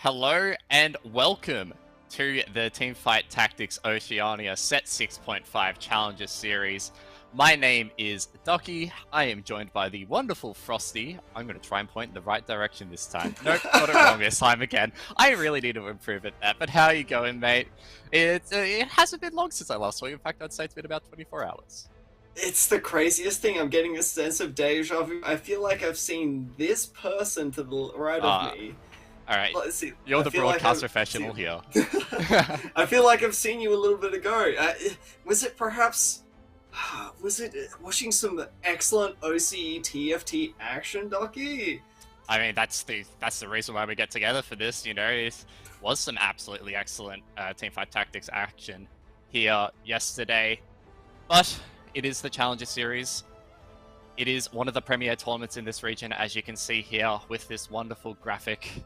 Hello and welcome to the Teamfight Tactics Oceania Set 6.5 Challenger Series. My name is Ducky. I am joined by the wonderful Frosty. I'm going to try and point in the right direction this time. Nope, got it wrong this time again. I really need to improve at that. But how are you going, mate? It hasn't been long since I last saw you. In fact, I'd say it's been about 24 hours. It's the craziest thing. I'm getting a sense of deja vu. I feel like I've seen this person to the right of Uh, me. Alright, Let's see. you're I the feel like broadcast I've professional seen... here. I feel like I've seen you a little bit ago. Was it perhaps? Was it watching some excellent OCE TFT action, Docky? I mean, that's the reason why we get together for this. You know, it was some absolutely excellent teamfight tactics action here yesterday, but it is the Challenger Series. It is one of the premier tournaments in this region, as you can see here with this wonderful graphic.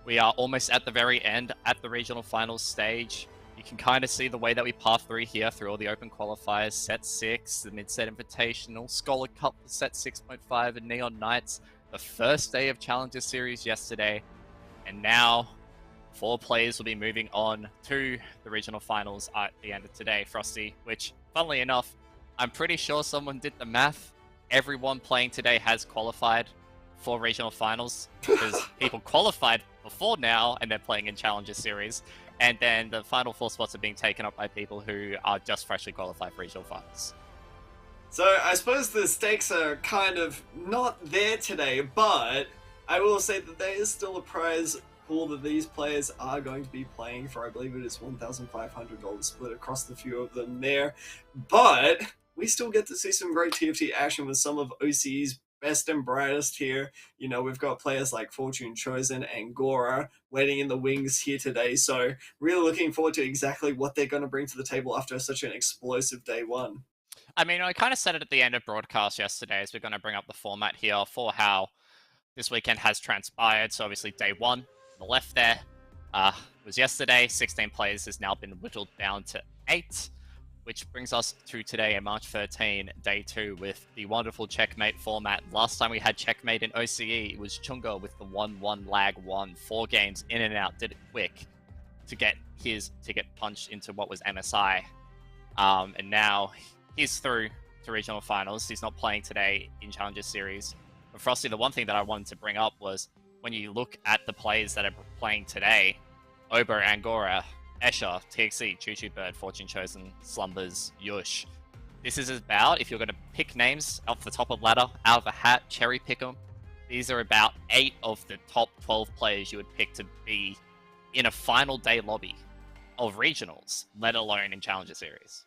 We are almost at the very end, at the regional finals stage. You can kind of see the way that we path through here, through all the open qualifiers, Set 6, the Mid-Set Invitational, Scholar Cup for Set 6.5, and Neon Knights. The first day of Challenger Series yesterday, and now 4 players will be moving on to the regional finals at the end of today, Frosty, which, funnily enough, I'm pretty sure someone did the math. Everyone playing today has qualified for regional finals, because people qualified before now, and they're playing in Challenger Series, and then the final 4 spots are being taken up by people who are just freshly qualified for regional finals. So I suppose the stakes are kind of not there today, but I will say that there is still a prize pool that these players are going to be playing for. I believe it is $1,500 split across the few of them there. But we still get to see some great TFT action with some of OCE's best and brightest here. You know, we've got players like Fortune Chosen and Gora waiting in the wings here today. So really looking forward to exactly what they're going to bring to the table after such an explosive day one. I mean, I kind of said it at the end of broadcast yesterday, as we're going to bring up the format here for how this weekend has transpired. So obviously day 1, on the left there, was yesterday. 16 players has now been whittled down to 8, which brings us to today, March 13, day 2, with the wonderful checkmate format. Last time we had checkmate in OCE, it was Chunga with the 1-1 lag 1, 4 games in and out, did it quick to get his ticket punched into what was MSI. And now he's through to regional finals. He's not playing today in Challenger Series. But Frosty, the one thing that I wanted to bring up was when you look at the players that are playing today, Obo, Angora, Escher, TXC, Choo Choo Bird, Fortune Chosen, Slumbers, Yush. This is about, if you're going to pick names off the top of the ladder, out of a hat, cherry pick them, these are about 8 of the top 12 players you would pick to be in a final day lobby of regionals, let alone in Challenger Series.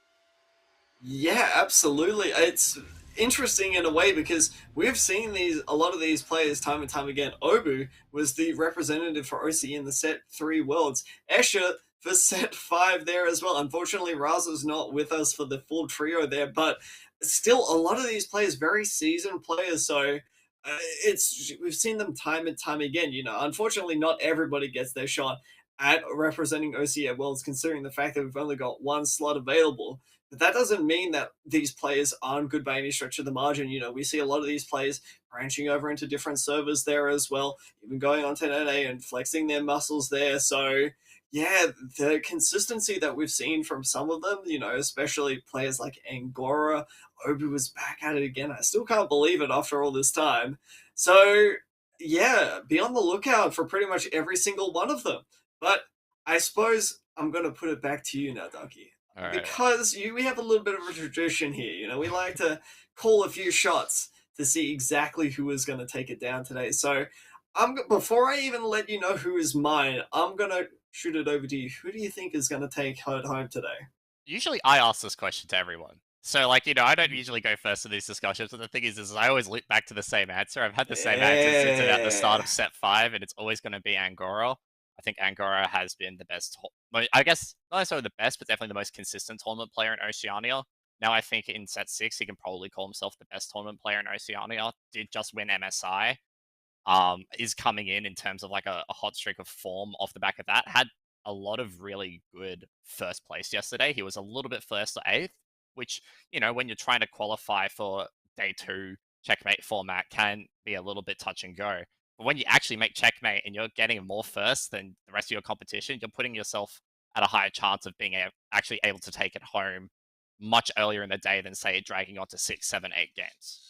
Yeah, absolutely. It's interesting in a way because we've seen a lot of these players time and time again. Obu was the representative for OC in the set 3 worlds. Escher for set 5 there as well. Unfortunately, Raza's not with us for the full trio there, but still a lot of these players very seasoned players, so it's we've seen them time and time again. You know, unfortunately, not everybody gets their shot at representing OC at Worlds, considering the fact that we've only got one slot available. But that doesn't mean that these players aren't good by any stretch of the margin. You know, we see a lot of these players branching over into different servers there as well, even going on to NA and flexing their muscles there. So, yeah, the consistency that we've seen from some of them, you know, especially players like Angora, Obi was back at it again. I still can't believe it after all this time. So, yeah, be on the lookout for pretty much every single one of them. But I suppose I'm going to put it back to you now, Ducky, All right. because we have a little bit of a tradition here. You know, we like to call a few shots to see exactly who is going to take it down today. So, before I even let you know who is mine, I'm going to shoot it over to you. Who do you think is going to take it home today? Usually I ask this question to everyone. So, like, you know, I don't usually go first in these discussions, but the thing is I always loop back to the same answer. I've had the same answer since about the start of Yeah. set 5, and it's always going to be Angora. I think Angora has been the best, I guess, not necessarily the best, but definitely the most consistent tournament player in Oceania. Now I think in set 6, he can probably call himself the best tournament player in Oceania. Did just win MSI. Is coming in terms of like a hot streak of form off the back of that. Had a lot of really good first place yesterday. He was a little bit first or 8th, which, you know, when you're trying to qualify for day 2 checkmate format can be a little bit touch and go. But when you actually make checkmate and you're getting more first than the rest of your competition, you're putting yourself at a higher chance of being actually able to take it home much earlier in the day than, say, dragging on to 6, 7, 8 games.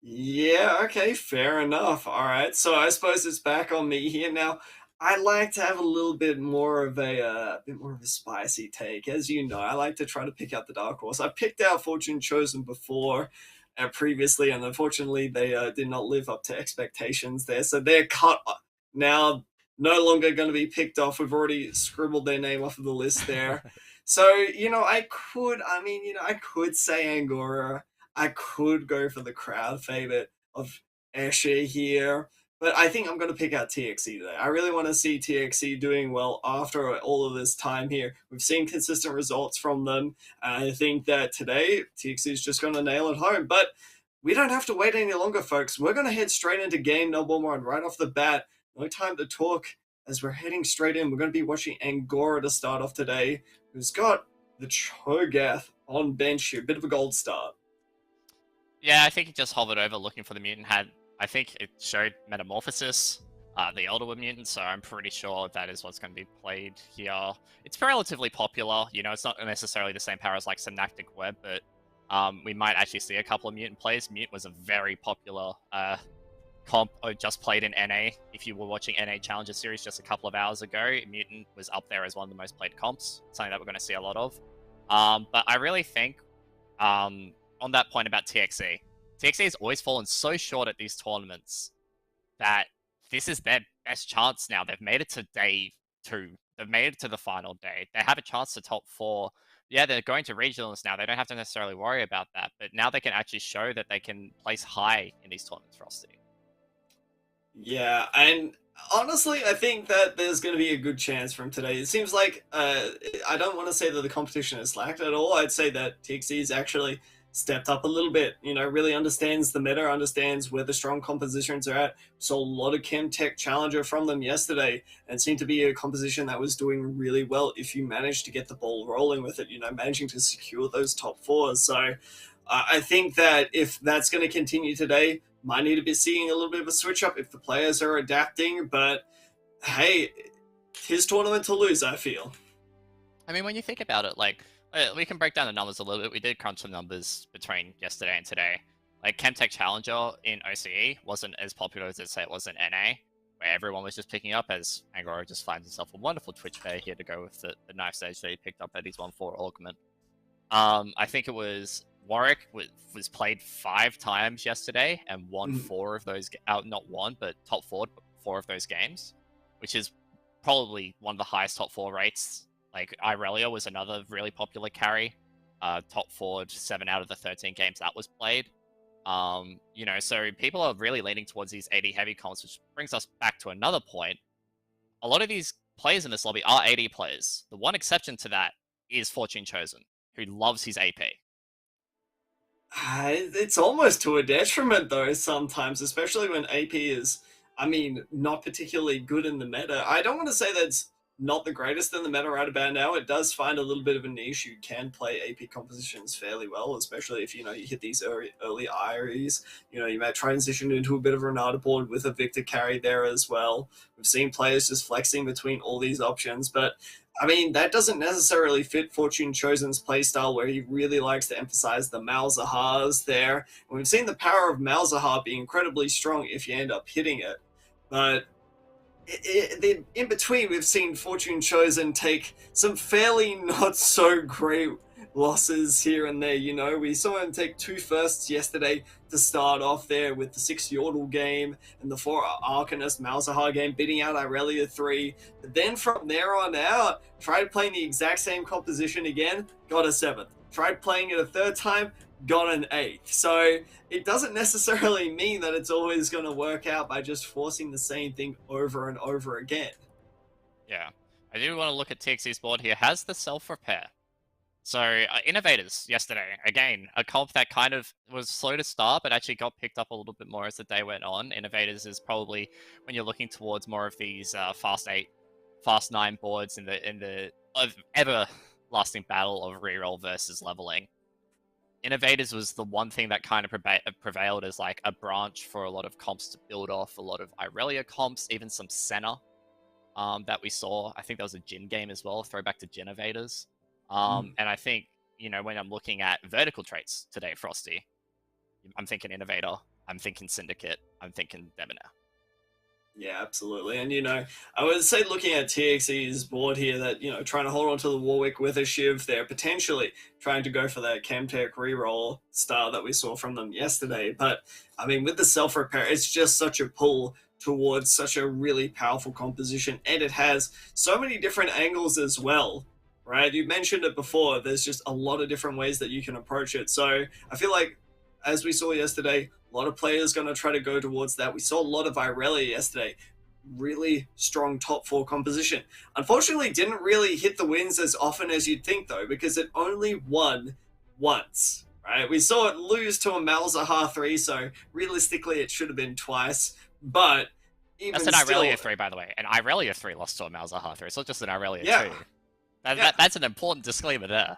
Yeah, okay, fair enough. All right, so I suppose it's back on me here now. I like to have a little bit more of a spicy take. As you know, I like to try to pick out the dark horse. I picked out Fortune Chosen before, previously, and unfortunately, they did not live up to expectations there. So they're cut now, no longer going to be picked off. We've already scribbled their name off of the list there. So I could say Angora. I could go for the crowd favorite of Escher here, but I think I'm going to pick out TXE today. I really want to see TXE doing well after all of this time here. We've seen consistent results from them. And I think that today TXE is just going to nail it home. But we don't have to wait any longer, folks. We're going to head straight into game number one right off the bat. No time to talk as we're heading straight in. We're going to be watching Angora to start off today, who's got the Cho'Gath on bench here. Bit of a gold start. Yeah, I think he just hovered over looking for the mutant. I think it showed Metamorphosis, the Elder Wood mutant, so I'm pretty sure that is what's going to be played here. It's relatively popular. It's not necessarily the same power as like Synaptic Web, but we might actually see a couple of mutant plays. Mutant was a very popular comp just played in NA. If you were watching NA Challenger Series just a couple of hours ago, Mutant was up there as one of the most played comps, something that we're going to see a lot of. But I really think on that point about TXE, TXE has always fallen so short at these tournaments that this is their best chance now. They've made it to day 2. They've made it to the final day. They have a chance to top 4. Yeah, they're going to regionals now. They don't have to necessarily worry about that. But now they can actually show that they can place high in these tournaments, Frosty. Yeah, and honestly, I think that there's going to be a good chance from today. It seems like I don't want to say that the competition has slacked at all. I'd say that TXE has actually stepped up a little bit. Really understands the meta, understands where the strong compositions are at. Saw a lot of Chem Tech Challenger from them yesterday, and seemed to be a composition that was doing really well if you managed to get the ball rolling with it. Managing to secure those top 4s. So I think that if that's going to continue today, might need to be seeing a little bit of a switch up if the players are adapting. But hey, his tournament to lose, I feel. I mean, when you think about it, like, we can break down the numbers a little bit. We did crunch some numbers between yesterday and today. Like, Chemtech Challenger in OCE wasn't as popular as, say, it was in NA, where everyone was just picking up, as Angora just finds himself a wonderful Twitch pair here to go with the knife stage that he picked up at his 1-4 augment. I think it was Warwick was played 5 times yesterday and won 4 of those. Not one, but top 4 of those games, which is probably one of the highest top 4 rates. Like Irelia was another really popular carry, top 4 7 out of the 13 games that was played. So people are really leaning towards these 80 heavy comps, which brings us back to another point. A lot of these players in this lobby are 80 players. The one exception to that is Fortune Chosen, who loves his AP. It's almost to a detriment, though, sometimes, especially when AP is, not particularly good in the meta. I don't want to say that's not the greatest in the meta right about now. It does find a little bit of a niche. You can play AP compositions fairly well, especially if, you hit these early IREs. You might transition into a bit of a Renata board with a Victor carry there as well. We've seen players just flexing between all these options, but that doesn't necessarily fit Fortune Chosen's playstyle, where he really likes to emphasize the Malzahars there. And we've seen the power of Malzahar be incredibly strong if you end up hitting it. But in between, we've seen Fortune Chosen take some fairly not so great losses here and there. We saw him take 2 firsts yesterday to start off there with the 6 Yordle game and the 4 Arcanist Malzahar game, beating out Irelia 3. But then from there on out, tried playing the exact same composition again, got a 7th. Tried playing it a 3rd time, got an 8th. So it doesn't necessarily mean that it's always going to work out by just forcing the same thing over and over again. Yeah. I do want to look at TXE's board here. Has the self-repair. So, Innovators yesterday, again, a comp that kind of was slow to start, but actually got picked up a little bit more as the day went on. Innovators is probably, when you're looking towards more of these fast 8, fast 9 boards in the ever-lasting battle of reroll versus leveling. Innovators was the one thing that kind of prevailed as like a branch for a lot of comps to build off, a lot of Irelia comps, even some Senna that we saw. I think there was a Jin game as well, throwback to Ginnovators. Mm. And I think, when I'm looking at vertical traits today, Frosty, I'm thinking Innovator, I'm thinking Syndicate, I'm thinking Debonair. Yeah, absolutely. And, I would say looking at TXE's board here that, trying to hold on to the Warwick with a Shiv, they're potentially trying to go for that Chemtech reroll style that we saw from them yesterday. But, I mean, with the self repair, it's just such a pull towards such a really powerful composition. And it has so many different angles as well, right? You mentioned it before. There's just a lot of different ways that you can approach it. So I feel like, as we saw yesterday, a lot of players going to try to go towards that. We saw a lot of Irelia yesterday. Really strong top four composition. Unfortunately, didn't really hit the wins as often as you'd think, though, because it only won once. Right? We saw it lose to a Malzahar 3, so realistically it should have been twice. But That's even an still, Irelia 3, by the way. And Irelia 3 lost to a Malzahar 3. It's not just an Irelia yeah, 2. yeah. That's an important disclaimer there.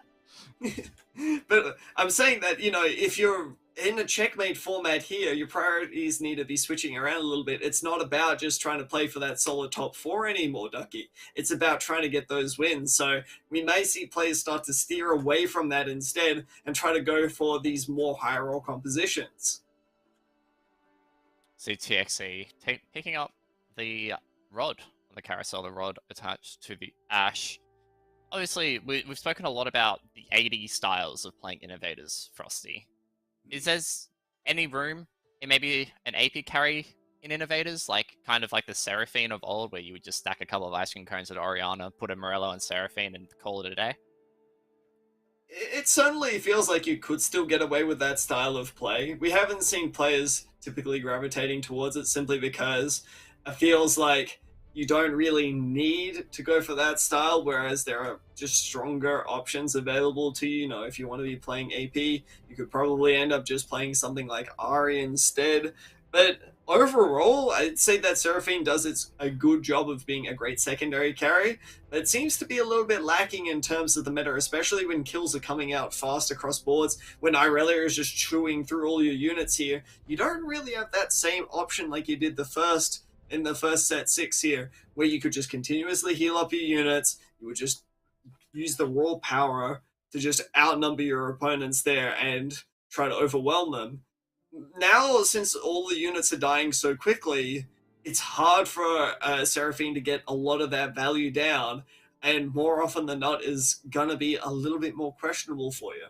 But I'm saying that, if you're in a checkmate format here, your priorities need to be switching around a little bit. It's not about just trying to play for that solid top four anymore, Ducky. It's about trying to get those wins. So we may see players start to steer away from that instead and try to go for these more higher roll compositions. See TXE picking up the rod on the carousel, the rod attached to the Ash. Obviously, we've spoken a lot about the 80 styles of playing Innovators, Frosty. Is there any room in maybe an AP carry in Innovators, kind of like the Seraphine of old, where you would just stack a couple of ice cream cones at Oriana, put a Morello and Seraphine, and call it a day? It certainly feels like you could still get away with that style of play. We haven't seen players typically gravitating towards it simply because it feels like you don't really need to go for that style, whereas there are just stronger options available to you. If you want to be playing AP, you could probably end up just playing something like Ari instead. But overall, I'd say that Seraphine does a good job of being a great secondary carry. But it seems to be a little bit lacking in terms of the meta, especially when kills are coming out fast across boards. When Irelia is just chewing through all your units here, you don't really have that same option like you did in the first set 6 here, where you could just continuously heal up your units. You would just use the raw power to just outnumber your opponents there and try to overwhelm them. Now, since all the units are dying so quickly, it's hard for Seraphine to get a lot of that value down, and more often than not is gonna be a little bit more questionable for you.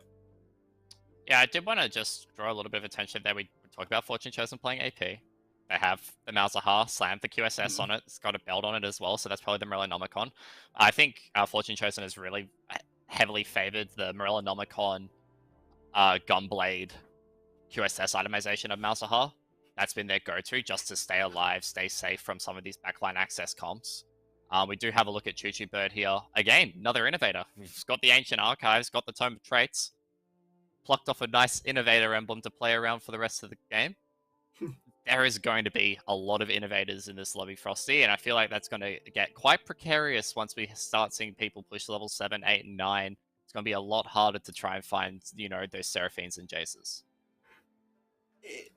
Yeah, I did want to just draw a little bit of attention there. We talked about Fortune Chosen playing AP. They have the Malzahar, slammed the QSS on it. It's got a belt on it as well, so that's probably the Morellonomicon. I think Fortune Chosen has really heavily favored the Morellonomicon Gunblade QSS itemization of Malzahar. That's been their go-to just to stay alive, stay safe from some of these backline access comps. We do have a look at Choo Choo Bird here. Again, another innovator. He's got the Ancient Archives, got the Tome of Traits, plucked off a nice innovator emblem to play around for the rest of the game. There is going to be a lot of innovators in this lobby, Frosty, and I feel like that's going to get quite precarious once we start seeing people push level 7, 8, and 9. It's going to be a lot harder to try and find, those Seraphines and Jaces.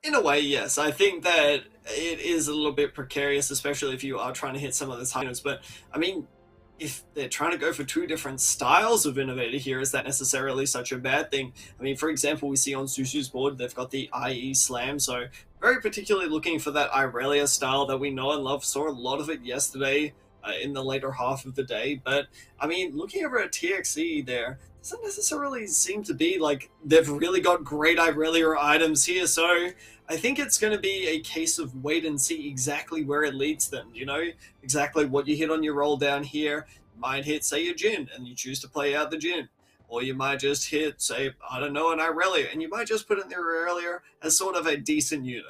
In a way, yes. I think that it is a little bit precarious, especially if you are trying to hit some of those high units. But, I mean, if they're trying to go for two different styles of innovator here, is that necessarily such a bad thing? I mean, for example, we see on Susu's board, they've got the IE Slam, so very particularly looking for that Irelia style that we know and love. Saw a lot of it yesterday in the later half of the day. But, I mean, looking over at TXE there, doesn't necessarily seem to be like they've really got great Irelia items here. So I think it's going to be a case of wait and see exactly where it leads them. Exactly what you hit on your roll down here. You might hit, say, a Jin, and you choose to play out the Jin. Or you might just hit, say, I don't know, an Irelia, and you might just put in the Irelia as sort of a decent unit.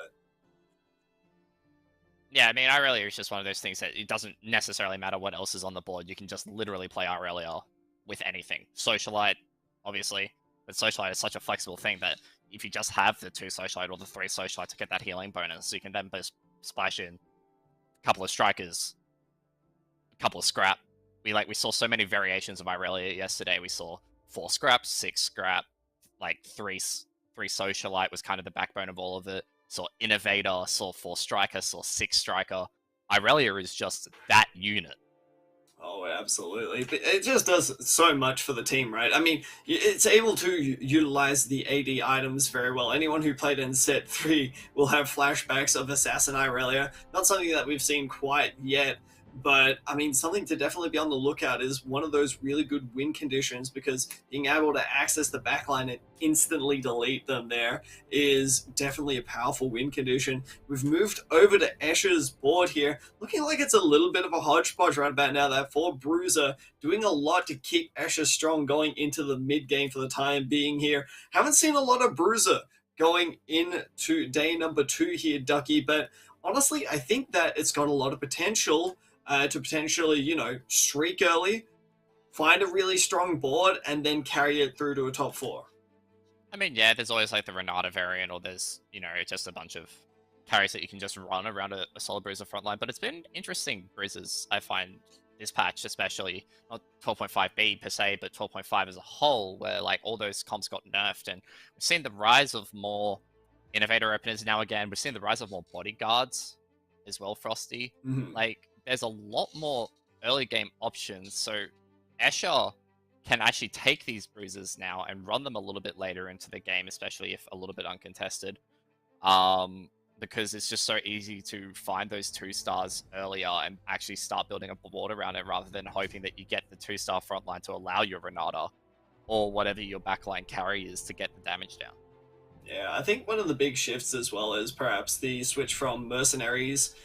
Yeah, I mean, Irelia is just one of those things that it doesn't necessarily matter what else is on the board. You can just literally play Irelia with anything. Socialite, obviously, but Socialite is such a flexible thing that if you just have the 2 Socialite or the 3 Socialite to get that healing bonus, you can then just splash in a couple of Strikers, a couple of Scrap. We saw so many variations of Irelia yesterday. We saw 4 Scrap, 6 Scrap, like three socialite was kind of the backbone of all of it. Saw Innovator, saw 4 Striker, saw 6 Striker. Irelia is just that unit. Oh, absolutely. But it just does so much for the team, right? I mean, it's able to utilize the AD items very well. Anyone who played in set 3 will have flashbacks of Assassin Irelia. Not something that we've seen quite yet, but I mean, something to definitely be on the lookout is one of those really good win conditions, because being able to access the backline and instantly delete them there is definitely a powerful win condition. We've moved over to Escher's board here, looking like it's a little bit of a hodgepodge right about now. That 4 Bruiser doing a lot to keep Escher strong going into the mid game for the time being here. Haven't seen a lot of Bruiser going into day number 2 here, Ducky, but honestly, I think that it's got a lot of potential to potentially, streak early, find a really strong board, and then carry it through to a top 4. I mean, yeah, there's always like the Renata variant, or there's, just a bunch of carries that you can just run around a solid Bruiser frontline. But it's been interesting Bruisers, I find, this patch, especially not 12.5B per se, but 12.5 as a whole, where like all those comps got nerfed, and we've seen the rise of more Innovator openers now again. We've seen the rise of more bodyguards as well, Frosty. Mm-hmm. Like, there's a lot more early game options, so Escher can actually take these bruises now and run them a little bit later into the game, especially if a little bit uncontested. Because it's just so easy to find those 2-stars earlier and actually start building a board around it, rather than hoping that you get the 2-star frontline to allow your Renata or whatever your backline carry is to get the damage down. Yeah, I think one of the big shifts as well is perhaps the switch from Mercenaries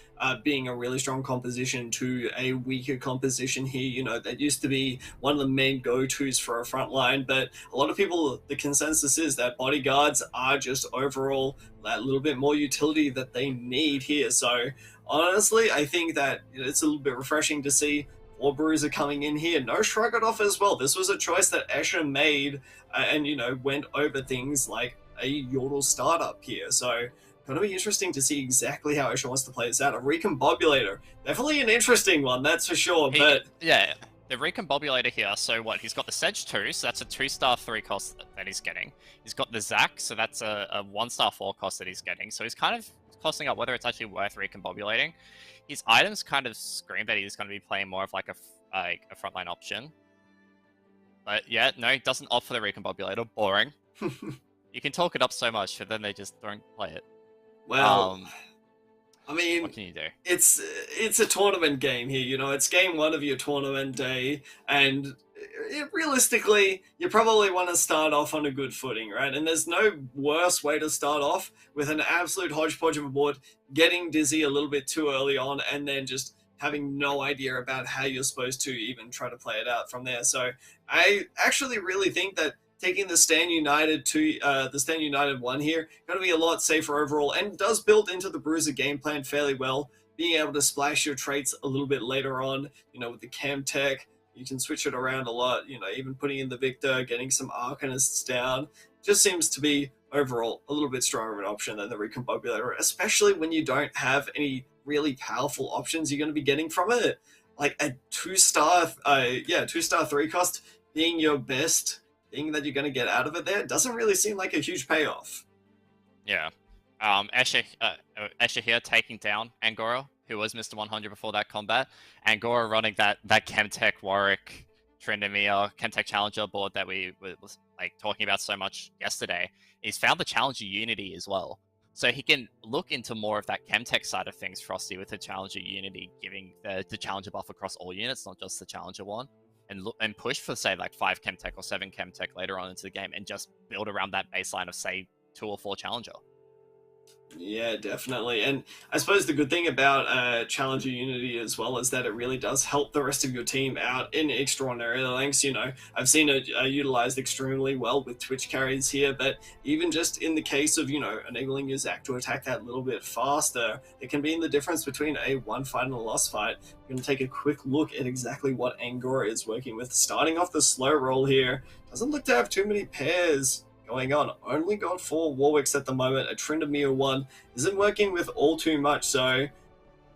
being a really strong composition to a weaker composition here. That used to be one of the main go-tos for a front line, but a lot of people, the consensus is that bodyguards are just overall that little bit more utility that they need here. So honestly, I think that it's a little bit refreshing to see 4 Bruiser coming in here. No Shrug It Off as well. This was a choice that Escher made and, went over things like a Yordle startup here. So going to be interesting to see exactly how Escher wants to play this out. A Recombobulator, definitely an interesting one, that's for sure. But yeah, the Recombobulator here. So what? He's got the Sedge 2, so that's a 2-star 3 cost that he's getting. He's got the Zac, so that's a 1-star 4 cost that he's getting. So he's kind of costing up whether it's actually worth Recombobulating. His items kind of scream that he's going to be playing more of like a frontline option. But yeah, no, he doesn't opt for the Recombobulator. Boring. You can talk it up so much, but then they just don't play it. Well, I mean, what can you do? It's a tournament game here, it's game 1 of your tournament day, and realistically, you probably want to start off on a good footing, right? And there's no worse way to start off with an absolute hodgepodge of a board, getting dizzy a little bit too early on, and then just having no idea about how you're supposed to even try to play it out from there. So I actually really think that taking the Stand United to the Stand United 1 here, going to be a lot safer overall, and does build into the Bruiser game plan fairly well. Being able to splash your traits a little bit later on, with the Chem Tech, you can switch it around a lot, even putting in the Victor, getting some Arcanists down, just seems to be overall a little bit stronger of an option than the Recombobulator, especially when you don't have any really powerful options you're going to be getting from it. Like a 2-star, 2-star 3 cost being your best thing that you're going to get out of it there doesn't really seem like a huge payoff. Yeah. Escher here taking down Angora, who was Mr. 100 before that combat. Angora running that Chemtech Warwick Tryndamere Chemtech Challenger board that we was like talking about so much yesterday. He's found the Challenger Unity as well. So he can look into more of that Chemtech side of things, Frosty, with the Challenger Unity, giving the Challenger buff across all units, not just the Challenger one. And push for, say, like 5 Chemtech or 7 Chemtech later on into the game, and just build around that baseline of, say, 2 or 4 Challenger. Yeah, definitely. And I suppose the good thing about Challenger Unity as well is that it really does help the rest of your team out in extraordinary lengths. I've seen it utilized extremely well with Twitch carries here, but even just in the case of, enabling your Zac to attack that little bit faster, it can be in the difference between a 1 fight and a lost fight. We're going to take a quick look at exactly what Angora is working with. Starting off the slow roll here, doesn't look to have too many pairs going on. Only got 4 Warwicks at the moment. A Tryndamere 1 isn't working with all too much, so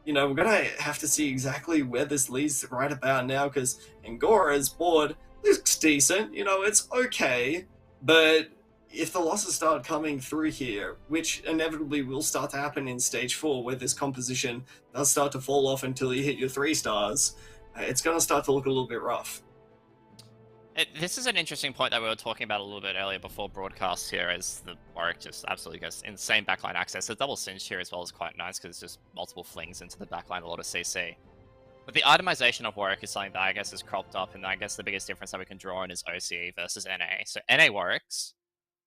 we're gonna have to see exactly where this leads right about now, because Angora's board looks decent. It's okay, but if the losses start coming through here, which inevitably will start to happen in stage 4, where this composition does start to fall off until you hit your 3 stars, it's going to start to look a little bit rough. This is an interesting point that we were talking about a little bit earlier before broadcast here, as the Warwick just absolutely goes insane backline access. The double cinch here as well is quite nice because it's just multiple flings into the backline, a lot of CC. But the itemization of Warwick is something that I guess is cropped up, and I guess the biggest difference that we can draw on is OCE versus NA. So NA Warwicks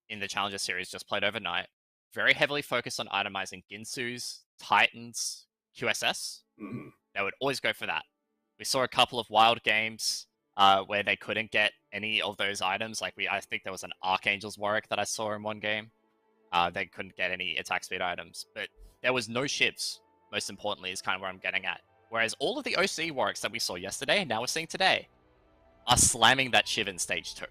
in the Challenger Series just played overnight, very heavily focused on itemizing Ginsus, Titans, QSS. Mm-hmm. They would always go for that. We saw a couple of wild games where they couldn't get any of those items. Like I think there was an Archangel's Warwick that I saw in one game. They couldn't get any attack speed items, but there was no shivs. Most importantly, is kind of where I'm getting at. Whereas all of the OC Warwicks that we saw yesterday, and now we're seeing today, are slamming that shiv in stage 2.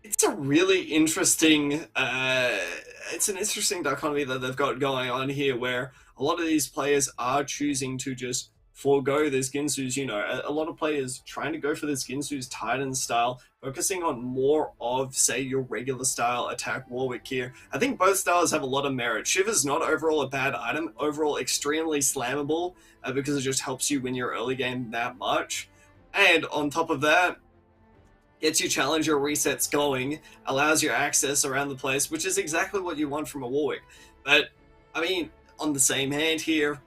It's a really interesting, it's an interesting dichotomy that they've got going on here, where a lot of these players are choosing to just forego this Ginsu's, a lot of players trying to go for this Ginsu's Titan style, focusing on more of, say, your regular style attack Warwick here. I think both styles have a lot of merit. Shiv is not overall a bad item, overall extremely slammable, because it just helps you win your early game that much. And on top of that, gets you challenger resets going, allows your access around the place, which is exactly what you want from a Warwick. But, I mean, on the same hand here,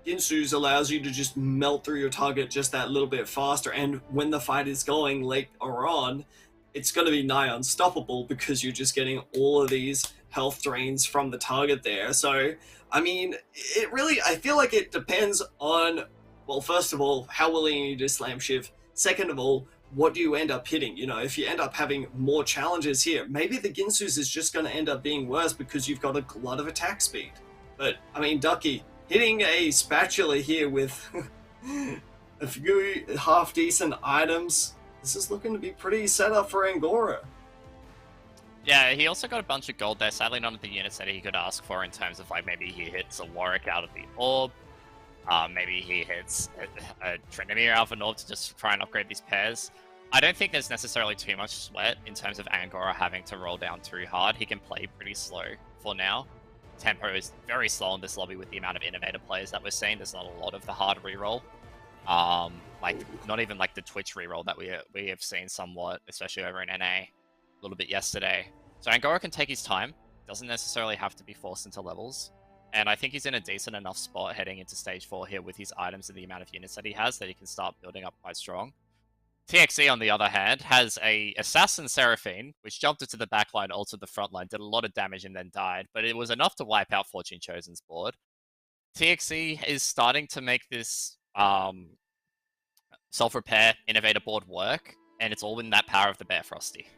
Ginsu's allows you to just melt through your target just that little bit faster, and when the fight is going late or on, it's going to be nigh unstoppable because you're just getting all of these health drains from the target there. So, I mean, it really, I feel like it depends on, well, first of all, how willing are you to slam shiv? Second of all, what do you end up hitting? If you end up having more challenges here, maybe the Ginsu's is just going to end up being worse because you've got a lot of attack speed. But, I mean, Ducky, hitting a spatula here with a few half-decent items, this is looking to be pretty set up for Angora. Yeah, he also got a bunch of gold there. Sadly, none of the units that he could ask for in terms of, like, maybe he hits a Warwick out of the orb. Maybe he hits a Tryndamere out of an orb to just try and upgrade these pairs. I don't think there's necessarily too much sweat in terms of Angora having to roll down too hard. He can play pretty slow for now. Tempo is very slow in this lobby with the amount of innovator players that we're seeing. There's not a lot of the hard reroll. Like, not even like the Twitch reroll that we have seen somewhat, especially over in NA a little bit yesterday. So Angora can take his time. Doesn't necessarily have to be forced into levels. And I think he's in a decent enough spot heading into stage 4 here with his items and the amount of units that he has that he can start building up quite strong. TXE, on the other hand, has a Assassin Seraphine, which jumped into the backline, ulted the front line, did a lot of damage and then died, but it was enough to wipe out Fortune Chosen's board. TXE is starting to make this self-repair innovator board work, and it's all in that power of the Bear Frosty.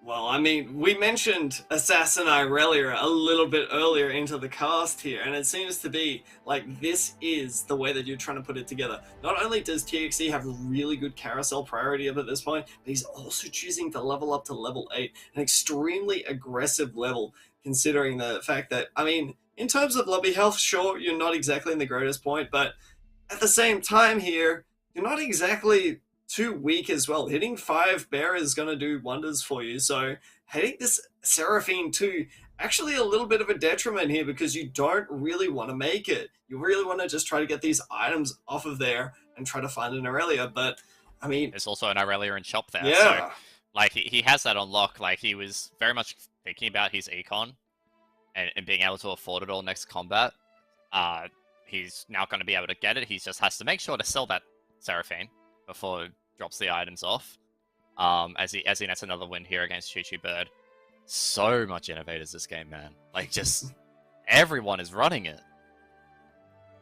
Well, I mean, we mentioned Assassin Irelia a little bit earlier into the cast here, and it seems to be like this is the way that you're trying to put it together. Not only does TXE have really good carousel priority up at this point, but he's also choosing to level up to level 8, an extremely aggressive level, considering the fact that, I mean, in terms of lobby health, sure, you're not exactly in the greatest point, but at the same time here, you're not exactly too weak as well. Hitting 5 bear is going to do wonders for you. So hitting this Seraphine too, actually a little bit of a detriment here because you don't really want to make it. You really want to just try to get these items off of there and try to find an Aurelia. But I mean, there's also an Aurelia in shop there. Yeah. So, like, he has that on lock. Like, he was very much thinking about his econ and being able to afford it all next combat. He's now going to be able to get it. He just has to make sure to sell that Seraphine before it drops the items off. As he nets another win here against Choo Choo Bird. So much innovators this game, man. Like, just everyone is running it.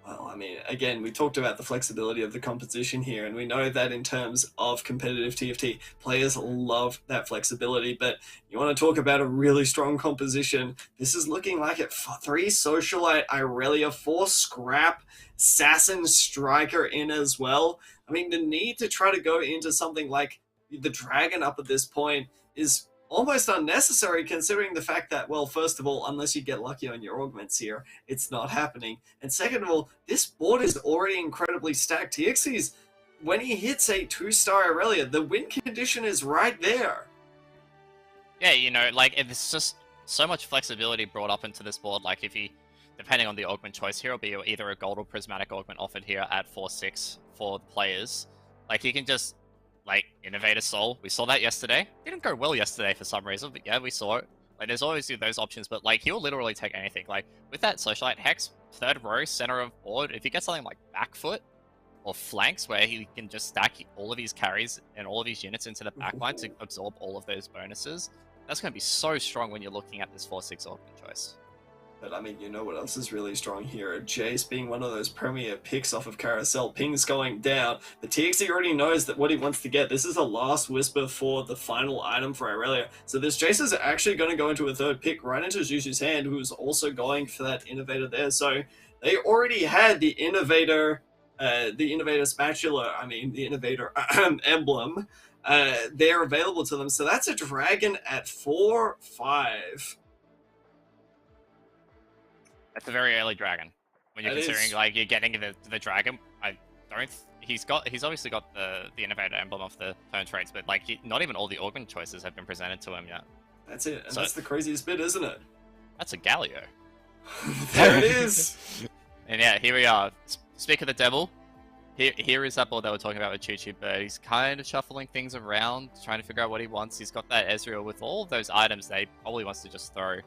Well, I mean, again, we talked about the flexibility of the composition here, and we know that in terms of competitive TFT, players love that flexibility, but you want to talk about a really strong composition. This is looking like it. 3 Socialite Irelia, 4 Scrap, Assassin Striker in as well. I mean, the need to try to go into something like the Dragon up at this point is almost unnecessary, considering the fact that, well, first of all, unless you get lucky on your augments here, it's not happening. And second of all, this board is already incredibly stacked. TXE's, when he hits a 2-star Aurelia, the win condition is right there. Yeah, you know, like it's just so much flexibility brought up into this board. Like if you, depending on the augment choice here, it'll be either a gold or prismatic augment offered here at 4/6 for the players. Like you can just like innovate a soul. We saw that yesterday. Didn't go well yesterday for some reason, but yeah, we saw it. Like there's always those options, but like he'll literally take anything. Like with that socialite hex, third row, center of board, if you get something like back foot or flanks where he can just stack all of his carries and all of his units into the backline to absorb all of those bonuses, that's going to be so strong when you're looking at this 4/6 augment choice. But I mean, you know what else is really strong here? Jace being one of those premier picks off of Carousel. Ping's going down. The TXE already knows that what he wants to get. This is a last whisper for the final item for Irelia. So this Jace is actually going to go into a third pick right into Zuzu's hand, who's also going for that Innovator there. So they already had the Innovator spatula, the Innovator emblem. They're available to them. So that's a dragon at 4/5. That's a very early dragon. When you're considering like you're getting the dragon, I don't. He's obviously got the Innovator emblem off the turn traits, but like not even all the augment choices have been presented to him yet. That's it, and so, that's the craziest bit, isn't it? That's a Galio. There it is. And yeah, here we are. Speak of the devil. Here is that board that we're talking about with Choo Choo Bird. He's kind of shuffling things around, trying to figure out what he wants. He's got that Ezreal with all of those items that he probably wants to just throw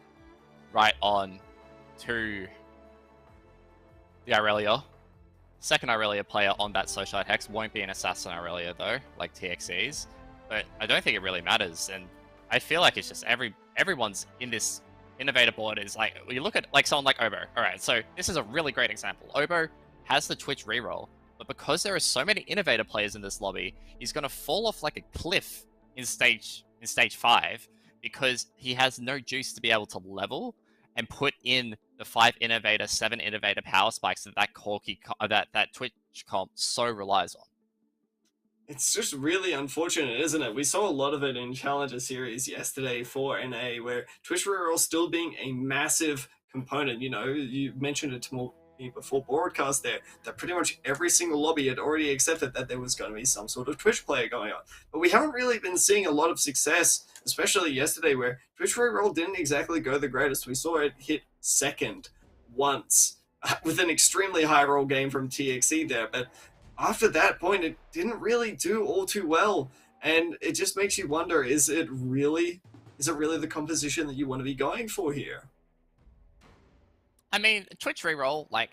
right on to the Irelia. Second Irelia player on that Socialite Hex won't be an Assassin Irelia though, like TXE's. But I don't think it really matters, and I feel like it's just everyone's in this Innovator board is like, you look at like someone like Obo. Alright, so this is a really great example. Obo has the Twitch reroll, but because there are so many Innovator players in this lobby, he's gonna fall off like a cliff in stage 5 because he has no juice to be able to level and put in the 5 Innovator, 7 Innovator power spikes that Twitch comp so relies on. It's just really unfortunate, isn't it? We saw a lot of it in Challenger Series yesterday for NA, where Twitch reroll still being a massive component. You know, you mentioned it to me before broadcast there, that pretty much every single lobby had already accepted that there was going to be some sort of Twitch player going on. But we haven't really been seeing a lot of success, especially yesterday, where Twitch reroll didn't exactly go the greatest. We saw it hit second once with an extremely high roll game from TXE there, but after that point, it didn't really do all too well, and it just makes you wonder: is it really the composition that you want to be going for here? I mean, Twitch reroll, like,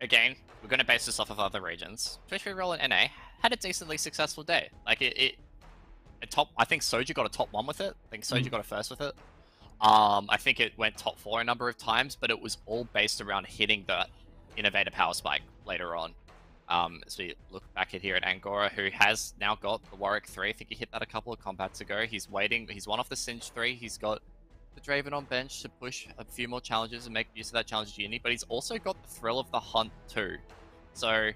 again, we're going to base this off of other regions. Twitch reroll in NA had a decently successful day. Like I think Soju got a top 1 with it. I think Soju got a first with it. I think it went top 4 a number of times, but it was all based around hitting the Innovator power spike later on. As we look back at here at Angora, who has now got the Warwick 3. I think he hit that a couple of combats ago. He's waiting. He's one off the Singe 3. He's got the Draven on bench to push a few more challenges and make use of that challenge uni, but he's also got the Thrill of the Hunt too. So,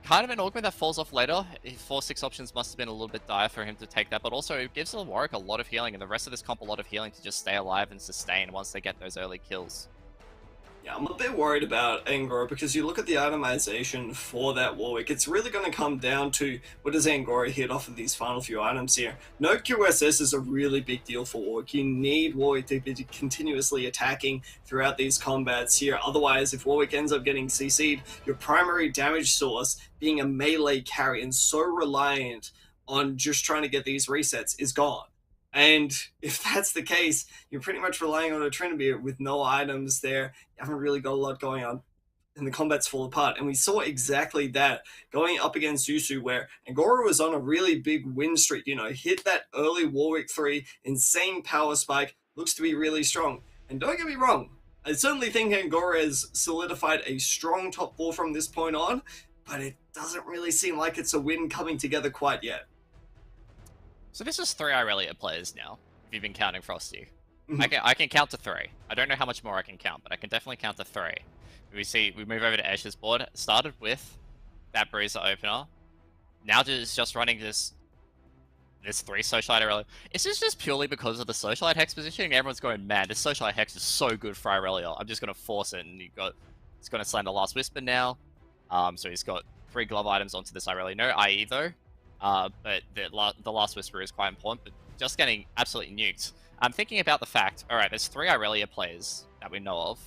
kind of an augment that falls off later. 4/6 options must have been a little bit dire for him to take that, but also it gives the Warwick a lot of healing, and the rest of this comp a lot of healing to just stay alive and sustain once they get those early kills. Yeah, I'm a bit worried about Angora because you look at the itemization for that Warwick, it's really going to come down to what does Angora hit off of these final few items here. No QSS is a really big deal for Warwick. You need Warwick to be continuously attacking throughout these combats here. Otherwise, if Warwick ends up getting CC'd, your primary damage source being a melee carry and so reliant on just trying to get these resets is gone. And if that's the case, you're pretty much relying on a Trinity with no items there. You haven't really got a lot going on, and the combats fall apart. And we saw exactly that going up against Susu, where Angora was on a really big win streak. You know, hit that early Warwick 3, insane power spike, looks to be really strong. And don't get me wrong, I certainly think Angora has solidified a strong top 4 from this point on, but it doesn't really seem like it's a win coming together quite yet. So this is 3 Irelia players now, if you've been counting Frosty. I can count to 3. I don't know how much more I can count, but I can definitely count to 3. We move over to Ash's board. Started with that Bruiser opener. Now just running this 3 Socialite Irelia. Is this just purely because of the Socialite Hex positioning? Everyone's going, man, this Socialite Hex is so good for Irelia. I'm just going to force it, and it's going to slam the Last Whisper now. So he's got 3 glove items onto this Irelia. No IE though. But the Last Whisper is quite important. But just getting absolutely nuked. I'm thinking about the fact, alright, there's 3 Irelia players that we know of.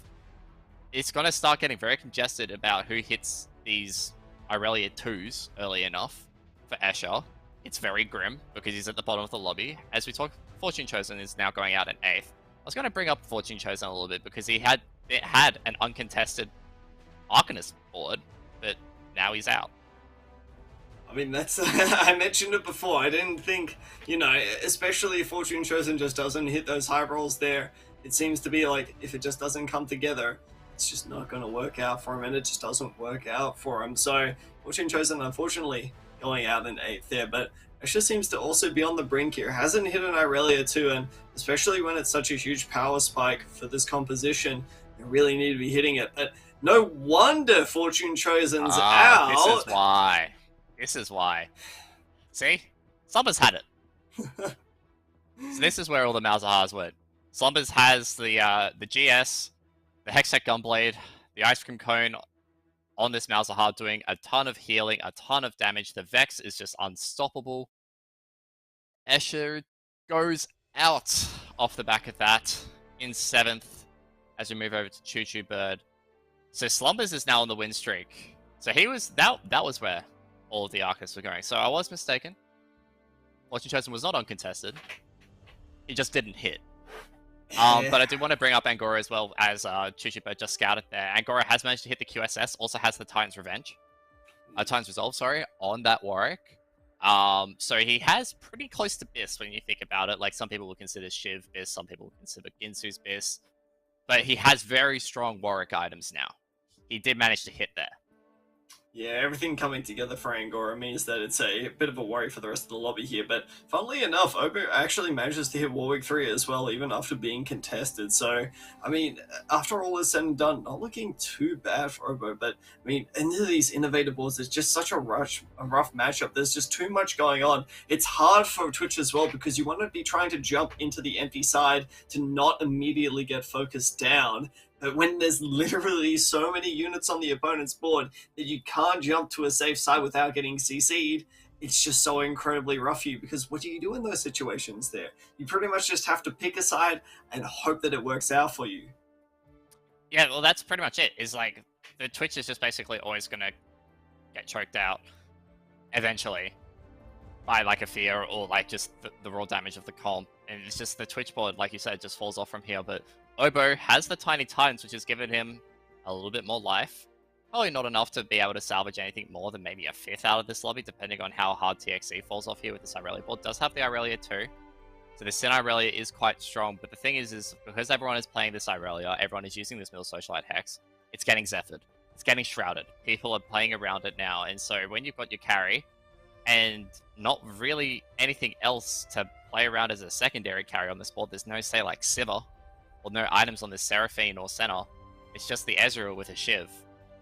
It's going to start getting very congested about who hits these Irelia 2s early enough for Escher. It's very grim because he's at the bottom of the lobby. As we talk, Fortune Chosen is now going out in 8th. I was going to bring up Fortune Chosen a little bit because it had an uncontested Arcanist board, but now he's out. I mean, that's I mentioned it before. I didn't think, especially if Fortune Chosen just doesn't hit those high rolls there. It seems to be like if it just doesn't come together, it's just not going to work out for him, and it just doesn't work out for him. So Fortune Chosen, unfortunately, going out in 8th there, but Escher seems to also be on the brink here. Hasn't hit an Irelia too, and especially when it's such a huge power spike for this composition, you really need to be hitting it. But no wonder Fortune Chosen's out. This is why. This is why. See? Slumbers had it. So this is where all the Malzahars went. Slumbers has the GS, the Hextech Gunblade, the Ice Cream Cone on this Malzahar doing a ton of healing, a ton of damage. The Vex is just unstoppable. Escher goes out off the back of that in 7th as we move over to Choo Choo Bird. So Slumbers is now on the win streak. So he was that was where all of the Arcus were going. So I was mistaken. Fortune Chosen was not uncontested. He just didn't hit. But I did want to bring up Angora as well, as Choo Choo Bird just scouted there. Angora has managed to hit the QSS, also has the Titan's Revenge. Titan's Resolve, sorry, on that Warwick. So he has pretty close to Biss when you think about it. Like, some people would consider Shiv Biss, some people would consider Ginsu's Biss. But he has very strong Warwick items now. He did manage to hit there. Yeah, everything coming together for Angora means that it's a bit of a worry for the rest of the lobby here, but funnily enough, Obo actually manages to hit Warwick 3 as well, even after being contested. So, I mean, after all is said and done, not looking too bad for Obo, but, I mean, into these innovator boards, it's just such a rough matchup. There's just too much going on. It's hard for Twitch as well, because you want to be trying to jump into the empty side to not immediately get focused down. But when there's literally so many units on the opponent's board that you can't jump to a safe side without getting CC'd, it's just so incredibly rough for you, because what do you do in those situations there? You pretty much just have to pick a side and hope that it works out for you. Yeah, well, that's pretty much it. Is like, the Twitch is just basically always going to get choked out eventually by like a fear or like just the raw damage of the comp. And it's just the Twitch board, like you said, just falls off from here. But Obo has the Tiny Titans, which has given him a little bit more life. Probably not enough to be able to salvage anything more than maybe a 5th out of this lobby, depending on how hard TXE falls off here with this Irelia board. Does have the Irelia too. So the Sin Irelia is quite strong, but the thing is because everyone is playing this Irelia, everyone is using this Mill Socialite Hex, it's getting Zephyred. It's getting Shrouded. People are playing around it now, and so when you've got your carry, and not really anything else to play around as a secondary carry on this board, there's no, say, like Sivir, or no items on the Seraphine or Senna. It's just the Ezreal with a Shiv.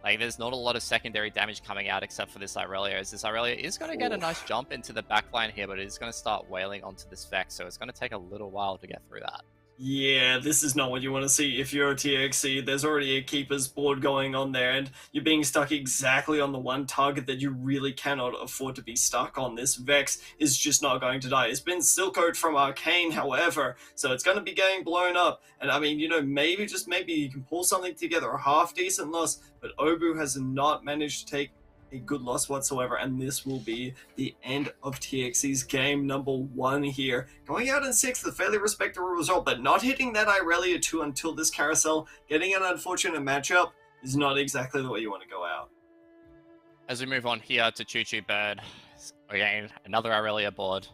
Like, there's not a lot of secondary damage coming out except for this Irelia, as this Irelia is going to get a nice jump into the backline here, but it is going to start wailing onto this Vex, so it's going to take a little while to get through that. Yeah, this is not what you want to see if you're a TXC. There's already a Keeper's board going on there, and you're being stuck exactly on the one target that you really cannot afford to be stuck on. This Vex is just not going to die. It's been Silcoat from Arcane, however, so it's going to be getting blown up. And I mean, maybe, just maybe, you can pull something together, a half-decent loss, but Obu has not managed to take a good loss whatsoever, and this will be the end of TXC's game number 1 here. Going out in 6th, a fairly respectable result, but not hitting that Irelia 2 until this carousel, getting an unfortunate matchup, is not exactly the way you want to go out. As we move on here to Choo Choo Bird, again, another Irelia board.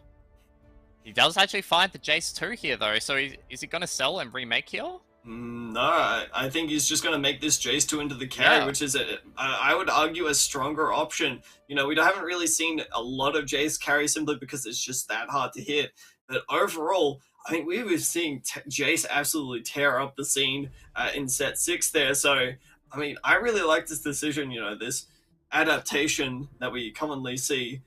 He does actually find the Jace 2 here, though, so is he going to sell and remake here? No, I think he's just going to make this Jace 2 into the carry, which is, I would argue, a stronger option. We haven't really seen a lot of Jace carry simply because it's just that hard to hit. But overall, I think we were seeing Jace absolutely tear up the scene in set 6 there. So, I mean, I really like this decision, this adaptation that we commonly see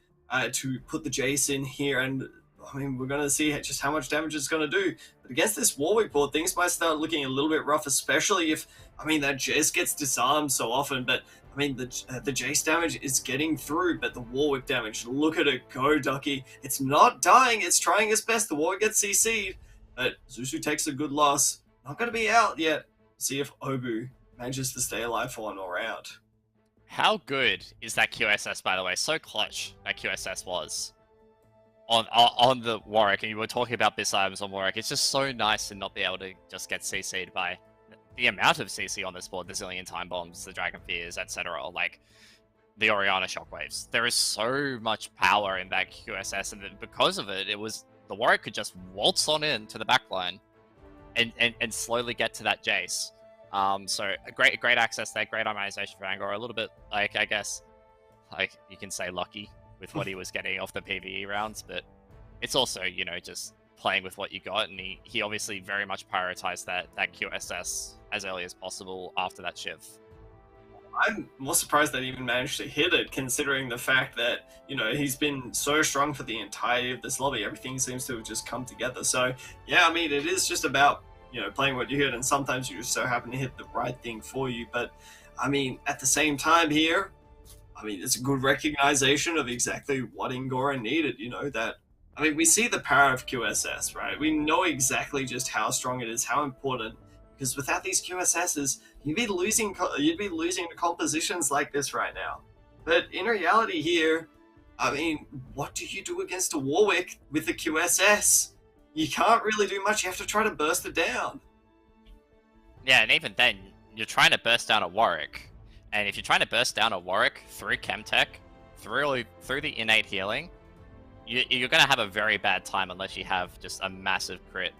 to put the Jace in here. And I mean, we're going to see just how much damage it's going to do. But against this Warwick board, things might start looking a little bit rough, especially if, I mean, that Jace gets disarmed so often. But, I mean, the Jace damage is getting through, but the Warwick damage, look at it go, Ducky. It's not dying, it's trying its best. The Warwick gets CC'd, but Zuzu takes a good loss. Not going to be out yet. See if Obu manages to stay alive for one more round. How good is that QSS, by the way? So clutch that QSS was on the Warwick, and you were talking about bis items on Warwick. It's just so nice to not be able to just get CC'd by the amount of CC on this board, the zillion time bombs, the Dragon Fears, etc. Like the Orianna shockwaves. There is so much power in that QSS, and because of it, the Warwick could just waltz on in to the backline and slowly get to that Jace. So a great access there, great optimization for Angora. A little bit like, I guess, like you can say lucky with what he was getting off the PvE rounds, but it's also, you know, just playing with what you got, and he obviously very much prioritized that QSS as early as possible after that Shiv. I'm more surprised that he even managed to hit it, considering the fact that, you know, he's been so strong for the entirety of this lobby. Everything seems to have just come together. So, yeah, I mean, it is just about, you know, playing what you hit, and sometimes you just so happen to hit the right thing for you. But, I mean, at the same time here, I mean, it's a good recognition of exactly what Angora needed, you know, that, I mean, we see the power of QSS, right? We know exactly just how strong it is, how important, because without these QSSs, you'd be losing to compositions like this right now. But in reality here, I mean, what do you do against a Warwick with the QSS? You can't really do much. You have to try to burst it down. Yeah, and even then, you're trying to burst down a Warwick. And if you're trying to burst down a Warwick through Chemtech, through the innate healing, you're going to have a very bad time unless you have just a massive crit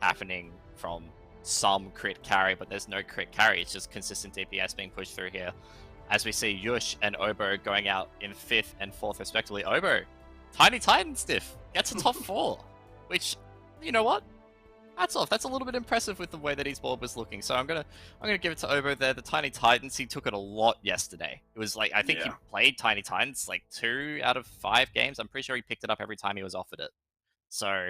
happening from some crit carry, but there's no crit carry. It's just consistent DPS being pushed through here. As we see Yush and Obo going out in 5th and 4th respectively. Obo, Tiny Titan stiff, gets a top 4, which, you know what? Hats off. That's a little bit impressive with the way that his board was looking. So I'm gonna give it to Obo there. The Tiny Titans, he took it a lot yesterday. It was like, I think he played Tiny Titans like 2 out of 5 games. I'm pretty sure he picked it up every time he was offered it. So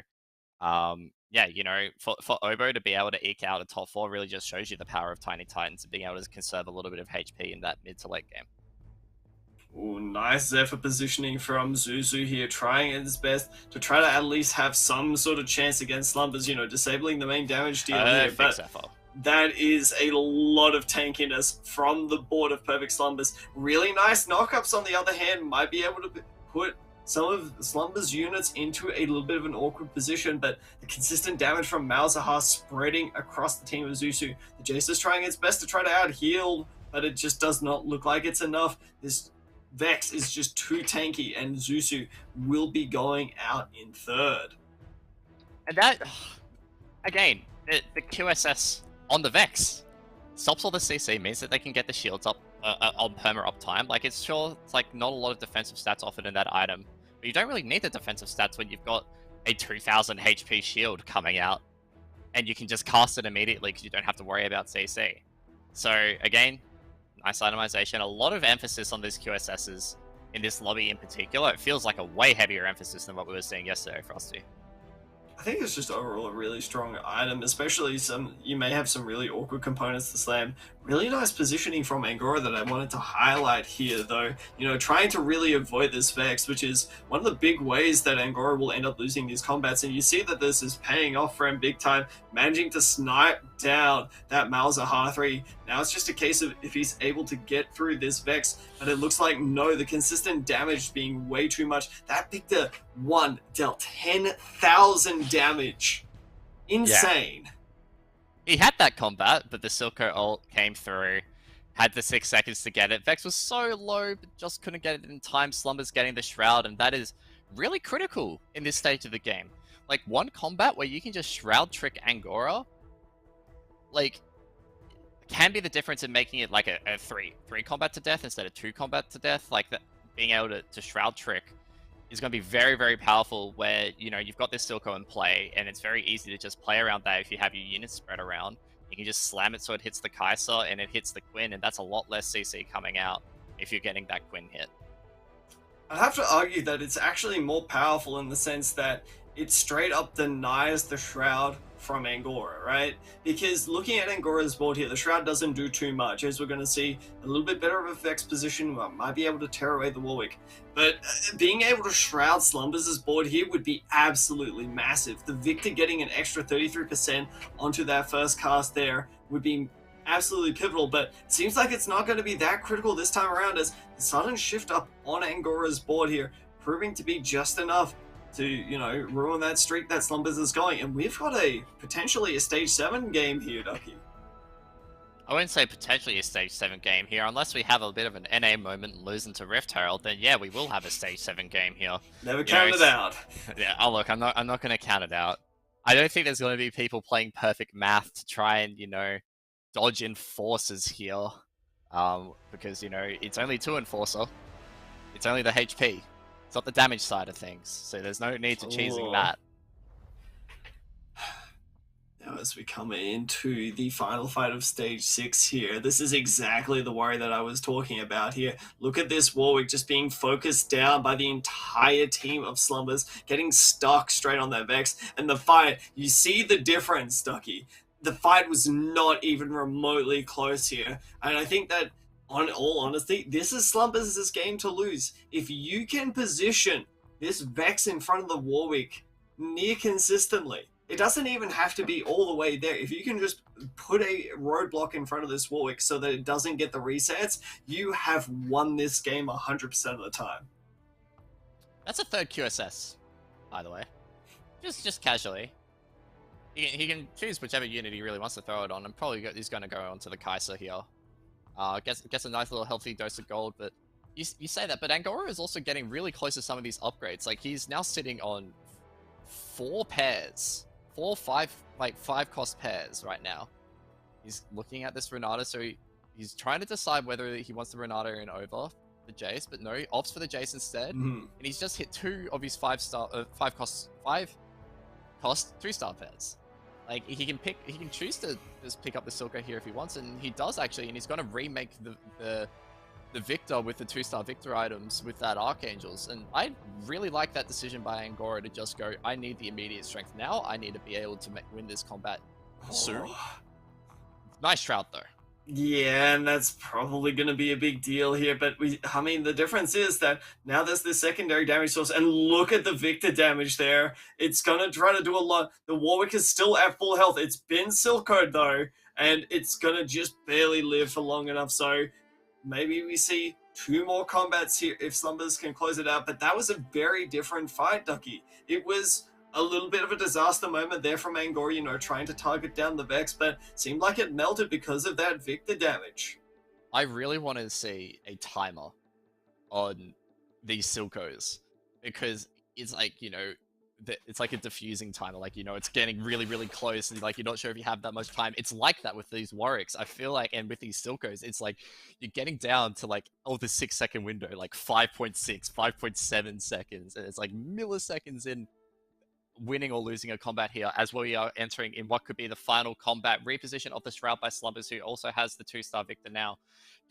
yeah, you know, for Obo to be able to eke out a top 4 really just shows you the power of Tiny Titans and being able to conserve a little bit of HP in that mid to late game. Ooh, nice Zephyr positioning from Zuzu here, trying his best to try to at least have some sort of chance against Slumbers, you know, disabling the main damage deal here. But Zephyr. That is a lot of tankiness from the board of Perfect Slumbers. Really nice knockups, on the other hand, might be able to put some of Slumber's units into a little bit of an awkward position, but the consistent damage from Malzahar spreading across the team of Zuzu. The Jace is trying its best to try to out-heal, but it just does not look like it's enough. This Vex is just too tanky, and Zuzu will be going out in 3rd. And that, again, the QSS on the Vex stops all the CC, means that they can get the shields up on perma uptime. Like, it's like not a lot of defensive stats offered in that item, but you don't really need the defensive stats when you've got a 2000 HP shield coming out, and you can just cast it immediately because you don't have to worry about CC. So, again, nice itemization. A lot of emphasis on these QSSs in this lobby in particular. It feels like a way heavier emphasis than what we were seeing yesterday, Frosty. I think it's just overall a really strong item, especially you may have some really awkward components to slam. Really nice positioning from Angora that I wanted to highlight here, though. You know, trying to really avoid this Vex, which is one of the big ways that Angora will end up losing these combats. And you see that this is paying off for him big time, managing to snipe down that Malzahar 3. Now it's just a case of if he's able to get through this Vex, but it looks like no, the consistent damage being way too much. That Victor 1 dealt 10,000 damage. Insane. Yeah. He had that combat, but the Silco ult came through, had the 6 seconds to get it. Vex was so low, but just couldn't get it in time. Slumber's getting the Shroud, and that is really critical in this stage of the game. Like, one combat where you can just Shroud trick Angora, like, can be the difference in making it like a 3 combat to death instead of 2 combat to death. Like, that, being able to Shroud trick is going to be very, very powerful where, you know, you've got this Silco in play, and it's very easy to just play around that if you have your units spread around. You can just slam it so it hits the Kai'Sa and it hits the Quinn, and that's a lot less CC coming out if you're getting that Quinn hit. I'd have to argue that it's actually more powerful in the sense that it straight up denies the Shroud from Angora, right? Because looking at Angora's board here, the Shroud doesn't do too much, as we're going to see a little bit better of a Vex position, might be able to tear away the Warwick. But being able to Shroud Slumbers' board here would be absolutely massive. The Victor getting an extra 33% onto that first cast there would be absolutely pivotal, but it seems like it's not going to be that critical this time around, as the sudden shift up on Angora's board here proving to be just enough to, ruin that streak that Slumbers is going. And we've got potentially a stage 7 game here, Ducky. I wouldn't say potentially a stage 7 game here, unless we have a bit of an NA moment and lose into Rift Herald, then yeah, we will have a stage 7 game here. Never count it out. Yeah, oh look, I'm not going to count it out. I don't think there's going to be people playing perfect math to try and, dodge enforcers here. Because, it's only 2 enforcer. It's only the HP. It's not the damage side of things, so there's no need to cheesing that. Now, as we come into the final fight of Stage 6 here, this is exactly the worry that I was talking about here. Look at this Warwick just being focused down by the entire team of Slumbers, getting stuck straight on their Vex, and the fight, you see the difference, Ducky. The fight was not even remotely close here, and I think that, on all honesty, this is Slumbers' game to lose. If you can position this Vex in front of the Warwick near consistently, it doesn't even have to be all the way there. If you can just put a roadblock in front of this Warwick so that it doesn't get the resets, you have won this game 100% of the time. That's a third QSS, by the way. Just casually. He can choose whichever unit he really wants to throw it on, and probably he's going to go onto the Kai'Sa here. Gets a nice little healthy dose of gold, but you say that, but Angora is also getting really close to some of these upgrades. Like, he's now sitting on 4 pairs. 5 cost pairs right now. He's looking at this Renata, so he's trying to decide whether he wants the Renata in over the Jace, but no, he opts for the Jace instead. And he's just hit 2 of his 5 cost 3-star pairs. Like, he can choose to just pick up the Silco here if he wants, and he does actually, and he's going to remake the Victor with the 2-star Victor items with that Archangels, and I really like that decision by Angora to just go, I need the immediate strength now, I need to be able to win this combat soon. Nice Shroud though. Yeah, and that's probably going to be a big deal here, but the difference is that now there's this secondary damage source, and look at the Victor damage there. It's going to try to do a lot. The Warwick is still at full health. It's been Silcoed though, and it's going to just barely live for long enough, so maybe we see 2 more combats here if Slumbers can close it out, but that was a very different fight, Ducky. It was a little bit of a disaster moment there from Angora, trying to target down the Vex, but seemed like it melted because of that Victor damage. I really want to see a timer on these Silcos, because it's like, it's like a diffusing timer, like, it's getting really, really close, and like, you're not sure if you have that much time. It's like that with these Warwicks, I feel like, and with these Silcos, it's like, you're getting down to like, the 6-second window, like 5.6, 5.7 seconds, and it's like milliseconds in winning or losing a combat here, as we are entering in what could be the final combat. Reposition of the Shroud by Slumbers, who also has the 2-star Victor now,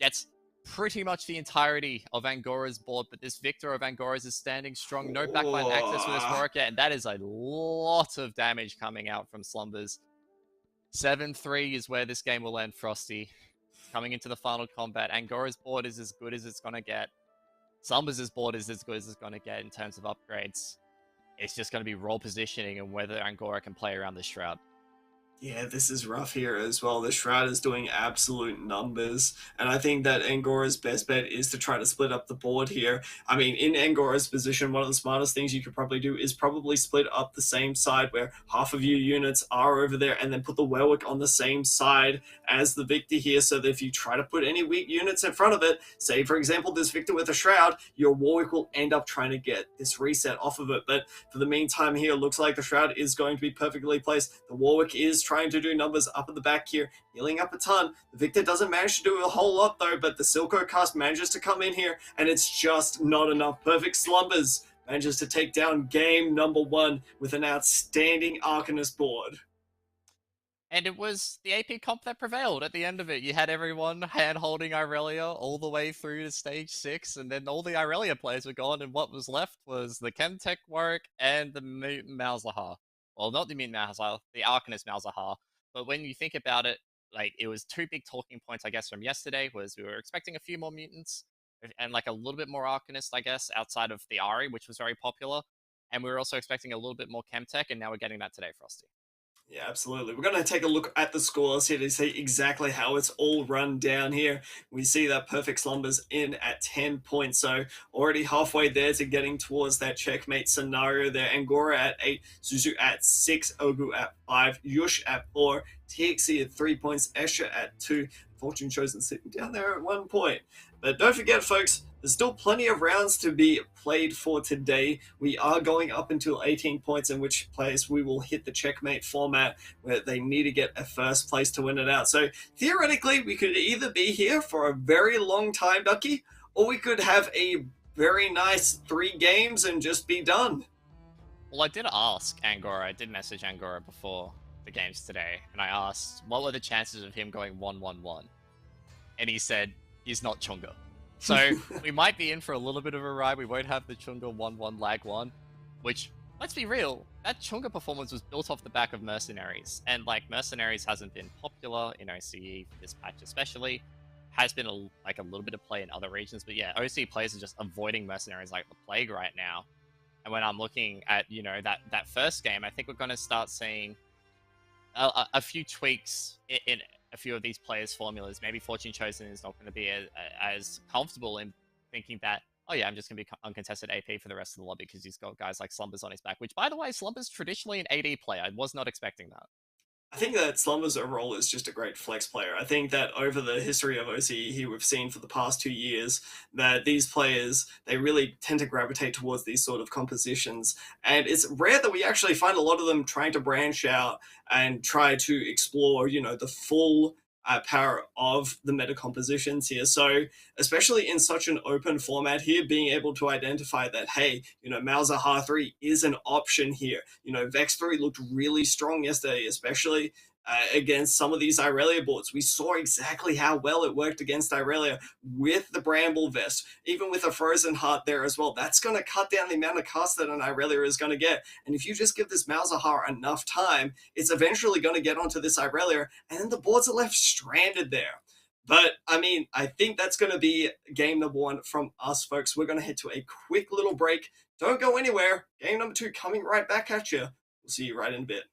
gets pretty much the entirety of Angora's board, but this Victor of Angora's is standing strong. No backline access for this Warwick, and that is a lot of damage coming out from Slumbers. 7-3 is where this game will end, Frosty. Coming into the final combat, Angora's board is as good as it's going to get. Slumbers' board is as good as it's going to get in terms of upgrades. It's just going to be role positioning and whether Angora can play around the Shroud. Yeah, this is rough here as well. The Shroud is doing absolute numbers, and I think that Angora's best bet is to try to split up the board here. I mean, in Angora's position, one of the smartest things you could probably do is probably split up the same side where half of your units are over there, and then put the Warwick on the same side as the Victor here, so that if you try to put any weak units in front of it, say for example this Victor with a Shroud, your Warwick will end up trying to get this reset off of it. But for the meantime here, looks like the Shroud is going to be perfectly placed. The Warwick is trying to do numbers up at the back here, healing up a ton. The Victor doesn't manage to do a whole lot though, but the Silco cast manages to come in here, and it's just not enough. Perfect Slumbers manages to take down game number 1 with an outstanding Arcanist board. And it was the AP comp that prevailed at the end of it. You had everyone hand holding Irelia all the way through to stage 6, and then all the Irelia players were gone, and what was left was the Chemtech Warwick and the Mutant Malzahar. Well, not the Mutant Malzahar, the Arcanist Malzahar. But when you think about it, like, it was two big talking points, I guess, from yesterday, was we were expecting a few more mutants, and like a little bit more Arcanist, I guess, outside of the Ari, which was very popular. And we were also expecting a little bit more Chemtech, and now we're getting that today, Frosty. Yeah, absolutely. We're going to take a look at the scores here to see exactly how it's all run down here. We see that Perfect Slumbers in at 10 points, so already halfway there to getting towards that checkmate scenario there. Angora at 8, Suzu at 6, Obu at 5, Yush at 4, TXC at 3 points, Escher at 2, Fortune Chosen sitting down there at 1 point. But don't forget, folks, there's still plenty of rounds to be played for today. We are going up until 18 points, in which place we will hit the checkmate format where they need to get a first place to win it out. So theoretically, we could either be here for a very long time, Ducky, or we could have a very nice 3 games and just be done. Well, I did ask Angora, I did message Angora before the games today, and I asked, what were the chances of him going 1-1-1? And he said, he's not Chunga. So we might be in for a little bit of a ride. We won't have the Chunga 1-1 lag 1, which, let's be real, that Chunga performance was built off the back of Mercenaries. And like, Mercenaries hasn't been popular in OCE this patch especially. Has been a little bit of play in other regions, but yeah, OCE players are just avoiding Mercenaries like the plague right now. And when I'm looking at, that first game, I think we're going to start seeing a few tweaks in a few of these players' formulas. Maybe Fortune Chosen is not going to be as comfortable in thinking that, oh yeah, I'm just going to be uncontested AP for the rest of the lobby because he's got guys like Slumbers on his back, which, by the way, Slumbers traditionally an AD player. I was not expecting that. I think that Slumbers overall is just a great flex player. I think that over the history of OCE here, we've seen for the past 2 years that these players, they really tend to gravitate towards these sort of compositions. And it's rare that we actually find a lot of them trying to branch out and try to explore, the full power of the meta compositions here. So, especially in such an open format here, being able to identify that, hey, Malzahar 3 is an option here. Vex 3 looked really strong yesterday, especially against some of these Irelia boards. We saw exactly how well it worked against Irelia with the Bramble Vest, even with a Frozen Heart there as well. That's going to cut down the amount of cast that an Irelia is going to get. And if you just give this Malzahar enough time, it's eventually going to get onto this Irelia, and then the boards are left stranded there. But, I think that's going to be game number 1 from us, folks. We're going to head to a quick little break. Don't go anywhere. Game number 2 coming right back at you. We'll see you right in a bit.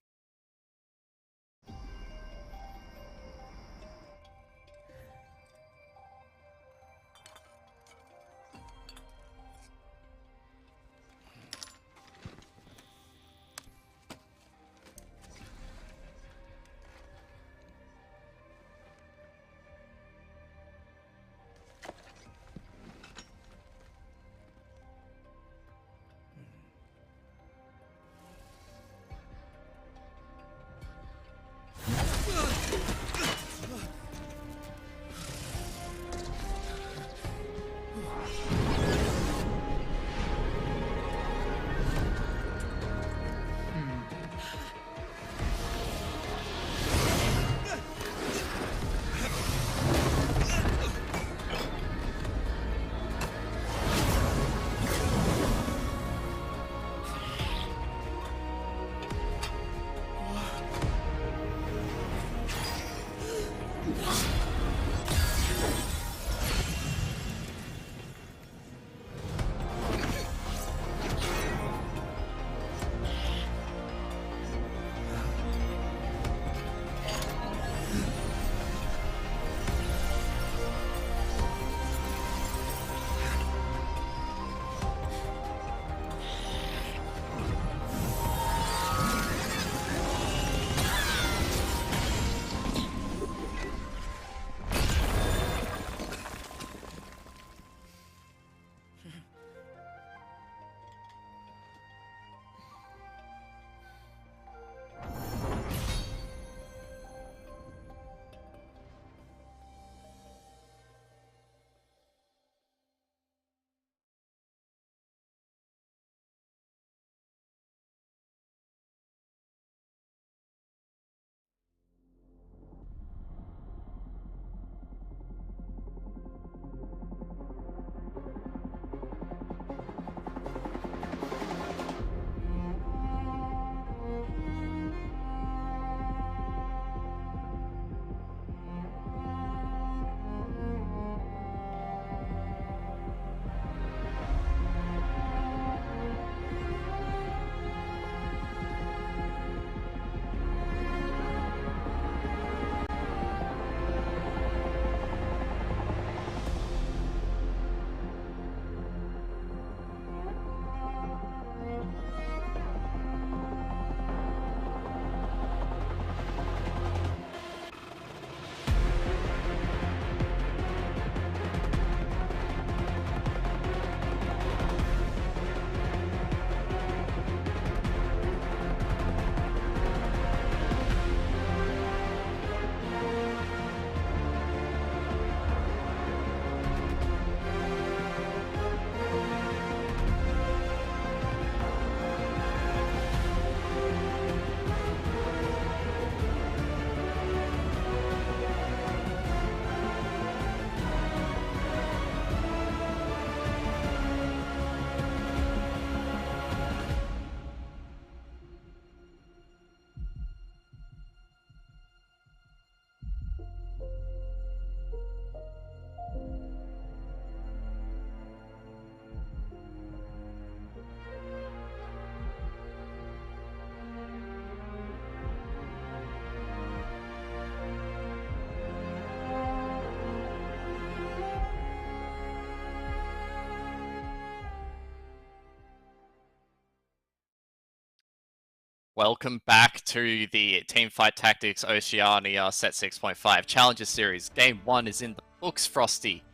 Welcome back to the Teamfight Tactics Oceania Set 6.5 Challenger Series. Game 1 is in the books, Frosty.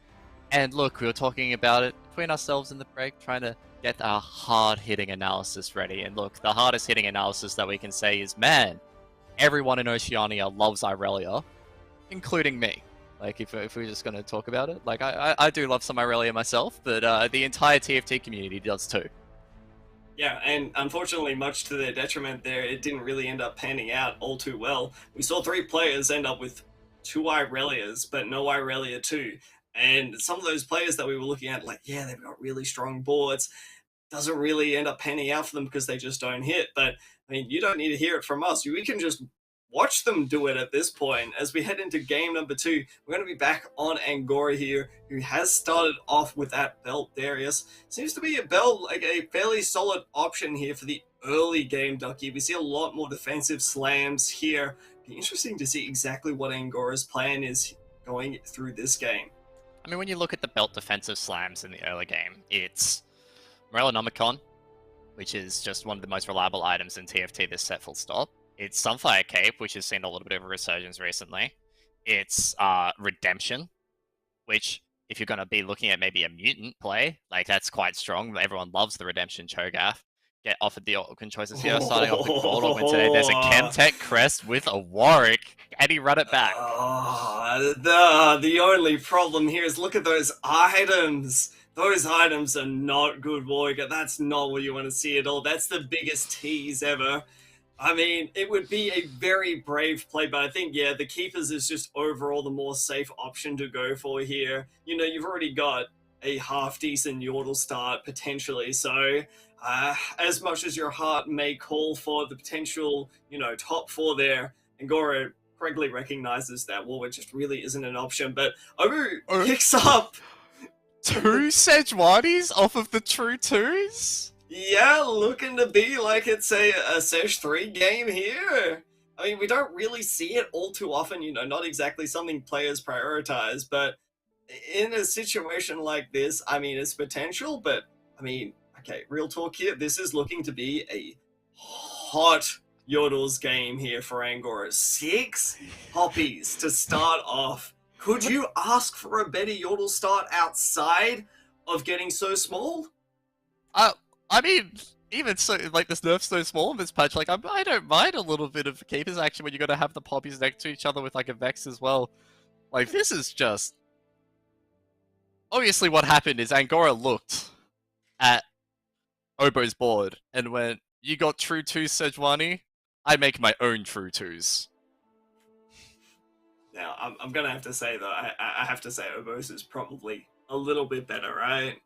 And look, we were talking about it between ourselves in the break, trying to get our hard-hitting analysis ready. And look, the hardest-hitting analysis that we can say is, man, everyone in Oceania loves Irelia, including me. Like, if we're just going to talk about it, like, I do love some Irelia myself, but the entire TFT community does too. Yeah, and unfortunately, much to their detriment there, it didn't really end up panning out all too well. We saw 3 players end up with 2 Irelias, but no Irelia 2. And some of those players that we were looking at, like, yeah, they've got really strong boards, doesn't really end up panning out for them because they just don't hit. But, I mean, you don't need to hear it from us. We can just watch them do it at this point. As we head into game number 2, we're going to be back on Angora here, who has started off with that belt. Darius seems to be a belt, like a fairly solid option here for the early game, Ducky. We see a lot more defensive slams here. Be interesting to see exactly what Angora's plan is going through this game. I mean, when you look at the belt defensive slams in the early game, it's Morellonomicon, which is just one of the most reliable items in TFT this set, full stop. It's Sunfire Cape, which has seen a little bit of a resurgence recently. It's Redemption, which, if you're going to be looking at maybe a mutant play, like, that's quite strong. Everyone loves the Redemption Cho'Gath. Get offered the Orcan choices here. Starting off the Gold Augment today, there's a Chemtech Crest with a Warwick. Can he run it back? The only problem here is look at those items. Those items are not good, Warwick. That's not what you want to see at all. That's the biggest tease ever. I mean, it would be a very brave play, but I think, yeah, the Keepers is just overall the more safe option to go for here. You know, you've already got a half-decent Yordle start, potentially, so as much as your heart may call for the potential, you know, top 4 there, Angora correctly recognizes that Warwick just really isn't an option, but Obu picks up 2 Sejuanis off of the true 2s? Yeah, looking to be like it's a Sesh 3 game here. I mean, we don't really see it all too often, you know, not exactly something players prioritize, but in a situation like this, I mean, it's potential, but, I mean, okay, real talk here, this is looking to be a hot Yordles game here for Angora. 6 poppies to start off. Could you ask for a better Yordle start outside of getting so small? I mean, even so, like, this nerf's so small in this patch, like, I don't mind a little bit of Keepers action when you're gonna have the poppies next to each other with, like, a Vex as well. Like, this is just... Obviously what happened is Angora looked at Obo's board and went, you got true 2 Sejuani, I make my own true 2s. Now, I'm gonna have to say, though, I have to say Obo's is probably a little bit better, right?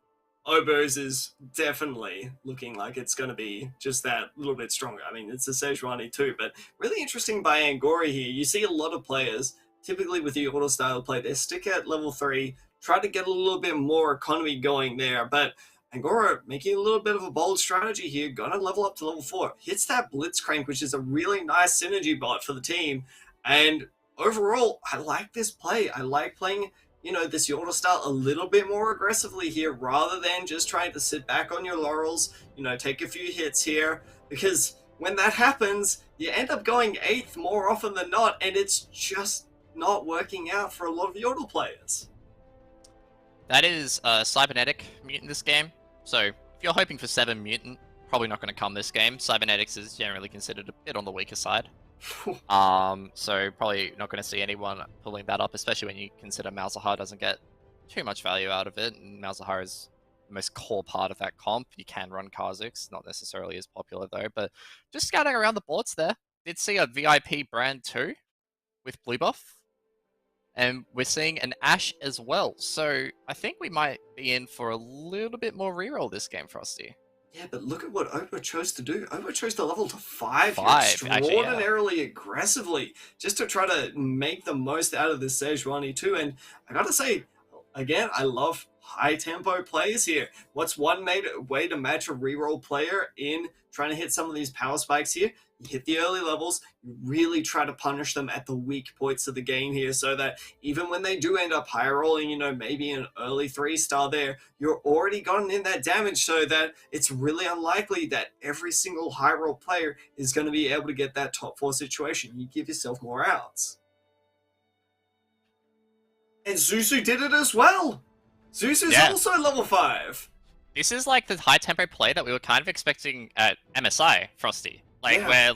Obo's is definitely looking like it's going to be just that little bit stronger. I mean, it's a Sejuani too, but really interesting by Angora here. You see a lot of players, typically with the auto style play, they stick at level 3, try to get a little bit more economy going there, but Angora making a little bit of a bold strategy here, going to level up to level 4. Hits that Blitzcrank, which is a really nice synergy bot for the team, and overall, I like this play. I like playing, you know, this Yordle style a little bit more aggressively here rather than just trying to sit back on your laurels, you know, take a few hits here, because when that happens, you end up going 8th more often than not, and it's just not working out for a lot of Yordle players. That is Cybernetic Mutant this game, so if you're hoping for 7 Mutant, probably not going to come this game. Cybernetics is generally considered a bit on the weaker side. So probably not going to see anyone pulling that up, especially when you consider Malzahar doesn't get too much value out of it, and Malzahar is the most core part of that comp. You can run Kha'Zix, not necessarily as popular though, but just scouting around the boards there, did see a VIP brand too, with blue buff, and we're seeing an Ashe as well, so I think we might be in for a little bit more reroll this game, Frosty. Yeah, but look at what Obo chose to do. Obo chose to level to 5 extraordinarily aggressively, just to try to make the most out of this Sejuani too. And I gotta say, again, I love high tempo plays here. What's one way to match a reroll player in trying to hit some of these power spikes here? You hit the early levels, you really try to punish them at the weak points of the game here so that even when they do end up high rolling, maybe an early 3-star there, you're already gotten in that damage so that it's really unlikely that every single high roll player is going to be able to get that top 4 situation. You give yourself more outs. And Zuzu did it as well! Zuzu's also level 5! This is like the high tempo play that we were kind of expecting at MSI, Frosty. Where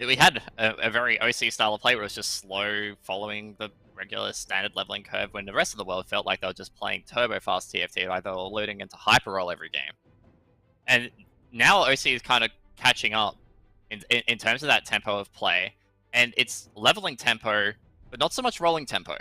we had a very OC style of play where it was just slow, following the regular standard leveling curve, when the rest of the world felt like they were just playing turbo fast TFT, like they were loading into hyper roll every game. And now OC is kind of catching up in terms of that tempo of play, and it's leveling tempo, but not so much rolling tempo.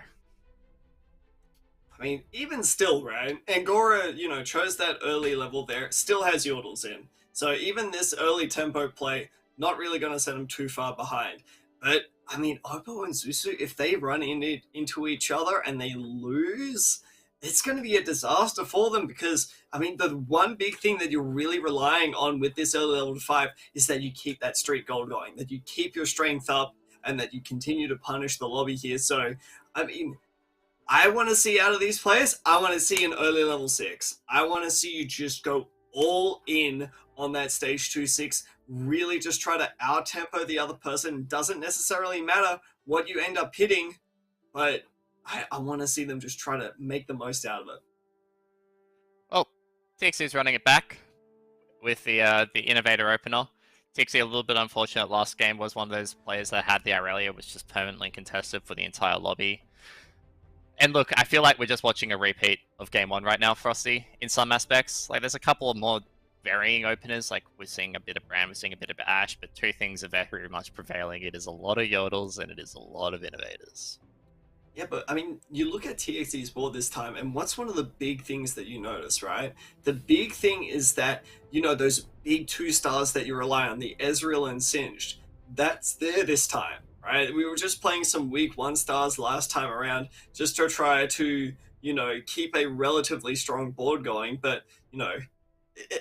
I mean, even still, right? Angora, chose that early level there, still has Yordles in. So even this early tempo play, not really going to send them too far behind. But, I mean, Oppo and Zuzu, if they run into each other and they lose, it's going to be a disaster for them because, I mean, the one big thing that you're really relying on with this early level 5 is that you keep that streak goal going, that you keep your strength up, and that you continue to punish the lobby here. So, I mean, I want to see out of these players, I want to see an early level 6. I want to see you just go all in on that stage 2-6, really just try to out-tempo the other person. Doesn't necessarily matter what you end up hitting, but I want to see them just try to make the most out of it. Oh, TXC's running it back with the Innovator opener. TXC, a little bit unfortunate last game, was one of those players that had the Aurelia, which just permanently contested for the entire lobby. And look, I feel like we're just watching a repeat of Game 1 right now, Frosty, in some aspects. Like, there's a couple of more varying openers, like we're seeing a bit of Brand, we're seeing a bit of Ash, but two things are very much prevailing. It is a lot of Yodels and it is a lot of Innovators. Yeah, but I mean, you look at TXT's board this time, and what's one of the big things that you notice, right? The big thing is that, those big 2-stars that you rely on, the Ezreal and Singed, that's there this time, right? We were just playing some weak 1-stars last time around just to try to, keep a relatively strong board going, but,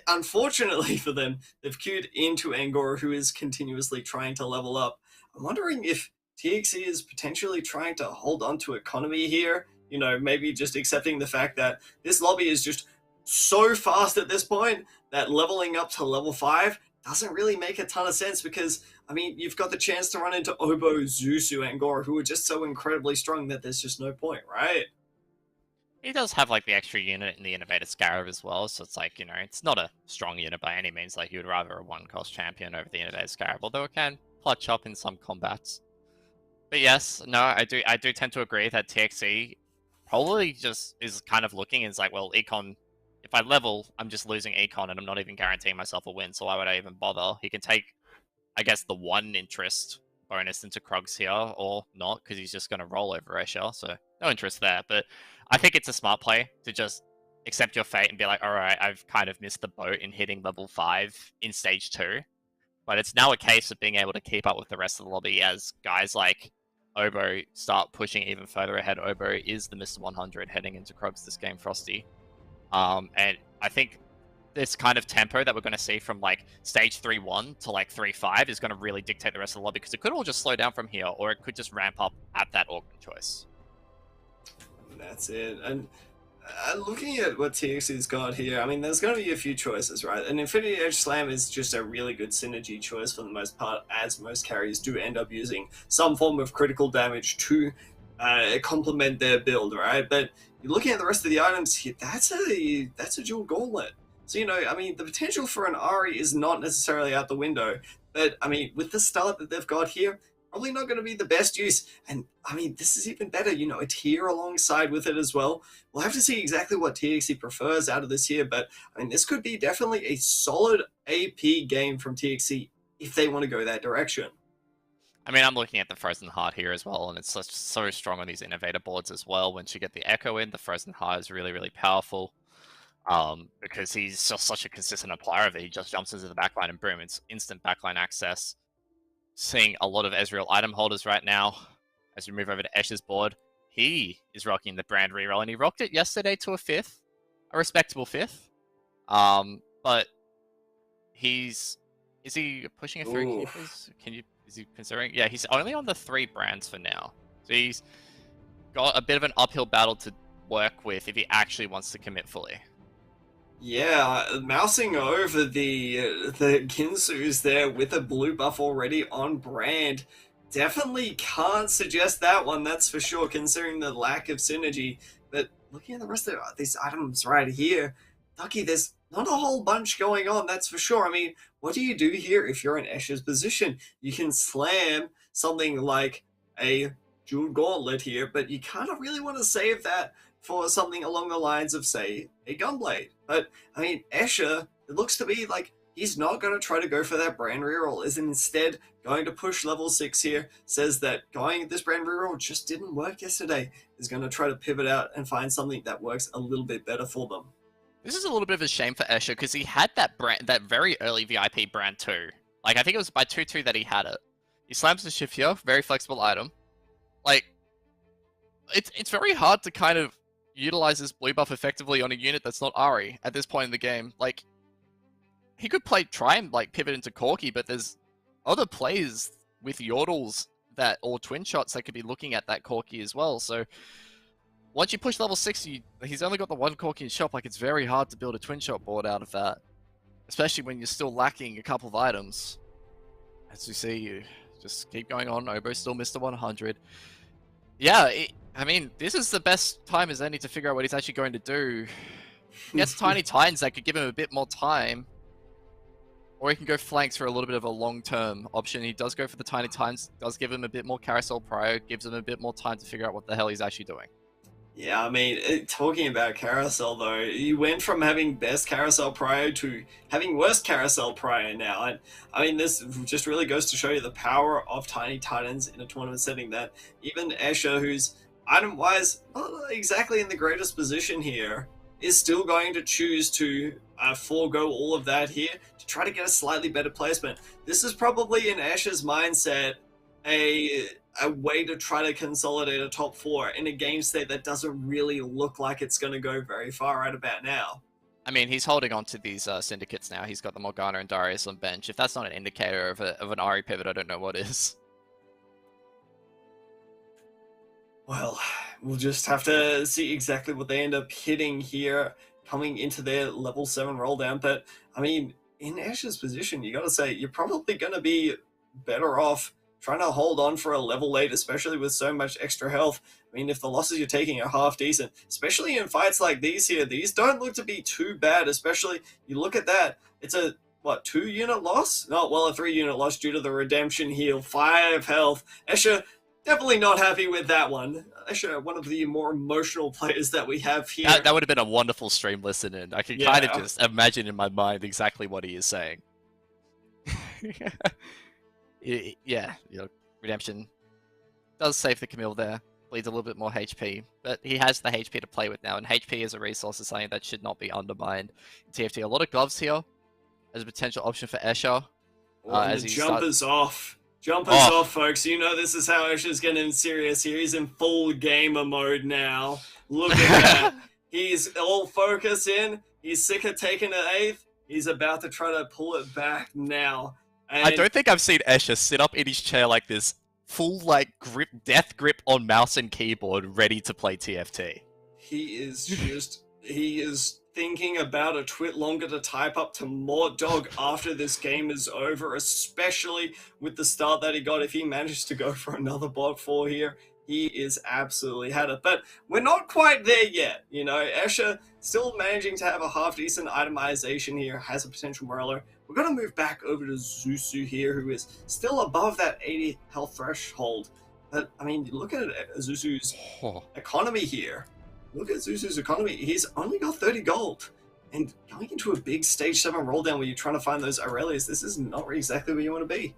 unfortunately for them, they've queued into Angora, who is continuously trying to level up. I'm wondering if TXE is potentially trying to hold on to economy here, maybe just accepting the fact that this lobby is just so fast at this point that leveling up to level 5 doesn't really make a ton of sense because, I mean, you've got the chance to run into Obo, Zuzu, Angora, who are just so incredibly strong that there's just no point, right? He does have like the extra unit in the Innovator Scarab as well, so it's like, it's not a strong unit by any means. Like, you would rather a 1-cost champion over the Innovator Scarab, although it can clutch up in some combats. But yes, no, I do tend to agree that TXE probably just is kind of looking and is like, well, Econ, if I level, I'm just losing Econ and I'm not even guaranteeing myself a win, so why would I even bother? He can take, I guess, the 1 interest bonus into Krugs here, or not, because he's just going to roll over Asher, so no interest there. But I think it's a smart play to just accept your fate and be like, alright, I've kind of missed the boat in hitting level 5 in stage 2. But it's now a case of being able to keep up with the rest of the lobby as guys like Obo start pushing even further ahead. Obo is the Mr. 100 heading into Krugs this game, Frosty. And I think this kind of tempo that we're going to see from like stage 3-1 to like 3-5 is going to really dictate the rest of the lobby, because it could all just slow down from here, or it could just ramp up at that organ choice. That's it. And looking at what TXT's got here, I mean, there's going to be a few choices, right? An Infinity Edge Slam is just a really good synergy choice for the most part, as most carriers do end up using some form of critical damage to complement their build, right? But you're looking at the rest of the items here, that's a dual gauntlet. So, I mean, the potential for an Ari is not necessarily out the window, but, I mean, with the start that they've got here, probably not going to be the best use. And, I mean, this is even better, a tier alongside with it as well. We'll have to see exactly what TXE prefers out of this here, but, I mean, this could be definitely a solid AP game from TXE if they want to go that direction. I mean, I'm looking at the Frozen Heart here as well, and it's so strong on these Innovator boards as well. Once you get the Echo in, the Frozen Heart is really, really powerful. Because he's just such a consistent applier of it. He just jumps into the backline and boom, it's instant backline access. Seeing a lot of Ezreal item holders right now. As we move over to Esh's board, he is rocking the Brand reroll, and he rocked it yesterday to a 5th, a respectable 5th. But he's Is he pushing a 3 Ooh. keepers? Is he considering? Yeah, he's only on the 3 brands for now. So he's got a bit of an uphill battle to work with if he actually wants to commit fully. Yeah, mousing over the Ginsu's there with a blue buff already on brand. Definitely can't suggest that one, that's for sure, considering the lack of synergy. But looking at the rest of these items right here, Ducky, there's not a whole bunch going on, that's for sure. I mean, what do you do here if you're in Escher's position? You can slam something like a Jewel Gauntlet here, but you kind of really want to save that for something along the lines of, say, a Gunblade. But, I mean, Escher, it looks to be like he's not going to try to go for that brand reroll, is instead going to push level 6 here, says that going this brand reroll just didn't work yesterday, is going to try to pivot out and find something that works a little bit better for them. This is a little bit of a shame for Escher because he had that brand, that very early VIP brand too. Like, I think it was by 2-2 that he had it. He slams the shift here, very flexible item. Like, it's very hard to kind of utilize this blue buff effectively on a unit that's not Ari at this point in the game. Like, he could try and like pivot into Corki, but there's other plays with Yordles that, or twin shots that could be looking at that Corki as well. So once you push level 60, he's only got the one Corki in shop. Like, it's very hard to build a twin shot board out of that, especially when you're still lacking a couple of items. As you see, you just keep going on. Obo still missed the 100. Yeah, I mean, this is the best time as any to figure out what he's actually going to do. He gets Tiny Titans that could give him a bit more time. Or he can go flanks for a little bit of a long-term option. He does go for the Tiny Titans, does give him a bit more carousel prio, gives him a bit more time to figure out what the hell he's actually doing. Yeah, I mean, talking about carousel though, you went from having best carousel prior to having worst carousel prior now. And I mean, this just really goes to show you the power of Tiny Titans in a tournament setting, that even Escher, who's item-wise not exactly in the greatest position here, is still going to choose to forego all of that here to try to get a slightly better placement. This is probably in Escher's mindset a way to try to consolidate a top 4 in a game state that doesn't really look like it's going to go very far right about now. I mean, he's holding on to these syndicates now. He's got the Morgana and Darius on bench. If that's not an indicator of an Ari pivot, I don't know what is. Well, we'll just have to see exactly what they end up hitting here coming into their level 7 roll down. But, I mean, in Escher's position, you got to say, you're probably going to be better off trying to hold on for a level 8, especially with so much extra health. I mean, if the losses you're taking are half decent, especially in fights like these here, these don't look to be too bad, especially, you look at that, it's a, what, 2-unit loss? No, well, a 3-unit loss due to the redemption heal, 5 health. Escher, definitely not happy with that one. Escher, one of the more emotional players that we have here. That would have been a wonderful stream listening. I can kind of just imagine in my mind exactly what he is saying. Yeah, you know, redemption does save the Camille there. Bleeds a little bit more HP, but he has the HP to play with now, and HP as a resource is something that should not be undermined in TFT. A lot of gloves here as a potential option for Escher. As the jumper's off. Jumper's off, folks. You know this is how Escher's getting serious here. He's in full gamer mode now. Look at that. He's all focus in. He's sick of taking an 8th. He's about to try to pull it back now. And I don't think I've seen Escher sit up in his chair like this, full like grip, death grip on mouse and keyboard, ready to play TFT. He is thinking about a twit longer to type up to Mort Dog after this game is over, especially with the start that he got. If he manages to go for another bot 4 here, he is absolutely had it. But we're not quite there yet. You know, Escher still managing to have a half-decent itemization here, has a potential Morello. We're going to move back over to Zuzu here, who is still above that 80 health threshold. But, I mean, look at Zuzu's economy here. Look at Zuzu's economy. He's only got 30 gold. And going into a big stage 7 roll down where you're trying to find those Aurelias, this is not exactly where you want to be.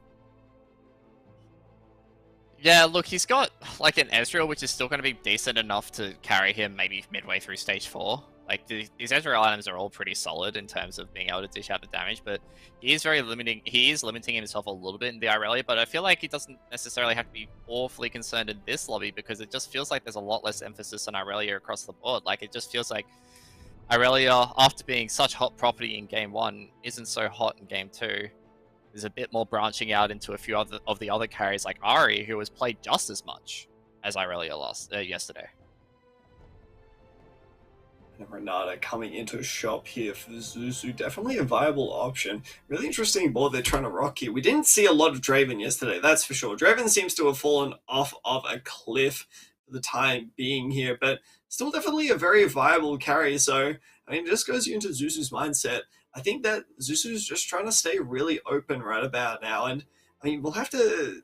Yeah, look, he's got like an Ezreal, which is still going to be decent enough to carry him maybe midway through stage 4. Like, these Ezreal items are all pretty solid in terms of being able to dish out the damage, but he is limiting himself a little bit in the Irelia, but I feel like he doesn't necessarily have to be awfully concerned in this lobby, because it just feels like there's a lot less emphasis on Irelia across the board. Like, it just feels like Irelia, after being such hot property in Game 1, isn't so hot in Game 2. There's a bit more branching out into a few of the other carries like Ari, who has played just as much as Irelia yesterday. And Renata coming into a shop here for Zuzu. Definitely a viable option. Really interesting board they're trying to rock here. We didn't see a lot of Draven yesterday, that's for sure. Draven seems to have fallen off of a cliff for the time being here, but still definitely a very viable carry. So, I mean, it just goes into Zuzu's mindset. I think that Zuzu's just trying to stay really open right about now. And I mean, we'll have to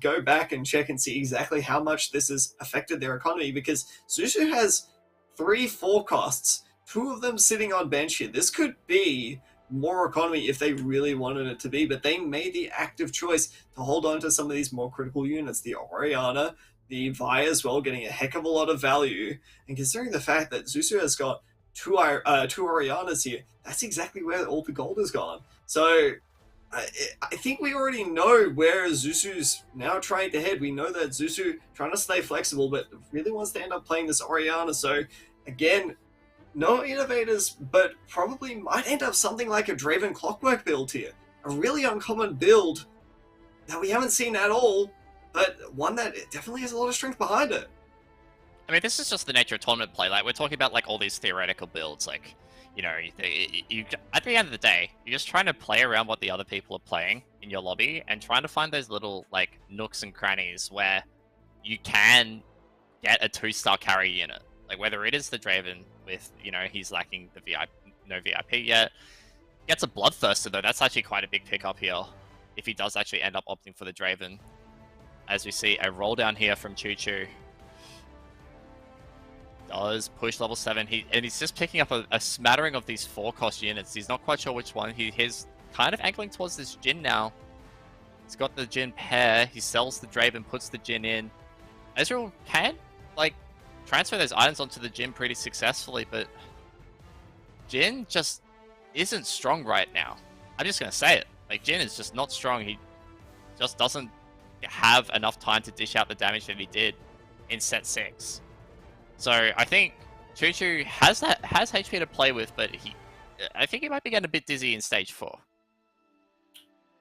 go back and check and see exactly how much this has affected their economy, because Zuzu has 3 forecasts, 2 of them sitting on bench here. This could be more economy if they really wanted it to be, but they made the active choice to hold on to some of these more critical units. The Oceania, the Vi as well, getting a heck of a lot of value. And considering the fact that Zuzu has got two Orianas here, that's exactly where all the gold has gone. So I think we already know where Zuzu's now trying to head. We know that Zuzu trying to stay flexible, but really wants to end up playing this Oriana. So again, no innovators, but probably might end up something like a Draven Clockwork build here. A really uncommon build that we haven't seen at all, but one that definitely has a lot of strength behind it. I mean, this is just the nature of tournament play. Like, we're talking about like all these theoretical builds, like, you know, you at the end of the day, you're just trying to play around what the other people are playing in your lobby and trying to find those little like nooks and crannies where you can get a 2-star carry unit. Like, whether it is the Draven with, you know, he's lacking the no VIP yet. Gets a Bloodthirster though. That's actually quite a big pickup here if he does actually end up opting for the Draven. As we see a roll down here from Choo Choo. Does push level 7. He's just picking up a smattering of these 4-cost units. He's not quite sure which one. He's kind of angling towards this Jhin now. He's got the Jhin pair. He sells the Draven, puts the Jhin in. Ezreal can, like, transfer those items onto the Jhin pretty successfully, but Jhin just isn't strong right now. I'm just going to say it. Like, Jhin is just not strong. He just doesn't have enough time to dish out the damage that he did in set 6. So I think Choo Choo has HP to play with, but I think he might be getting a bit dizzy in stage 4.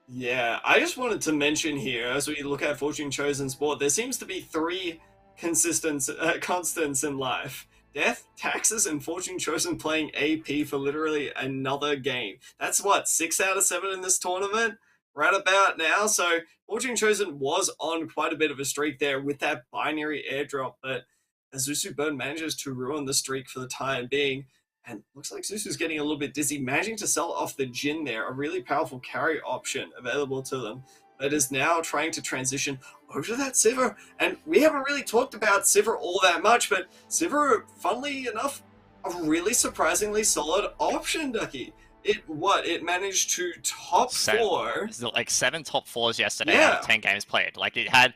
Yeah, I just wanted to mention here, as we look at Fortune Chosen's board, there seems to be 3 constants in life. Death, taxes, and Fortune Chosen playing AP for literally another game. That's what, 6 out of 7 in this tournament? Right about now. So Fortune Chosen was on quite a bit of a streak there with that binary airdrop, but Zuzu Bird manages to ruin the streak for the time being. And looks like Zuzu's getting a little bit dizzy, managing to sell off the Jhin there, a really powerful carry option available to them. That is now trying to transition over to that Sivir. And we haven't really talked about Sivir all that much, but Sivir, funnily enough, a really surprisingly solid option, Ducky. It managed to top 4. Like 7 top 4s yesterday out of 10 games played. Like, it had,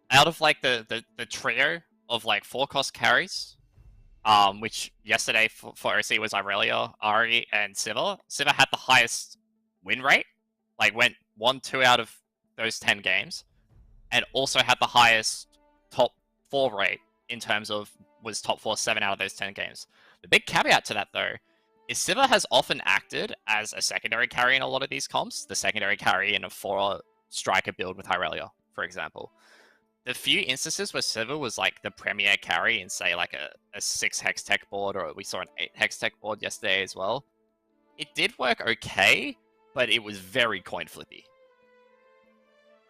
out of like the trio of like 4-cost carries, which yesterday for OC was Irelia, Ari, and Sivir. Sivir had the highest win rate, like went 1-2 out of those 10 games, and also had the highest top 4 rate in terms of was top 4 7 out of those 10 games. The big caveat to that though is Sivir has often acted as a secondary carry in a lot of these comps. The secondary carry in a 4 striker build with Irelia, for example. The few instances where Sivir was like the premier carry in, say, like a 6 hex tech board, or we saw an 8 hex tech board yesterday as well, it did work okay, but it was very coin flippy.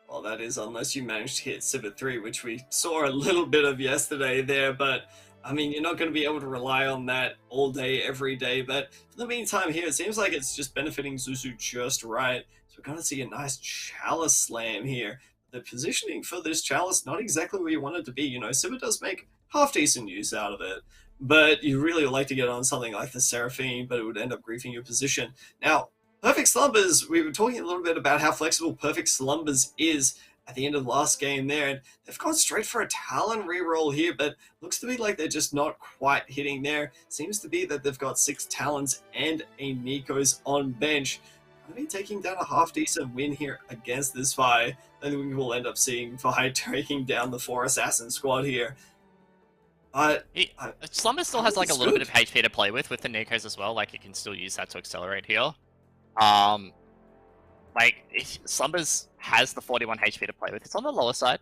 Well, that is unless you managed to hit Sivir 3, which we saw a little bit of yesterday there, but I mean, you're not going to be able to rely on that all day, every day, but for the meantime here, it seems like it's just benefiting Zuzu just right. So we're going to see a nice Chalice Slam here. The positioning for this Chalice, not exactly where you want it to be. You know, Sivir does make half-decent use out of it, but you really would like to get on something like the Seraphine, but it would end up griefing your position. Now, Perfect Slumbers, we were talking a little bit about how flexible Perfect Slumbers is at the end of the last game there, and they've gone straight for a Talon reroll here, but looks to be like they're just not quite hitting there. Seems to be that they've got 6 Talons and a Nikos on bench. Maybe taking down a half-decent win here against this Vi, and we will end up seeing Vi taking down the 4 Assassin squad here. Slumber still has like a little bit of HP to play with the Nikos as well. Like, you can still use that to accelerate here. like, Slumbers has the 41 HP to play with. It's on the lower side,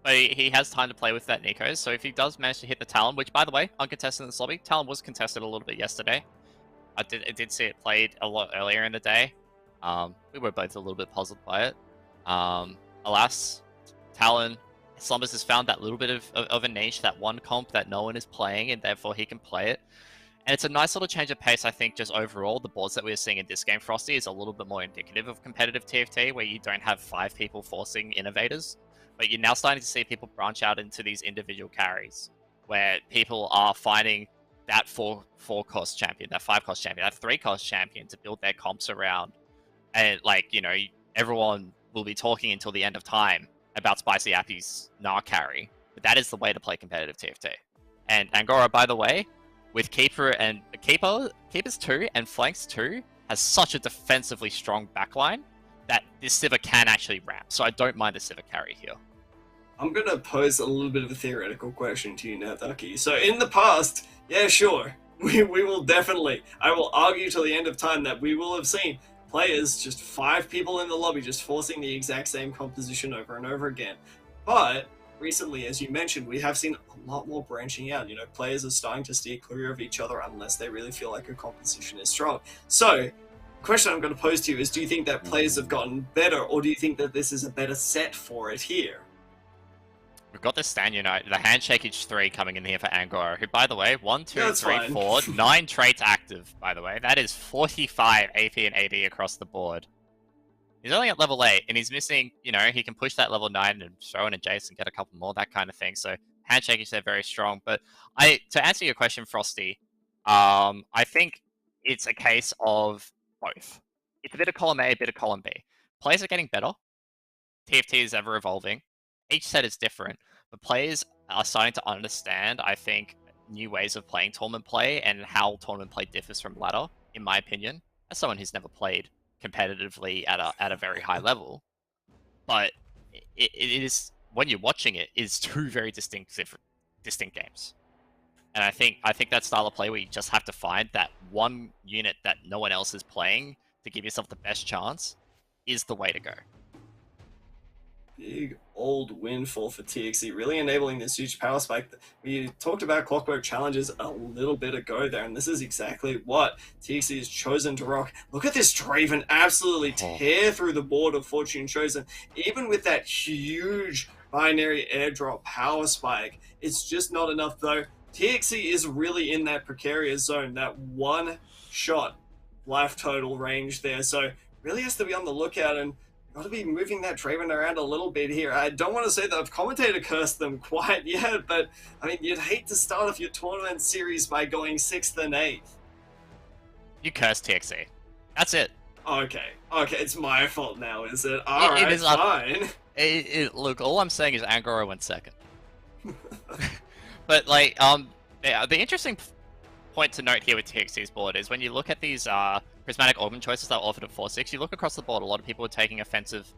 but he has time to play with that Nico. So if he does manage to hit the Talon, which, by the way, uncontested in this lobby, Talon was contested a little bit yesterday. I did see it played a lot earlier in the day. We were both a little bit puzzled by it. Alas, Talon, Slumbers has found that little bit of a niche, that one comp that no one is playing, and therefore he can play it. And it's a nice little change of pace, I think, just overall. The boards that we're seeing in this game, Frosty, is a little bit more indicative of competitive TFT, where you don't have 5 people forcing innovators, but you're now starting to see people branch out into these individual carries, where people are finding that 4-cost champion, that 5-cost champion, that 3-cost champion to build their comps around. And, like, you know, everyone will be talking until the end of time about Spicy Appy's Gnar carry, but that is the way to play competitive TFT. And Angora, by the way, with Keepers 2 and Flanks 2 has such a defensively strong backline that this Sivir can actually ramp. So I don't mind the Sivir carry here. I'm going to pose a little bit of a theoretical question to you now, Ducky. So in the past, yeah, sure, we will definitely, I will argue till the end of time that we will have seen players, just 5 people in the lobby, just forcing the exact same composition over and over again. But recently, as you mentioned, we have seen a lot more branching out. You know, players are starting to steer clear of each other unless they really feel like a composition is strong. So, the question I'm going to pose to you is, do you think that players have gotten better, or do you think that this is a better set for it here? We've got the Stan Unite, the Handshake 3 coming in here for Angora, who, by the way, 1, 2, 3, 4, 9 traits active, by the way. That is 45 AP and AD across the board. He's only at level 8, and he's missing, you know, he can push that level 9 and throw in a Jace and get a couple more, that kind of thing. So, Handshake is there very strong. But to answer your question, Frosty, I think it's a case of both. It's a bit of column A, a bit of column B. Players are getting better. TFT is ever evolving. Each set is different, but players are starting to understand, I think, new ways of playing tournament play and how tournament play differs from ladder, in my opinion, as someone who's never played competitively at a very high level. But it is, when you're watching it, is 2 very distinct games. And I think that style of play where you just have to find that one unit that no one else is playing to give yourself the best chance is the way to go. Big old windfall for TXE, really enabling this huge power spike. We talked about Clockwork Challenges a little bit ago there, and this is exactly what TXE has chosen to rock. Look at this Draven absolutely tear through the board of Fortune Chosen, even with that huge binary airdrop power spike. It's just not enough though. TXE is really in that precarious zone, that 1-shot life total range there, so really has to be on the lookout and got to be moving that Draven around a little bit here. I don't want to say that I've commentator cursed them quite yet, but I mean, you'd hate to start off your tournament series by going 6th and 8th. You cursed TXE. That's it. Okay, it's my fault now, is it? Alright, fine. Look, all I'm saying is Angora went 2nd. But, like, the interesting point to note here with TXT's board is when you look at these prismatic augment choices that are offered at 4-6, you look across the board, a lot of people are taking offensive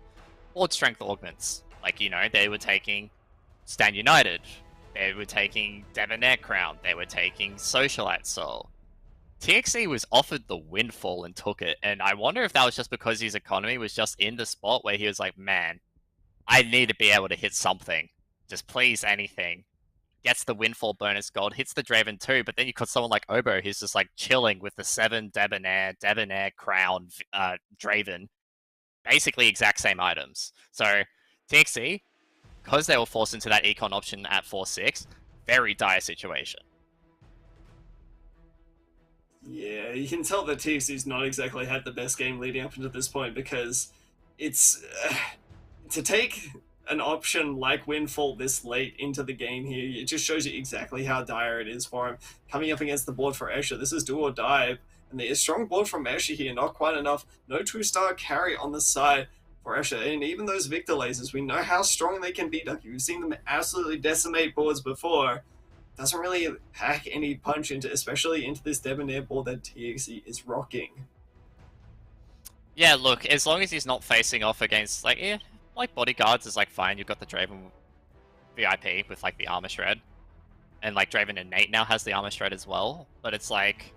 board strength augments. Like, you know, they were taking Stand United, they were taking Debonair Crown, they were taking Socialite Soul. TXE was offered the windfall and took it, and I wonder if that was just because his economy was just in the spot where he was like, man, I need to be able to hit something. Just please anything. Gets the windfall bonus gold, hits the Draven too, but then you've got someone like Obo who's just like chilling with the 7 Debonair, Crown, Draven. Basically exact same items. So TXE, because they were forced into that econ option at 4-6, very dire situation. Yeah, you can tell that TXE's not exactly had the best game leading up into this point, because it's to take an option like Windfall this late into the game here, it just shows you exactly how dire it is for him. Coming up against the board for Escher, this is do or die, and there's a strong board from Escher here, not quite enough. No 2-star carry on the side for Escher, and even those Victor lasers, we know how strong they can be, Ducky. We've seen them absolutely decimate boards before. Doesn't really pack any punch into, especially into this Debonair board that TXE is rocking. Yeah, look, as long as he's not facing off against, like, bodyguards is like fine. You've got the Draven VIP with like the armor shred, and like Draven Innate now has the armor shred as well. But it's like,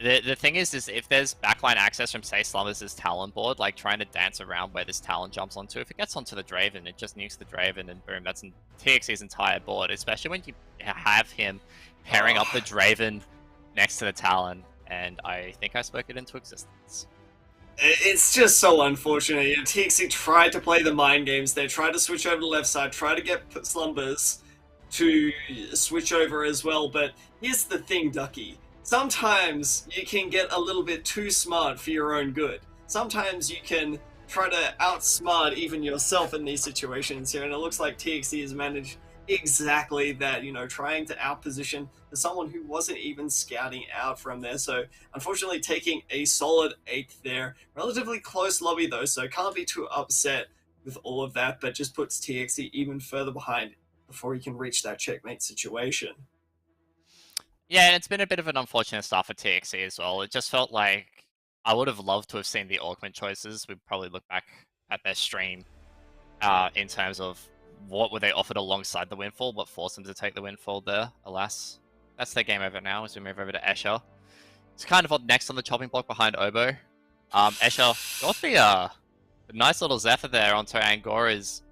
The thing is if there's backline access from, say, Slumbers' Talon board, like trying to dance around where this Talon jumps onto, if it gets onto the Draven, it just nukes the Draven, and boom, that's TXE's entire board, especially when you have him pairing up the Draven next to the Talon, and I think I spoke it into existence. It's just so unfortunate. You know, TXE tried to play the mind games. They tried to switch over to the left side, try to get Slumbers to switch over as well. But here's the thing, Ducky. Sometimes you can get a little bit too smart for your own good. Sometimes you can try to outsmart even yourself in these situations here, and it looks like TXE has managed exactly that, you know, trying to outposition someone who wasn't even scouting out from there. So unfortunately taking a solid 8th there. Relatively close lobby though, so can't be too upset with all of that, but just puts TXE even further behind before he can reach that checkmate situation. Yeah, and it's been a bit of an unfortunate start for TXE as well. It just felt like I would have loved to have seen the augment choices. We'd probably look back at their stream in terms of what were they offered alongside the windfall, but forced them to take the windfall there. Alas, that's their game over now as we move over to Escher. It's kind of next on the chopping block behind Obo. Escher got the nice little Zephyr there onto Angora's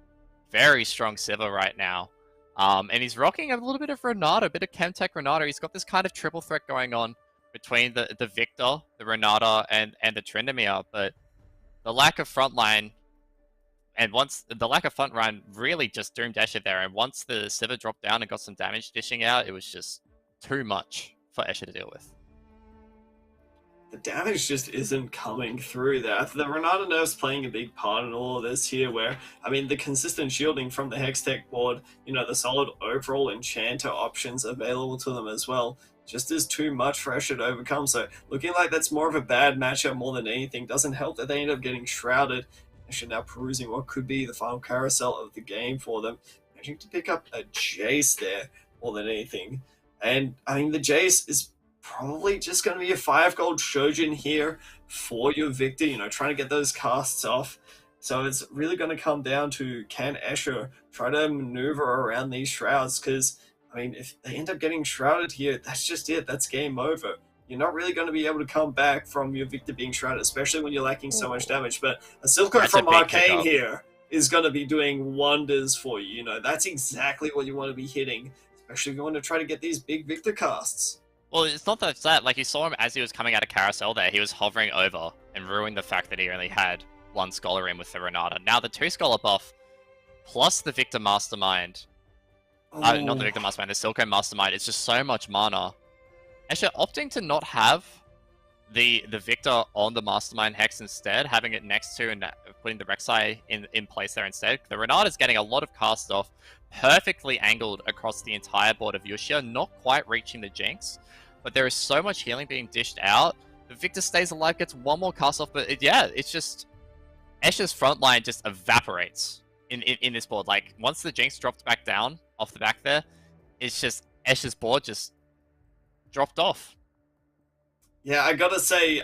very strong Sivir right now. And he's rocking a little bit of Renata, a bit of Chemtech Renata. He's got this kind of triple threat going on between the Victor, the Renata, and the Tryndamere, but the lack of frontline, and once the lack of frontline really just doomed Escher there, and once the Sivir dropped down and got some damage dishing out, it was just too much for Escher to deal with. The damage just isn't coming through there. The Renata nerf's playing a big part in all of this here, where, I mean, the consistent shielding from the Hextech board, you know, the solid overall enchanter options available to them as well, just is too much for Escher to overcome. So looking like that's more of a bad matchup more than anything. Doesn't help that they end up getting shrouded. Escher now perusing what could be the final carousel of the game for them. Managing to pick up a Jace there more than anything. And, I mean, the Jace is probably just going to be a 5 gold Shojin here for your Victor, you know, trying to get those casts off. So it's really going to come down to, can Escher try to maneuver around these shrouds? Because, I mean, if they end up getting shrouded here, that's just it. That's game over. You're not really going to be able to come back from your Victor being shrouded, especially when you're lacking so much damage. But a Silco from Arcane here is going to be doing wonders for you. You know, that's exactly what you want to be hitting, especially if you want to try to get these big Victor casts. Well, it's not that. Like, you saw him as he was coming out of Carousel there. He was hovering over and ruining the fact that he only had 1 Scholar in with the Renata. Now, the 2 Scholar buff, plus the Victor Mastermind. Not the Victor Mastermind, the Silco Mastermind. It's just so much mana. Escher opting to not have the Victor on the Mastermind Hex instead, having it next to and putting the Rek'Sai in place there instead. The Renata's getting a lot of cast off, perfectly angled across the entire board of Yushia, not quite reaching the Jinx. But there is so much healing being dished out. The Victor stays alive, gets 1 more cast off, but it's just Escher's front line just evaporates in this board. Like, once the Jinx dropped back down off the back there, it's just Escher's board just dropped off. Yeah, I gotta say,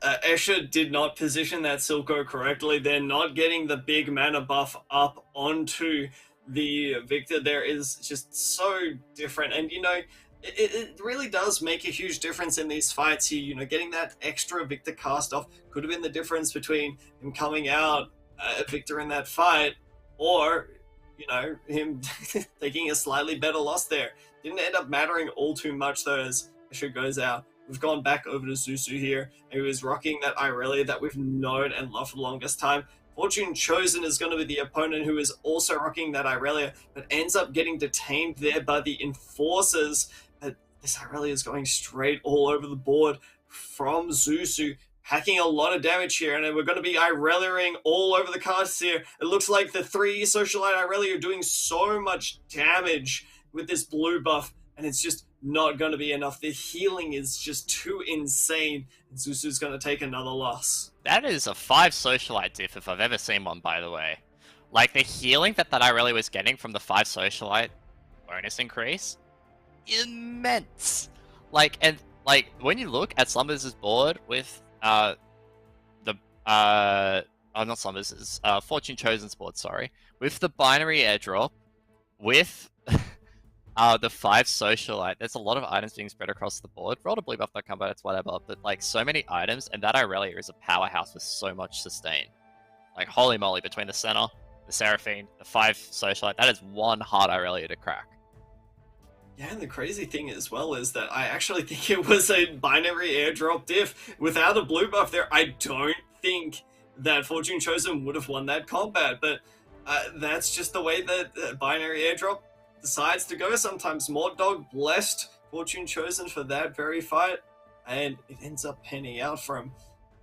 Escher did not position that Silco correctly. They're not getting the big mana buff up onto the Victor. There is just so different, and you know, it really does make a huge difference in these fights here. You know, getting that extra Victor cast off could have been the difference between him coming out Victor in that fight, or, you know, him taking a slightly better loss there. Didn't end up mattering all too much though, as Escher goes out. We've gone back over to Zuzu here, who is rocking that Irelia that we've known and loved for the longest time. Fortune Chosen is going to be the opponent who is also rocking that Irelia, but ends up getting detained there by the Enforcers. But this Irelia is going straight all over the board from Zuzu, hacking a lot of damage here, and we're going to be Ireliaing all over the cards here. It looks like the 3 Socialite Irelia are doing so much damage with this blue buff, and it's just not going to be enough. The healing is just too insane, and Zuzu's going to take another loss. That is a 5 Socialite diff if I've ever seen one, by the way. Like, the healing that Irelia was getting from the 5 Socialite bonus increase, immense. Like, and like, when you look at Slumbers' board with not Slumbers', Fortune Chosen's board, sorry, with the binary airdrop, with The 5 socialite. There's a lot of items being spread across the board. Roll to blue buff that combo, it's whatever. But like so many items, and that Irelia is a powerhouse with so much sustain. Like holy moly, between the center, the Seraphine, the 5 socialite, that is one hard Irelia to crack. Yeah, and the crazy thing as well is that I actually think it was a binary airdrop diff. Without a blue buff there, I don't think that Fortune Chosen would have won that combat, but that's just the way that binary airdrop decides to go sometimes. Mord Dog blessed Fortune Chosen for that very fight, and it ends up panning out for him.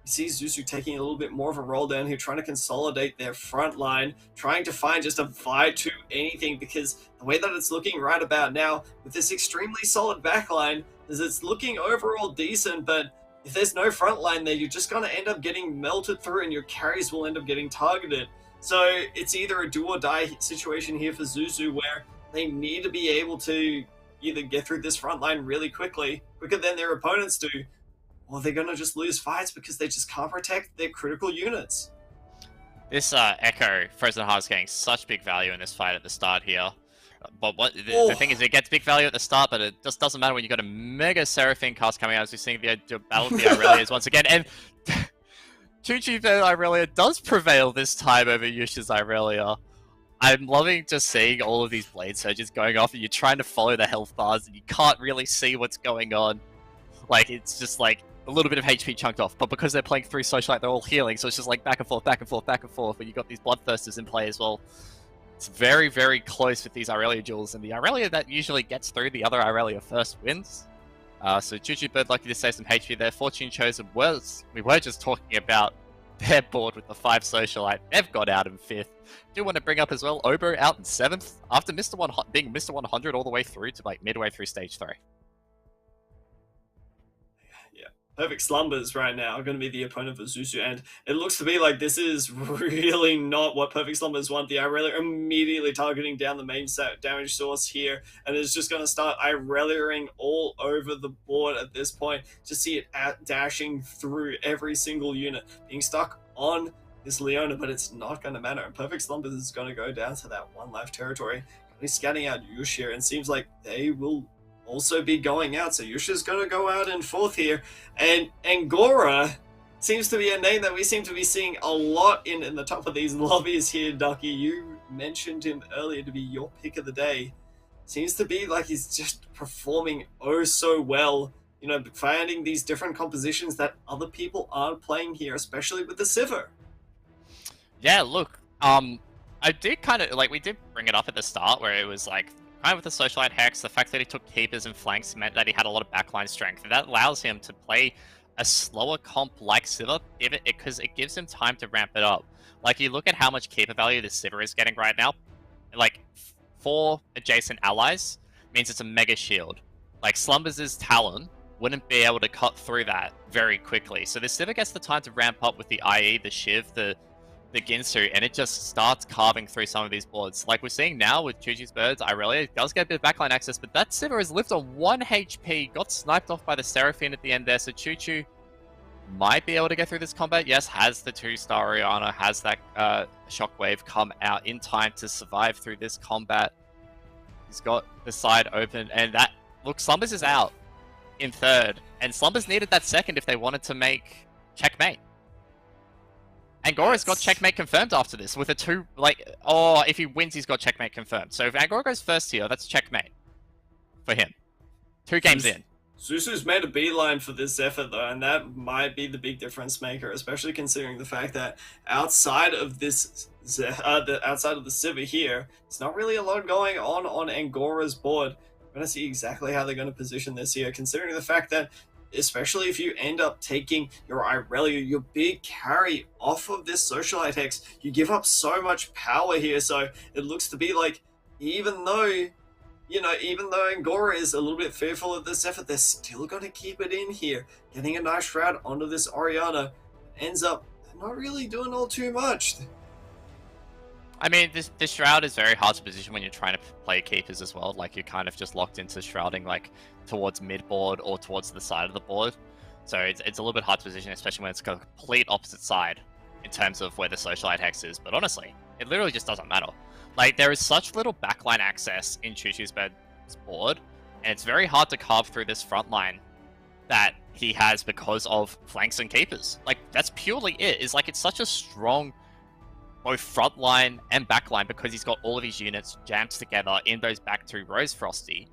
You see Zuzu taking a little bit more of a roll down here, trying to consolidate their front line, trying to find just a fight to anything, because the way that it's looking right about now, with this extremely solid back line, is it's looking overall decent, but if there's no front line there, you're just going to end up getting melted through and your carries will end up getting targeted. So it's either a do or die situation here for Zuzu, where they need to be able to either get through this front line really quickly, quicker than their opponents do, or they're going to just lose fights because they just can't protect their critical units. This Echo Frozen Heart is getting such big value in this fight at the start here. But the thing is, it gets big value at the start, but it just doesn't matter when you've got a Mega Seraphine cast coming out, as we're seeing the battle of the Irelias once again. And Chuchu Irelia does prevail this time over Yusha's Irelia. I'm loving just seeing all of these blade surges going off, and you're trying to follow the health bars, and you can't really see what's going on. Like, it's just like a little bit of HP chunked off, but because they're playing 3 socialite, they're all healing, so it's just like back and forth, back and forth, back and forth, but you've got these Bloodthirsters in play as well. It's very, very close with these Irelia duels, and the Irelia that usually gets through, the other Irelia first wins. So Chuchu Bird lucky to save some HP there. Fortune Chosen we were just talking about their board with the 5 socialite. They've got out in 5th. Do want to bring up as well, Obo out in 7th, after being Mr. 100 all the way through to like midway through stage 3. Perfect Slumbers right now are going to be the opponent for Zuzu, and it looks to be like this is really not what Perfect Slumbers want. The Irelia immediately targeting down the main damage source here, and it's just going to start Ireliaing all over the board at this point. Just see it dashing through every single unit, being stuck on this Leona, but it's not going to matter. And Perfect Slumbers is going to go down to that 1 life territory. He's scanning out Yush here, and seems like they will also be going out, so Yusha's going to go out in 4th here, and Angora seems to be a name that we seem to be seeing a lot in the top of these lobbies here. Ducky, you mentioned him earlier to be your pick of the day. Seems to be like he's just performing oh so well, you know, finding these different compositions that other people aren't playing here, especially with the Sivir. Yeah, look, I did kind of, like, we did bring it up at the start where it was like, kind of with the socialite hex, the fact that he took keepers and flanks meant that he had a lot of backline strength. And that allows him to play a slower comp like Sivir, because it gives him time to ramp it up. Like, you look at how much keeper value this Sivir is getting right now, like, 4 adjacent allies means it's a mega shield. Like, Slumbers' Talon wouldn't be able to cut through that very quickly. So this Sivir gets the time to ramp up with the IE, the Shiv, the Ginsu, and it just starts carving through some of these boards. Like we're seeing now with Chuchu's Birds, Irelia does get a bit of backline access, but that Sivir has lived on 1 HP, got sniped off by the Seraphine at the end there, so Chuchu might be able to get through this combat. Yes, has the 2-star Oriana, has that Shockwave come out in time to survive through this combat. He's got the side open, and that, look, Slumbers is out in 3rd, and Slumbers needed that 2nd if they wanted to make checkmate. Angora's got checkmate confirmed after this with a 2, like, oh, if he wins, he's got checkmate confirmed. So if Angora goes first here, that's checkmate for him. 2 games in. Zuzu's made a beeline for this effort, though, and that might be the big difference maker, especially considering the fact that outside of this, outside of the Sivir here, there's not really a lot going on Angora's board. We're going to see exactly how they're going to position this here, considering the fact that, especially if you end up taking your Irelia, your big carry off of this socialite hex, you give up so much power here. So it looks to be like, even though Angora is a little bit fearful of this effort, they're still going to keep it in here. Getting a nice shroud onto this Oriana ends up not really doing all too much. I mean, this shroud is very hard to position when you're trying to play keepers as well. Like, you're kind of just locked into shrouding, like, towards mid-board or towards the side of the board. So it's a little bit hard to position, especially when it's got a complete opposite side in terms of where the socialite hex is. But honestly, it literally just doesn't matter. Like, there is such little backline access in Chuchu's Bed opponent's board, and it's very hard to carve through this front line that he has because of flanks and keepers. Like, that's purely it. It's like, it's such a strong both front line and back line because he's got all of his units jammed together in those back two rows, Frosty,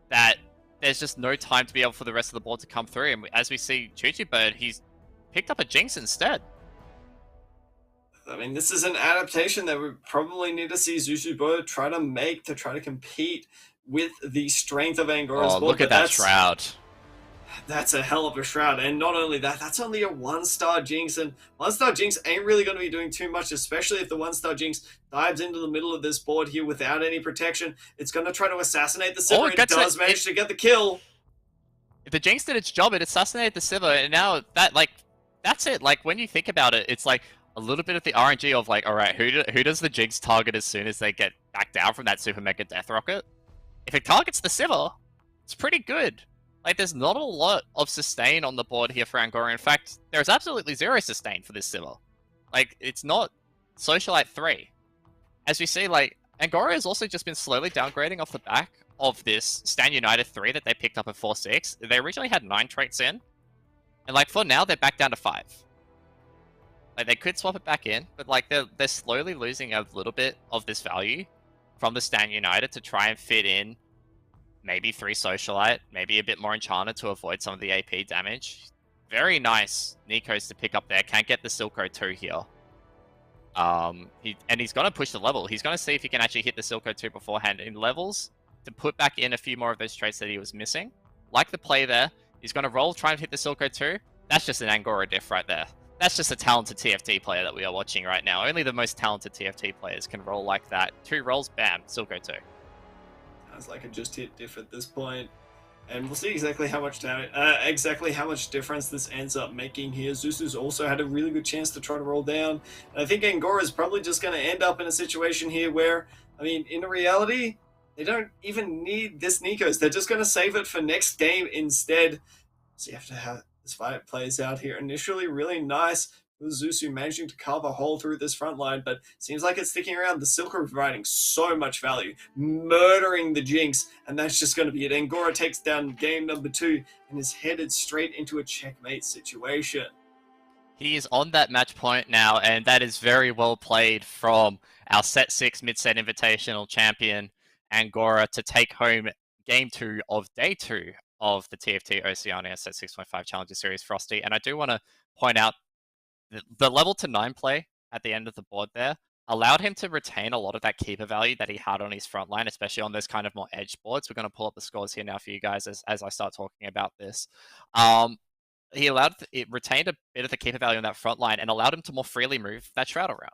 that there's just no time to be able for the rest of the board to come through. And as we see Choo Choo Bird, he's picked up a Jinx instead. I mean, this is an adaptation that we probably need to see Zuzubo try to make to try to compete with the strength of Angora's board. Look at that Shroud. That's a hell of a Shroud. And not only that, that's only a 1-star Jinx. And 1-star Jinx ain't really going to be doing too much, especially if the 1-star Jinx dives into the middle of this board here without any protection. It's going to try to assassinate the Sivir. It does manage to get the kill. If the Jinx did its job, it assassinated the Sivir. And now, that's it. Like, when you think about it, it's like a little bit of the RNG of like, all right, who does the Jinx target as soon as they get back down from that Super Mega Death Rocket? If it targets the Sivir, it's pretty good. Like, there's not a lot of sustain on the board here for Angora. In fact, there's absolutely zero sustain for this Sivir. Like, it's not Socialite 3. As we see, like, Angora has also just been slowly downgrading off the back of this Stand United 3 that they picked up at 4-6. They originally had 9 traits in. And, like, for now, they're back down to 5. Like, they could swap it back in, but, like, they're slowly losing a little bit of this value from the Stand United to try and fit in maybe 3 Socialite, maybe a bit more Enchanted to avoid some of the AP damage. Very nice Nikos to pick up there. Can't get the Silco 2 here. He's going to push the level. He's going to see if he can actually hit the Silco 2 beforehand in levels to put back in a few more of those traits that he was missing. Like the play there. He's going to roll, try and hit the Silco 2. That's just an Angora diff right there. That's just a talented TFT player that we are watching right now. Only the most talented TFT players can roll like that. 2 rolls, bam, Silco 2. Sounds like a just hit diff at this point. And we'll see exactly how much difference this ends up making here. Zuzu's also had a really good chance to try to roll down. And I think Angora is probably just going to end up in a situation here where, I mean, in reality, they don't even need this Nikos. They're just going to save it for next game instead. See after how this fight plays out here. Initially, really nice with Zuzu managing to carve a hole through this front line, but seems like it's sticking around. The Silco providing so much value, murdering the Jinx, and that's just going to be it. Angora takes down game number 2 and is headed straight into a checkmate situation. He is on that match point now, and that is very well played from our Set 6 Mid-Set Invitational champion, Angora, to take home Game 2 of Day 2 of the TFT Oceania Set 6.5 Challenger Series, Frosty. And I do want to point out the level to 9 play at the end of the board there allowed him to retain a lot of that keeper value that he had on his front line, especially on those kind of more edge boards. We're going to pull up the scores here now for you guys as I start talking about this. He retained a bit of the keeper value on that front line and allowed him to more freely move that Shroud around.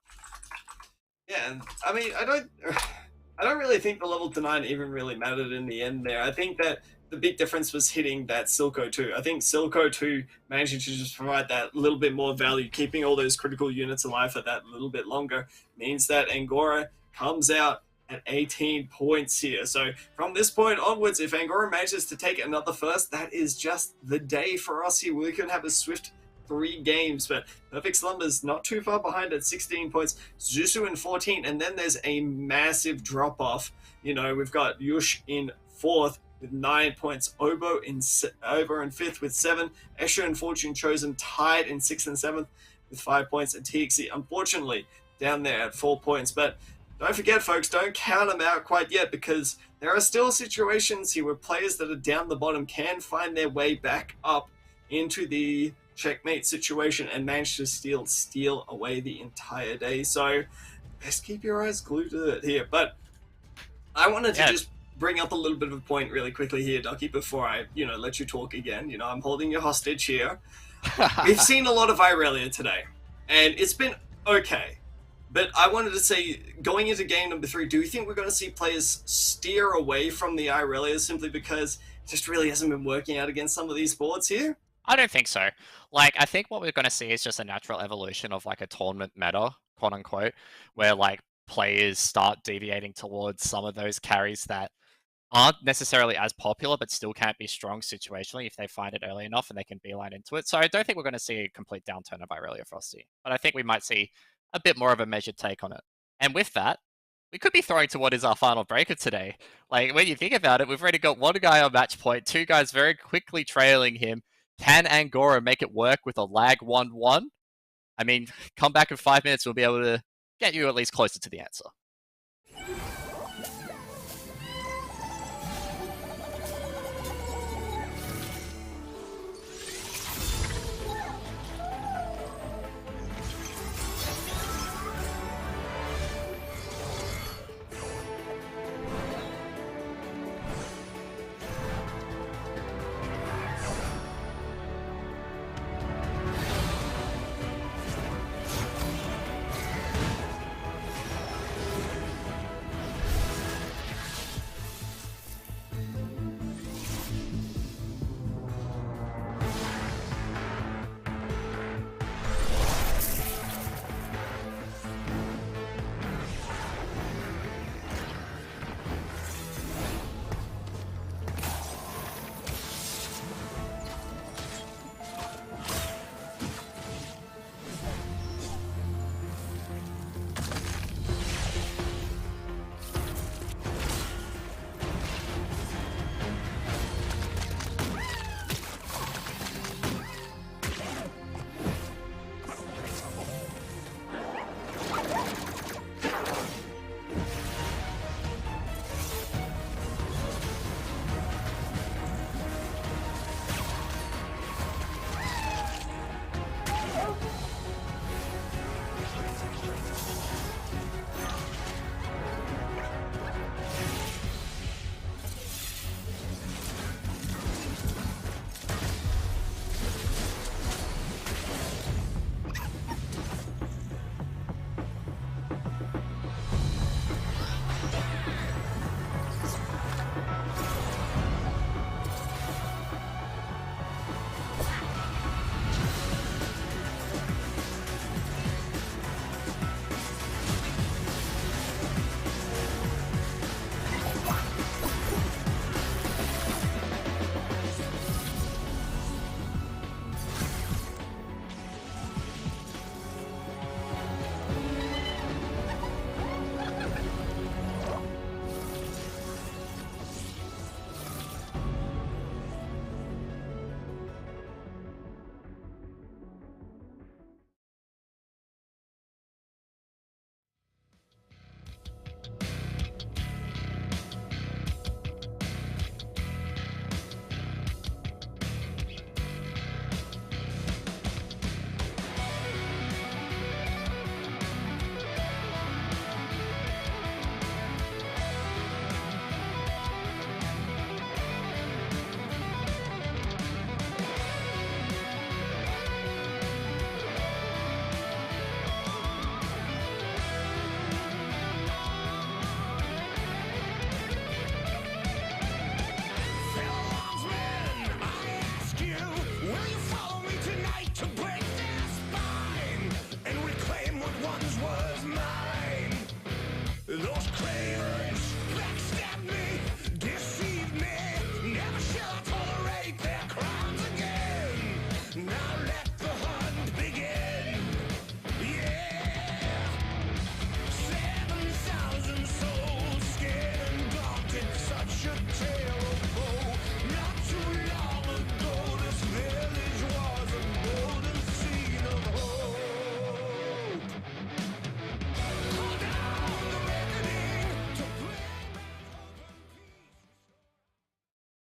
Yeah, and I mean, I don't really think the level to 9 even really mattered in the end there. I think that the big difference was hitting that Silco 2. I think Silco 2 managing to just provide that little bit more value, keeping all those critical units alive for that little bit longer, means that Angora comes out at 18 points here. So from this point onwards, if Angora manages to take another first, that is just the day for us here. We can have a swift 3 games, but Perfect Slumber's not too far behind at 16 points, Zuzu in 14, and then there's a massive drop-off. You know, we've got Yush in 4th with 9 points, Obo in 5th with 7, Escher and Fortune Chosen tied in 6th and 7th with 5 points, and TXC unfortunately down there at 4 points. But don't forget, folks, don't count them out quite yet, because there are still situations here where players that are down the bottom can find their way back up into the checkmate situation and manage to steal away the entire day. So best keep your eyes glued to it here. But I wanted to just bring up a little bit of a point really quickly here, Ducky, before I, let you talk again. I'm holding you hostage here. We've seen a lot of Irelia today, and it's been okay. But I wanted to say, going into game number 3, do you think we're going to see players steer away from the Irelia simply because it just really hasn't been working out against some of these boards here? I don't think so. Like, I think what we're going to see is just a natural evolution of, like, a tournament meta, quote-unquote, where, like, players start deviating towards some of those carries that aren't necessarily as popular but still can't be strong situationally if they find it early enough and they can beeline into it. So I don't think we're going to see a complete downturn of Irelia Frosty, but I think we might see a bit more of a measured take on it. And with that, we could be throwing to what is our final breaker today. Like, when you think about it, we've already got one guy on match point, two guys very quickly trailing him. Can Angora make it work with a lag 1-1? I mean, come back in 5 minutes, we'll be able to get you at least closer to the answer.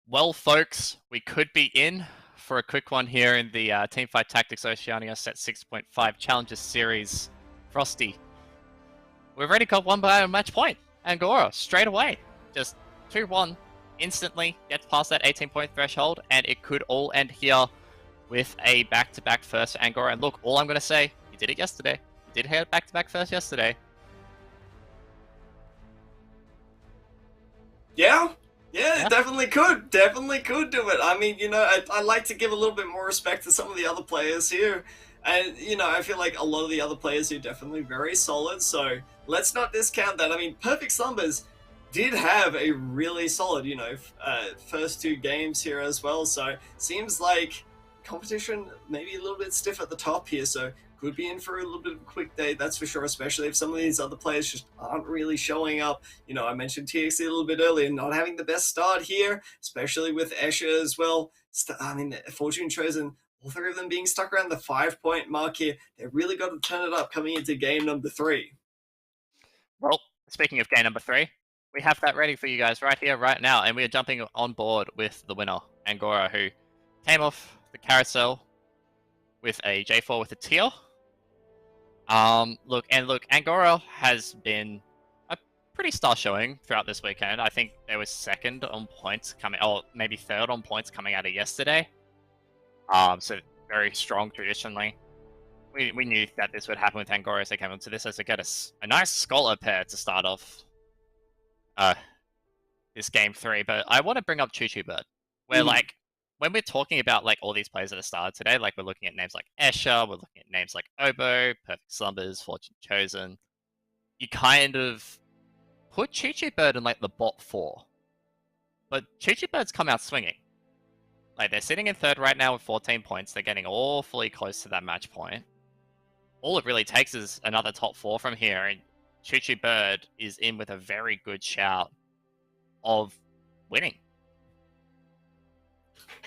Well, folks, we could be in for a quick one here in the Teamfight Tactics Oceania Set 6.5 Challenges Series. Frosty, we've already got one by a match point. Angora, straight away. Just 2-1 instantly, gets past that 18-point threshold, and it could all end here with a back-to-back first for Angora. And look, all I'm going to say, he did it yesterday. He did hit back-to-back first yesterday. Yeah, definitely could. Definitely could do it. I mean, I like to give a little bit more respect to some of the other players here. And, I feel like a lot of the other players here are definitely very solid. So let's not discount that. I mean, Perfect Slumbers did have a really solid, first two games here as well. So seems like competition maybe a little bit stiff at the top here. So could be in for a little bit of a quick day, that's for sure, especially if some of these other players just aren't really showing up. I mentioned TXT a little bit earlier, not having the best start here, especially with Escher as well. Fortune Chosen, all three of them being stuck around the 5-point mark here. They really got to turn it up coming into game number 3. Well, speaking of game number 3, we have that ready for you guys right here, right now, and we are jumping on board with the winner, Angora, who came off the carousel with a J4 with a tier. Look, Angora has been a pretty star showing throughout this weekend. I think they were second on points coming, or maybe third on points coming out of yesterday. So very strong traditionally. We knew that this would happen with Angora as they came into this, as they get a nice scholar pair to start off this game 3. But I want to bring up Choo Choo Bird, where like when we're talking about like all these players that have started today, like we're looking at names like Escher, we're looking at names like Oboe, Perfect Slumbers, Fortune Chosen. You kind of put Choo Choo Bird in like the bot 4, but Choo Choo Bird's come out swinging. Like they're sitting in third right now with 14 points. They're getting awfully close to that match point. All it really takes is another top 4 from here, and Choo Choo Bird is in with a very good shout of winning.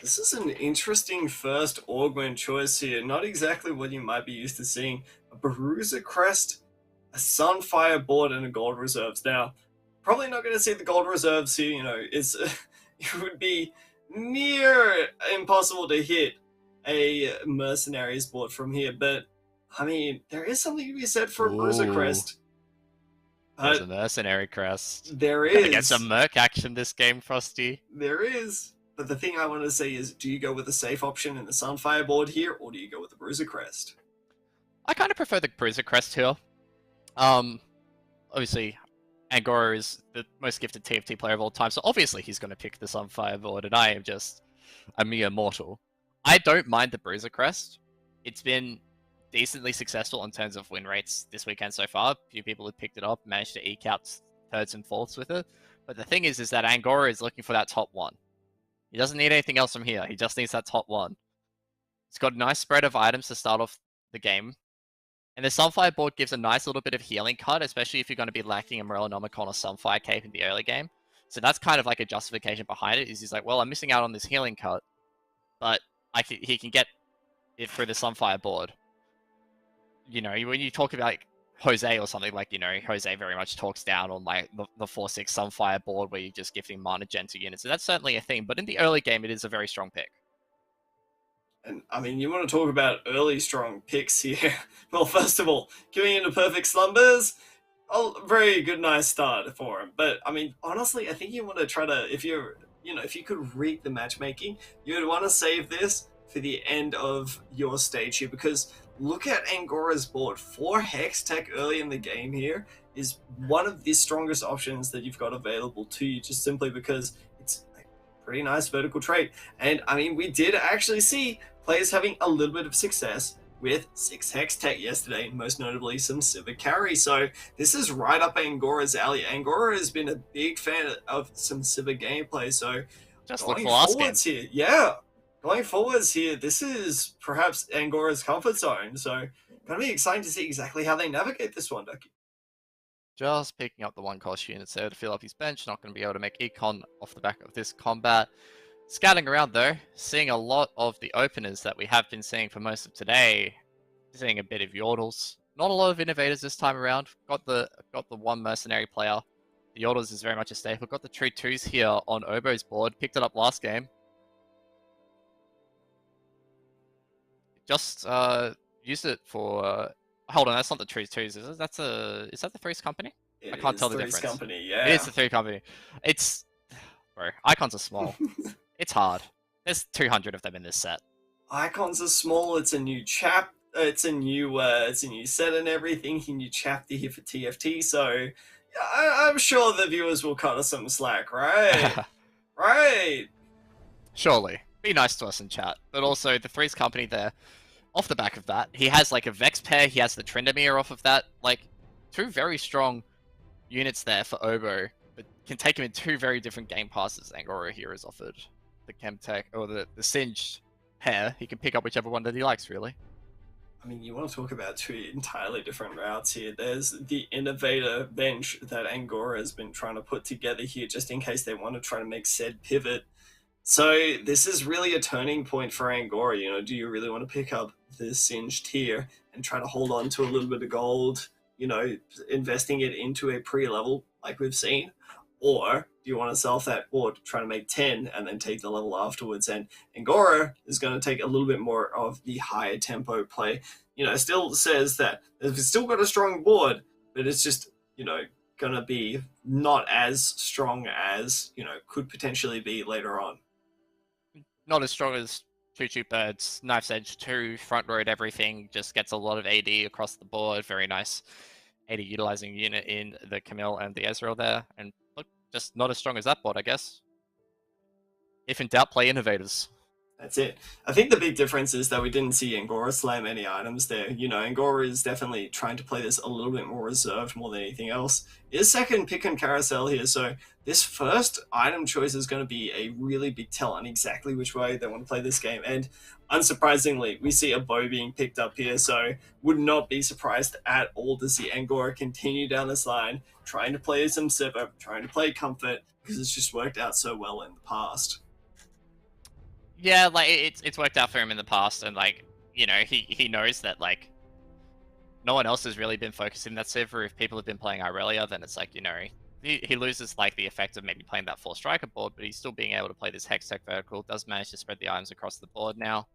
This is an interesting first augment choice here. Not exactly what you might be used to seeing. A Bruiser Crest, a Sunfire board, and a Gold Reserves. Now, probably not going to see the Gold Reserves here. It would be near impossible to hit a Mercenaries board from here, but I mean, there is something to be said for a Bruiser Crest. There's a Mercenary Crest. There is. Gotta get some Merc action this game, Frosty. There is. But the thing I want to say is, do you go with a safe option in the Sunfire board here, or do you go with the Bruiser Crest? I kind of prefer the Bruiser Crest here. Obviously, Angora is the most gifted TFT player of all time, so obviously he's going to pick the Sunfire board, and I am just a mere mortal. I don't mind the Bruiser Crest. It's been decently successful in terms of win rates this weekend so far. A few people have picked it up, managed to eke out thirds and fourths with it. But the thing is that Angora is looking for that top 1. He doesn't need anything else from here. He just needs that top 1. He's got a nice spread of items to start off the game. And the Sunfire board gives a nice little bit of healing cut, especially if you're going to be lacking a Morellonomicon or Sunfire Cape in the early game. So that's kind of like a justification behind it, is he's like, well, I'm missing out on this healing cut, but he can get it through the Sunfire board. When you talk about like Jose or something, like, Jose very much talks down on like the 4-6 Sunfire board where you're just gifting mana gen to units. So that's certainly a thing, but in the early game, it is a very strong pick. And I mean, you want to talk about early strong picks here. Well, first of all, giving into Perfect Slumbers, a very good, nice start for him. But I mean, honestly, I think you want to try to, if you could read the matchmaking, you would want to save this for the end of your stage here, because look at Angora's board. 4 Hex Tech early in the game here is one of the strongest options that you've got available to you, just simply because it's a pretty nice vertical trait. And I mean, we did actually see players having a little bit of success with 6 Hex Tech yesterday, most notably some Civic Carry. So this is right up Angora's alley. Angora has been a big fan of some Civic gameplay, so just look for last game. Here, yeah. Going forwards here, this is perhaps Angora's comfort zone, so going to be exciting to see exactly how they navigate this one, Ducky. Just picking up the 1-cost units there to fill up his bench. Not going to be able to make econ off the back of this combat. Scouting around though, seeing a lot of the openers that we have been seeing for most of today. Seeing a bit of Yordles. Not a lot of innovators this time around. Got the one mercenary player. The Yordles is very much a staple. Got the True 2s here on Oboe's board. Picked it up last game. Just used it for. Hold on, that's not the True 2s, is it? Is that the Threes Company? I can't tell the difference. Company, yeah. It is the Threes Company. It's, bro, icons are small. It's hard. There's 200 of them in this set. Icons are small. It's a new chap. It's a new set and everything. A new chapter here for TFT. So I'm sure the viewers will cut us some slack, right? Right. Surely. Be nice to us in chat. But also, the Threes Company there, off the back of that, he has like a Vex pair, he has the Tryndamere off of that. Like, 2 very strong units there for Oboe, but can take him in 2 very different game passes. Angora here is offered the Chemtech, or the Singed pair. He can pick up whichever one that he likes, really. I mean, you want to talk about two entirely different routes here. There's the innovator bench that Angora has been trying to put together here just in case they want to try to make said pivot. So this is really a turning point for Angora. Do you really want to pick up this singed here and try to hold on to a little bit of gold, investing it into a pre-level like we've seen? Or do you want to sell off that board, try to make 10 and then take the level afterwards? And Angora is going to take a little bit more of the higher tempo play. Still says that they've still got a strong board, but it's just, going to be not as strong as, could potentially be later on. Not as strong as Two Cheap Birds, Knife's Edge 2, front road everything, just gets a lot of AD across the board. Very nice AD utilizing unit in the Camille and the Ezreal there. And look, just not as strong as that board, I guess. If in doubt, play innovators. That's it. I think the big difference is that we didn't see Angora slam any items there. Angora is definitely trying to play this a little bit more reserved more than anything else. His second pick and carousel here, so this first item choice is going to be a really big tell on exactly which way they want to play this game. And unsurprisingly, we see a bow being picked up here, so would not be surprised at all to see Angora continue down this line, trying to play some Sipper, trying to play Comfort, because it's just worked out so well in the past. Yeah, like it's worked out for him in the past, and he knows that no one else has really been focusing that Sivir. If people have been playing Irelia, then it's he loses the effect of maybe playing that 4 striker board, but he's still being able to play this Hextech vertical. Does manage to spread the items across the board now.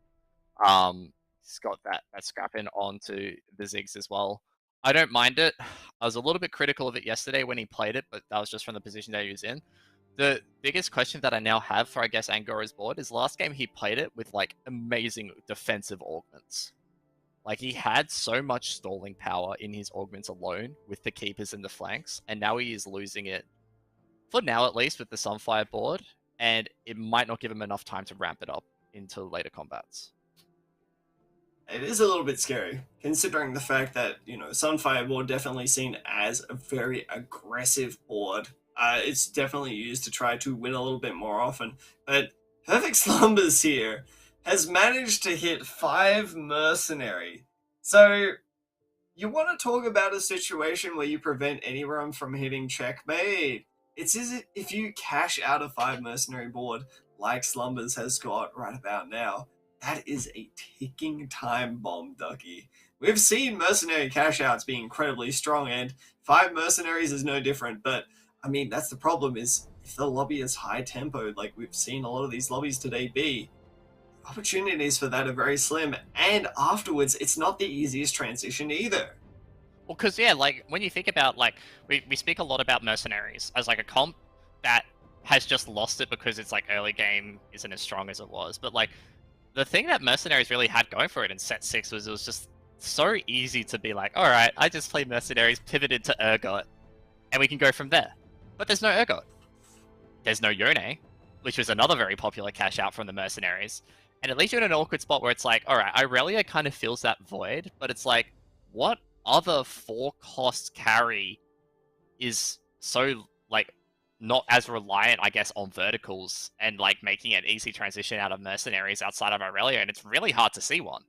He's got that scrap in onto the Ziggs as well. I don't mind it. I was a little bit critical of it yesterday when he played it, but that was just from the position that he was in. The biggest question that I now have for, I guess, Angora's board is last game he played it with amazing defensive augments. He had so much stalling power in his augments alone with the keepers and the flanks, and now he is losing it, for now at least, with the Sunfire board, and it might not give him enough time to ramp it up into later combats. It is a little bit scary, considering the fact that, Sunfire board definitely seen as a very aggressive board. It's definitely used to try to win a little bit more often. But Perfect Slumbers here has managed to hit 5 Mercenary. So, you want to talk about a situation where you prevent anyone from hitting checkmate. It's as if you cash out a 5 Mercenary board like Slumbers has got right about now. That is a ticking time bomb, Ducky. We've seen Mercenary cash outs be incredibly strong, and 5 Mercenaries is no different, but I mean, that's the problem is if the lobby is high tempo, like we've seen a lot of these lobbies today be, opportunities for that are very slim. And afterwards, it's not the easiest transition either. Well, because, yeah, when you think about, we speak a lot about Mercenaries as, a comp that has just lost it because it's, early game isn't as strong as it was. But, the thing that Mercenaries really had going for it in set 6 was it was just so easy to be alright, I just play Mercenaries, pivoted to Urgot, and we can go from there. But there's no Urgot. There's no Yone, which was another very popular cash out from the Mercenaries. And it leaves you in an awkward spot where it's alright, Irelia kind of fills that void, but it's what other 4-cost carry is so, not as reliant, I guess, on verticals and, making an easy transition out of Mercenaries outside of Irelia, and it's really hard to see one.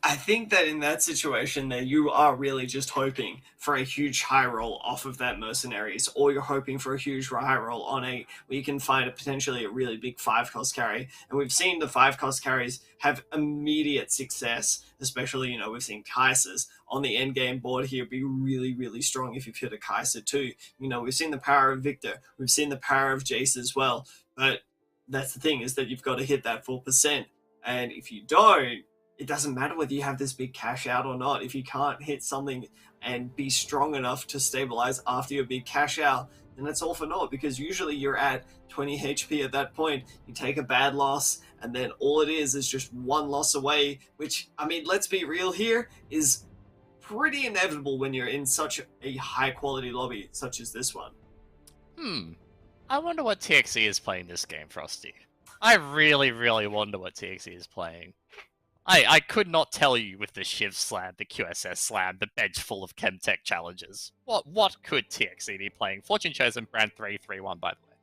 I think that in that situation there, you are really just hoping for a huge high roll off of that Mercenaries, or you're hoping for a huge high roll on where you can find potentially a really big 5-cost carry. And we've seen the 5-cost carries have immediate success, especially, we've seen Kaisers on the end game board here be really, really strong if you've hit a Kaiser too. We've seen the power of Victor, we've seen the power of Jace as well, but that's the thing is that you've got to hit that 4%. And if you don't, it doesn't matter whether you have this big cash out or not. If you can't hit something and be strong enough to stabilize after your big cash out, then that's all for naught, because usually you're at 20 HP at that point. You take a bad loss, and then all it is just one loss away, which, I mean, let's be real here, is pretty inevitable when you're in such a high quality lobby such as this one. I wonder what TXE is playing this game, Frosty. I really, really wonder what TXE is playing. I could not tell you with the Shiv slam, the QSS slam, the bench full of Chemtech challenges. What could TXE be playing? Fortune Chosen Brand 3-3-1, by the way.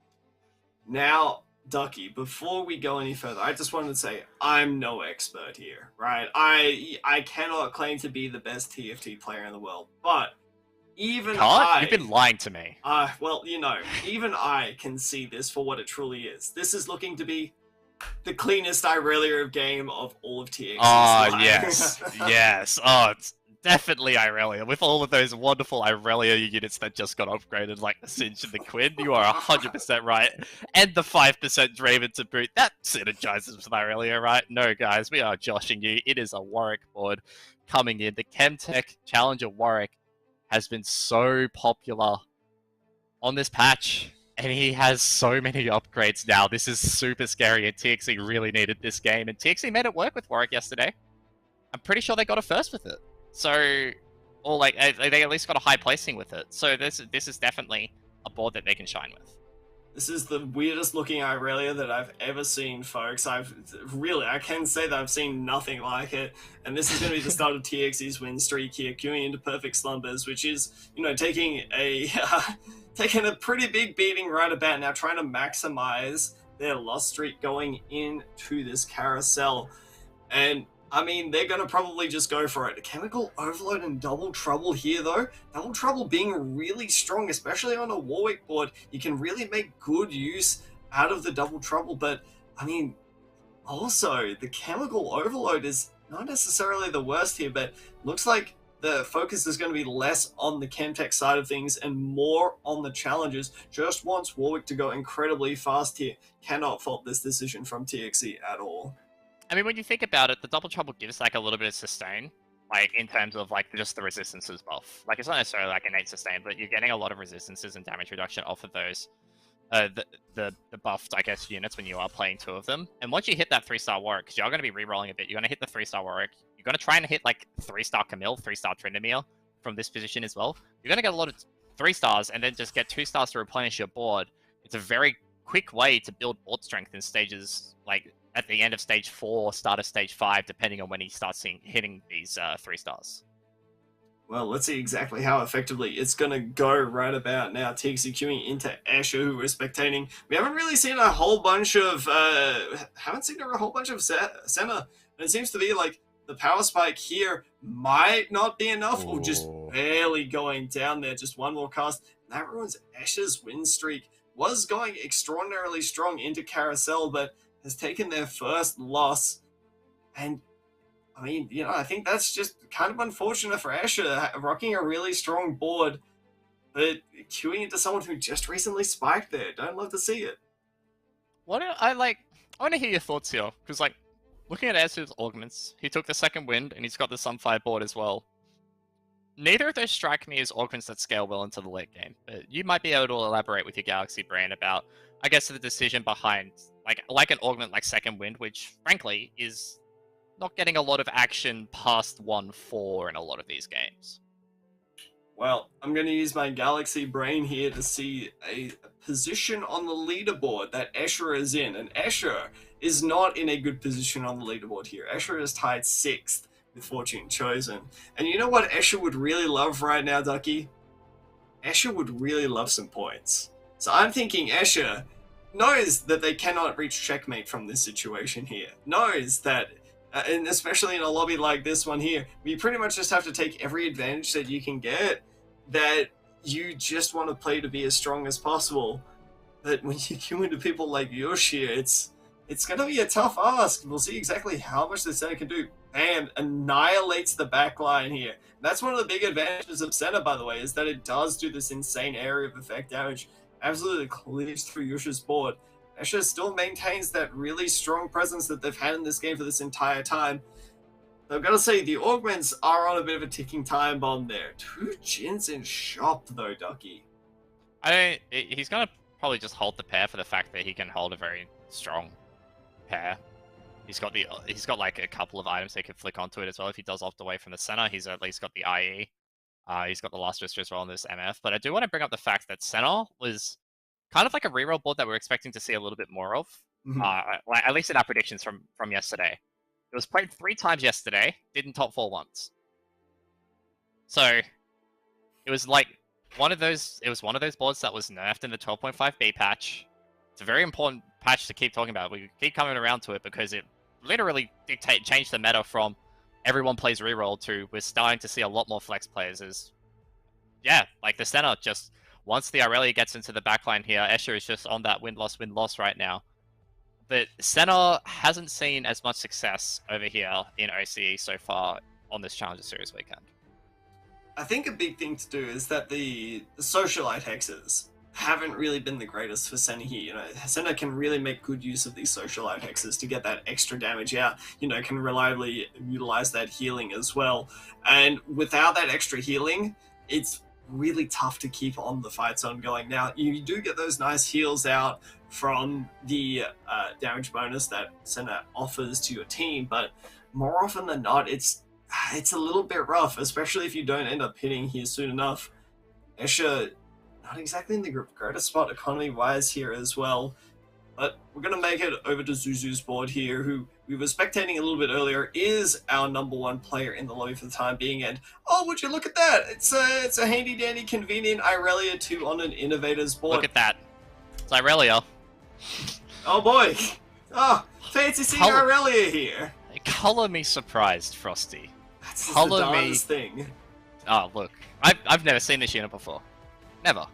Now, Ducky, before we go any further, I just wanted to say I'm no expert here, right? I cannot claim to be the best TFT player in the world, but You even can't? You've been lying to me. well, you know, even I can see this for what it truly is. This is looking to be the cleanest Irelia game of all of TX's. Oh, yes. Yes. Oh, it's definitely Irelia. With all of those wonderful Irelia units that just got upgraded, like the Singe and the Quinn, you are 100% right. And the 5% Draven to boot. That synergizes with Irelia, right? No, guys, we are joshing you. It is a Warwick board coming in. The Chemtech Challenger Warwick has been so popular on this patch. And he has so many upgrades now. This is super scary, and TXE really needed this game. And TXE made it work with Warwick yesterday. I'm pretty sure they got a first with it. So, or like, they at least got a high placing with it. So this is definitely a board that they can shine with. This is the weirdest looking Irelia that I've ever seen, folks. I can say that I've seen nothing like it. And this is going to be the start of TXE's win streak here, queuing into Perfect Slumbers, which is, you know, taking a pretty big beating right about now, trying to maximize their loss streak going into this carousel. And I mean, they're going to probably just go for it. Chemical Overload and Double Trouble here, though. Double Trouble being really strong, especially on a Warwick board. You can really make good use out of the Double Trouble. But, I mean, also, the Chemical Overload is not necessarily the worst here, but looks like the focus is going to be less on the Chemtech side of things and more on the challenges. Just wants Warwick to go incredibly fast here. Cannot fault this decision from TXE at all. I mean, when you think about it, the Double Trouble gives like a little bit of sustain, like in terms of like just the resistances buff. Like it's not necessarily like innate sustain, but you're getting a lot of resistances and damage reduction off of those, the buffed, I guess, units when you are playing two of them. And once you hit that 3-star Warwick, because you're going to be re-rolling a bit, you're going to hit the 3-star Warwick. You're going to try and hit like 3-star Camille, 3-star Tryndamere from this position as well. You're going to get a lot of 3 stars and then just get 2 stars to replenish your board. It's a very quick way to build board strength in stages like at the end of stage 4, start of stage 5, depending on when he starts hitting these 3 stars. Well, let's see exactly how effectively it's going to go right about now. TXE queuing into Asher, who we're spectating. We haven't really seen a whole bunch of Senna. And it seems to be like the power spike here might not be enough, or just barely going down there. Just one more cast. And that ruins Asher's win streak. Was going extraordinarily strong into Carousel, but has taken their first loss. And I mean, you know, I think that's just kind of unfortunate for Asher, rocking a really strong board, but queuing into someone who just recently spiked there. Don't love to see it. I want to hear your thoughts here, because like looking at Asher's augments, he took the second wind and he's got the Sunfire board as well. Neither of those strike me as augments that scale well into the late game, but you might be able to elaborate with your Galaxy brain about, I guess, the decision behind like an augment like Second Wind, which frankly is not getting a lot of action past 1-4 in a lot of these games. Well, I'm going to use my Galaxy brain here to see a position on the leaderboard that Escher is in, and Escher is not in a good position on the leaderboard here. Escher is tied 6th with Fortune Chosen. And you know what Escher would really love right now, Ducky? Escher would really love some points. So I'm thinking Escher knows that they cannot reach checkmate from this situation here. Knows that, and especially in a lobby like this one here, you pretty much just have to take every advantage that you can get, that you just want to play to be as strong as possible. But when you queue into people like Yoshi, it's going to be a tough ask. We'll see exactly how much the Senna can do. Bam, annihilates the backline here. That's one of the big advantages of Senna, by the way, is that it does do this insane area of effect damage. Absolutely clears through Yusha's board. Yusha still maintains that really strong presence that they've had in this game for this entire time. I've got to say, the augments are on a bit of a ticking time bomb there. 2 Jins in shop, though, Ducky. He's going to probably just hold the pair for the fact that he can hold a very strong pair. He's got like a couple of items he can flick onto it as well. If he does opt away from the center, he's at least got the IE. He's got the Last Whisper as well in this MF. But I do want to bring up the fact that Senna was kind of like a reroll board that we're expecting to see a little bit more of. Mm-hmm. At least in our predictions from yesterday. It was played 3 times yesterday, didn't top 4 once. So it was like one of those boards that was nerfed in the 12.5B patch It's a very important patch to keep talking about. We keep coming around to it because it literally changed the meta from everyone plays reroll to we're starting to see a lot more flex players. Yeah, like the center just once the Irelia gets into the backline here, Escher is just on that win-loss right now. But center hasn't seen as much success over here in OCE so far on this Challenger Series weekend. I think a big thing to do is that the socialite hexes haven't really been the greatest for Senna here. You know, Senna can really make good use of these socialite hexes to get that extra damage out. You know, can reliably utilize that healing as well. And without that extra healing, it's really tough to keep on the fight zone going. Now, you do get those nice heals out from the damage bonus that Senna offers to your team, but more often than not, it's a little bit rough, especially if you don't end up hitting here soon enough. Escher, not exactly in the greatest spot economy-wise here as well, but we're going to make it over to Zuzu's board here, who we were spectating a little bit earlier, is our #1 player in the lobby for the time being, and oh, would you look at that? It's a handy-dandy, convenient Irelia 2 on an Innovator's board. Look at that. It's Irelia. Oh boy! Oh, fancy seeing Irelia here! Color me surprised, Frosty. That's the darndest thing. Oh, look. I've never seen this unit before. Never.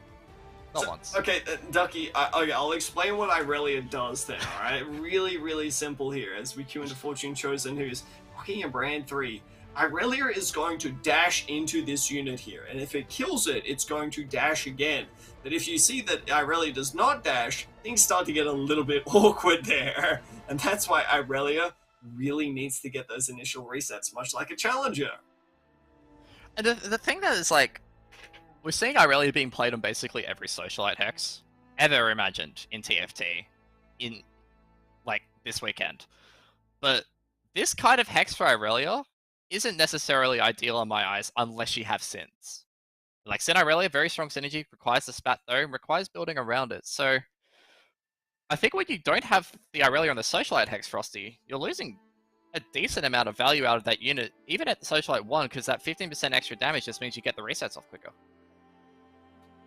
Not once. Okay, Ducky, I'll explain what Irelia does then, alright? Really, really simple here as we queue into Fortune Chosen, who's rocking a brand 3. Irelia is going to dash into this unit here, and if it kills it, it's going to dash again. But if you see that Irelia does not dash, things start to get a little bit awkward there. And that's why Irelia really needs to get those initial resets, much like a Challenger. And the thing that is, like, we're seeing Irelia being played on basically every socialite hex ever imagined in TFT in, like, this weekend. But this kind of hex for Irelia isn't necessarily ideal in my eyes unless you have Sins. Like, Sin Irelia, very strong synergy, requires the spat though, and requires building around it. So I think when you don't have the Irelia on the socialite hex, Frosty, you're losing a decent amount of value out of that unit, even at the socialite 1, because that 15% extra damage just means you get the resets off quicker.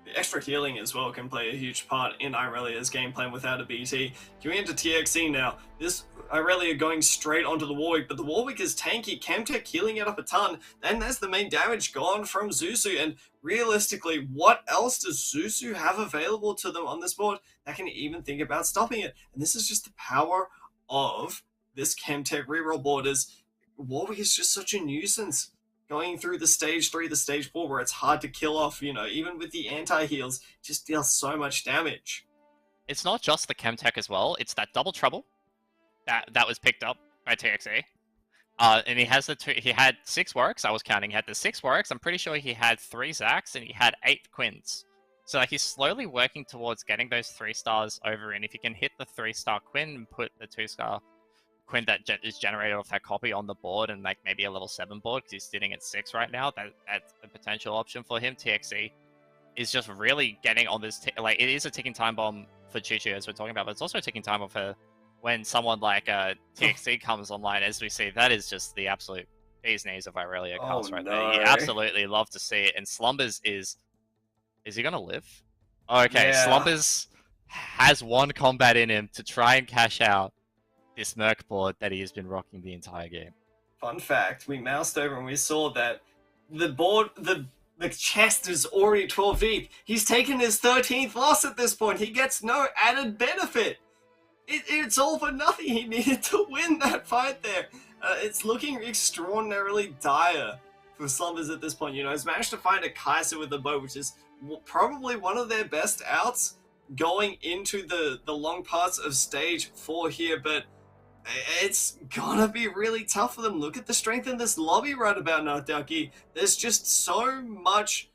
The extra healing as well can play a huge part in Irelia's game plan without a BT. Queuing into TXE now, this Irelia going straight onto the Warwick, but the Warwick is tanky, Chemtech healing it up a ton, then there's the main damage gone from Zuzu, and realistically, what else does Zuzu have available to them on this board that can even think about stopping it? And this is just the power of this Chemtech reroll board, is Warwick is just such a nuisance. Going through the stage 3, the stage 4, where it's hard to kill off, you know, even with the anti-heals, just deals so much damage. It's not just the Chemtech as well, it's that double trouble that was picked up by TXE. And he has he had 6 Warwicks, I was counting, he had the 6 Warwicks, I'm pretty sure he had 3 Zacks, and he had 8 Quins. So like he's slowly working towards getting those 3 stars over, and if he can hit the 3-star Quinn and put the 2-star Quinn that is generated off that copy on the board, and like maybe a level 7 board because he's sitting at 6 right now, that's a potential option for him. TXE is just really getting on this, like it is a ticking time bomb for Chuchu as we're talking about, but it's also a ticking time bomb for when someone like TXE comes online, as we see. That is just the absolute bee's knees of Irelia cast right there. You absolutely love to see it. And Slumbers is he gonna live? Okay, yeah. Slumbers has 1 combat in him to try and cash out this Merc board that he has been rocking the entire game. Fun fact, we moused over and we saw that the board, the chest is already 12 deep. He's taken his 13th loss at this point. He gets no added benefit. It's all for nothing. He needed to win that fight there. It's looking extraordinarily dire for Slumbers at this point. You know, he's managed to find a Kaiser with the bow, which is probably one of their best outs going into the long parts of stage 4 here, but it's gonna be really tough for them. Look at the strength in this lobby right about now, Ducky. There's just so much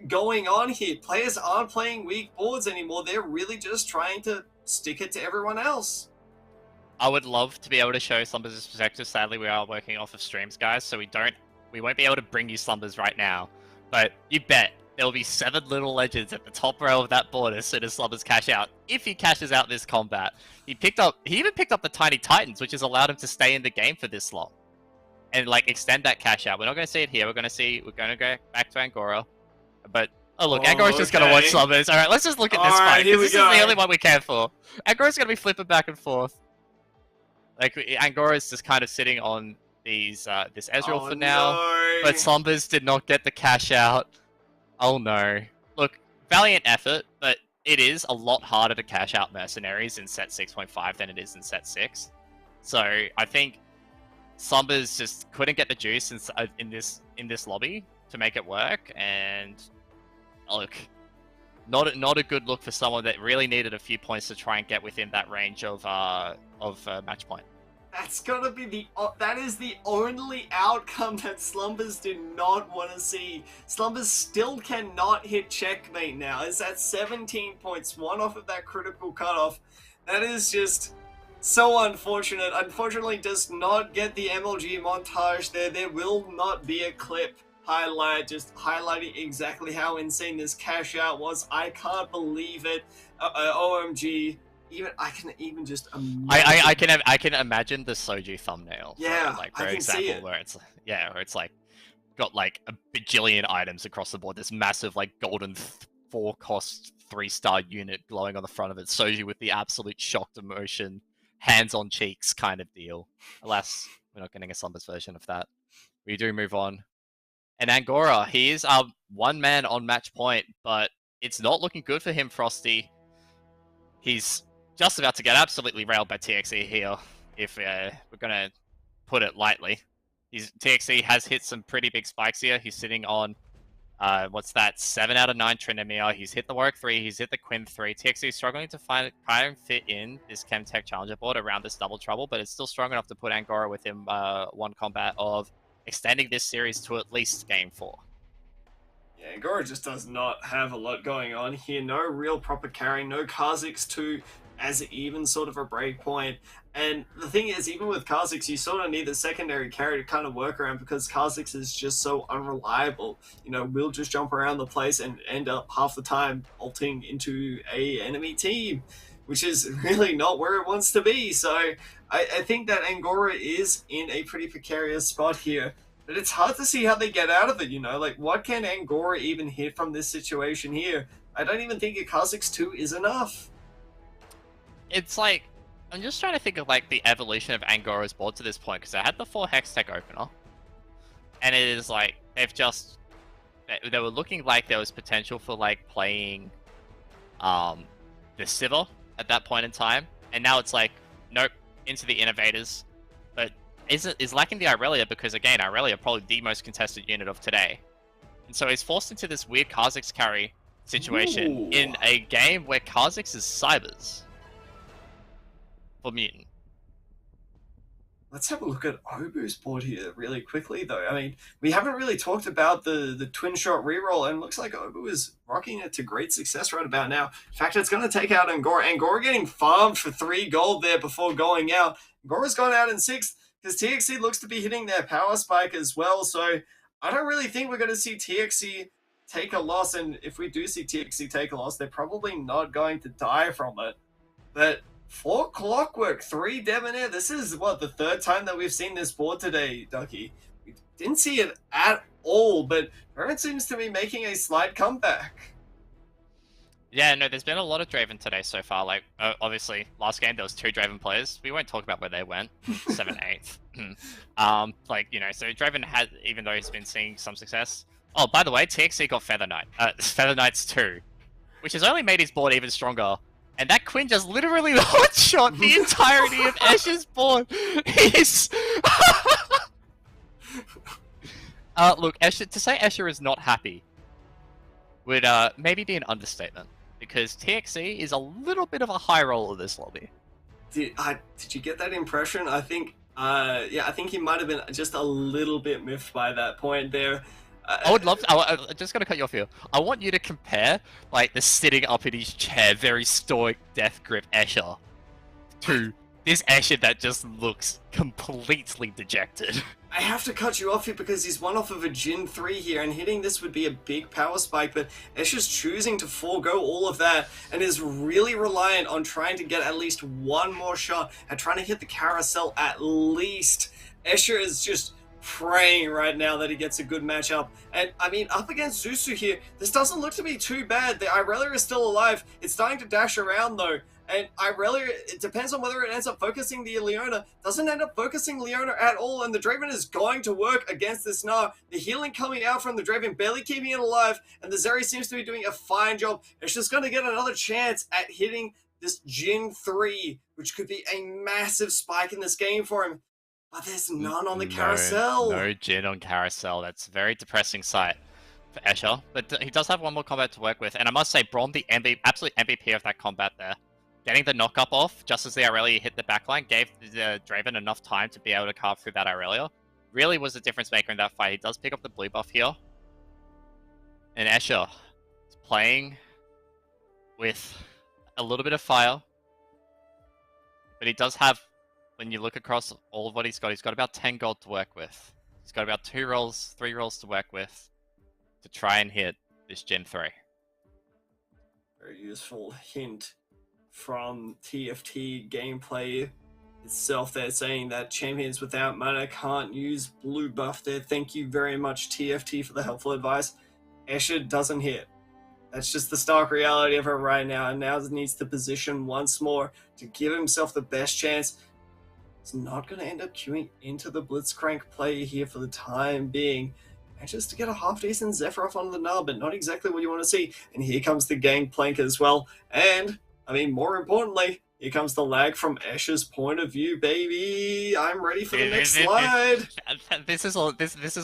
going on here. Players aren't playing weak boards anymore. They're really just trying to stick it to everyone else. I would love to be able to show Slumbers' perspective. Sadly, we are working off of streams, guys, so we won't be able to bring you Slumbers right now. But you bet there will be 7 little legends at the top row of that board as soon as Slumbers cash out. If he cashes out this combat, he even picked up the Tiny Titans, which has allowed him to stay in the game for this long and like extend that cash out. We're not going to see it here. We're going to go back to Angora, but Oh look, Angor's just gonna watch Slumbers. Alright, let's just look at this fight, because this is the only one we care for. Angor's gonna be flipping back and forth. Like, Angora's just kind of sitting on these this Ezreal for now. No. But Slumbers did not get the cash out. Oh no. Look, valiant effort, but it is a lot harder to cash out Mercenaries in set 6.5 than it is in set 6. So I think Slumbers just couldn't get the juice in this lobby to make it work, and look, not a good look for someone that really needed a few points to try and get within that range of match point. That is the only outcome that Slumbers did not want to see. Slumbers still cannot hit checkmate now. It's at 17 points, one off of that critical cutoff. That is just so unfortunate. Unfortunately, does not get the MLG montage there. There will not be a clip highlight just highlighting exactly how insane this cash out was. I can't believe it. OMG. I can even just imagine. I can imagine the Soju thumbnail. Yeah, like for I can example, see it. where it's like got like a bajillion items across the board. This massive like golden 4-cost 3-star unit glowing on the front of it. Soju with the absolute shocked emotion, hands on cheeks kind of deal. Alas, we're not getting a Slumbers version of that. We do move on. And Angora, he is one man on match point, but it's not looking good for him, Frosty. He's just about to get absolutely railed by TXE here, if we're going to put it lightly. TXE has hit some pretty big spikes here. He's sitting on, 7 out of 9 Tryndamere. He's hit the Warwick 3, he's hit the Quinn 3. TXE is struggling to try and fit in this Chemtech Challenger board around this double trouble, but it's still strong enough to put Angora within one combat of extending this series to at least Game 4. Yeah, Angora just does not have a lot going on here. No real proper carry, no Kha'Zix to as even sort of a break point. And the thing is, even with Kha'Zix, you sort of need the secondary carry to kind of work around, because Kha'Zix is just so unreliable. You know, we'll just jump around the place and end up half the time ulting into a enemy team, which is really not where it wants to be. So I think that Angora is in a pretty precarious spot here. But it's hard to see how they get out of it, you know? Like, what can Angora even hit from this situation here? I don't even think a Kha'Zix 2 is enough. It's like, I'm just trying to think of like the evolution of Angora's board to this point, because I had the 4 Hextech opener, and it is like, they were looking like there was potential for like playing the Sivir at that point in time, and now it's like, nope, into the Innovators, but is lacking the Irelia, because again, Irelia probably the most contested unit of today. And so he's forced into this weird Kha'Zix carry situation in a game where Kha'Zix is Cybers for Mutant. Let's have a look at Obu's board here really quickly, though. I mean, we haven't really talked about the twin shot reroll, and looks like Obu is rocking it to great success right about now. In fact, it's going to take out Angora. Angora getting farmed for 3 gold there before going out. Angora's gone out in 6th, because TXE looks to be hitting their power spike as well, so I don't really think we're going to see TXE take a loss, and if we do see TXE take a loss, they're probably not going to die from it. But 4 Clockwork, 3 Debonair. This is, what, the 3rd time that we've seen this board today, Ducky. We didn't see it at all, but Baron seems to be making a slight comeback. Yeah, no, there's been a lot of Draven today so far. Like, obviously, last game there was 2 Draven players. We won't talk about where they went. 7, 8th. Like, you know, so Draven has, even though he's been seeing some success. Oh, by the way, TXE got Feather Knight. Feather Knights 2, which has only made his board even stronger. And that Quinn just literally one-shot the entirety of Escher's board. He's... look, Escher, to say Escher is not happy would maybe be an understatement, because TXE is a little bit of a high roller this lobby. Did you get that impression? I think, yeah, I think he might have been just a little bit miffed by that point there. I would love to, I'm just going to cut you off here. I want you to compare, like, the sitting up in his chair, very stoic, death grip Escher to this Escher that just looks completely dejected. I have to cut you off here because he's one off of a Jhin 3 here, and hitting this would be a big power spike, but Escher's choosing to forego all of that and is really reliant on trying to get at least one more shot and trying to hit the carousel at least. Escher is just praying right now that he gets a good matchup. And I mean, up against Zuzu here, this doesn't look to be too bad. The Irelia is still alive. It's starting to dash around though. And Irelia, it depends on whether it ends up focusing the Leona. Doesn't end up focusing Leona at all, and the Draven is going to work against this Gnar. The healing coming out from the Draven, barely keeping it alive, and the Zeri seems to be doing a fine job. It's just going to get another chance at hitting this Jhin 3, which could be a massive spike in this game for him. But there's none on the carousel. No Jhin on carousel. That's a very depressing sight for Escher. But he does have one more combat to work with. And I must say, Braum, the absolute MVP of that combat there. Getting the knock-up off just as the Irelia hit the backline gave the Draven enough time to be able to carve through that Irelia. Really was a difference maker in that fight. He does pick up the blue buff here. And Escher is playing with a little bit of fire. But he does have, when you look across all of what he's got about 10 gold to work with. He's got about 3 rolls to work with to try and hit this Jhin 3. Very useful hint from TFT gameplay itself there, saying that champions without mana can't use blue buff there. Thank you very much, TFT, for the helpful advice. Escher doesn't hit. That's just the stark reality of it right now, and now needs to position once more to give himself the best chance. He's not going to end up queuing into the Blitzcrank play here for the time being. And just to get a half-decent Zephyr on the Gnar, but not exactly what you want to see. And here comes the Gangplank as well. And, I mean, more importantly, here comes the lag from Escher's point of view, baby. I'm ready for the next slide. This is a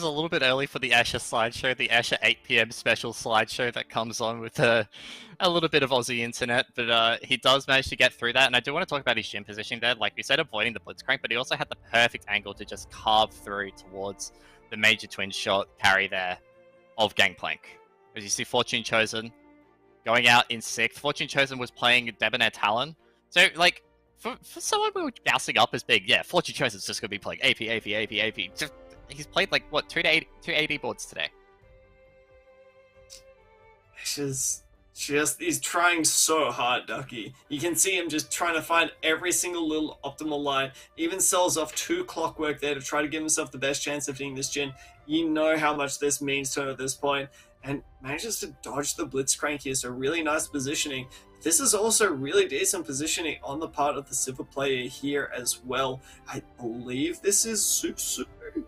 little bit early for the Escher slideshow, the Escher 8 PM special slideshow that comes on with a little bit of Aussie internet, but he does manage to get through that. And I do want to talk about his Jhin positioning there. Like we said, avoiding the Blitzcrank, but he also had the perfect angle to just carve through towards the major twin shot carry there of Gangplank. As you see, Fortune Chosen going out in 6th. Fortune Chosen was playing Debonair Talon. So, like, for someone we were gassing up as big, yeah, Fortune Chosen's just going to be playing AP. Just, he's played, like, what, 2 AD boards today. He's trying so hard, Ducky. You can see him just trying to find every single little optimal line. Even sells off 2 clockwork there to try to give himself the best chance of hitting this Jhin. You know how much this means to him at this point. And manages to dodge the Blitzcrank here, so really nice positioning. This is also really decent positioning on the part of the Sivir player here as well. I believe this is Susu, if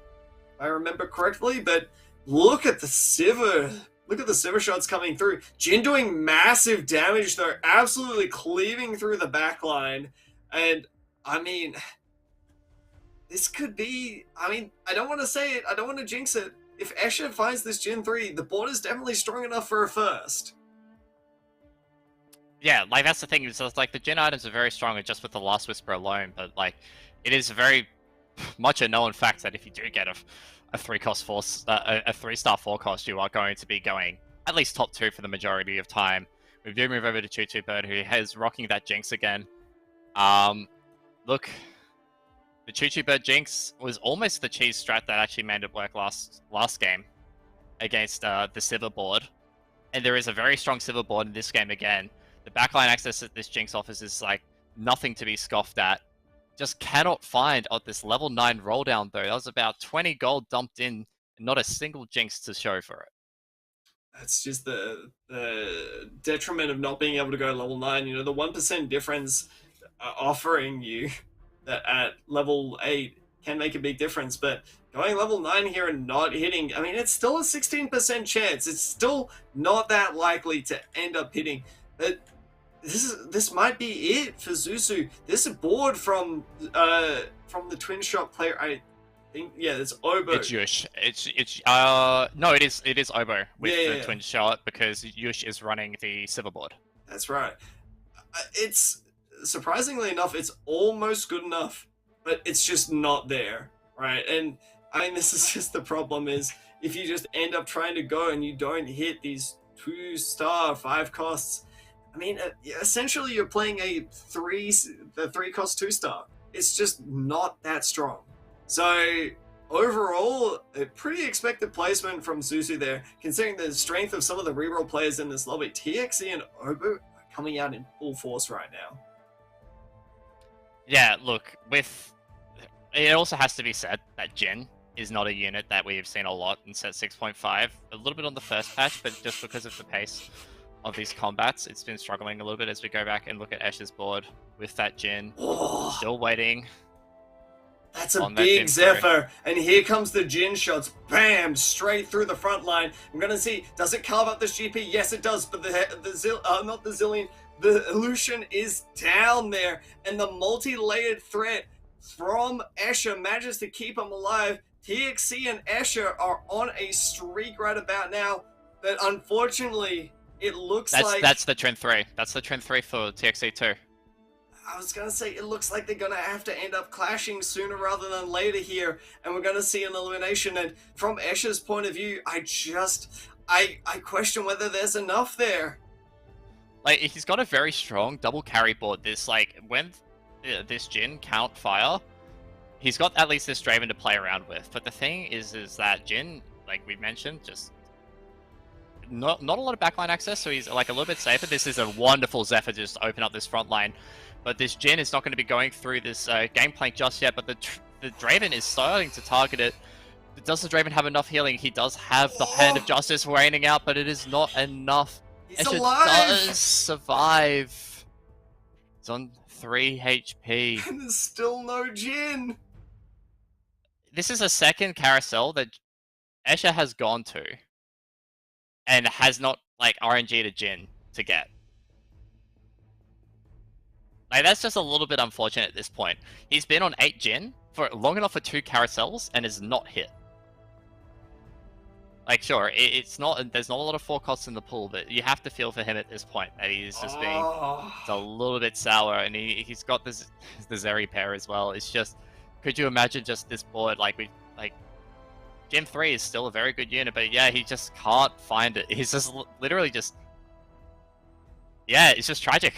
I remember correctly, but look at the Sivir. Look at the Sivir shots coming through. Jhin doing massive damage though, absolutely cleaving through the backline. And, I mean, this could be, I don't want to say it, I don't want to jinx it. If Escher finds this Jhin 3, the board is definitely strong enough for a first. Yeah, like, that's the thing, is like, the Jhin items are very strong just with the Last Whisper alone, but, like, it is very much a known fact that if you do get a 3-star 4-cost, you are going to be going at least top 2 for the majority of time. We do move over to Choo Bird, who is rocking that Jinx again. Look, the Choo Bird Jinx was almost the cheese strat that actually made it work last game against the Sivir board. And there is a very strong Sivir board in this game again. The backline access that this Jinx offers is, like, nothing to be scoffed at. Just cannot find on this level 9 roll down though. That was about 20 gold dumped in, and not a single Jinx to show for it. That's just the detriment of not being able to go level 9. You know, the 1% difference offering you that at level 8 can make a big difference, but going level 9 here and not hitting, I mean, it's still a 16% chance. It's still not that likely to end up hitting. But this might be it for Zuzu. This board from the twin shot player, I think, yeah, it's Obo. It's Yush. No, it is Obo with the twin shot, because Yush is running the Sivir board. That's right. It's surprisingly enough, it's almost good enough, but it's just not there, right? And I mean, this is just the problem, is if you just end up trying to go and you don't hit these 2-star 5 costs, I mean, essentially you're playing the 3-cost 2-star. It's just not that strong. So overall, a pretty expected placement from Zuzu there, considering the strength of some of the reroll players in this lobby. TXE and Obu are coming out in full force right now. Yeah, look, it also has to be said that Jhin is not a unit that we've seen a lot in set 6.5. A little bit on the first patch, but just because of the pace of these combats, it's been struggling a little bit as we go back and look at Esh's board with that Jhin. Oh, Still waiting. that's a big Zephyr, and here comes the Jhin shots. Bam! Straight through the front line. I'm gonna see, does it carve up this GP? Yes, it does, but not the Zillion, the Lucian is down there, and the multi-layered threat from Escher manages to keep him alive. TXC and Escher are on a streak right about now, but unfortunately, it looks like... That's the Trend 3. That's the Trend 3 for TXC too. I was going to say, it looks like they're going to have to end up clashing sooner rather than later here, and we're going to see an elimination, and from Escher's point of view, I question whether there's enough there. Like, he's got a very strong double carry board. This, like, when this Jhin can't fire, he's got at least this Draven to play around with. But the thing is that Jhin, like we mentioned, just not a lot of backline access, so he's like a little bit safer. This is a wonderful Zephyr just to open up this front line. But this Jhin is not going to be going through this game plank just yet, but the Draven is starting to target it. Does the Draven have enough healing? He does have the Hand of Justice raining out, but it is not enough. He's alive! Does survive. It's on 3 HP. And there's still no Jhin! This is a second carousel that Escher has gone to and has not, like, RNG'd a Jhin to get. Like, that's just a little bit unfortunate at this point. He's been on 8 Jhin for long enough for 2 carousels and is not hit. Like, sure, it's not. There's not a lot of forecasts in the pool, but you have to feel for him at this point that he's just being it's a little bit sour, and he's got the Zeri pair as well. It's just, could you imagine just this board like Jhin 3 is still a very good unit, but yeah, he just can't find it. He's just literally just, yeah, it's just tragic.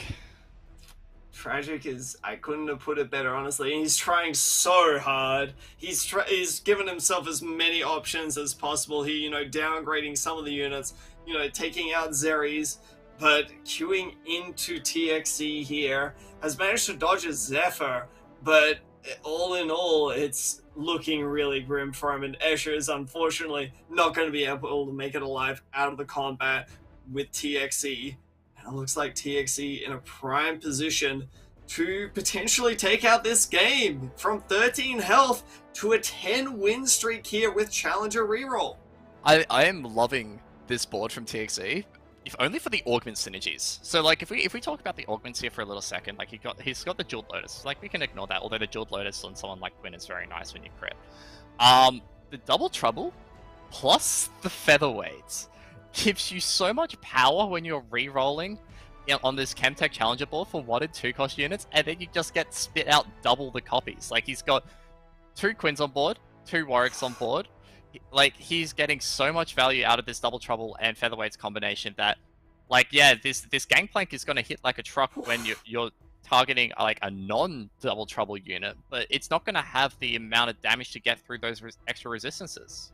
Tragic is, I couldn't have put it better, honestly. He's trying so hard. He's given himself as many options as possible here, you know, downgrading some of the units, you know, taking out Zeris, but queuing into TXC here, has managed to dodge a Zephyr, but all in all, it's looking really grim for him, and Escher is unfortunately not going to be able to make it alive out of the combat with TXC. It looks like TXC in a prime position to potentially take out this game from 13 health to a 10 win streak here with Challenger reroll. I am loving this board from TXC, if only for the augment synergies. So like if we talk about the augments here for a little second, like he's got the Jeweled Lotus. Like we can ignore that, although the Jeweled Lotus on someone like Quinn is very nice when you crit. The Double Trouble plus the Featherweights gives you so much power when you're re-rolling on this Chemtech Challenger board for 1 and 2 cost units, and then you just get spit out double the copies. Like, he's got 2 Quins on board, 2 Warwicks on board. Like, he's getting so much value out of this Double Trouble and Featherweights combination that, like, yeah, this Gangplank is going to hit like a truck when you're targeting, like, a non-Double Trouble unit, but it's not going to have the amount of damage to get through those extra resistances.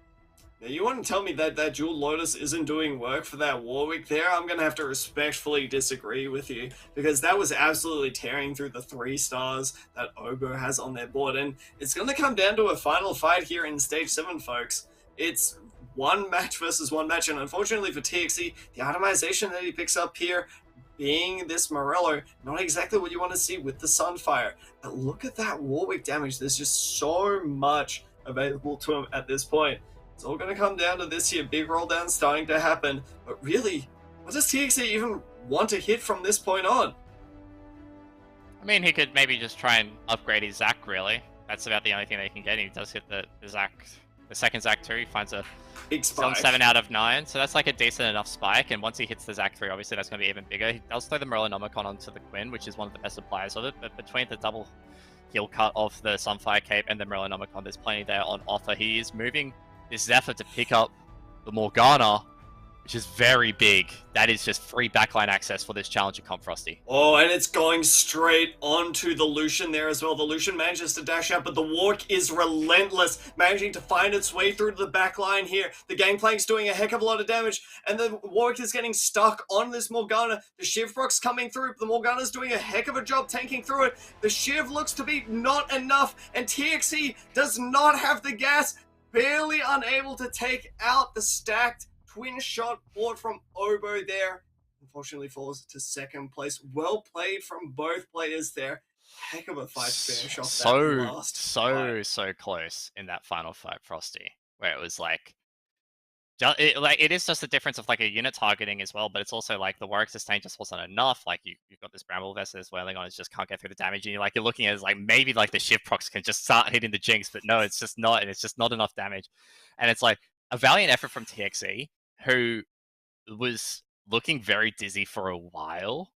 Now, you want to tell me that that Jewel Lotus isn't doing work for that Warwick there? I'm going to have to respectfully disagree with you, because that was absolutely tearing through the 3 stars that Obo has on their board, and it's going to come down to a final fight here in Stage 7, folks. It's 1 match versus 1 match, and unfortunately for TXC, the itemization that he picks up here, being this Morello, not exactly what you want to see with the Sunfire. But look at that Warwick damage. There's just so much available to him at this point. It's all going to come down to this here. Big roll down starting to happen. But really, what does TXC even want to hit from this point on? I mean, he could maybe just try and upgrade his Zac, really. That's about the only thing that he can get. He does hit the Zac, the second Zac 2. He finds a big spike. On 7 out of 9. So that's like a decent enough spike. And once he hits the Zac 3, obviously that's going to be even bigger. He does throw the Morellonomicon onto the Quinn, which is one of the best suppliers of it. But between the double heal cut of the Sunfire Cape and the Morellonomicon, there's plenty there on offer. He is moving this Zephyr to pick up the Morgana, which is very big. That is just free backline access for this Challenger comp, Frosty. Oh, and it's going straight onto the Lucian there as well. The Lucian manages to dash out, but the Warwick is relentless, managing to find its way through to the back line here. The Gangplank's doing a heck of a lot of damage, and the Warwick is getting stuck on this Morgana. The Shiv Procs coming through. The Morgana's doing a heck of a job tanking through it. The Shiv looks to be not enough, and TXC does not have the gas barely unable to take out the stacked twin shot board from Obo there. Unfortunately falls to second place. Well played from both players there. Heck of a fight to finish off that last fight. So close in that final fight, Frosty, where it was like, it is just a difference of like a unit targeting as well, but it's also like the Warwick sustain just wasn't enough. Like you've got this Bramble versus Whirling on, it just can't get through the damage, and you're looking at it as like maybe like the shift procs can just start hitting the Jinx, but no, it's just not, and it's just not enough damage. And it's like a valiant effort from TXE, who was looking very dizzy for a while,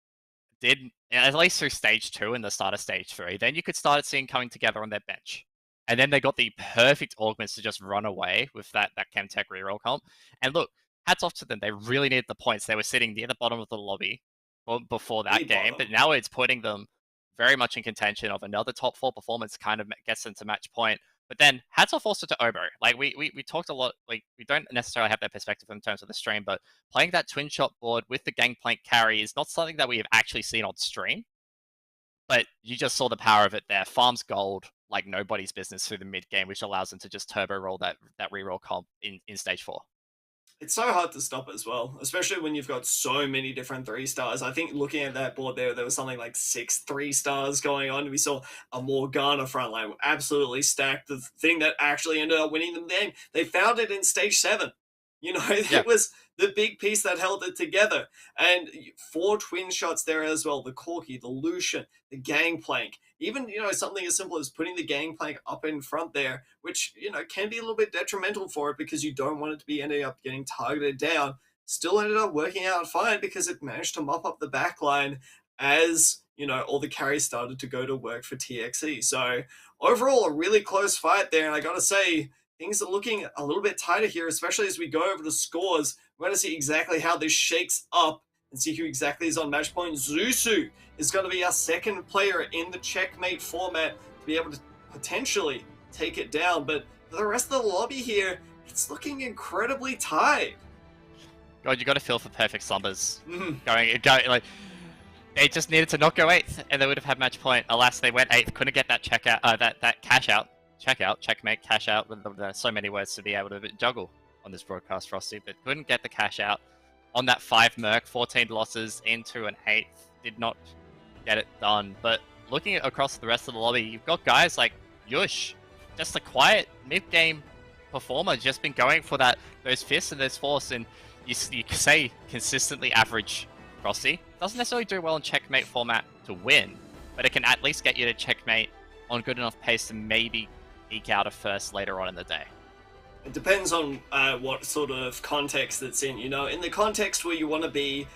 did at least through stage 2 and the start of stage 3. Then you could start seeing coming together on their bench. And then they got the perfect augments to just run away with that Chemtech reroll comp. And look, hats off to them. They really needed the points. They were sitting near the bottom of the lobby before that game, but now it's putting them very much in contention of another top 4 performance, kind of gets them to match point. But then hats off also to Obo. Like we talked a lot, like we don't necessarily have that perspective in terms of the stream, but playing that twin shot board with the Gangplank carry is not something that we have actually seen on stream. But you just saw the power of it there. Farms gold like nobody's business through the mid game, which allows them to just turbo roll that reroll comp in stage 4. It's so hard to stop as well, especially when you've got so many different 3-stars. I think looking at that board there was something like 6 3-stars going on. We saw a Morgana frontline absolutely stacked. The thing that actually ended up winning them the game, they found it in stage 7. You know, it was the big piece that held it together. And 4 twin shots there as well. The Corki, the Lucian, the Gangplank. Even, something as simple as putting the Gangplank up in front there, which, can be a little bit detrimental for it because you don't want it to be ending up getting targeted down. Still ended up working out fine because it managed to mop up the backline as, all the carries started to go to work for TXE. So overall, a really close fight there. And I got to say, things are looking a little bit tighter here, especially as we go over the scores. We're going to see exactly how this shakes up and see who exactly is on match point. Zusu is going to be our second player in the checkmate format to be able to potentially take it down. But for the rest of the lobby here, it's looking incredibly tight. God, you got to feel for Perfect Slumbers. Going, like, they just needed to not go 8th, and they would have had match point. Alas, they went 8th, couldn't get that that cash out. Checkmate, cash out. There's so many words to be able to juggle on this broadcast, Frosty, but couldn't get the cash out on that 5 Merc, 14 losses into an 8th. Did not get it done. But looking across the rest of the lobby, you've got guys like Yush, just a quiet mid-game performer, just been going for those fists and those force, and you say consistently average, Frosty. Doesn't necessarily do well in checkmate format to win, but it can at least get you to checkmate on good enough pace to maybe eke out a first later on in the day. It depends on what sort of context it's in. In the context where you want to be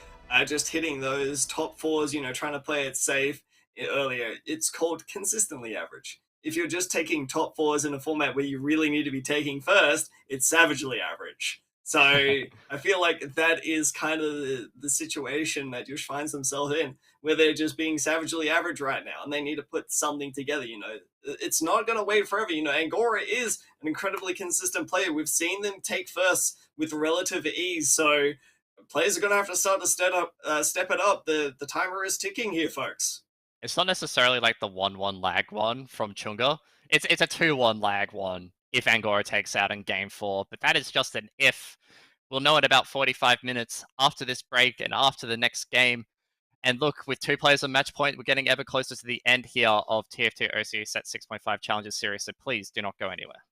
just hitting those top 4s, trying to play it safe earlier, it's called consistently average. If you're just taking top 4s in a format where you really need to be taking first, it's savagely average. So I feel like that is kind of the situation that Yush finds themselves in, where they're just being savagely average right now, and they need to put something together. It's not going to wait forever. Angora is an incredibly consistent player. We've seen them take first with relative ease, so players are going to have to start to step it up. The timer is ticking here, folks. It's not necessarily like the 1-1 lag one from Chunga. It's a 2-1 lag one if Angora takes out in game 4, but that is just an if. We'll know in about 45 minutes after this break and after the next game. And look, with 2 players on match point, we're getting ever closer to the end here of TFT OCE Set 6.5 Challenges Series, so please do not go anywhere.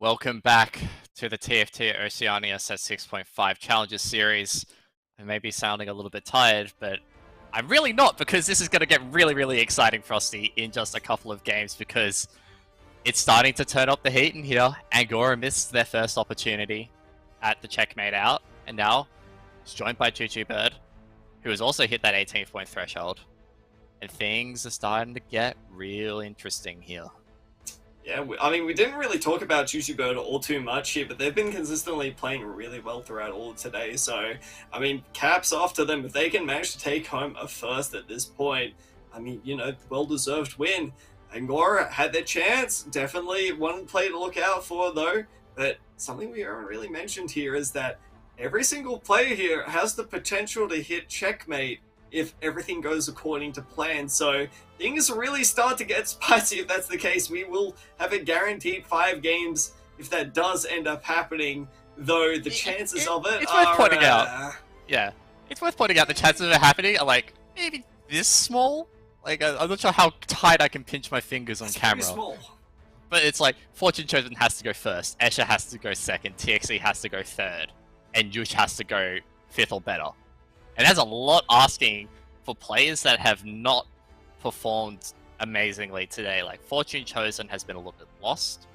Welcome back to the TFT Oceania Set 6.5 Challenges Series. I may be sounding a little bit tired, but I'm really not, because this is going to get really, really exciting, Frosty, in just a couple of games, because it's starting to turn up the heat in here. Angora missed their first opportunity at the checkmate out, and now it's joined by Choo Choo Bird, who has also hit that 18-point threshold. And things are starting to get real interesting here. Yeah, I mean, we didn't really talk about Choo Bird all too much here, but they've been consistently playing really well throughout all of today. So, I mean, caps off to them. If they can manage to take home a first at this point, I mean, you know, well-deserved win. Angora had their chance. Definitely one play to look out for, though. But something we haven't really mentioned here is that every single player here has the potential to hit checkmate if everything goes according to plan. So things really start to get spicy if that's the case. We will have a guaranteed 5 games if that does end up happening, though the chances of it it's are... worth pointing out. Yeah, it's worth pointing out the chances of it happening are like maybe this small. Like, I'm not sure how tight I can pinch my fingers on camera. Small. But it's like Fortune Chosen has to go first, Escher has to go second, TXE has to go third, and Yush has to go 5th or better. And that's a lot asking for players that have not performed amazingly today. Like, Fortune Chosen has been a little bit lost.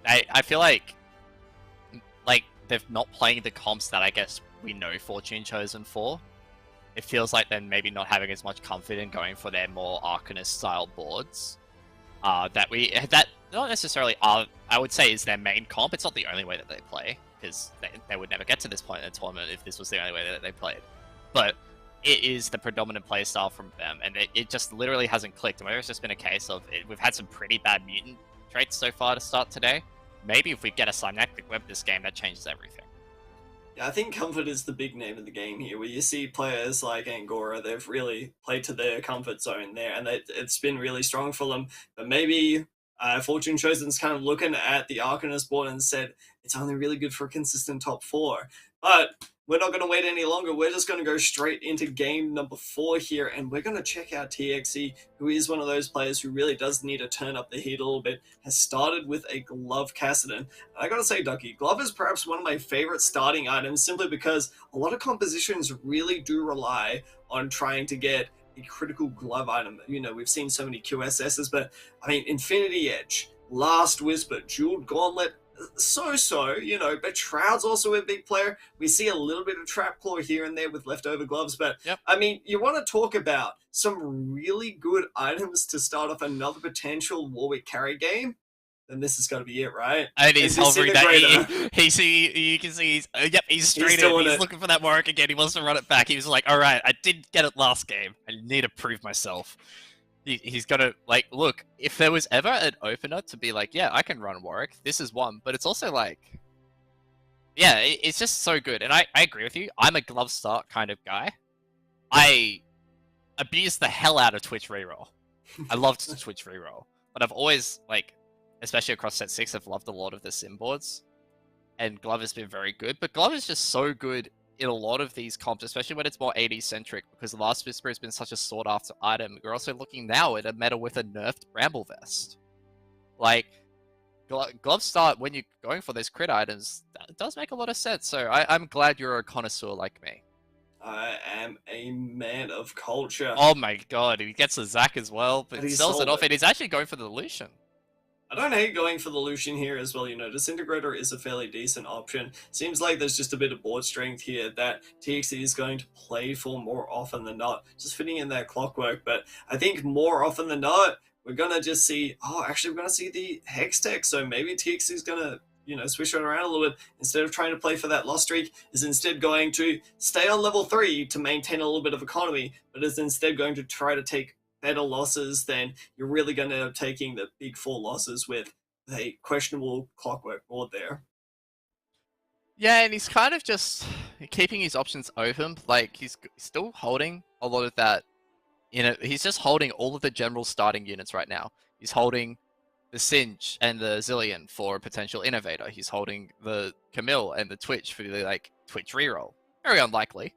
I feel like they're not playing the comps that I guess we know Fortune Chosen for. It feels like they're maybe not having as much comfort in going for their more Arcanist style boards. That not necessarily are, I would say, is their main comp. It's not the only way that they play, because they would never get to this point in the tournament if this was the only way that they played. But it is the predominant playstyle from them, and it just literally hasn't clicked. And whether it's just been a case of we've had some pretty bad mutant traits so far to start today. Maybe if we get a Synaptic Web this game, that changes everything. Yeah, I think comfort is the big name of the game here, where you see players like Angora, they've really played to their comfort zone there, and it's been really strong for them. But maybe Fortune Chosen's kind of looking at the Arcanist board and said, it's only really good for a consistent top 4. But we're not going to wait any longer. We're just going to go straight into game number 4 here, and we're going to check out TXE, who is one of those players who really does need to turn up the heat a little bit. Has started with a Glove Kassadin. And I got to say, Ducky, Glove is perhaps one of my favorite starting items, simply because a lot of compositions really do rely on trying to get a critical glove item. You know, we've seen so many QSSs, but I mean, Infinity Edge, Last Whisper, Jeweled Gauntlet, so, you know, but Shroud's also a big player. We see a little bit of Trap Claw here and there with leftover gloves, but yep. I mean, you want to talk about some really good items to start off another potential Warwick carry game, then this has got to be it, right? And he's hovering that. You can see he's straight in. He's looking for that Warwick again. He wants to run it back. He was like, all right, I did get it last game. I need to prove myself. He's gonna, like, look, if there was ever an opener to be like, yeah, I can run Warwick, this is one, but it's also like, yeah, it's just so good. And I agree with you. I'm a glove start kind of guy. I abuse the hell out of Twitch reroll. I loved Twitch reroll, but I've always, like, especially across set 6, I've loved a lot of the sim boards, and Glove has been very good, but Glove is just so good in a lot of these comps, especially when it's more AD centric, because the Last Whisper has been such a sought after item. We're also looking now at a meta with a nerfed Bramble Vest. Like, Glove start, when you're going for those crit items, that does make a lot of sense. So I'm glad you're a connoisseur like me. I am a man of culture. Oh my god, he gets a Zac as well, but he sells it off, and he's actually going for the Lucian. I don't hate going for the Lucian here as well, you know, Disintegrator is a fairly decent option. Seems like there's just a bit of board strength here that TXE is going to play for more often than not, just fitting in that clockwork, but I think more often than not, we're going to just see, actually we're going to see the Hex Tech, so maybe TXE is going to, you know, switch it around a little bit. Instead of trying to play for that loss streak, is instead going to stay on level 3 to maintain a little bit of economy, but is instead going to try to take better losses, then you're really going to end up taking the big 4 losses with a questionable clockwork board there. Yeah, and he's kind of just keeping his options open. Like, he's still holding a lot of that. You know, he's just holding all of the general starting units right now. He's holding the Singe and the Zillion for a potential innovator. He's holding the Camille and the Twitch for the, like, Twitch reroll. Very unlikely.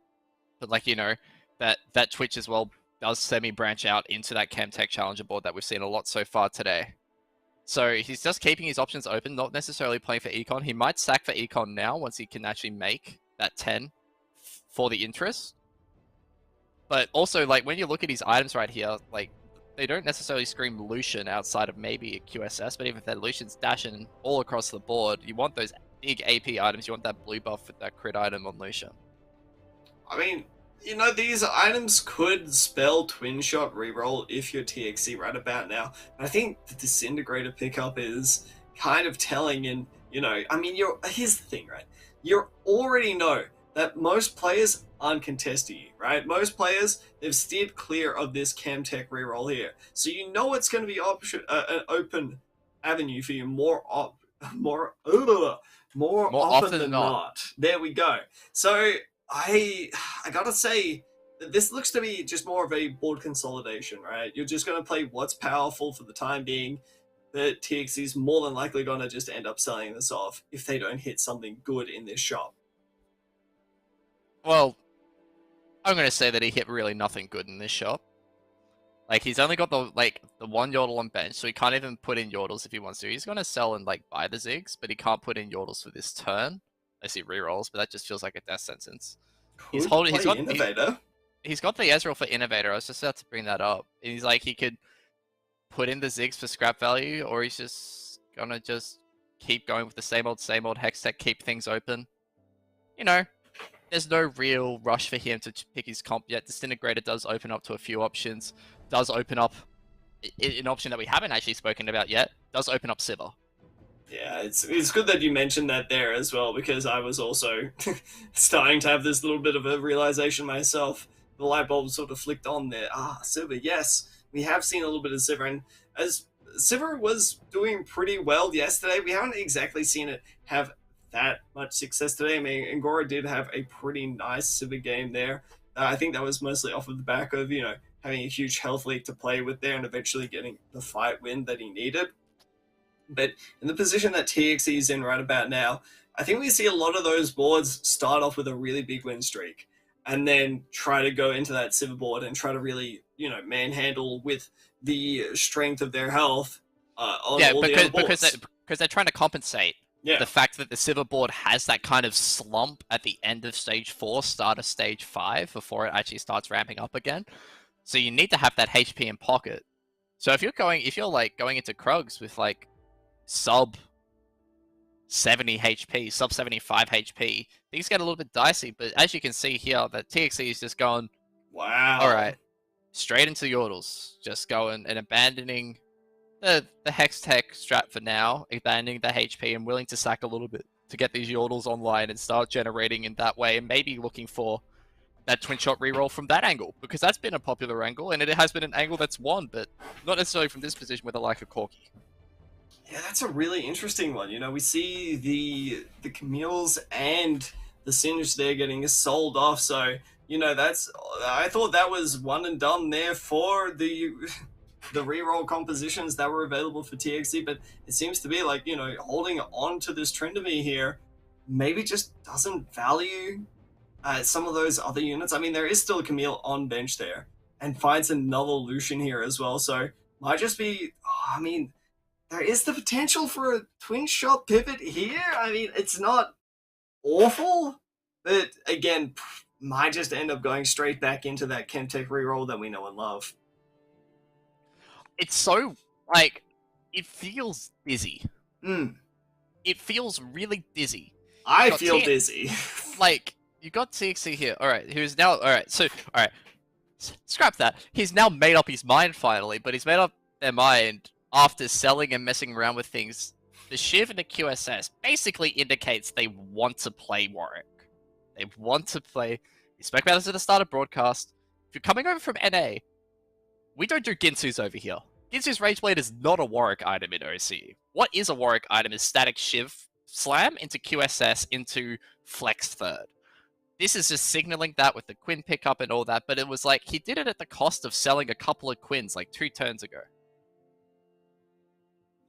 But, like, you know, that Twitch as well does semi-branch out into that Chemtech Challenger board that we've seen a lot so far today. So he's just keeping his options open, not necessarily playing for Econ. He might sack for Econ now once he can actually make that 10 for the interest. But also, like, when you look at his items right here, like, they don't necessarily scream Lucian outside of maybe a QSS, but even if they're Lucian's dashing all across the board, you want those big AP items. You want that blue buff with that crit item on Lucian. I mean, you know, these items could spell twin shot reroll if you're TXC right about now. And I think the Disintegrator pickup is kind of telling, and you know, I mean, here's the thing, right? You already know that most players aren't contesting you, right? Most players, they've steered clear of this Chemtech reroll here, so you know it's going to be an open avenue for you more often than not. There we go. So I gotta say that this looks to be just more of a board consolidation, right? You're just gonna play what's powerful for the time being. The TXC is more than likely gonna just end up selling this off if they don't hit something good in this shop. Well, I'm gonna say that he hit really nothing good in this shop. Like, he's only got the one Yordle on bench, so he can't even put in Yordles if he wants to. He's gonna sell and like buy the Ziggs, but he can't put in Yordles for this turn. I see rerolls, but that just feels like a death sentence. He's got Innovator. He's got the Ezreal for Innovator. I was just about to bring that up. And he's like, he could put in the Ziggs for scrap value, or he's just gonna just keep going with the same old Hextech, keep things open. You know, there's no real rush for him to pick his comp yet. Disintegrator does open up to a few options. Does open up an option that we haven't actually spoken about yet. Does open up Sivir. Yeah, it's good that you mentioned that there as well, because I was also starting to have this little bit of a realization myself. The light bulb sort of flicked on there. Sivir, yes. We have seen a little bit of Sivir, and as Sivir was doing pretty well yesterday, we haven't exactly seen it have that much success today. I mean, Angora did have a pretty nice Sivir game there. I think that was mostly off of the back of, you know, having a huge health leak to play with there and eventually getting the fight win that he needed. But in the position that TXE is in right about now, I think we see a lot of those boards start off with a really big win streak and then try to go into that Sivir board and try to really, you know, manhandle with the strength of their health on all the other boards. Because they're trying to compensate. Yeah. The fact that the Sivir board has that kind of slump at the end of stage 4, start of stage 5, before it actually starts ramping up again. So you need to have that HP in pocket. So if you're like going into Krugs with like sub 70 HP, sub 75 HP, things get a little bit dicey. But as you can see here, that TXE is just going, wow. All right, straight into Yordles, just going and abandoning the Hextech strat for now, abandoning the HP and willing to sack a little bit to get these Yordles online and start generating in that way, and maybe looking for that twin shot reroll from that angle, because that's been a popular angle, and it has been an angle that's won, but not necessarily from this position with a like of Corki. Yeah, that's a really interesting one. You know, we see the Camille's and the Singe there getting sold off, so you know I thought that was one and done there for the reroll compositions that were available for TXC, but it seems to be like, you know, holding on to this Tryndamere here maybe just doesn't value some of those other units. I mean, there is still a Camille on bench there and finds another Lucian here as well, so might just be, I mean, there is the potential for a twin shot pivot here. I mean, it's not awful, but again, might just end up going straight back into that Chemtech reroll that we know and love. It's so, like, it feels dizzy. Mm. It feels really dizzy. I feel dizzy. Like, you got TXC here. Alright, who's now, alright, scrap that. He's now made up his mind finally, but he's made up their mind after selling and messing around with things. The Shiv and the QSS basically indicates they want to play Warwick. They want to play, we spoke about this at the start of broadcast. If you're coming over from NA, we don't do Ginsu's over here. Ginsu's Rageblade is not a Warwick item in OCE. What is a Warwick item is static Shiv slam into QSS into Flex third. This is just signaling that with the Quinn pickup and all that, but it was like, he did it at the cost of selling a couple of Quins like 2 turns ago.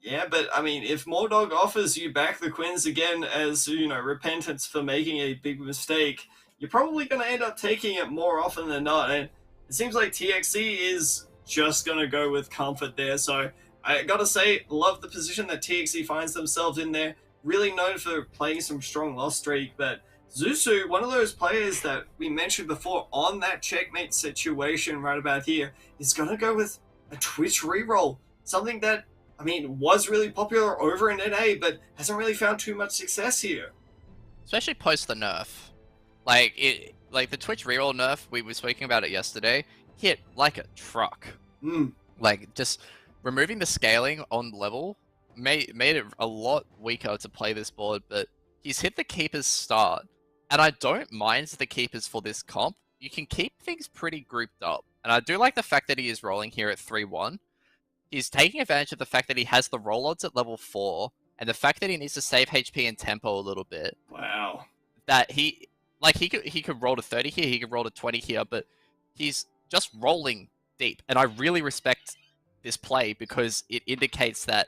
Yeah, but I mean, if Mordog offers you back the Quins again as, you know, repentance for making a big mistake, you're probably going to end up taking it more often than not. And it seems like TXC is just going to go with comfort there. So I gotta say, love the position that TXE finds themselves in there. Really known for playing some strong loss streak, but Zusu, one of those players that we mentioned before on that checkmate situation right about here, is gonna go with a Twitch reroll. Something that, I mean, was really popular over in NA, but hasn't really found too much success here. Especially post the nerf. Like the Twitch reroll nerf, we were speaking about it yesterday, hit like a truck. Like, just removing the scaling on level made it a lot weaker to play this board, but he's hit the keeper's start. And I don't mind the keepers for this comp. You can keep things pretty grouped up. And I do like the fact that he is rolling here at 3-1. He's taking advantage of the fact that he has the roll odds at level 4, and the fact that he needs to save HP and tempo a little bit. Wow. That he could roll to 30 here, he could roll to 20 here, but he's just rolling deep. And I really respect this play because it indicates that,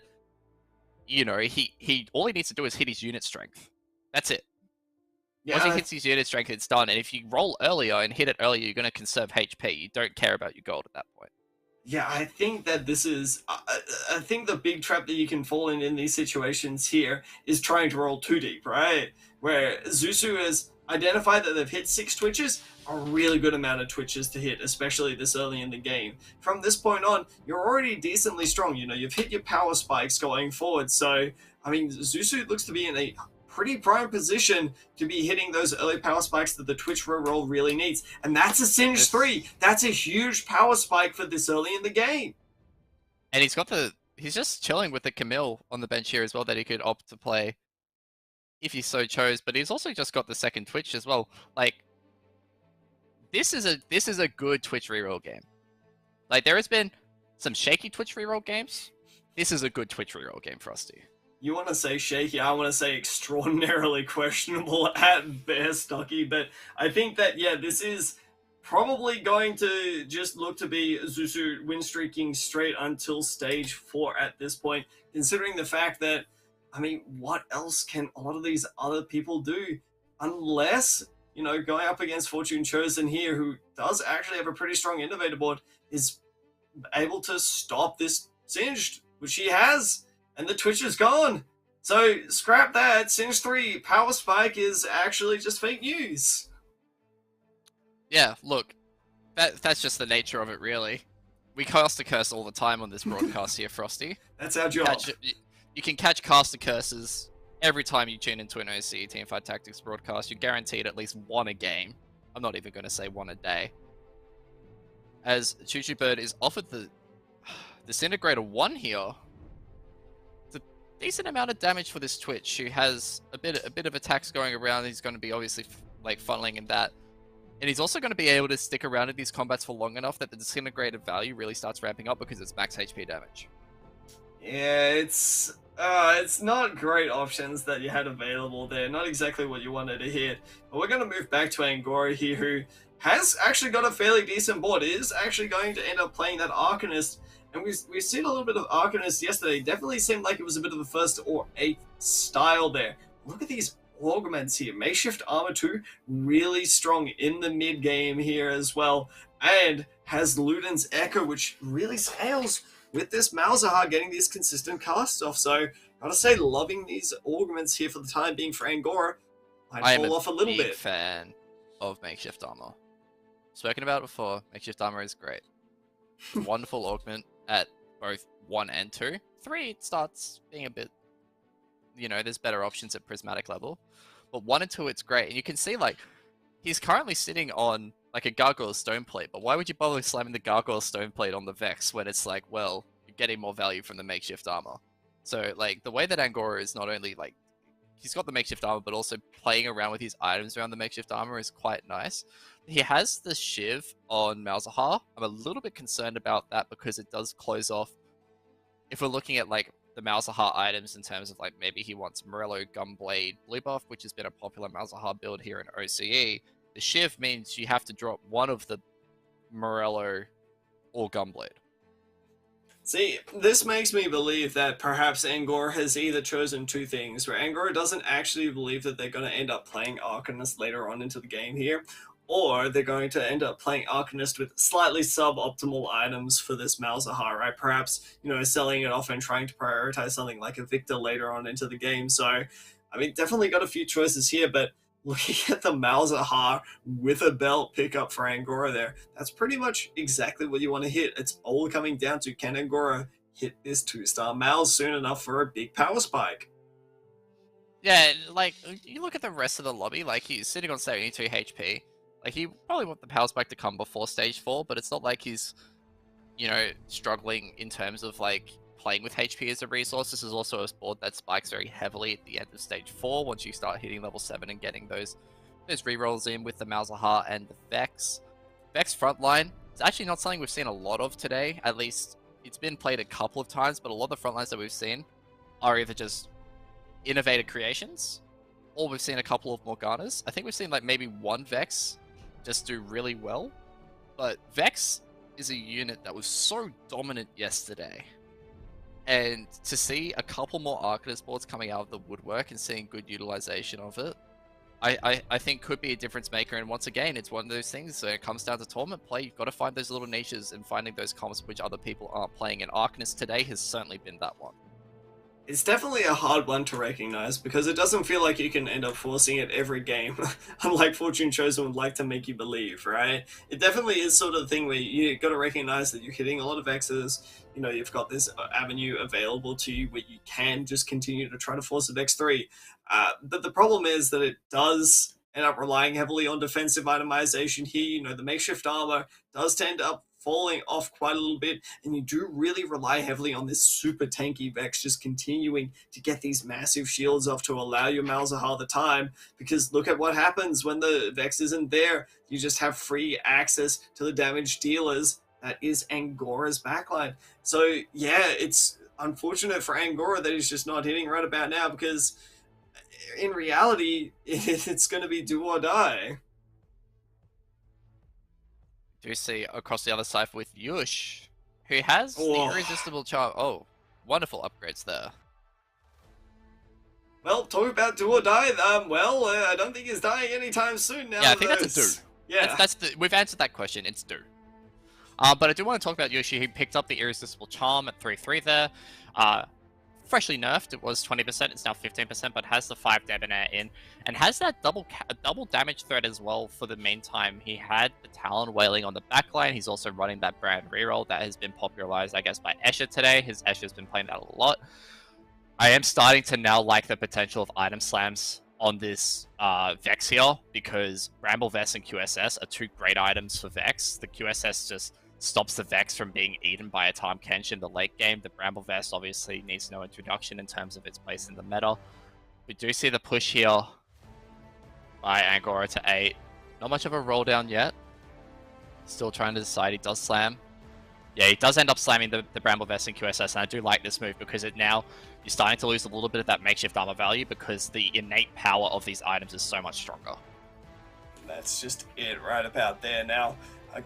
you know, he all he needs to do is hit his unit strength. That's it. Yeah. Once he hits his unit strength, it's done. And if you roll earlier and hit it earlier, you're going to conserve HP. You don't care about your gold at that point. Yeah, I think that this is... I think the big trap that you can fall in these situations here is trying to roll too deep, right? Where Zusu has identified that they've hit 6 twitches, a really good amount of twitches to hit, especially this early in the game. From this point on, you're already decently strong. You know, you've hit your power spikes going forward. So, I mean, Zusu looks to be in a pretty prime position to be hitting those early power spikes that the Twitch reroll really needs. And that's a Singe 3. That's a huge power spike for this early in the game. And he's just chilling with the Camille on the bench here as well that he could opt to play if he so chose. But he's also just got the second Twitch as well. Like, this is a good Twitch reroll game. Like, there has been some shaky Twitch reroll games. This is a good Twitch reroll game, Frosty. You want to say shaky, I want to say extraordinarily questionable at best, Stocky, but I think that, yeah, this is probably going to just look to be Zusu win streaking straight until stage 4 at this point, considering the fact that, I mean, what else can a lot of these other people do? Unless, you know, going up against Fortune Chosen here, who does actually have a pretty strong innovator board, is able to stop this Singed, which he has. And the Twitch is gone. So scrap that. Singe 3 power spike is actually just fake news. Yeah, look, that's just the nature of it, really. We cast a curse all the time on this broadcast here, Frosty. That's our job. You can catch caster curses every time you tune into an OCE Teamfight Tactics broadcast. You're guaranteed at least one a game. I'm not even going to say one a day. As Choo Choo Bird is offered the Disintegrator 1 here. Decent amount of damage for this Twitch, who has a bit of attacks going around. He's going to be obviously like funneling in that, and he's also going to be able to stick around in these combats for long enough that the disintegrated value really starts ramping up because it's max HP damage. Yeah, it's not great options that you had available there. Not exactly what you wanted to hit. But we're going to move back to Angora here, who has actually got a fairly decent board. Is actually going to end up playing that Arcanist. And we've seen a little bit of Arcanist yesterday. Definitely seemed like it was a bit of a first or 8th style there. Look at these augments here. Makeshift Armor 2, really strong in the mid game here as well. And has Luden's Echo, which really scales with this Malzahar getting these consistent casts off. So, gotta say, loving these augments here for the time being for Angora. Might fall off a little bit. I'm a big fan of Makeshift Armor. Spoken about it before, Makeshift Armor is great. Wonderful augment at both 1 and 2. 3, it starts being a bit, you know, there's better options at prismatic level. But 1 and 2, it's great. And you can see, like, he's currently sitting on, like, a Gargoyle Stone Plate. But why would you bother slamming the Gargoyle Stone Plate on the Vex when it's like, well, you're getting more value from the Makeshift Armor? So, like, the way that Angora is not only, like, he's got the Makeshift Armor, but also playing around with his items around the Makeshift Armor is quite nice. He has the Shiv on Malzahar. I'm a little bit concerned about that because it does close off. If we're looking at, like, the Malzahar items in terms of, like, maybe he wants Morello Gunblade Blue Buff, which has been a popular Malzahar build here in OCE. The Shiv means you have to drop one of the Morello or Gunblade. See, this makes me believe that perhaps Angora has either chosen two things, where Angora doesn't actually believe that they're going to end up playing Arcanist later on into the game here, or they're going to end up playing Arcanist with slightly suboptimal items for this Malzahar, right? Perhaps, selling it off and trying to prioritize something like a Victor later on into the game. So, I mean, definitely got a few choices here, but looking at the Malzahar with a belt pickup for Angora there, that's pretty much exactly what you want to hit. It's all coming down to, can Angora hit this 2-star Mal soon enough for a big power spike? Yeah, like, you look at the rest of the lobby, like, he's sitting on 72 HP. Like, he probably want the power spike to come before stage 4, but it's not like he's, struggling in terms of, like, playing with HP as a resource. This is also a board that spikes very heavily at the end of stage 4 once you start hitting level 7 and getting those rerolls in with the Malzahar and the Vex. Vex frontline is actually not something we've seen a lot of today. At least it's been played a couple of times, but a lot of the frontlines that we've seen are either just innovative creations, or we've seen a couple of Morganas. I think we've seen like maybe one Vex just do really well, but Vex is a unit that was so dominant yesterday. And to see a couple more Arcanist boards coming out of the woodwork and seeing good utilization of it, I think could be a difference maker. And once again, it's one of those things when it comes down to tournament play, you've got to find those little niches and finding those comps which other people aren't playing. And Arcanist today has certainly been that one. It's definitely a hard one to recognize because it doesn't feel like you can end up forcing it every game, unlike Fortune Chosen would like to make you believe, right? It definitely is sort of the thing where you got to recognize that you're hitting a lot of X's. You've got this avenue available to you where you can just continue to try to force a X3. But the problem is that it does end up relying heavily on defensive itemization here. The makeshift armor does tend up falling off quite a little bit, and you do really rely heavily on this super tanky Vex just continuing to get these massive shields off to allow your Malzahar the time, because look at what happens when the Vex isn't there. You just have free access to the damage dealers. That is Angora's backline. So yeah, it's unfortunate for Angora that he's just not hitting right about now, because in reality, it's going to be do or die. Do you see across the other side with Yush, who has the irresistible charm. Oh, wonderful upgrades there. Well, talk about do or die. I don't think he's dying anytime soon now. Yeah, I think that's a do. Yeah, we've answered that question. It's do. But I do want to talk about Yoshi. He picked up the irresistible charm at 3/3 there. Freshly nerfed. It was 20%. It's now 15%, but has the 5 debonair in and has that double damage threat as well. For the meantime, he had the Talon wailing on the backline. He's also running that brand reroll that has been popularized, I guess, by Escher today. His Escher's been playing that a lot. I am starting to now like the potential of item slams on this Vex here, because Bramble Vest and QSS are 2 great items for Vex. The QSS just stops the Vex from being eaten by a Tahm Kench in the late game. The Bramble Vest obviously needs no introduction in terms of its place in the meta. We do see the push here by Angora to 8. Not much of a roll down yet. Still trying to decide. He does slam. Yeah, he does end up slamming the Bramble Vest and QSS, and I do like this move because you're starting to lose a little bit of that makeshift armor value because the innate power of these items is so much stronger. That's just it right about there. Now,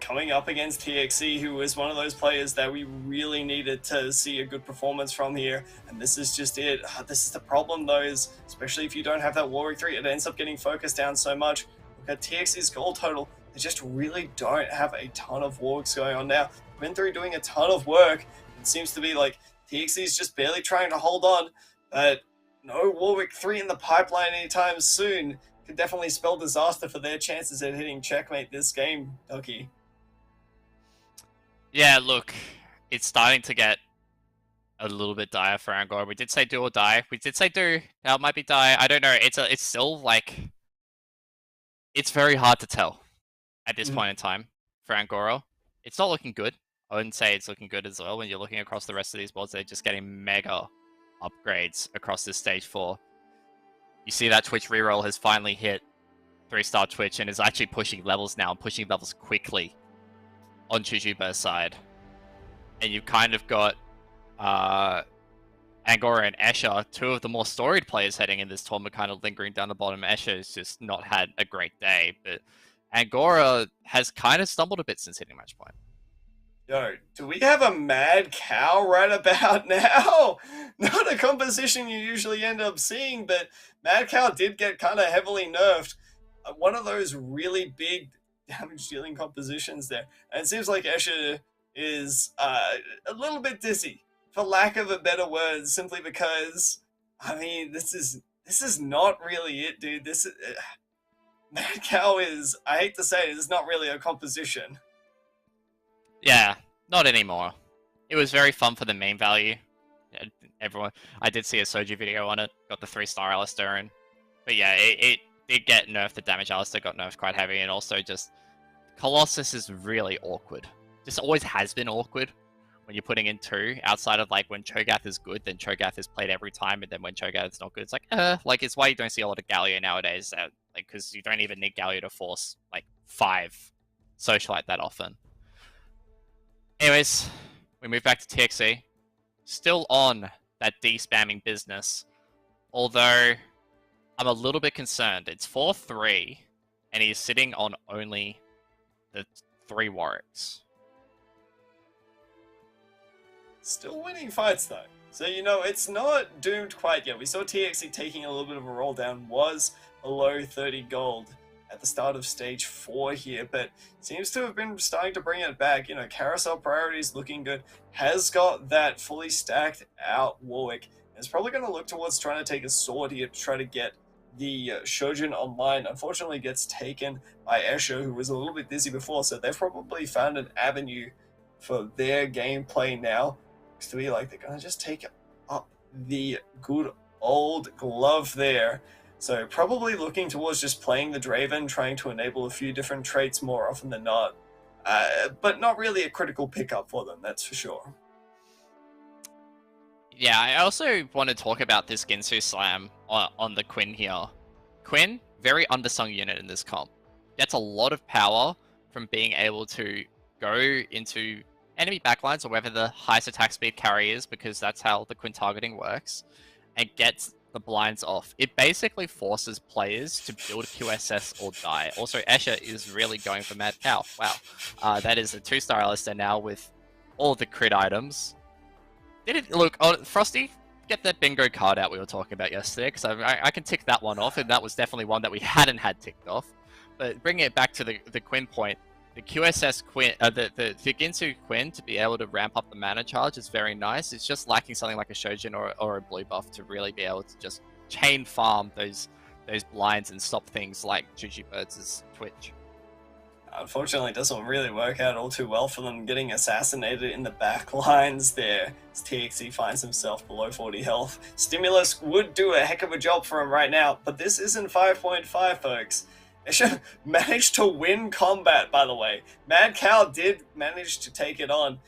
coming up against TXE, who is one of those players that we really needed to see a good performance from here, and this is just it. This is the problem though, is especially if you don't have that Warwick 3, it ends up getting focused down so much. Look at TXE's goal total. They just really don't have a ton of Warwicks going on now. Been through doing a ton of work. It seems to be like TXE's just barely trying to hold on, but no Warwick 3 in the pipeline anytime soon could definitely spell disaster for their chances at hitting checkmate this game, Ducky. Yeah, look, it's starting to get a little bit dire for Angora. We did say do or die. We did say do. Now it might be die. I don't know. It's still like, it's very hard to tell at this point in time for Angora. It's not looking good. I wouldn't say it's looking good as well. When you're looking across the rest of these boards, they're just getting mega upgrades across this stage 4. You see that Twitch reroll has finally hit 3-star Twitch and is actually pushing levels now, and pushing levels quickly on Jujuba's side. And you've kind of got Angora and Escher, 2 of the more storied players heading in this tournament, kind of lingering down the bottom. Escher has just not had a great day, but Angora has kind of stumbled a bit since hitting match point. Yo, do we have a mad cow right about now? Not a composition you usually end up seeing, but mad cow did get kind of heavily nerfed. One of those really big damage dealing compositions there. And it seems like Escher is a little bit dizzy, for lack of a better word, simply because, I mean, this is not really it, dude. This is, Mad Cow is, I hate to say it, is not really a composition. Yeah, not anymore. It was very fun for the meme value. Everyone, I did see a Soju video on it. Got the 3-star Alistair in, but yeah, it did get nerfed. The damage Alistair got nerfed quite heavy, and also just Colossus is really awkward. Just always has been awkward when you're putting in 2. Outside of like when Cho'Gath is good, then Cho'Gath is played every time, and then when Cho'Gath is not good, it's like it's why you don't see a lot of Galio nowadays. Like because you don't even need Galio to force like 5 Socialite that often. Anyways, we move back to TXE. Still on that D-spamming business. Although, I'm a little bit concerned. It's 4-3, and he's sitting on only the 3 Warwicks. Still winning fights, though. So, it's not doomed quite yet. We saw TXE taking a little bit of a roll down, was below 30 gold at the start of stage 4 here, but seems to have been starting to bring it back. Carousel priorities looking good. Has got that fully stacked out Warwick. Is probably going to look towards trying to take a sword here to try to get the Shojin online. Unfortunately gets taken by Escher, who was a little bit dizzy before, so they've probably found an avenue for their gameplay now. Looks to be like they're going to just take up the good old glove there. So probably looking towards just playing the Draven, trying to enable a few different traits more often than not. But not really a critical pickup for them, that's for sure. Yeah, I also want to talk about this Ginsu Slam on the Quinn here. Quinn, very undersung unit in this comp. Gets a lot of power from being able to go into enemy backlines or wherever the highest attack speed carry is, because that's how the Quinn targeting works, and gets the blinds off. It basically forces players to build QSS or die. Also, Escher is really going for Mad Cow. Wow. That is a 2-star Alistair now with all the crit items. Did it look? Oh, Frosty, get that bingo card out we were talking about yesterday, because I can tick that one off, and that was definitely one that we hadn't had ticked off. But bringing it back to the Quinn point, the QSS Quinn, the Ginsu Quinn to be able to ramp up the mana charge is very nice. It's just lacking something like a Shojin or a blue buff to really be able to just chain farm those blinds and stop things like Juju Birds' Twitch. Unfortunately, it doesn't really work out all too well for them, getting assassinated in the back lines there as TXE finds himself below 40 health. Stimulus would do a heck of a job for him right now, but this isn't 5.5, folks. Escher managed to win combat, by the way. Mad Cow did manage to take it on.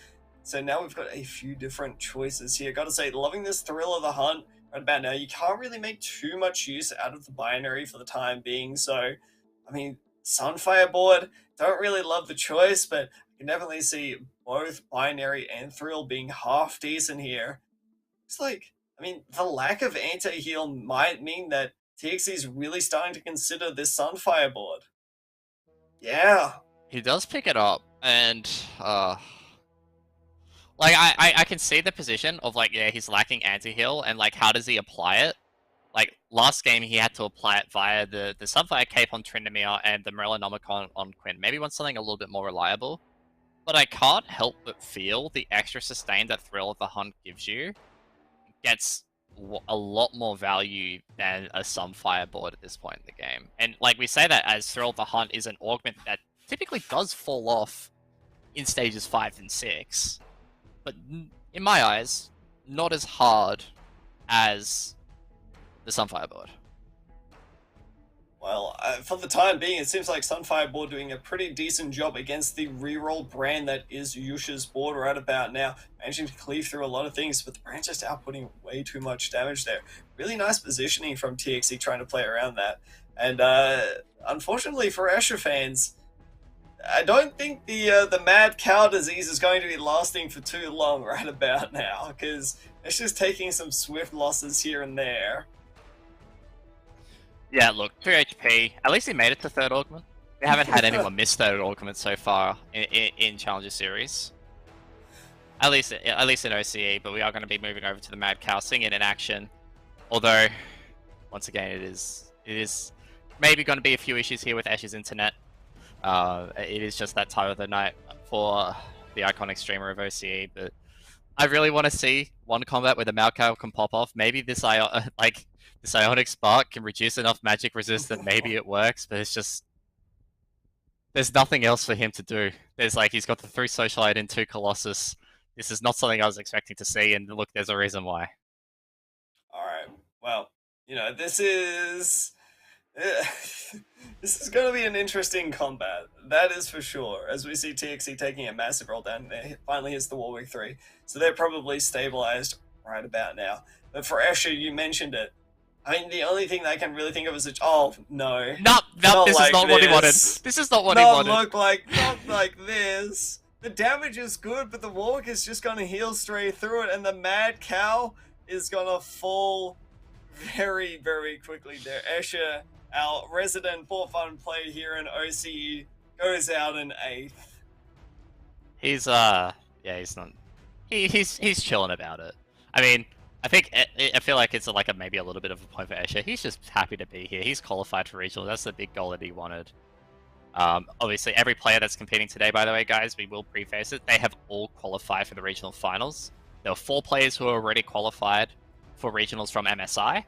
So now we've got a few different choices here. Gotta say, loving this thrill of the hunt right about now. You can't really make too much use out of the binary for the time being. So, I mean, Sunfire board, don't really love the choice, but I can definitely see both binary and thrill being half decent here. It's like, I mean, the lack of anti-heal might mean that TXE is really starting to consider this Sunfire board. Yeah. He does pick it up, and like I can see the position of like, yeah, he's lacking anti-heal, and like how does he apply it? Like last game he had to apply it via the Sunfire Cape on Tryndamere and the Morellonomicon on Quinn. Maybe want something a little bit more reliable. But I can't help but feel the extra sustain that Thrill of the Hunt gives you gets a lot more value than a Sunfire board at this point in the game. And like we say that as Thrill of the Hunt is an augment that typically does fall off in stages 5 and 6. But in my eyes, not as hard as the Sunfire board. Well, for the time being, it seems like Sunfire board doing a pretty decent job against the reroll brand that is Yusha's board right about now. Managing to cleave through a lot of things, but the brand just outputting way too much damage there. Really nice positioning from TXE trying to play around that. And unfortunately for Escher fans, I don't think the mad cow disease is going to be lasting for too long right about now, because it's just taking some swift losses here and there. Yeah, look, 2 HP. At least he made it to 3rd augment. We haven't had anyone miss 3rd augment so far in Challenger Series. At least in OCE, but we are going to be moving over to the Mad Cow, seeing it in action. Although, once again, it is maybe going to be a few issues here with Escher's internet. It is just that time of the night for the iconic streamer of OCE, but I really want to see one combat where the Maokai can pop off. Maybe this this Ionic Spark can reduce enough magic resist that maybe it works, but it's just there's nothing else for him to do. There's he's got the 3 Socialite and 2 Colossus. This is not something I was expecting to see, and look, there's a reason why. All right. Well, this is this is going to be an interesting combat. That is for sure. As we see TXE taking a massive roll down, there finally hits the Warwick 3, so they're probably stabilized right about now. But for Escher, you mentioned it. I mean, the only thing that I can really think of is oh no, No, this is not what he wanted. This is not what he wanted. Not like this. The damage is good, but the Warwick is just gonna heal straight through it, and the Mad Cow is gonna fall very, very quickly there. Escher, our resident for fun player here in OCE, goes out in 8th. He's he's not. He's chilling about it. I mean, I feel like it's maybe a little bit of a point for Escher. He's just happy to be here. He's qualified for regional. That's the big goal that he wanted. Obviously, every player that's competing today, by the way, guys, we will preface it. They have all qualified for the regional finals. There were 4 players who are already qualified for regionals from MSI,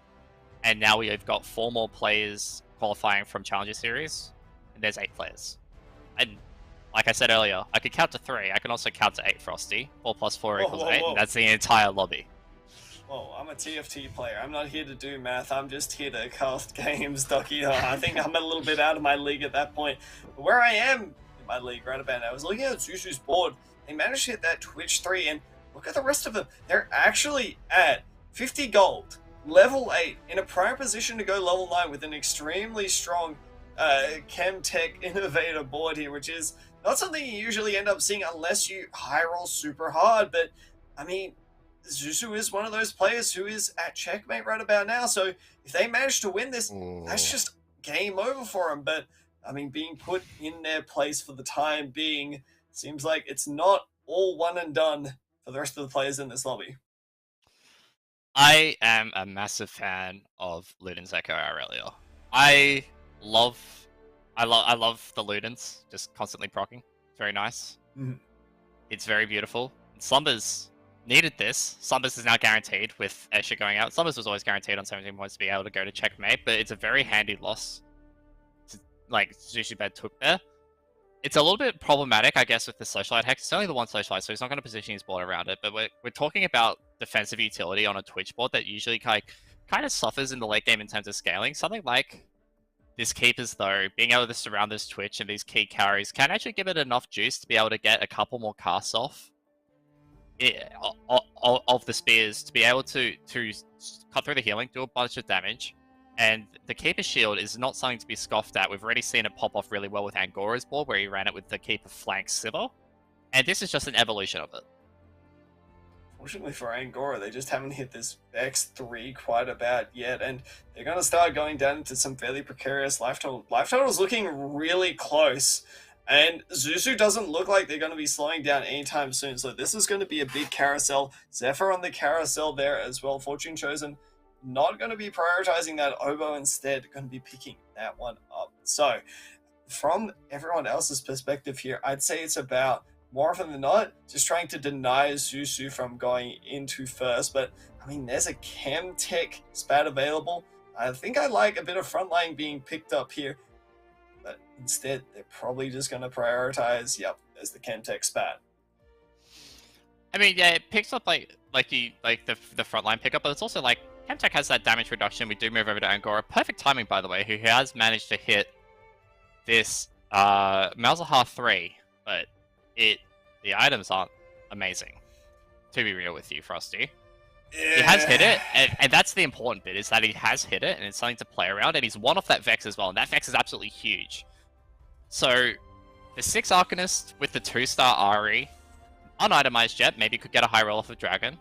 and now we've got 4 more players qualifying from Challenger Series, and there's 8 players. And like I said earlier, I could count to 3. I can also count to 8, Frosty. 4 plus 4 equals 8, and that's the entire lobby. Whoa, I'm a TFT player. I'm not here to do math. I'm just here to cast games, Ducky. I think I'm a little bit out of my league at that point. But where I am in my league right about now, I was looking at Zuzu's board. They managed to hit that Twitch 3, and look at the rest of them. They're actually at 50 gold, level 8, in a prime position to go level 9 with an extremely strong Chemtech Innovator board here, which is not something you usually end up seeing unless you high roll super hard. But, I mean, Zuzu is one of those players who is at checkmate right about now, so if they manage to win this, that's just game over for him. But, I mean, being put in their place for the time being seems like it's not all one and done for the rest of the players in this lobby. I am a massive fan of Luden's Echo Aurelio. I love the Ludens just constantly proccing. It's very nice. It's very beautiful. And Slumbers needed this. Slumbers is now guaranteed with Escher going out. Slumbers was always guaranteed on 17 points to be able to go to checkmate, but it's a very handy loss to, Zuzu Bed took there. It's a little bit problematic, I guess, with the Socialite Hex. It's only the 1 Socialite, so he's not going to position his board around it, but we're talking about defensive utility on a Twitch board that usually kind of suffers in the late game in terms of scaling. Something like this Keepers, though, being able to surround this Twitch and these key carries can actually give it enough juice to be able to get a couple more casts off of the spears to be able to cut through the healing, do a bunch of damage. And the Keeper Shield is not something to be scoffed at. We've already seen it pop off really well with Angora's board, where he ran it with the Keeper Flank Sliver. And this is just an evolution of it. Fortunately for Angora, they just haven't hit this X3 quite about yet, and they're going to start going down into some fairly precarious life total. Life total is looking really close, and Zuzu doesn't look like they're going to be slowing down anytime soon, so this is going to be a big carousel. Zephyr on the carousel there as well. Fortune Chosen not going to be prioritizing that Oboe, instead going to be picking that one up. So from everyone else's perspective here, I'd say it's about, more often than not, just trying to deny Zuzu from going into first. But I mean, there's a Chemtech spat available. I think I like a bit of frontline being picked up here, but instead they're probably just going to prioritize, yep, there's the Chemtech spat. I mean, yeah, it picks up the frontline pickup, but it's also like Chemtech has that damage reduction. We do move over to Angora. Perfect timing, by the way, who has managed to hit this Malzahar 3, but the items aren't amazing, to be real with you, Frosty. Yeah. He has hit it, and that's the important bit, is that he has hit it, and it's something to play around, and he's one off that Vex as well, and that Vex is absolutely huge. So, the 6 Arcanist with the 2-star Ari, unitemized yet, maybe could get a high roll off of Dragon.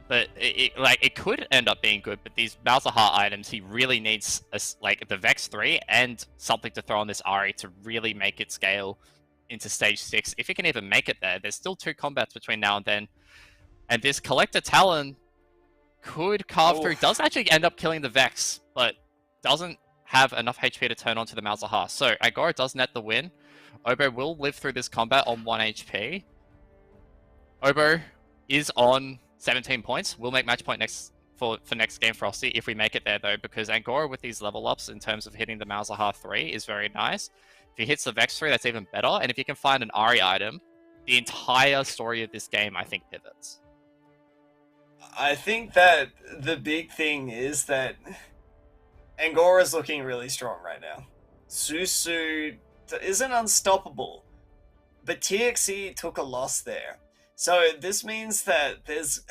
But it could end up being good, but these Malzahar items, he really needs the Vex 3 and something to throw on this Ari to really make it scale into stage 6. If he can even make it there, there's still 2 combats between now and then. And this Collector Talon could carve through, does actually end up killing the Vex, but doesn't have enough HP to turn onto the Malzahar. So Angora does net the win. Obo will live through this combat on 1 HP. Obo is on 17 points. We'll make match point next for next game Frosty if we make it there, though, because Angora with these level ups in terms of hitting the Malzahar 3 is very nice. If he hits the Vex 3, that's even better. And if you can find an Ari item, the entire story of this game, I think, pivots. I think that the big thing is that Angora's looking really strong right now. Susu isn't unstoppable, but TXE took a loss there. So this means that there's...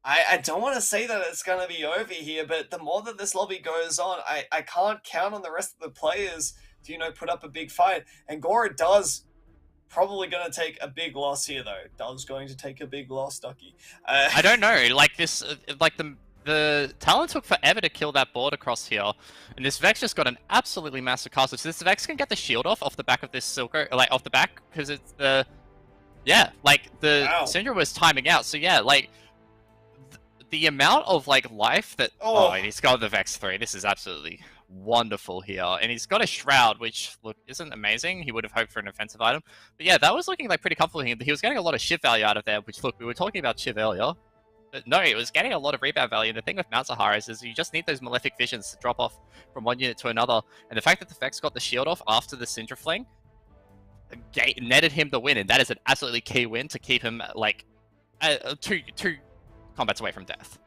I don't want to say that it's going to be over here, but the more that this lobby goes on, I can't count on the rest of the players to, put up a big fight. Angora does probably going to take a big loss here, though. Does going to take a big loss, Ducky. I don't know. Like this, the Talon took forever to kill that board across here, and this Vex just got an absolutely massive castle. So this Vex can get the shield off the back of this Silco, like off the back, because it's the... Yeah, like the Syndra was timing out, so yeah, like... The amount of life that and he's got the Vex 3. This is absolutely wonderful here, and he's got a Shroud, which isn't amazing. He would have hoped for an offensive item, but yeah, that was looking pretty comfortable. He was getting a lot of shiv value out of there. Which we were talking about shiv earlier, but no, it was getting a lot of rebound value. And the thing with Malzahar is you just need those malefic visions to drop off from one unit to another, and the fact that the Vex got the shield off after the Syndra fling netted him the win, and that is an absolutely key win to keep him two combats away from death.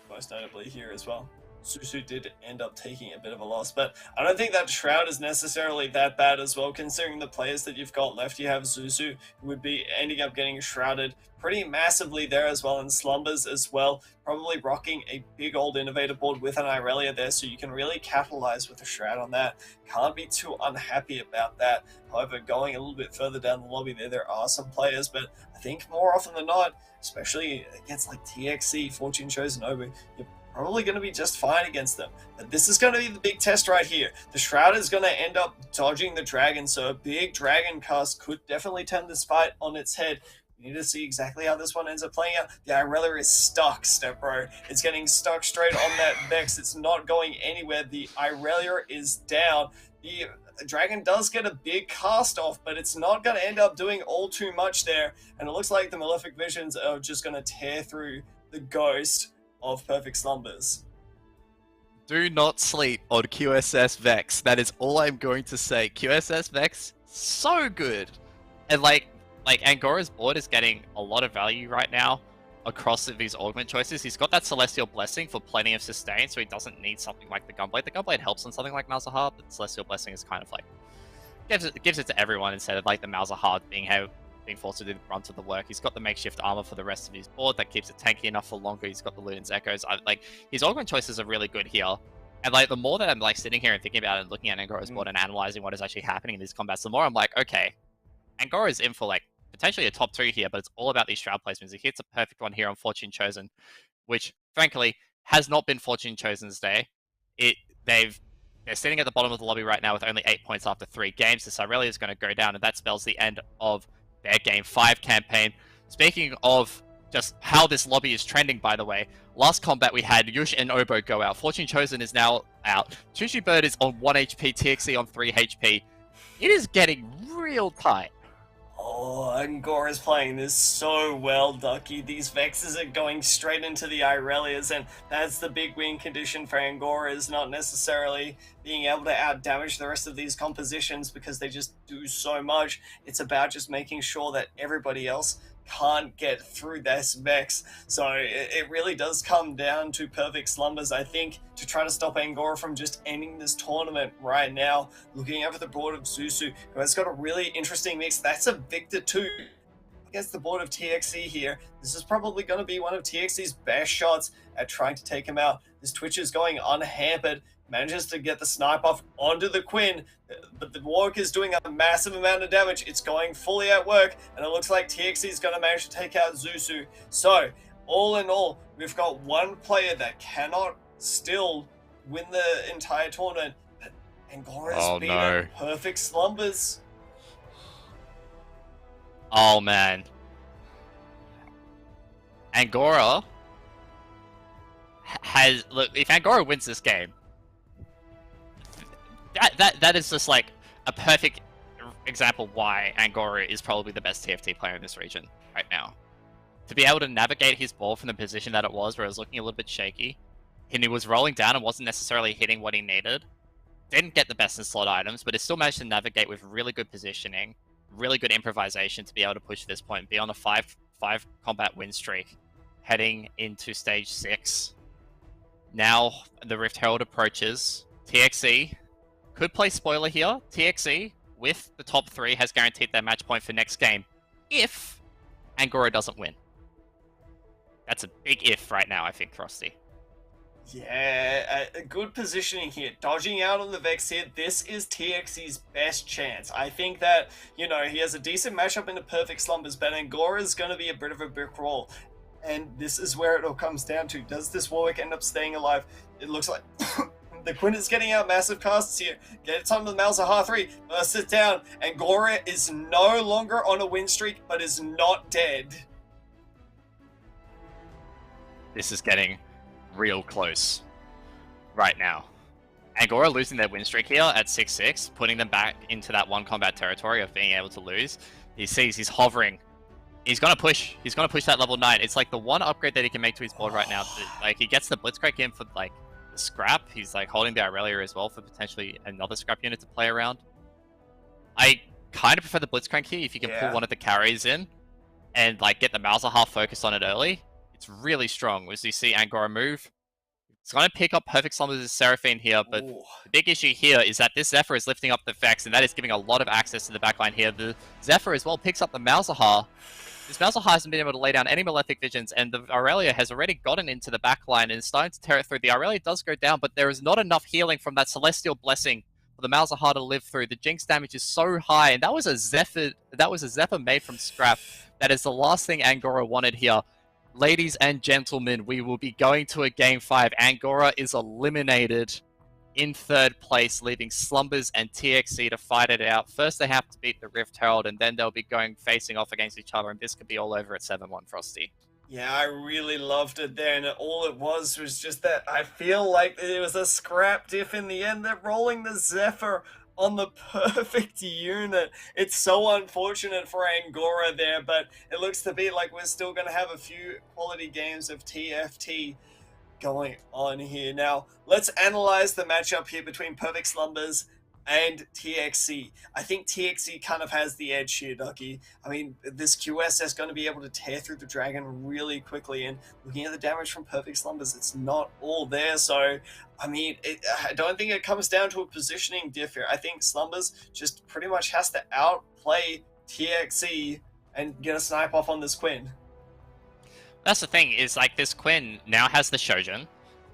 Most notably here as well. Susu did end up taking a bit of a loss, but I don't think that Shroud is necessarily that bad as well, considering the players that you've got left. You have Susu, who would be ending up getting shrouded pretty massively there as well, and Slumbers as well, probably rocking a big old Innovator board with an Irelia there, so you can really capitalize with a Shroud on that. Can't be too unhappy about that. However, going a little bit further down the lobby there are some players, but I think more often than not, especially against TXE, Fortune Chosen Obu, you're probably going to be just fine against them. But this is going to be the big test right here. The Shroud is going to end up dodging the Dragon, so a big Dragon cast could definitely turn this fight on its head. We need to see exactly how this one ends up playing out. The Irelia is stuck, Step Bro. It's getting stuck straight on that Vex. It's not going anywhere. The Irelia is down. The Dragon does get a big cast off, but it's not going to end up doing all too much there. And it looks like the Malefic Visions are just going to tear through the Ghost of Perfect Slumbers. Do not sleep on QSS Vex. That is all I'm going to say. QSS Vex, so good. And Angora's board is getting a lot of value right now across these augment choices. He's got that Celestial Blessing for plenty of sustain, so he doesn't need something like the Gunblade. The Gunblade helps on something like Malzahar, but the Celestial Blessing is kind of gives it to everyone instead of the Malzahar being forced to do the brunt of the work. He's got the makeshift armor for the rest of his board that keeps it tanky enough for longer. He's got the Luden's Echoes. His augment choices are really good here. And the more that I'm sitting here and thinking about it and looking at Angora's board and analyzing what is actually happening in these combats, the more I'm okay, Angora's in for potentially a top 2 here, but it's all about these Shroud placements. He hits a perfect one here on Fortune Chosen, which frankly has not been Fortune Chosen's day. They're sitting at the bottom of the lobby right now with only 8 points after 3 games. This Irelia is going to go down, and that spells the end of their Game 5 campaign. Speaking of just how this lobby is trending, by the way, last combat we had Yush and Obo go out. Fortune Chosen is now out. Chuchi Bird is on 1 HP, TXE on 3 HP. It is getting real tight. Oh, Angora's playing this so well, Ducky. These Vexes are going straight into the Irelias, and that's the big win condition for Angora, is not necessarily being able to out-damage the rest of these compositions because they just do so much. It's about just making sure that everybody else can't get through this Vex. So it really does come down to Perfect Slumbers, I think, to try to stop Angora from just ending this tournament right now. Looking over the board of Susu, who has got a really interesting mix. That's a Victor 2 against the board of TXE here. This is probably going to be one of TXE's best shots at trying to take him out. This Twitch is going unhampered, manages to get the snipe off onto the Quinn, but the Warwick is doing a massive amount of damage. It's going fully at work, and it looks like TXE is going to manage to take out Zusu. So, all in all, we've got one player that cannot still win the entire tournament, but Angora's beaten Perfect Slumbers. Oh, man. Angora look, if Angora wins this game, that is just like a perfect example why Angora is probably the best TFT player in this region right now. To be able to navigate his ball from the position that it was, where it was looking a little bit shaky, and he was rolling down and wasn't necessarily hitting what he needed. Didn't get the best in slot items, but it still managed to navigate with really good positioning, really good improvisation to be able to push this point, be on a 5 combat win streak, heading into stage 6. Now the Rift Herald approaches. TXE could play spoiler here. TXE with the top 3 has guaranteed their match point for next game if Angora doesn't win. That's a big if right now, I think, Frosty. Yeah, a good positioning here. Dodging out on the Vex here. This is TXE's best chance. I think that, you know, he has a decent matchup in the Perfect Slumbers, but Angora's going to be a bit of a brick wall. And this is where it all comes down to. Does this Warwick end up staying alive? It looks like the Quinn is getting out massive casts here. Get it onto the Malzahar 3. Burst it down. Angora is no longer on a win streak, but is not dead. This is getting real close right now. Angora losing their win streak here at 6-6, putting them back into that 1 combat territory of being able to lose. He sees he's hovering. He's gonna push. He's gonna push that level 9. It's like the one upgrade that he can make to his board right now. Like, he gets the Blitzcrank in for like the scrap. He's like holding the Aurelia as well for potentially another scrap unit to play around. I kind of prefer the Blitzcrank here if you can pull one of the carries in and like get the Malzahar focused on it early. It's really strong. As you see Angora move, it's going to pick up Perfect Slumbers as Seraphine here, but the big issue here is that this Zephyr is lifting up the Vex, and that is giving a lot of access to the backline here. The Zephyr as well picks up the Malzahar. This Malzahar hasn't been able to lay down any Malefic Visions, and the Aurelia has already gotten into the backline and is starting to tear it through. The Aurelia does go down, but there is not enough healing from that Celestial Blessing for the Malzahar to live through. The Jinx damage is so high, and that was a Zephyr made from scrap. That is the last thing Angora wanted here. Ladies and gentlemen, we will be going to a Game 5. Angora is eliminated in 3rd place, leaving Slumbers and TXE to fight it out. First, they have to beat the Rift Herald, and then they'll be facing off against each other, and this could be all over at 7-1, Frosty. Yeah, I really loved it there, and all it was just that I feel like it was a scrap diff in the end. They're rolling the Zephyr on the perfect unit. It's so unfortunate for Angora there, but it looks to be like we're still going to have a few quality games of TFT going on here. Now, let's analyze the matchup here between Perfect Slumbers and TXE. I think TXE kind of has the edge here, Ducky. I mean, this QS is going to be able to tear through the dragon really quickly, and looking at the damage from Perfect Slumbers, it's not all there. So, I mean, I don't think it comes down to a positioning diff here. I think Slumbers just pretty much has to outplay TXE and get a snipe off on this Quinn. That's the thing, is like this Quinn now has the Shojin,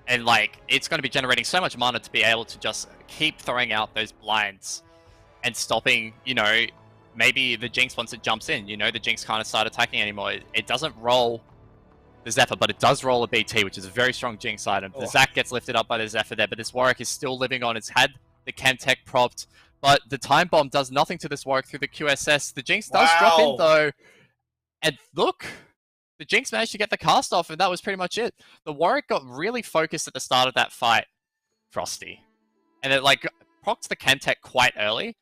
and like it's going to be generating so much mana to be able to just keep throwing out those blinds and stopping, you know, maybe the Jinx once it jumps in, you know, the Jinx can't start attacking anymore. It doesn't roll the Zephyr, but it does roll a BT, which is a very strong Jinx item. The Zac gets lifted up by the Zephyr there, but this Warwick is still living on. It's had the Chemtech propped, but the Time Bomb does nothing to this Warwick through the QSS. The Jinx does drop in though, and look, the Jinx managed to get the cast off, and that was pretty much it. The Warwick got really focused at the start of that fight, Frosty. And it, like, procs the Chemtech quite early.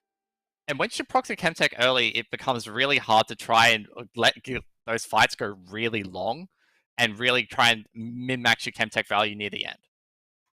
And once you proc the Chemtech early, it becomes really hard to try and let those fights go really long and really try and min-max your Chemtech value near the end.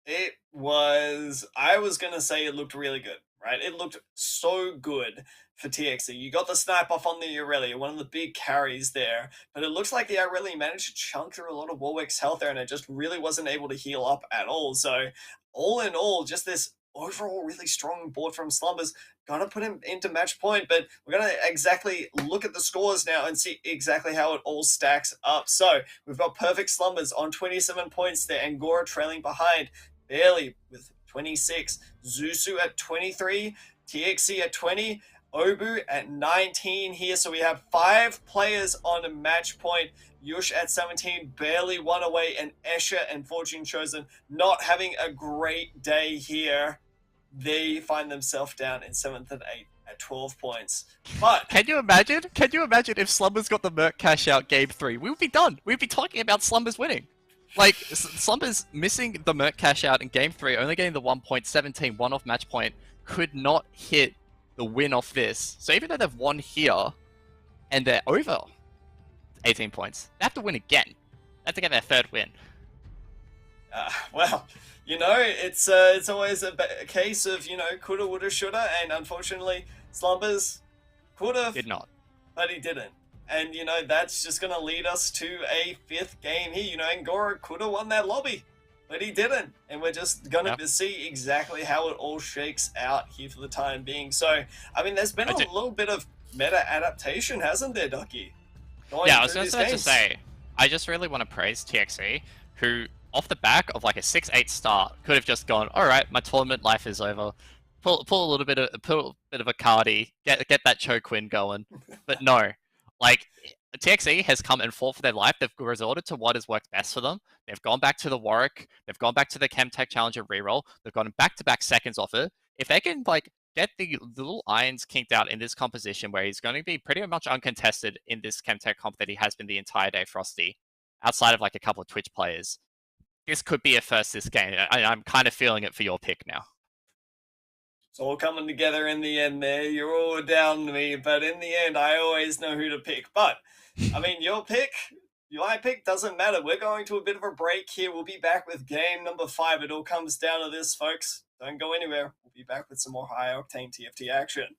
I was going to say it looked really good, right? It looked so good for TXE. You got the snipe off on the Aurelia, one of the big carries there, but it looks like the Aurelia managed to chunk through a lot of Warwick's health there, and it just really wasn't able to heal up at all. So all in all, just this overall really strong board from Slumbers. Gonna put him into match point, but we're gonna exactly look at the scores now and see exactly how it all stacks up. So we've got Perfect Slumbers on 27 points there, Angora trailing behind barely with 26, Zusu at 23, TXE at 20, Obu at 19 here. So we have 5 players on a match point. Yush at 17, barely one away, and Escher and Fortune Chosen not having a great day here. They find themselves down in 7th and 8th at 12 points. But Can you imagine? Can you imagine if Slumbers got the Merc cash out game 3? We would be done. We'd be talking about Slumbers winning. Like, Slumber's missing the Merc cash out in game 3, only getting the 1.17 one-off match point, could not hit the win off this. So even though they've won here, and they're over 18 points, they have to win again. They have to get their third win. Well, it's always a case of, coulda, woulda, shoulda, and unfortunately, Slumbers coulda, Did not. but he didn't. And, that's just going to lead us to a 5th game here. Ngora coulda won that lobby, but he didn't. And we're just going to see exactly how it all shakes out here for the time being. So, I mean, there's been a little bit of meta adaptation, hasn't there, Ducky? Yeah, I was just about to say, I just really want to praise TXE, who, off the back of like a 6-8 start, could have just gone, all right, my tournament life is over. Pull a bit of a cardi, get that choke win going. But no, like TXE has come and fought for their life. They've resorted to what has worked best for them. They've gone back to the Warwick. They've gone back to the Chemtech Challenger reroll. They've gotten back-to-back seconds off it. If they can like get the little irons kinked out in this composition where he's going to be pretty much uncontested in this Chemtech comp that he has been the entire day, Frosty, outside of like a couple of Twitch players, this could be a first this game. I'm kind of feeling it for your pick now. It's all coming together in the end there. You're all down to me, but in the end, I always know who to pick. But, I mean, my pick doesn't matter. We're going to a bit of a break here. We'll be back with game number 5. It all comes down to this, folks. Don't go anywhere. We'll be back with some more high-octane TFT action.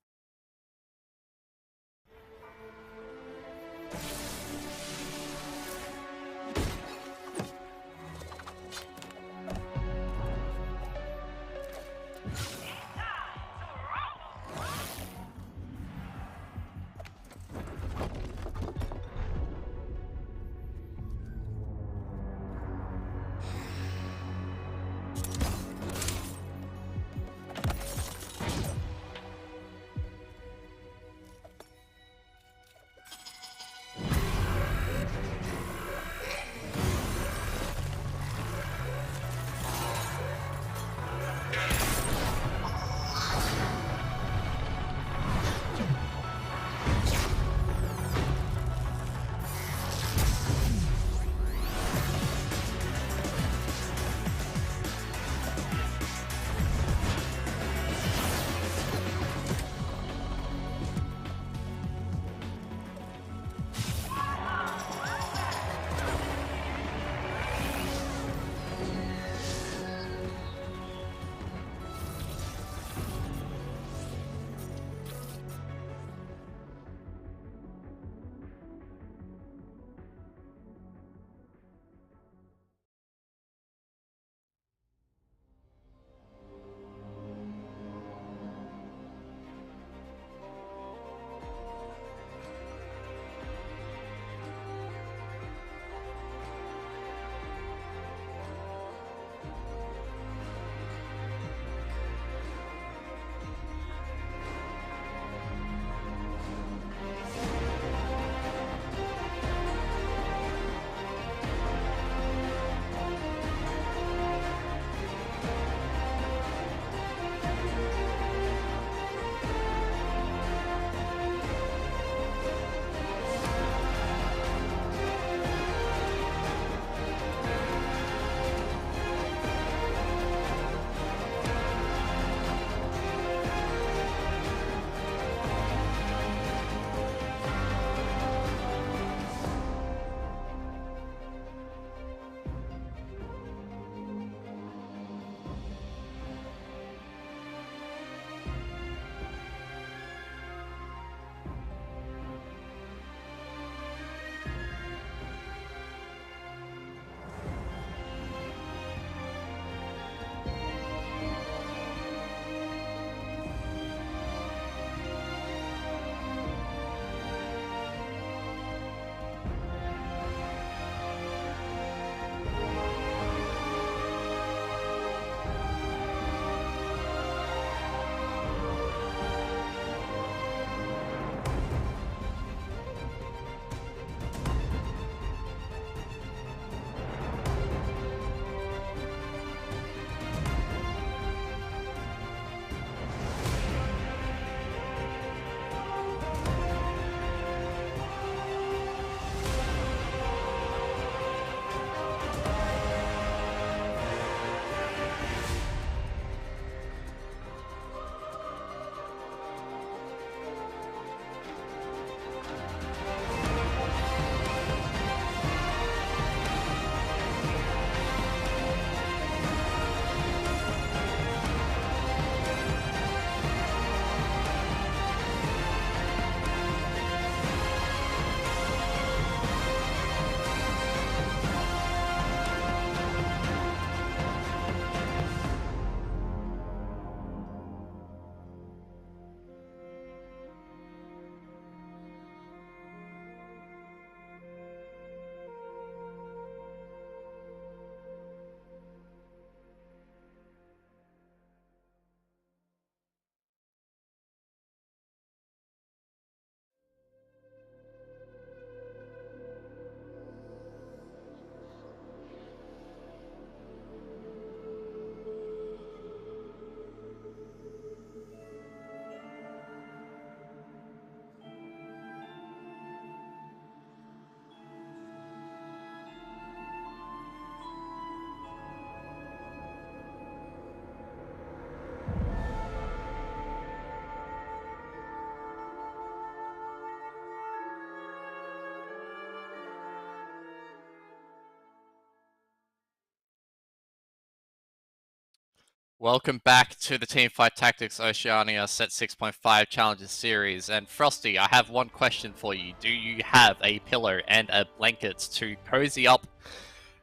Welcome back to the Teamfight Tactics Oceania Set 6.5 Challenges Series. And Frosty, I have one question for you. Do you have a pillow and a blanket to cozy up?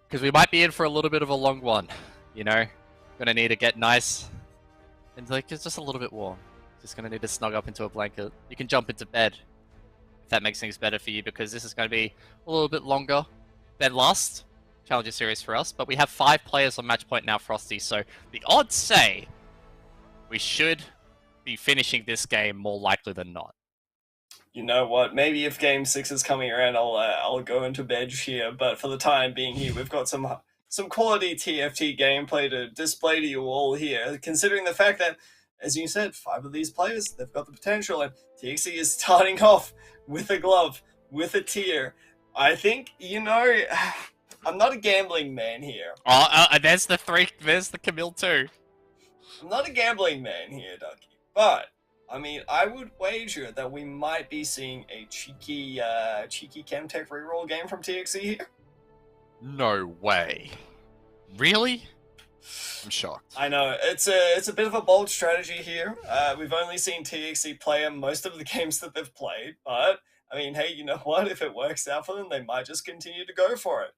Because we might be in for a little bit of a long one. You know, gonna need to get nice and it's just a little bit warm. Just gonna need to snug up into a blanket. You can jump into bed if that makes things better for you, because this is gonna be a little bit longer than last Challenger Series for us, but we have 5 players on match point now, Frosty, so the odds say we should be finishing this game more likely than not. You know what? Maybe if Game 6 is coming around, I'll go into bed here. But for the time being, here we've got some quality TFT gameplay to display to you all here. Considering the fact that, as you said, 5 of these players, they've got the potential, and TXE is starting off with a glove, with a tier. I think, I'm not a gambling man here. Oh, there's the 3. There's the Camille too. I'm not a gambling man here, Ducky, but I mean, I would wager that we might be seeing a cheeky Chemtech reroll game from TXE here. No way. Really? I'm shocked. I know it's a bit of a bold strategy here. We've only seen TXE play in most of the games that they've played, but I mean, hey, you know what? If it works out for them, they might just continue to go for it.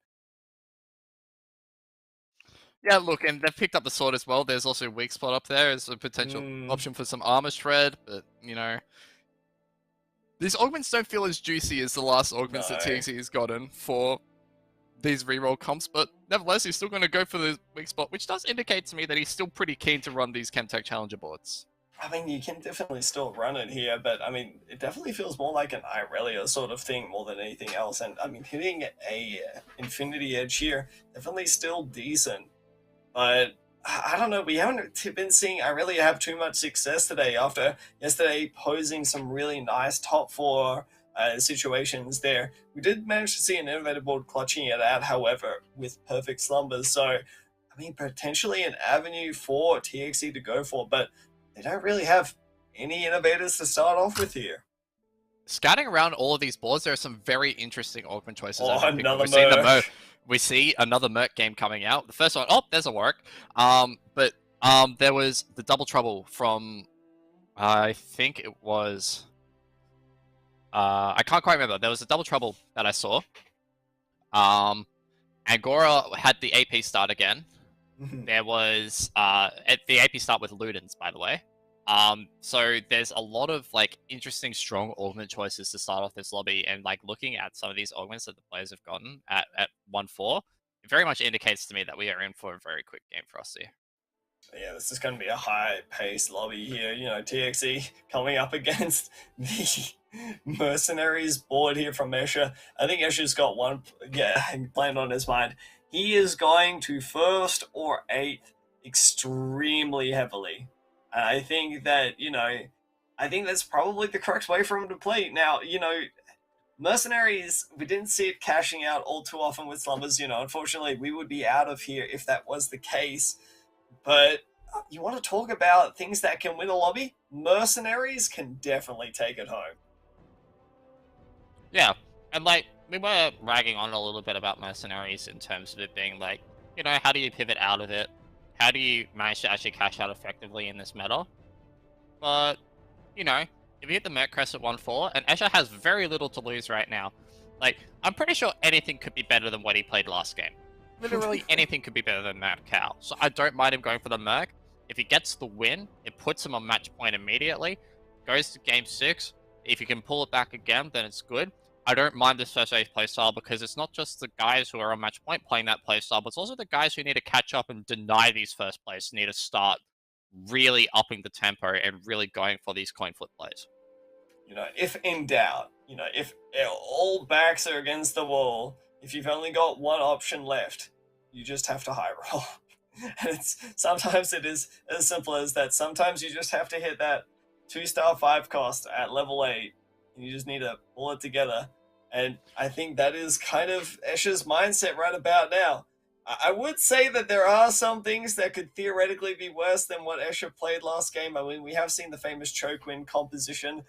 Yeah, look, and they've picked up the sword as well. There's also a weak spot up there as a potential option for some armor shred, but, you know, these augments don't feel as juicy as the last augments that TXE has gotten for these reroll comps, but nevertheless, he's still going to go for the weak spot, which does indicate to me that he's still pretty keen to run these Chemtech Challenger boards. I mean, you can definitely still run it here, but I mean, it definitely feels more like an Irelia sort of thing more than anything else. And I mean, hitting a Infinity Edge here, definitely still decent. But I don't know, we haven't been seeing Irelia have too much success today after yesterday posing some really nice top 4 situations there. We did manage to see an innovative board clutching it out, however, with perfect slumbers. So, I mean, potentially an avenue for TXE to go for, but they don't really have any innovators to start off with here. Scouting around all of these boards, there are some very interesting augment choices. Oh, another Merc. We see another Merc game coming out. The first one, oh, there's a Warwick. But there was the Double Trouble from, I think it was, I can't quite remember. There was a Double Trouble that I saw. Angora had the AP start again. There was the AP start with Ludens, by the way. So there's a lot of like interesting, strong augment choices to start off this lobby, and like looking at some of these augments that the players have gotten at 1-4, it very much indicates to me that we are in for a very quick game for us here. Yeah, this is going to be a high-paced lobby here. You know, TXE coming up against the Mercenaries board here from Escher. I think Escher's got one, planned on his mind. He is going to 1st or 8th extremely heavily. And I think that, I think that's probably the correct way for him to play. Now, Mercenaries, we didn't see it cashing out all too often with slumbers. Unfortunately, we would be out of here if that was the case. But you want to talk about things that can win a lobby? Mercenaries can definitely take it home. Yeah, and like, we were ragging on a little bit about Mercenaries in terms of it being like, how do you pivot out of it? How do you manage to actually cash out effectively in this meta? But, if you hit the Merc Crest at 1-4, and Escher has very little to lose right now. Like, I'm pretty sure anything could be better than what he played last game. Literally anything could be better than Mad Cow. So I don't mind him going for the Merc. If he gets the win, it puts him on match point immediately. Goes to game 6. If you can pull it back again, then it's good. I don't mind this first 8th playstyle because it's not just the guys who are on match point playing that playstyle, but it's also the guys who need to catch up and deny these first plays, need to start really upping the tempo and really going for these coin flip plays. If in doubt, if all backs are against the wall, if you've only got one option left, you just have to high roll. And sometimes it is as simple as that. Sometimes you just have to hit that 2-star 5 cost at level 8, and you just need to pull it together. And I think that is kind of Escher's mindset right about now. I would say that there are some things that could theoretically be worse than what Escher played last game. I mean, we have seen the famous choke win composition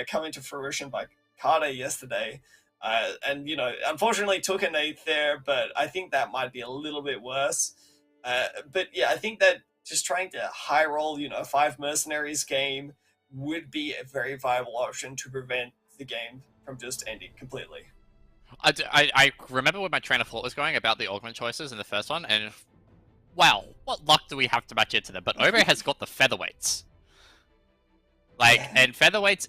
come into fruition by Carter yesterday. And, unfortunately took an 8th there, but I think that might be a little bit worse. But yeah, I think that just trying to high roll, 5 mercenaries game would be a very viable option to prevent the game from just ending completely. I remember where my train of thought was going about the augment choices in the first one, and wow, what luck do we have to match into them? But Obo has got the featherweights. Like, Yeah. and featherweights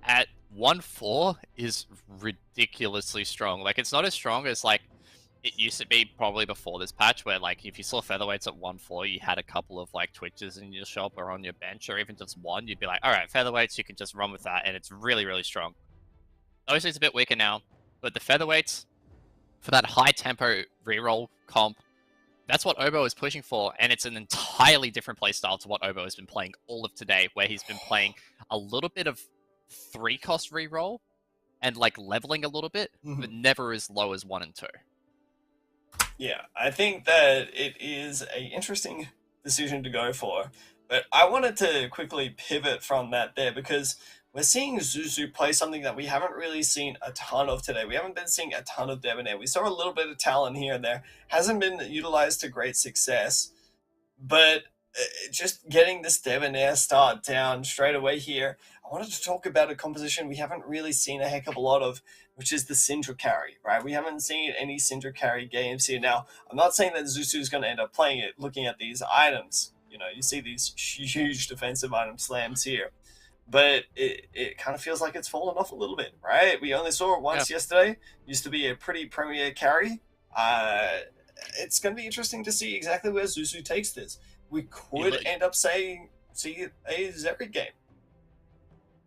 at 1-4 is ridiculously strong. Like, it's not as strong as, like, it used to be probably before this patch, where, like, if you saw featherweights at 1-4, you had a couple of, like, twitches in your shop or on your bench, or even just one, you'd be like, alright, featherweights, you can just run with that, and it's really, really strong. Obviously, it's a bit weaker now, but the featherweights, for that high-tempo reroll comp, that's what Obo is pushing for, and it's an entirely different playstyle to what Obo has been playing all of today, where he's been playing a little bit of 3-cost reroll, and, like, leveling a little bit, but never as low as 1 and 2. Yeah, I think that it is an interesting decision to go for, but I wanted to quickly pivot from that there because we're seeing Zuzu play something that we haven't really seen a ton of today. We haven't been seeing a ton of Debonair. We saw a little bit of talent here and there. Hasn't been utilized to great success, but just getting this Debonair start down straight away here, I wanted to talk about a composition we haven't really seen a heck of a lot of, which is the Syndra carry, right? We haven't seen any Syndra carry games here. Now, I'm not saying that Zuzu is going to end up playing it looking at these items. You see these huge defensive item slams here, but it kind of feels like it's fallen off a little bit, right? We only saw it once yesterday. Used to be a pretty premier carry. It's going to be interesting to see exactly where Zuzu takes this. We could end up see a Zeri game.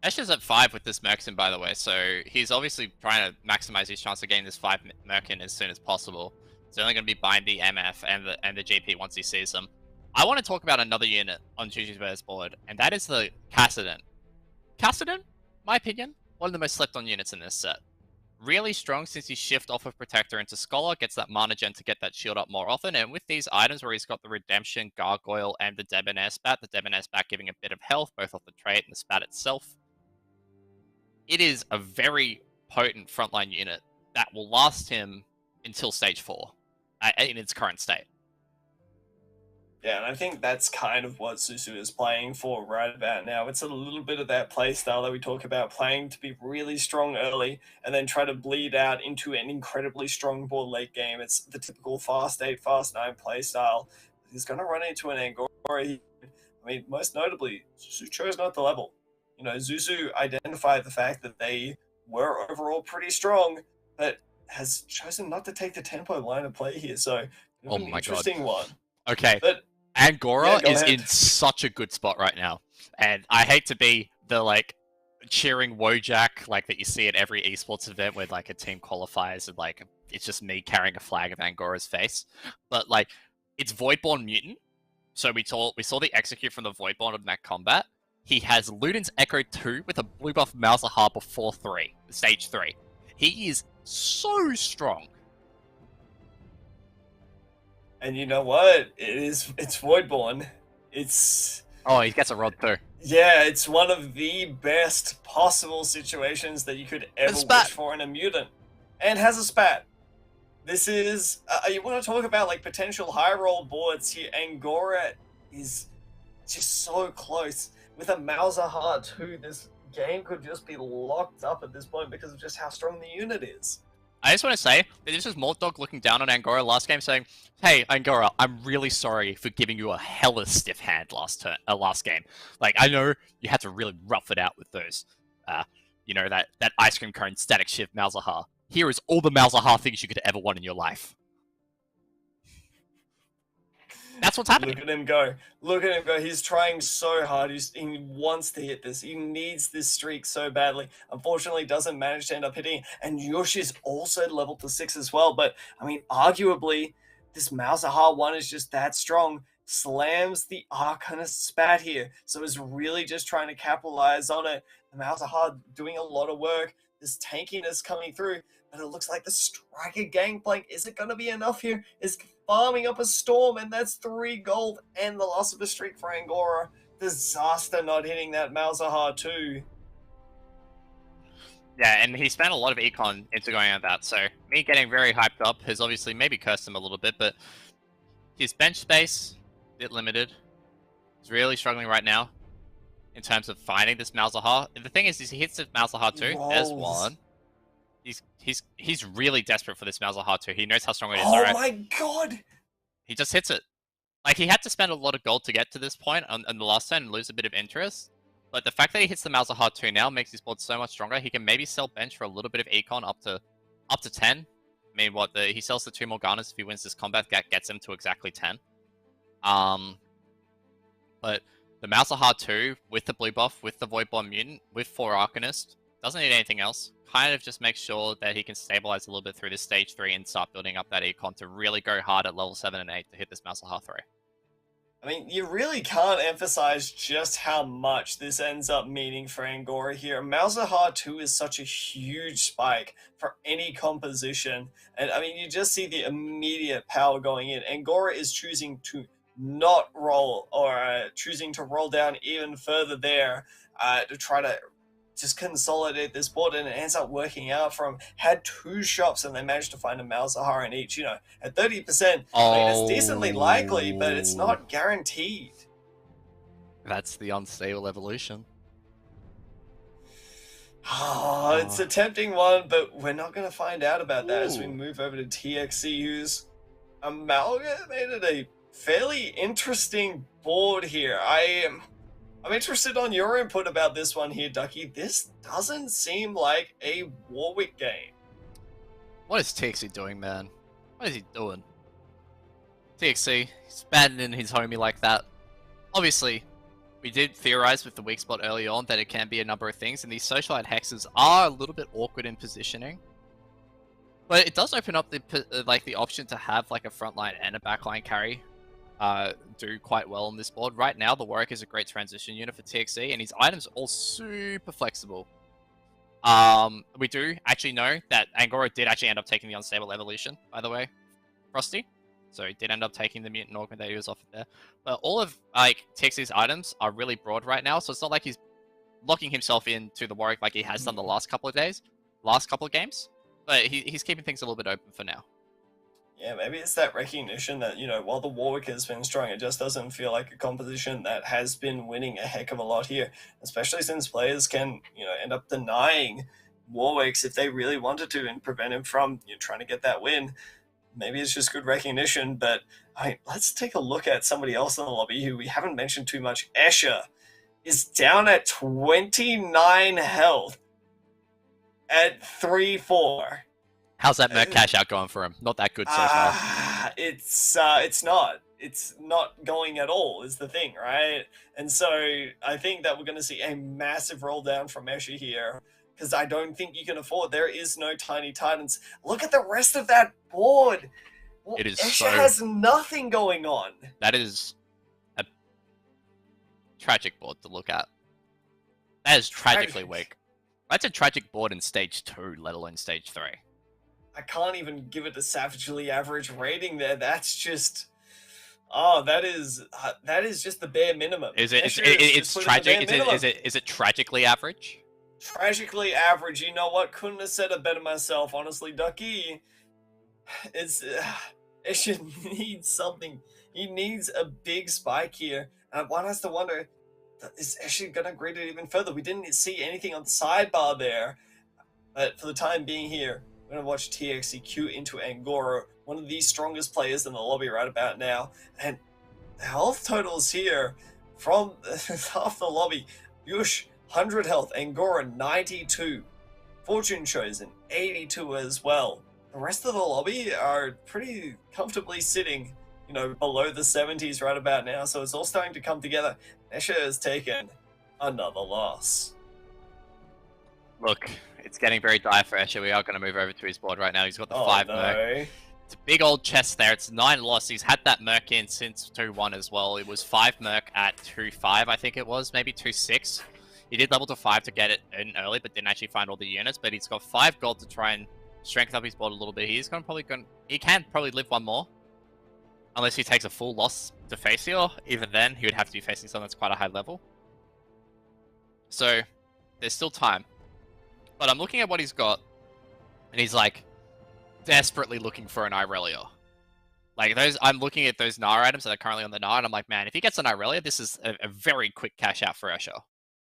Ash is at 5 with this Merkin, by the way, so he's obviously trying to maximize his chance of getting this 5 Merkin as soon as possible. He's only going to be buying the MF and the GP once he sees them. I want to talk about another unit on Juju's board, and that is the Kassadin. Kassadin, my opinion, one of the most slept on units in this set. Really strong since he shift off of Protector into Scholar, gets that mana gen to get that shield up more often, and with these items where he's got the Redemption, Gargoyle, and the Debonair Spat, the Debonair Spat giving a bit of health, both off the trait and the Spat itself, it is a very potent frontline unit that will last him until stage 4 in its current state. Yeah, and I think that's kind of what Susu is playing for right about now. It's a little bit of that play style that we talk about, playing to be really strong early and then try to bleed out into an incredibly strong board late game. It's the typical fast 8, fast 9 play style. He's going to run into an Angora. I mean, most notably, Zuzu chose not to level. Zuzu identified the fact that they were overall pretty strong, but has chosen not to take the tempo line of play here. So, oh my interesting God. one. Okay, but Angora is in such a good spot right now, and I hate to be the like cheering Wojak like that you see at every esports event where like a team qualifies and like it's just me carrying a flag of Angora's face, but like it's Voidborn Mutant, so we saw the execute from the Voidborn in that combat. He has Luden's Echo 2 with a blue buff Malzahar before stage 3. He is so strong. And you know what? It's Voidborn. It's... Oh, he gets a rod too. Yeah, it's one of the best possible situations that you could ever wish for in a mutant. And has a spat. This is... you want to talk about like potential high roll boards here. Angora is just so close. With a Malzahar too, this game could just be locked up at this point because of just how strong the unit is. I just want to say that this is Mortdog looking down on Angora last game saying, hey, Angora, I'm really sorry for giving you a hella stiff hand last game. Like, I know you had to really rough it out with those, that ice cream cone static shift Malzahar. Here is all the Malzahar things you could ever want in your life. That's what's happening. Look at him go. Look at him go. He's trying so hard. He wants to hit this. He needs this streak so badly. Unfortunately, doesn't manage to end up hitting. And Yoshi's also leveled to 6 as well. But, I mean, arguably, this Malzahar 1 is just that strong. Slams the Arcanist spat here. So is really just trying to capitalize on it. The Malzahar doing a lot of work. This tankiness coming through. But it looks like the Striker Gangplank isn't going to be enough here. Is farming up a Storm, and that's 3 gold and the loss of a streak for Angora. Disaster not hitting that Malzahar too. Yeah, and he spent a lot of econ into going at that, so me getting very hyped up has obviously maybe cursed him a little bit, but his bench space, a bit limited. He's really struggling right now in terms of finding this Malzahar. The thing is he hits the Malzahar too. There's one. He's really desperate for this Malzahar too. He knows how strong it is. Oh Right? my god! He just hits it. Like, he had to spend a lot of gold to get to this point on the last turn and lose a bit of interest. But the fact that he hits the Malzahar 2 now makes his board so much stronger. He can maybe sell bench for a little bit of econ up to 10. I mean, he sells the 2 Morganas if he wins this combat, gets him to exactly 10. But the Malzahar 2 with the blue buff, with the Voidborn Mutant, with 4 Arcanist, doesn't need anything else. Kind of just makes sure that he can stabilize a little bit through this stage 3 and start building up that econ to really go hard at level 7 and 8 to hit this Malzahar 3. I mean, you really can't emphasize just how much this ends up meaning for Angora here. Malzahar 2 is such a huge spike for any composition. And I mean, you just see the immediate power going in. Angora is choosing to not roll, or choosing to roll down even further there to try to just consolidate this board, and it ends up working out from had 2 shops and they managed to find a Malzahar in each, at 30%. I mean, it's decently likely, but it's not guaranteed. That's the unstable evolution. Oh, it's a tempting one, but we're not going to find out about that as we move over to TXC, who's amalgamated a fairly interesting board here. I'm interested on your input about this one here, Ducky. This doesn't seem like a Warwick game. What is TXC doing, man? What is he doing? TXC, he's abandoning his homie like that. Obviously, we did theorize with the weak spot early on that it can be a number of things, and these socialite hexes are a little bit awkward in positioning. But it does open up the option to have like a frontline and a backline carry do quite well on this board. Right now, the Warwick is a great transition unit for TXC, and his items are all super flexible. We do actually know that Angora did actually end up taking the unstable evolution, by the way, Frosty. So he did end up taking the mutant augment that he was offered there. But all of TXC's items are really broad right now, so it's not like he's locking himself into the Warwick like he has done the last couple of games. But he's keeping things a little bit open for now. Yeah, maybe it's that recognition that, while the Warwick has been strong, it just doesn't feel like a composition that has been winning a heck of a lot here, especially since players can, end up denying Warwicks if they really wanted to and prevent him from trying to get that win. Maybe it's just good recognition, but let's take a look at somebody else in the lobby who we haven't mentioned too much. Escher is down at 29 health at 3-4. How's that Merc cash out going for him? Not that good so far. It's not going at all is the thing, right? And so I think that we're going to see a massive roll down from Escher here, because I don't think you can afford. There is no Tiny Titans. Look at the rest of that board. It is Escher has nothing going on. That is a tragic board to look at. That is tragically weak. That's a tragic board in stage 2, let alone stage 3. I can't even give it a savagely average rating there. That's just... Oh, that is just the bare minimum. Is it? It's tragic. Is it tragically average? Tragically average. You know what? Couldn't have said it better myself, honestly, Ducky. Escher needs something. He needs a big spike here. And one has to wonder, is Escher going to grade it even further? We didn't see anything on the sidebar there. But for the time being here, we're going to watch TXCQ into Angora, one of the strongest players in the lobby right about now. And the health totals here from half the lobby. Yush, 100 health. Angora, 92. Fortune Chosen, 82 as well. The rest of the lobby are pretty comfortably sitting, below the 70s right about now. So it's all starting to come together. Escher has taken another loss. Look, it's getting very dire for Escher. We are going to move over to his board right now. He's got the 5 Merc. It's a big old chest there. It's 9 loss. He's had that Merc in since 2-1 as well. It was 5 Merc at 2-5, I think it was. Maybe 2-6. He did level to 5 to get it in early, but didn't actually find all the units. But he's got 5 gold to try and strengthen up his board a little bit. He can probably live one more. Unless he takes a full loss to face here. Even then, he would have to be facing someone that's quite a high level. So, there's still time. But I'm looking at what he's got, and he's like desperately looking for an Irelia. Like those, I'm looking at those Nara items that are currently on the Nara, and I'm like, man, if he gets an Irelia, this is a very quick cash out for Escher.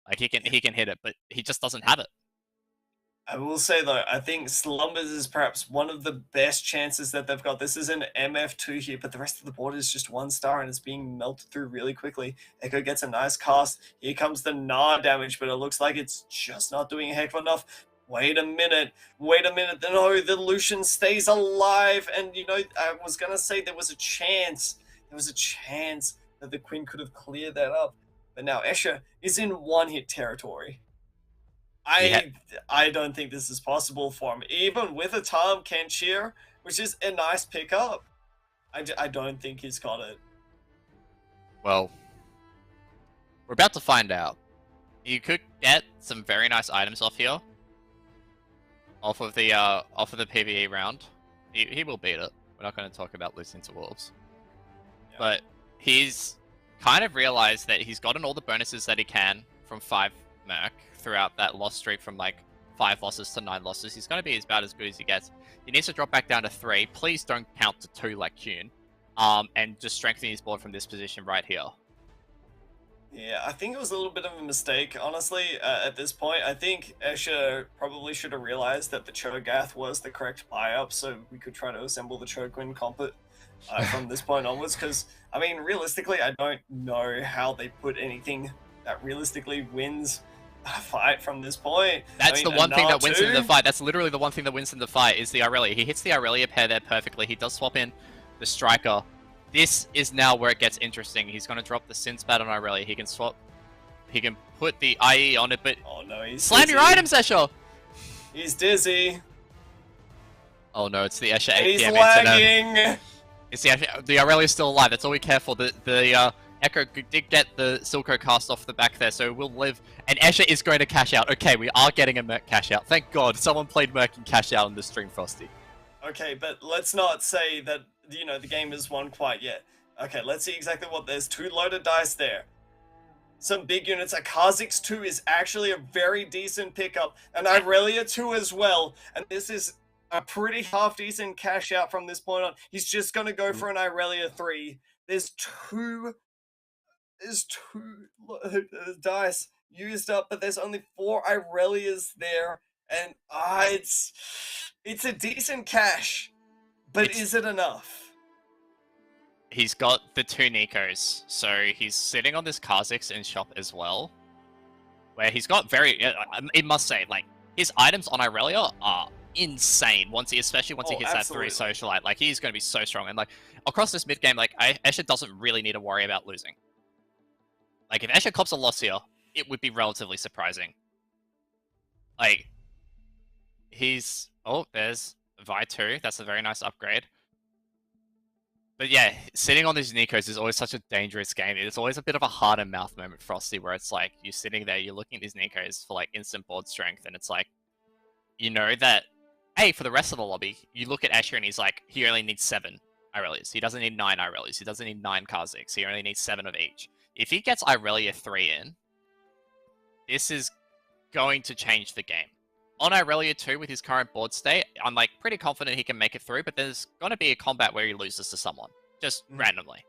Like he can hit it, but he just doesn't have it. I will say though, I think Slumbers is perhaps one of the best chances that they've got. This is an MF2 here, but the rest of the board is just 1 star and it's being melted through really quickly. Echo gets a nice cast. Here comes the Gnar damage, but it looks like it's just not doing a heck of enough. Wait a minute. No, the Lucian stays alive. And, you know, I was going to say there was a chance. There was a chance that the Queen could have cleared that up. But now Escher is in one-hit territory. I don't think this is possible for him. Even with a Tahm Kench here, which is a nice pickup, I don't think he's got it. Well, we're about to find out. You could get some very nice items off here. Off of the PvE round. He will beat it. We're not going to talk about losing to Wolves. Yeah. But he's kind of realized that he's gotten all the bonuses that he can from 5 Merc throughout that loss streak from like 5 losses to 9 losses. He's going to be about as good as he gets. He needs to drop back down to 3. Please don't count to 2 like Kuhn. And just strengthen his board from this position right here. Yeah, I think it was a little bit of a mistake, honestly, at this point. I think Escher probably should have realized that the Cho'Gath was the correct buy-up, so we could try to assemble the Cho'Quinn Compet from this point onwards, because, I mean, realistically, I don't know how they put anything that realistically wins a fight from this point. That's the one thing that wins in the fight. That's literally the one thing that wins in the fight, is the Irelia. He hits the Irelia pair there perfectly. He does swap in the Striker. This is now where it gets interesting. He's going to drop the Sinspad on Irelia. He can swap. He can put the IE on it, but oh no, he's slam dizzy. Your items, Escher. He's dizzy. Oh no, it's the Escher 8 He's PM lagging. It's the Irelia's still alive. That's all we care for. The Echo did get the Silco cast off the back there, so we'll live. And Escher is going to cash out. Okay, we are getting a Merc cash out. Thank God, someone played Merc and cash out on the stream, Frosty. Okay, but let's not say that, you know, the game is won quite yet. Okay, let's see exactly what there's. 2 loaded dice there. Some big units. A Kha'Zix 2 is actually a very decent pickup. An Irelia 2 as well. And this is a pretty half-decent cash out from this point on. He's just going to go for an Irelia 3. There's two dice used up, but there's only 4 Irelias there. And it's a decent cash. But is it enough? He's got the 2 Nikos, so he's sitting on this Kha'Zix in shop as well, where he's got very, I must say, like, his items on Irelia are insane, especially once he hits absolutely. That 3 Socialite. Like, he's going to be so strong, and, like, across this mid-game, like, Escher doesn't really need to worry about losing. Like, if Escher cops a loss here, it would be relatively surprising. Like, oh, there's Vi 2, that's a very nice upgrade. But yeah, sitting on these Nikos is always such a dangerous game. It's always a bit of a heart-and-mouth moment, Frosty, where it's like, you're sitting there, you're looking at these Nikos for, like, instant board strength, and it's like, you know that, hey, for the rest of the lobby, you look at Escher and he's like, he only needs 7 Irelias. He doesn't need 9 Irelias. He doesn't need 9 Kha'Zix. He only needs 7 of each. If he gets Irelia 3 in, this is going to change the game. On Irelia 2, with his current board state, I'm like pretty confident he can make it through, but there's going to be a combat where he loses to someone. Just randomly.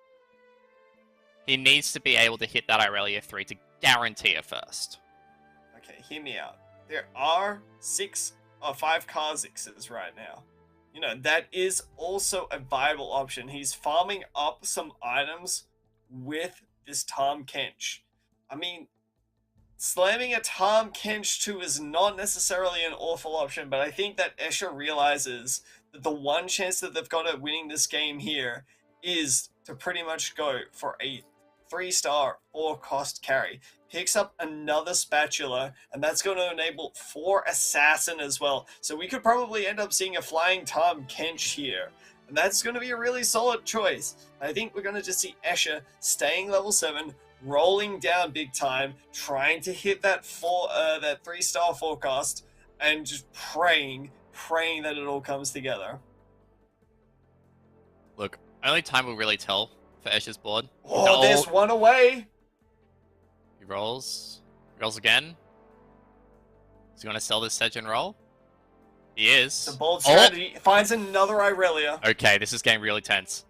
He needs to be able to hit that Irelia 3 to guarantee it first. Okay, hear me out. There are 6 or 5 Kha'Zixes right now. You know, that is also a viable option. He's farming up some items with this Tahm Kench. I mean, slamming a Tahm Kench 2 is not necessarily an awful option, but I think that Escher realizes that the one chance that they've got at winning this game here is to pretty much go for a 3-star 4-cost carry. Picks up another Spatula, and that's going to enable 4 Assassin as well. So we could probably end up seeing a flying Tahm Kench here. And that's going to be a really solid choice. I think we're going to just see Escher staying level 7, rolling down big time, trying to hit that 3-star forecast, and just praying that it all comes together. Look, only time will really tell for Escher's board. Oh, there's one away! He rolls. Rolls again. Is he going to sell this Sedge and roll? He is. It's a bold strategy. Finds another Irelia. Okay, this is getting really tense.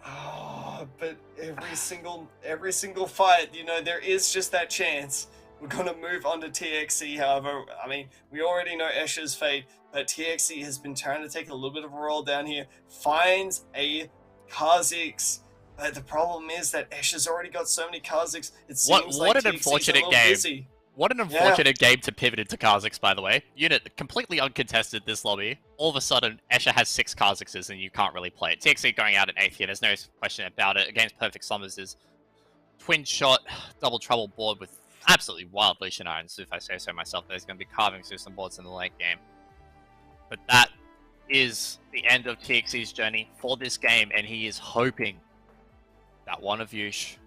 Oh, but every single fight, there is just that chance. We're gonna move on to TXC, however. I mean, we already know Escher's fate, but TXC has been trying to take a little bit of a roll down here. Finds a Kha'Zix. But the problem is that Escher's already got so many Kha'Zix. It seems like What an TXC's a unfortunate little game. busy. What an unfortunate game to pivot into Kha'Zix, by the way. Unit completely uncontested this lobby. All of a sudden, Escher has 6 Kha'Zixes and you can't really play it. TXC going out in 8th here, there's no question about it. Against Perfect Summers is twin shot, double trouble board with absolutely wild Lucian Irons, if I say so myself. There's going to be carving through some boards in the late game. But that is the end of TXC's journey for this game, and he is hoping that one of he's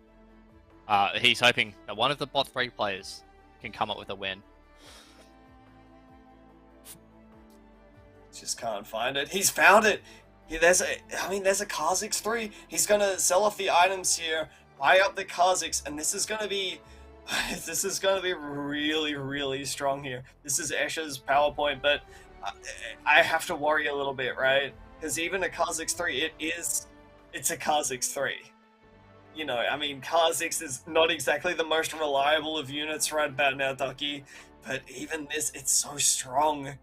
hoping that one of the bot 3 players can come up with a win. Just can't find it. He's found it. There's a Kha'Zix 3. He's gonna sell off the items here, buy up the Kha'Zix, and this is gonna be really, really strong here. This is Escher's PowerPoint, but I have to worry a little bit, right? Because even a Kha'Zix 3, it's a Kha'Zix 3. I mean, Kha'Zix is not exactly the most reliable of units right about now, Ducky, but even this, it's so strong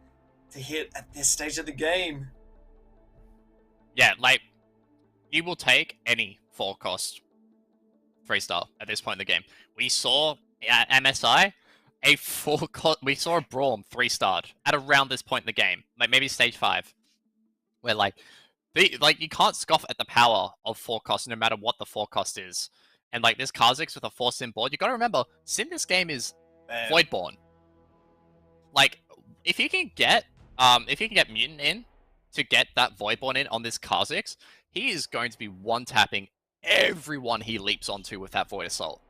to hit at this stage of the game. Yeah, like, you will take any 4-cost 3-star at this point in the game. We saw at MSI we saw a Braum 3-starred at around this point in the game, like maybe stage 5, where you can't scoff at the power of 4-cost no matter what the 4-cost is. And like this Kha'Zix with a 4-sim board, you gotta remember, Sim this game is Voidborn. Like, if you can get Mutant in to get that Voidborn in on this Kha'Zix, he is going to be one-tapping everyone he leaps onto with that Void Assault.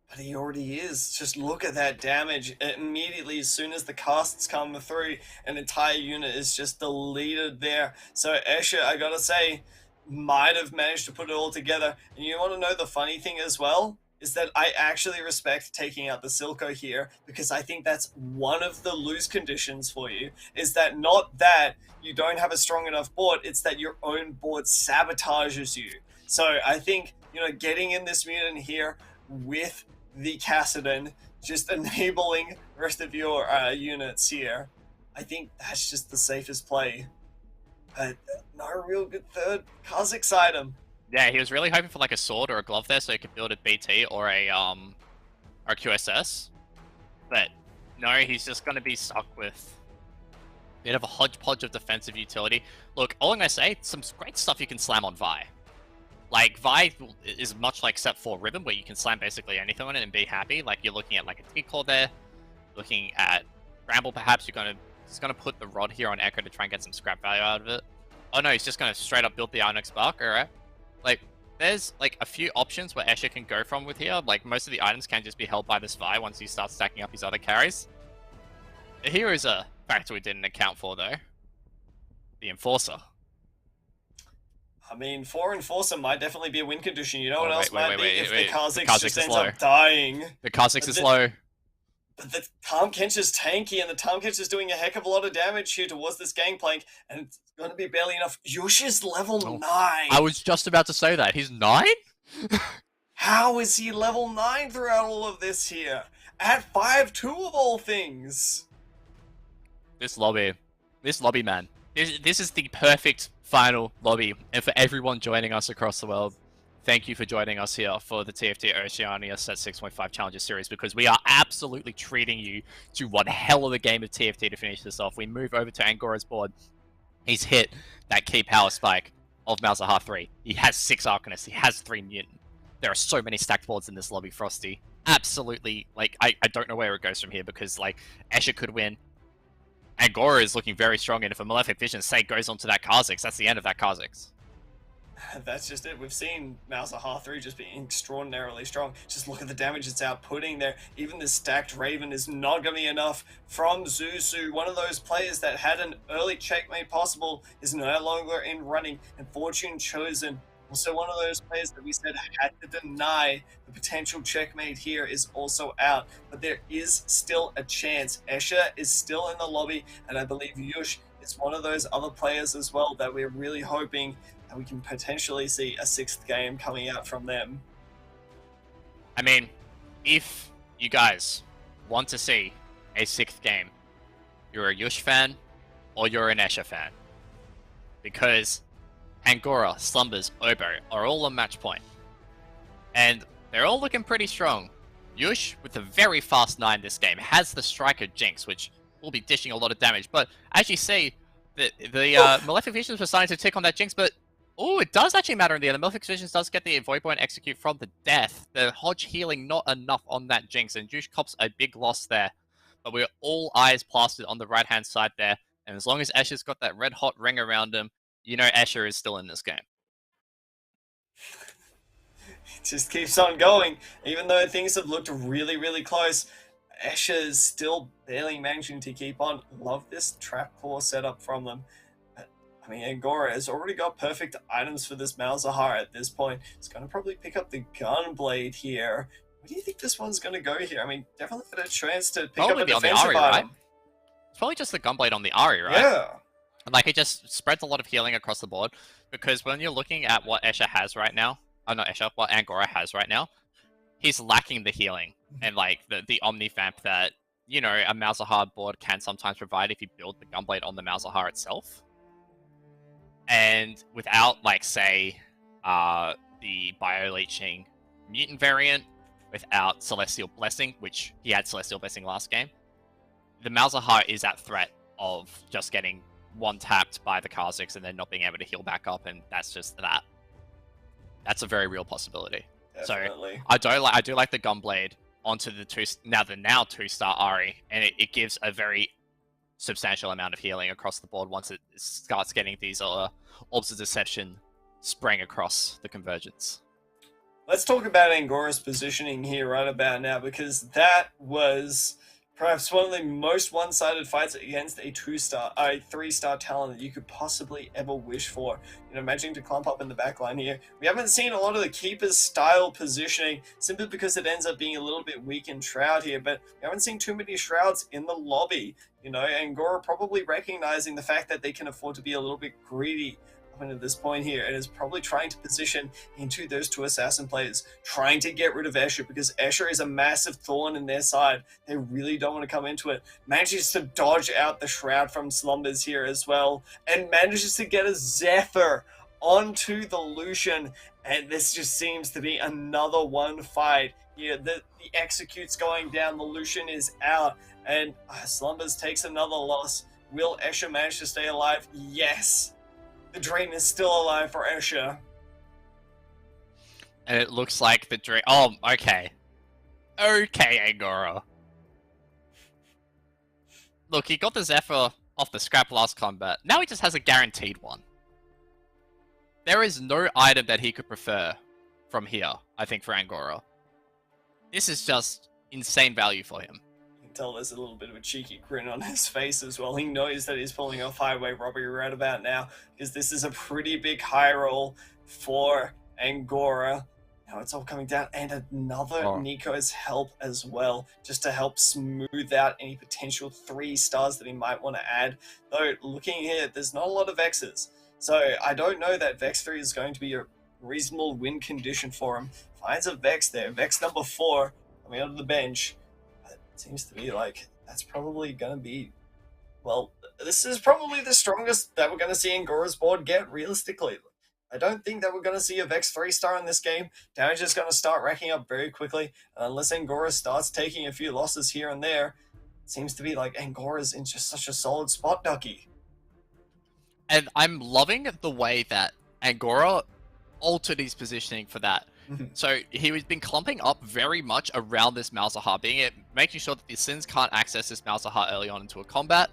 But he already is. Just look at that damage. Immediately, as soon as the casts come through, an entire unit is just deleted there. So Escher, I gotta say, might have managed to put it all together. And you want to know the funny thing as well? Is that I actually respect taking out the Silco here, because I think that's one of the lose conditions for you, is that not that you don't have a strong enough board, it's that your own board sabotages you. So I think, getting in this mutant here with the Kassadin, just enabling the rest of your units here, I think that's just the safest play. But not a real good third Kha'Zix item. Yeah, he was really hoping for like a sword or a glove there so he could build a BT or a QSS. But no, he's just going to be stuck with a bit of a hodgepodge of defensive utility. Look, all I'm going to say, some great stuff you can slam on Vi. Like, Vi is much like Set 4 Ribbon, where you can slam basically anything on it and be happy. Like, you're looking at like a T-Core there, looking at Bramble perhaps, he's gonna put the Rod here on Echo to try and get some scrap value out of it. Oh no, he's just gonna straight up build the Onyx Bark, alright. Like, there's like a few options where Escher can go from with here. Like, most of the items can just be held by this Vi once he starts stacking up his other carries. Here is a factor we didn't account for though. The Enforcer. I mean, 4 Enforcer might definitely be a win condition. You know what else might be? If the Kha'Zix just ends up dying. The Kha'Zix is low. But the Tahm Kench is tanky, and the Tahm Kench is doing a heck of a lot of damage here towards this Gangplank, and it's going to be barely enough. Yush is level 9. I was just about to say that. He's 9? How is he level 9 throughout all of this here? At 5-2 of all things. This lobby, man. This is the perfect final lobby, and for everyone joining us across the world, thank you for joining us here for the TFT Oceania Set 6.5 Challenger Series, because we are absolutely treating you to one hell of a game of TFT to finish this off. We move over to Angora's board. He's hit that key power spike of Malzahar 3. He has 6 Arcanists. He has 3 Mutant. There are so many stacked boards in this lobby, Frosty. Absolutely, like, I don't know where it goes from here, because, like, Escher could win. Angora is looking very strong, and if a Malefic Vision, say, goes onto that Kha'Zix, that's the end of that Kha'Zix. That's just it. We've seen Malzahar 3 just being extraordinarily strong. Just look at the damage it's outputting there. Even this stacked Raven is not going to be enough from Zuzu. One of those players that had an early checkmate possible is no longer in running, and Fortune Chosen, also one of those players that we said had to deny the potential checkmate here, is also out. But there is still a chance. Escher is still in the lobby, and I believe Yush is one of those other players as well that we're really hoping that we can potentially see a 6th game coming out from them. I mean, if you guys want to see a 6th game, you're a Yush fan or you're an Escher fan. Because Angora, Slumbers, Obo are all on match point. And they're all looking pretty strong. Yush, with a very fast 9 this game, has the Striker Jinx, which will be dishing a lot of damage. But as you see, the Malefic Visions were starting to tick on that Jinx, but oh, it does actually matter in the end. The Malefic Visions does get the Void Point Execute from the death. The Hodge healing not enough on that Jinx, and Yush cops a big loss there. But we're all eyes plastered on the right-hand side there, and as long as Escher's got that red-hot ring around him, you know Escher is still in this game. It just keeps on going, even though things have looked really, really close. Escher is still barely managing to keep on. Love this trap core setup from them. I mean, Angora has already got perfect items for this Malzahar at this point. He's going to probably pick up the Gunblade here. Where do you think this one's going to go here? I mean, definitely got a chance to pick up a defensive item. Right? It's probably just the Gunblade on the Ahri, right? Yeah. Like, it just spreads a lot of healing across the board, because when you're looking at what Escher has right now, not Escher, what Angora has right now, he's lacking the healing and, like, the Omni Vamp that, you know, a Malzahar board can sometimes provide if you build the Gunblade on the Malzahar itself. And without, like, say, the Bio-Leeching Mutant variant, without Celestial Blessing, which he had Celestial Blessing last game, the Malzahar is at threat of just getting one-tapped by the Kha'Zix and then not being able to heal back up, and that's just that. That's a very real possibility. Definitely. So I do like the Gunblade onto the now 2-star Ahri, and it gives a very substantial amount of healing across the board once it starts getting these Orbs of Deception spraying across the convergence. Let's talk about Angora's positioning here right about now, because that was perhaps one of the most one-sided fights against a 3-star talent that you could possibly ever wish for. You know, managing to clump up in the backline here. We haven't seen a lot of the Keeper's style positioning, simply because it ends up being a little bit weak in Shroud here, but we haven't seen too many Shrouds in the lobby. You know, Angora probably recognizing the fact that they can afford to be a little bit greedy up into this point here, and is probably trying to position into those 2 assassin players, trying to get rid of Escher, because Escher is a massive thorn in their side. They really don't want to come into it. Manages to dodge out the Shroud from Slumbers here as well, and manages to get a Zephyr onto the Lucian, and this just seems to be another one fight here. The execute's going down, the Lucian is out, and Slumbers takes another loss. Will Escher manage to stay alive? Yes! The Drain is still alive for Escher. And it looks like the Drain... Oh, okay. Okay, Angora. Look, he got the Zephyr off the scrap last combat. Now he just has a guaranteed one. There is no item that he could prefer from here, I think, for Angora. This is just insane value for him. Tell there's a little bit of a cheeky grin on his face as well. He knows that he's pulling off highway robbery right about now, because this is a pretty big high roll for Angora. Now it's all coming down, and another Nico's help as well, just to help smooth out any potential 3 stars that he might want to add. Though, looking here, there's not a lot of Vexes, so I don't know that Vex 3 is going to be a reasonable win condition for him. Finds a Vex there, Vex number 4 coming out of the bench. Seems to be like that's probably going to be, well, this is probably the strongest that we're going to see Angora's board get, realistically. I don't think that we're going to see a Vex 3-star in this game. Damage is going to start racking up very quickly. Unless Angora starts taking a few losses here and there, it seems to be like Angora's in just such a solid spot, Ducky. And I'm loving the way that Angora altered his positioning for that. So he's been clumping up very much around this Malzahar, making sure that the Sins can't access this Malzahar early on into a combat.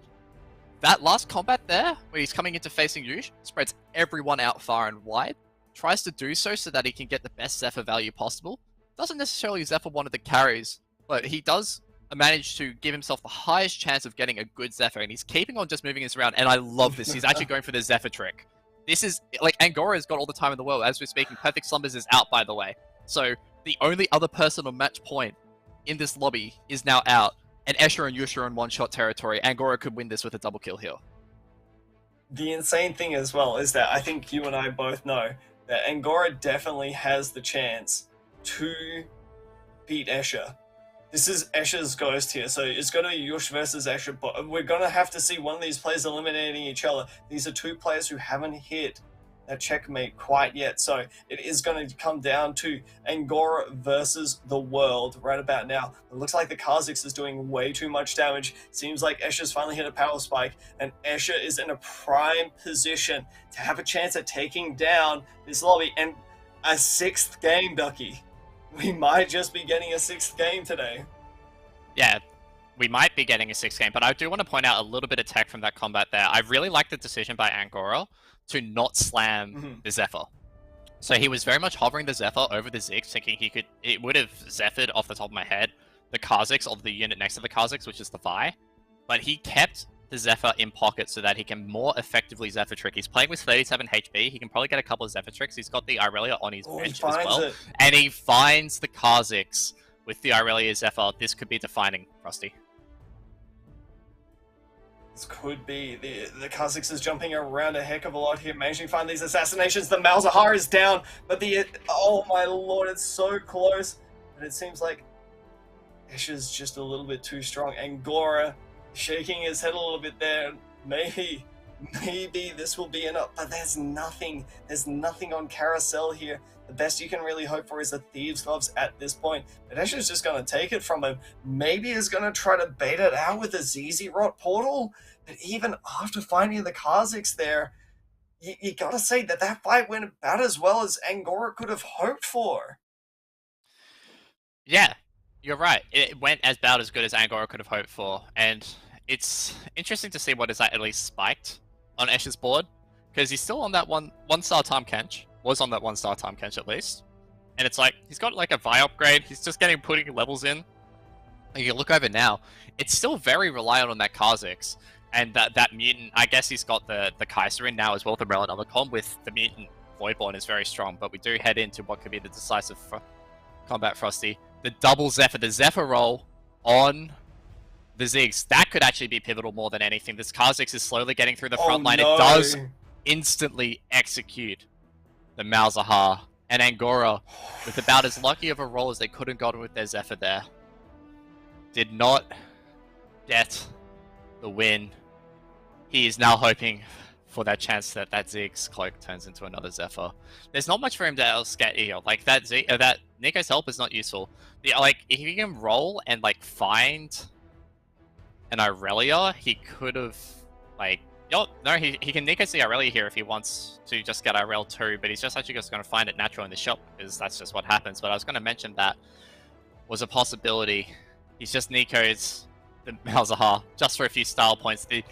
That last combat there, where he's coming into facing Yush, spreads everyone out far and wide, tries to do so that he can get the best Zephyr value possible. Doesn't necessarily Zephyr one of the carries, but he does manage to give himself the highest chance of getting a good Zephyr, and he's keeping on just moving this around, and I love this. He's actually going for the Zephyr trick. This is, like, Angora's got all the time in the world. As we're speaking, Perfect Slumbers is out, by the way. So, the only other person on match point in this lobby is now out, and Escher and Yush are in one-shot territory. Angora could win this with a double kill here. The insane thing as well is that I think you and I both know that Angora definitely has the chance to beat Escher. This is Escher's ghost here, so it's going to be Yush versus Escher, but we're going to have to see one of these players eliminating each other. These are two players who haven't hit that checkmate quite yet, so it is going to come down to Angora versus the world right about now. It looks like the Kha'Zix is doing way too much damage. Seems like Escher's finally hit a power spike, and Escher is in a prime position to have a chance at taking down this lobby, and a 6th game, Ducky. We might just be getting a 6th game today. Yeah, we might be getting a 6th game, but I do want to point out a little bit of tech from that combat there. I really like the decision by Angora to not slam the Zephyr. So he was very much hovering the Zephyr over the Ziggs, thinking it would have Zephyred off the top of my head the Kha'Zix of the unit next to the Kha'Zix, which is the Vi. But he kept the Zephyr in pocket so that he can more effectively Zephyr trick. He's playing with 37 HP. He can probably get a couple of Zephyr tricks. He's got the Irelia on his bench as well. And he finds the Kha'Zix with the Irelia Zephyr. This could be defining, Frosty. This could be. The Kha'Zix is jumping around a heck of a lot here, managing to find these assassinations. The Malzahar is down, but oh my lord, it's so close. But it seems like Escher's just a little bit too strong. Angora shaking his head a little bit there. Maybe this will be enough, but there's nothing on Carousel here. The best you can really hope for is a Thieves' Gloves at this point. But Escher's just going to take it from him. Maybe he's going to try to bait it out with a ZZ Rot portal. But even after finding the Kha'Zix there, you got to say that fight went about as well as Angora could have hoped for. Yeah, you're right. It went about as good as Angora could have hoped for. And it's interesting to see what is at least spiked on Escher's board, because he's still on that one-star Time Kench. Was on that 1-star Time Kench at least. And it's like, he's got like a Vi upgrade, he's just putting levels in. And you look over now, it's still very reliant on that Kha'Zix. And that mutant, I guess he's got the Kaiser in now as well, the Relin Othercom, with the mutant Voidborn is very strong. But we do head into what could be the decisive combat, Frosty. The double Zephyr, the Zephyr roll on the Ziggs. That could actually be pivotal more than anything. This Kha'Zix is slowly getting through the front line. No. It does instantly execute the Malzahar, and Angora, with about as lucky of a roll as they could have gotten with their Zephyr there, did not get the win. He is now hoping for that chance that Ziggs cloak turns into another Zephyr. There's not much for him to else get here. Like that Nico's help is not useful. Like if he can roll and like find an Irelia, he could have like. No, he can Nico's the Irelia here if he wants to just get Irel too, but he's just actually just going to find it natural in the shop, because that's just what happens. But I was going to mention that was a possibility. He's just Nico's the Malzahar, just for a few style points. The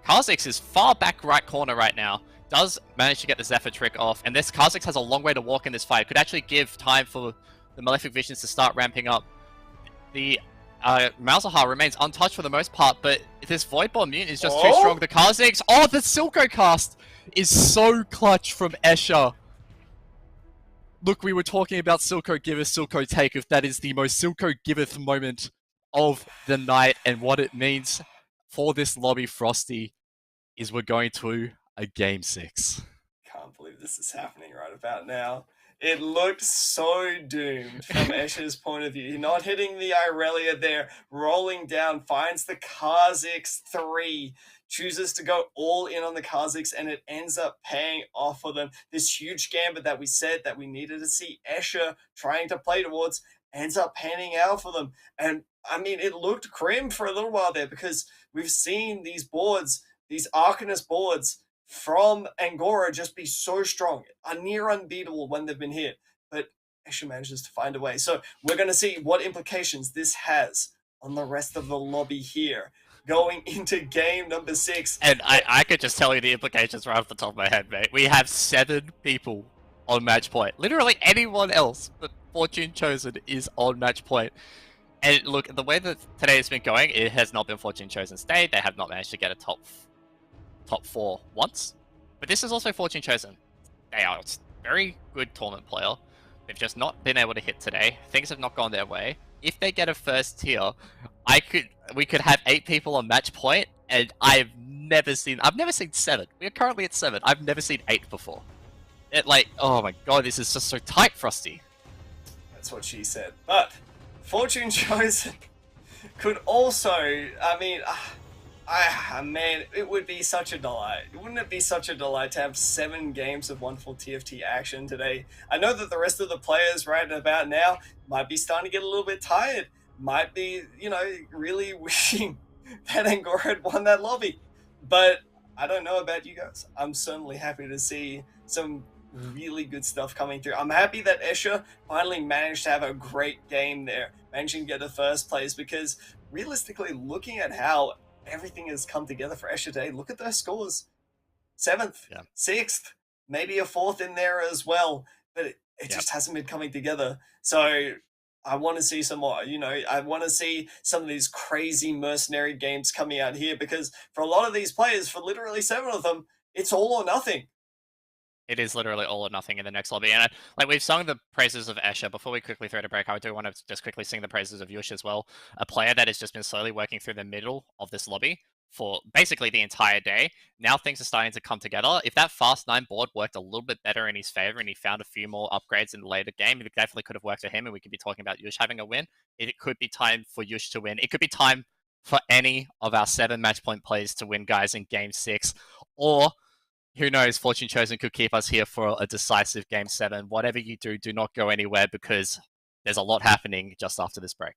Kha'Zix is far back right corner right now, does manage to get the Zephyr trick off, and this Kha'Zix has a long way to walk in this fight. It could actually give time for the Malefic Visions to start ramping up. The Malzahar remains untouched for the most part, but this Voidborn mutant is just too strong. The Kha'Zix, the Silco cast is so clutch from Escher. Look, we were talking about Silco giveth, Silco taketh. That is the most Silco giveth moment of the night, and what it means for this lobby, Frosty, is we're going to a Game 6. Can't believe this is happening right about now. It looked so doomed from Escher's point of view. Not hitting the Irelia there, rolling down, finds the Kha'Zix 3, chooses to go all in on the Kha'Zix, and it ends up paying off for them. This huge gambit that we said that we needed to see Escher trying to play towards ends up panning out for them. And I mean, it looked grim for a little while there, because we've seen these boards, these Arcanist boards, from Angora just be so strong, are near unbeatable when they've been hit, but Escher manages to find a way. So we're going to see what implications this has on the rest of the lobby here, going into game number 6. And I could just tell you the implications right off the top of my head, mate. We have 7 people on match point. Literally anyone else but Fortune Chosen is on match point. And look, the way that today has been going, it has not been Fortune Chosen's day. They have not managed to get a top 4 once, but this is also Fortune Chosen. They are a very good tournament player. They've just not been able to hit today. Things have not gone their way. If they get a first tier, we could have 8 people on match point, and I have never seen 7. We are currently at 7. I've never seen 8 before. It like, oh my god, this is just so tight, Frosty. That's what she said. But Fortune Chosen could also, I mean, man, it would be such a delight. Wouldn't it be such a delight to have 7 games of wonderful TFT action today? I know that the rest of the players right about now might be starting to get a little bit tired. Might be, really wishing that Angora had won that lobby. But I don't know about you guys. I'm certainly happy to see some really good stuff coming through. I'm happy that Escher finally managed to have a great game there, managing to get to first place, because realistically, looking at how everything has come together for Escher today, look at those scores. 7th, 6th, maybe a 4th in there as well, but it just hasn't been coming together. So I want to see some more, I want to see some of these crazy mercenary games coming out here, because for a lot of these players, for literally 7 of them, it's all or nothing. It is literally all or nothing in the next lobby. And we've sung the praises of Escher. Before we quickly throw to break, I do want to just quickly sing the praises of Yush as well. A player that has just been slowly working through the middle of this lobby for basically the entire day. Now things are starting to come together. If that Fast 9 board worked a little bit better in his favor and he found a few more upgrades in the later game, it definitely could have worked for him, and we could be talking about Yush having a win. It could be time for Yush to win. It could be time for any of our 7 match point players to win, guys, in Game 6. Or who knows, Fortune Chosen could keep us here for a decisive Game 7. Whatever you do, do not go anywhere, because there's a lot happening just after this break.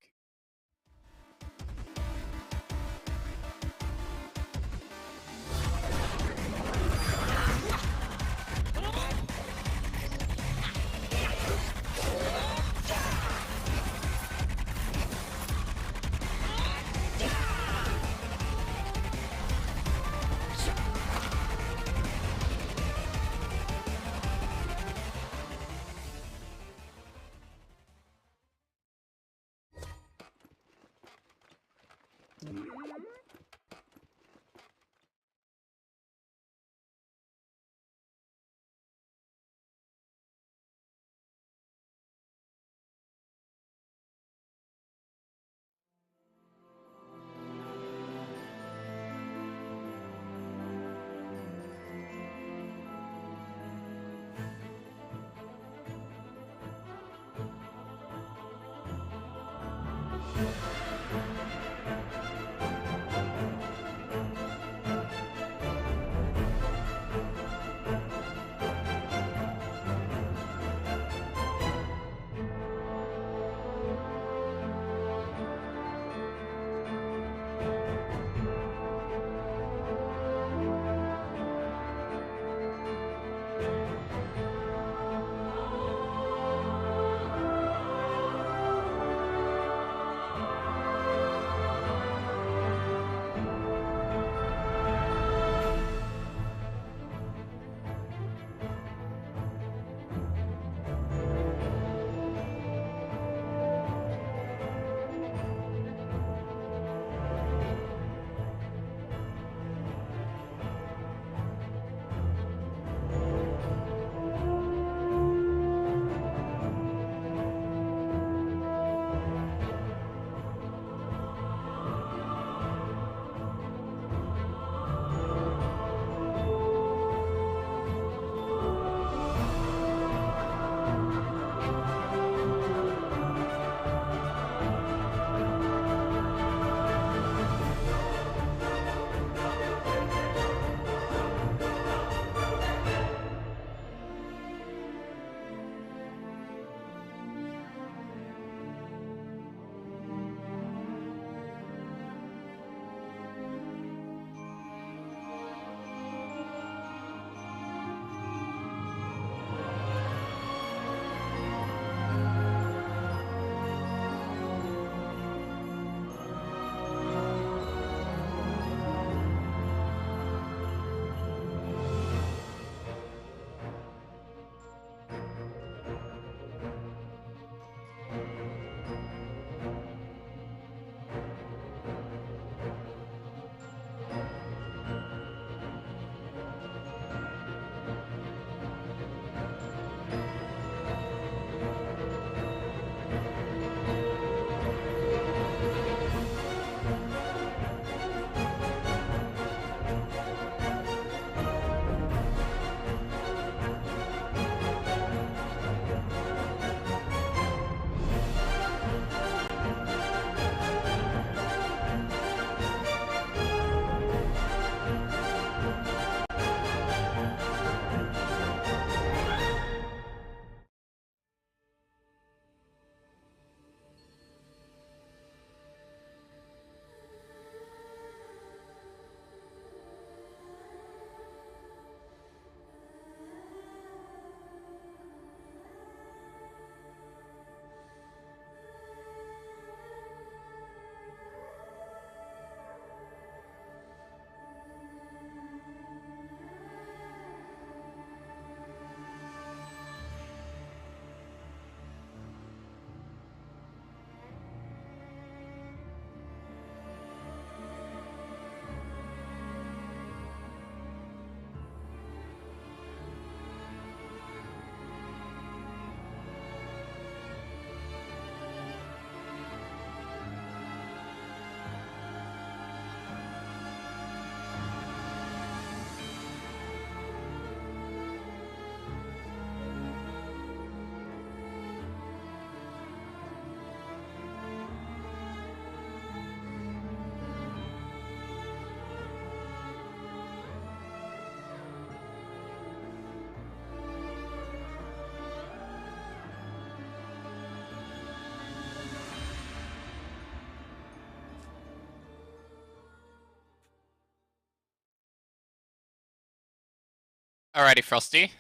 Alrighty, Frosty.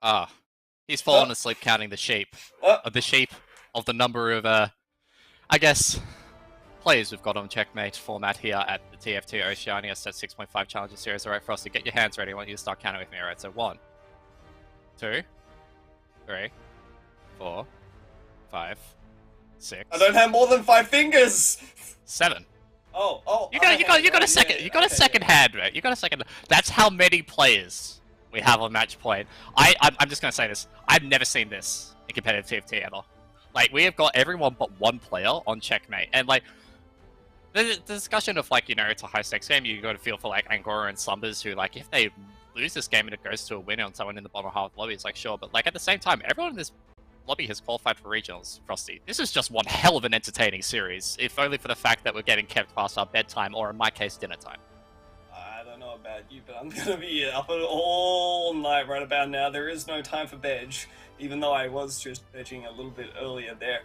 Ah, he's fallen Oh, asleep counting the sheep. oh, Of the sheep of the number of, I guess, players we've got on checkmate format here at the TFT Oceania Set 6.5 Challenger Series. Alright, Frosty, get your hands ready. I want you to start counting with me. Alright, so 1, 2, 3, 4, 5, I 6, don't have more than 5 fingers. 7. Oh, You other got hand, a right? second. Yeah, You got a okay, second yeah. hand, right? You got a second. That's how many players we have on match point. I'm just gonna say this. I've never seen this in competitive TFT ever. Like we have got everyone but one player on checkmate, and like the discussion of like it's a high stakes game. You got to feel for like Angora and Slumbers who like if they lose this game and it goes to a win on someone in the bottom half of the lobby, it's like sure, but like at the same time, everyone in this lobby has qualified for regionals, Frosty. This is just one hell of an entertaining series, if only for the fact that we're getting kept past our bedtime, or in my case, dinner time. I don't know about you, but I'm gonna be up all night right about now. There is no time for veg, even though I was just vegging a little bit earlier there.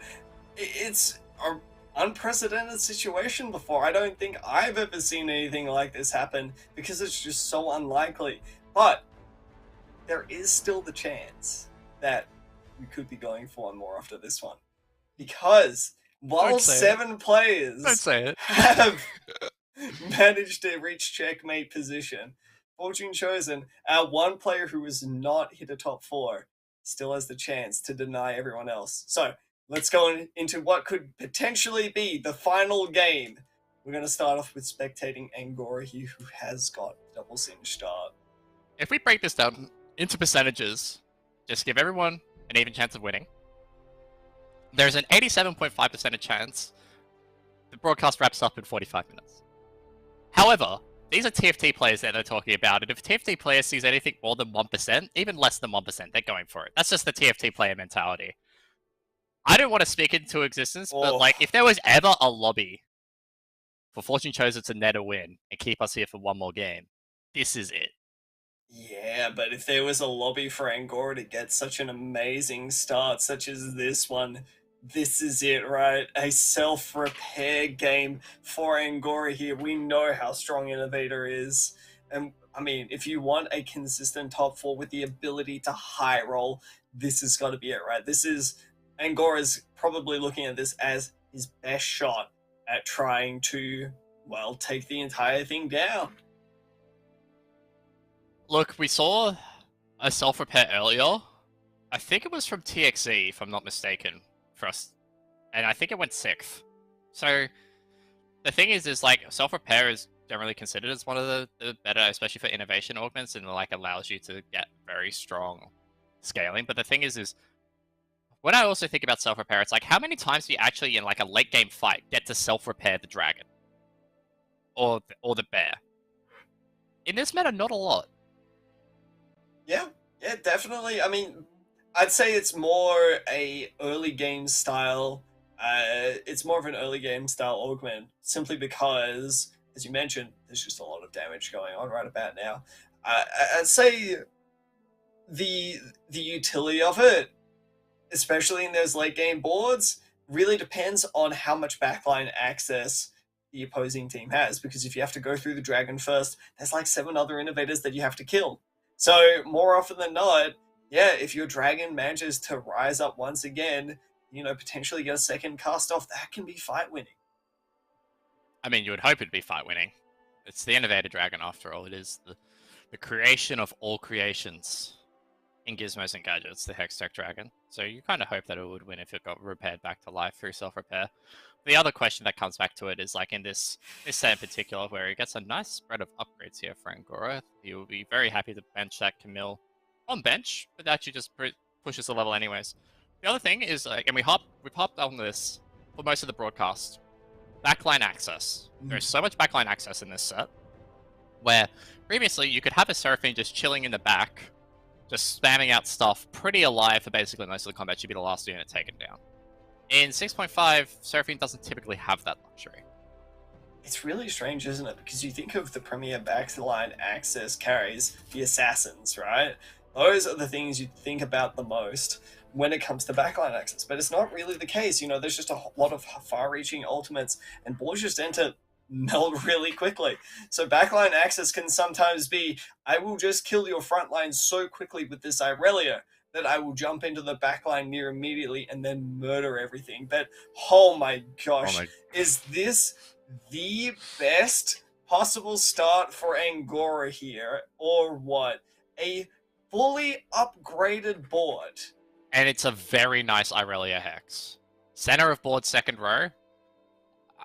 It's an unprecedented situation before. I don't think I've ever seen anything like this happen because it's just so unlikely. But there is still the chance that we could be going for one more after this one. Because while Don't say it. 7 Don't players say it. have managed to reach checkmate position, Fortune Chosen, our one player who has not hit a top 4, still has the chance to deny everyone else. So let's go into what could potentially be the final game. We're going to start off with spectating Angora here, who has got double singe start. If we break this down into percentages, just give everyone an even chance of winning. There's an 87.5% chance the broadcast wraps up in 45 minutes. However, these are TFT players that they're talking about, and if a TFT player sees anything more than 1%, even less than 1%, they're going for it. That's just the TFT player mentality. I don't want to speak into existence, but like, if there was ever a lobby for Fortune Chosen to net a win and keep us here for one more game, this is it. Yeah, but if there was a lobby for Angora to get such an amazing start, such as this one, this is it, right? A self-repair game for Angora here. We know how strong Innovator is. And I mean, if you want a consistent top 4 with the ability to high roll, this has got to be it, right? This is Angora's probably looking at this as his best shot at trying to, well, take the entire thing down. Look, we saw a self-repair earlier. I think it was from TXE, if I'm not mistaken, for us. And I think it went 6th. So, the thing is like, self-repair is generally considered as one of the better, especially for innovation augments, and like allows you to get very strong scaling. But the thing is when I also think about self-repair, it's like, how many times do you actually, in like a late game fight, get to self-repair the dragon? Or the bear? In this meta, not a lot. Yeah, definitely. I mean, I'd say it's more a early game style. It's more of an early game style augment, simply because, as you mentioned, there's just a lot of damage going on right about now. I'd say the utility of it, especially in those late game boards, really depends on how much backline access the opposing team has. Because if you have to go through the dragon first, there's like 7 other innovators that you have to kill. So more often than not, yeah, if your dragon manages to rise up once again, potentially get a second cast off, that can be fight winning. I mean, you would hope it'd be fight winning. It's the Innovator Dragon, after all. It is the creation of all creations in Gizmos and Gadgets, the Hextech Dragon. So you kind of hope that it would win if it got repaired back to life through self-repair. The other question that comes back to it is like in this set in particular, where he gets a nice spread of upgrades here for Angora. He will be very happy to bench that Camille on bench, but that actually just pushes the level anyways. The other thing is like, and we've hopped on this for most of the broadcast, backline access. There's so much backline access in this set, where previously you could have a Seraphine just chilling in the back, just spamming out stuff, pretty alive for basically most of the combat. She'd be the last unit taken down. In 6.5, Seraphine doesn't typically have that luxury. It's really strange, isn't it? Because you think of the premier backline access carries, the assassins, right? Those are the things you think about the most when it comes to backline access. But it's not really the case. There's just a lot of far-reaching ultimates, and boards just enter melt really quickly. So backline access can sometimes be, I will just kill your front line so quickly with this Irelia that I will jump into the backline near immediately and then murder everything. But oh my Oh gosh, my. is this the best possible start for Angora here, or what? A fully upgraded board. And it's a very nice Irelia Hex. Center of board, second row.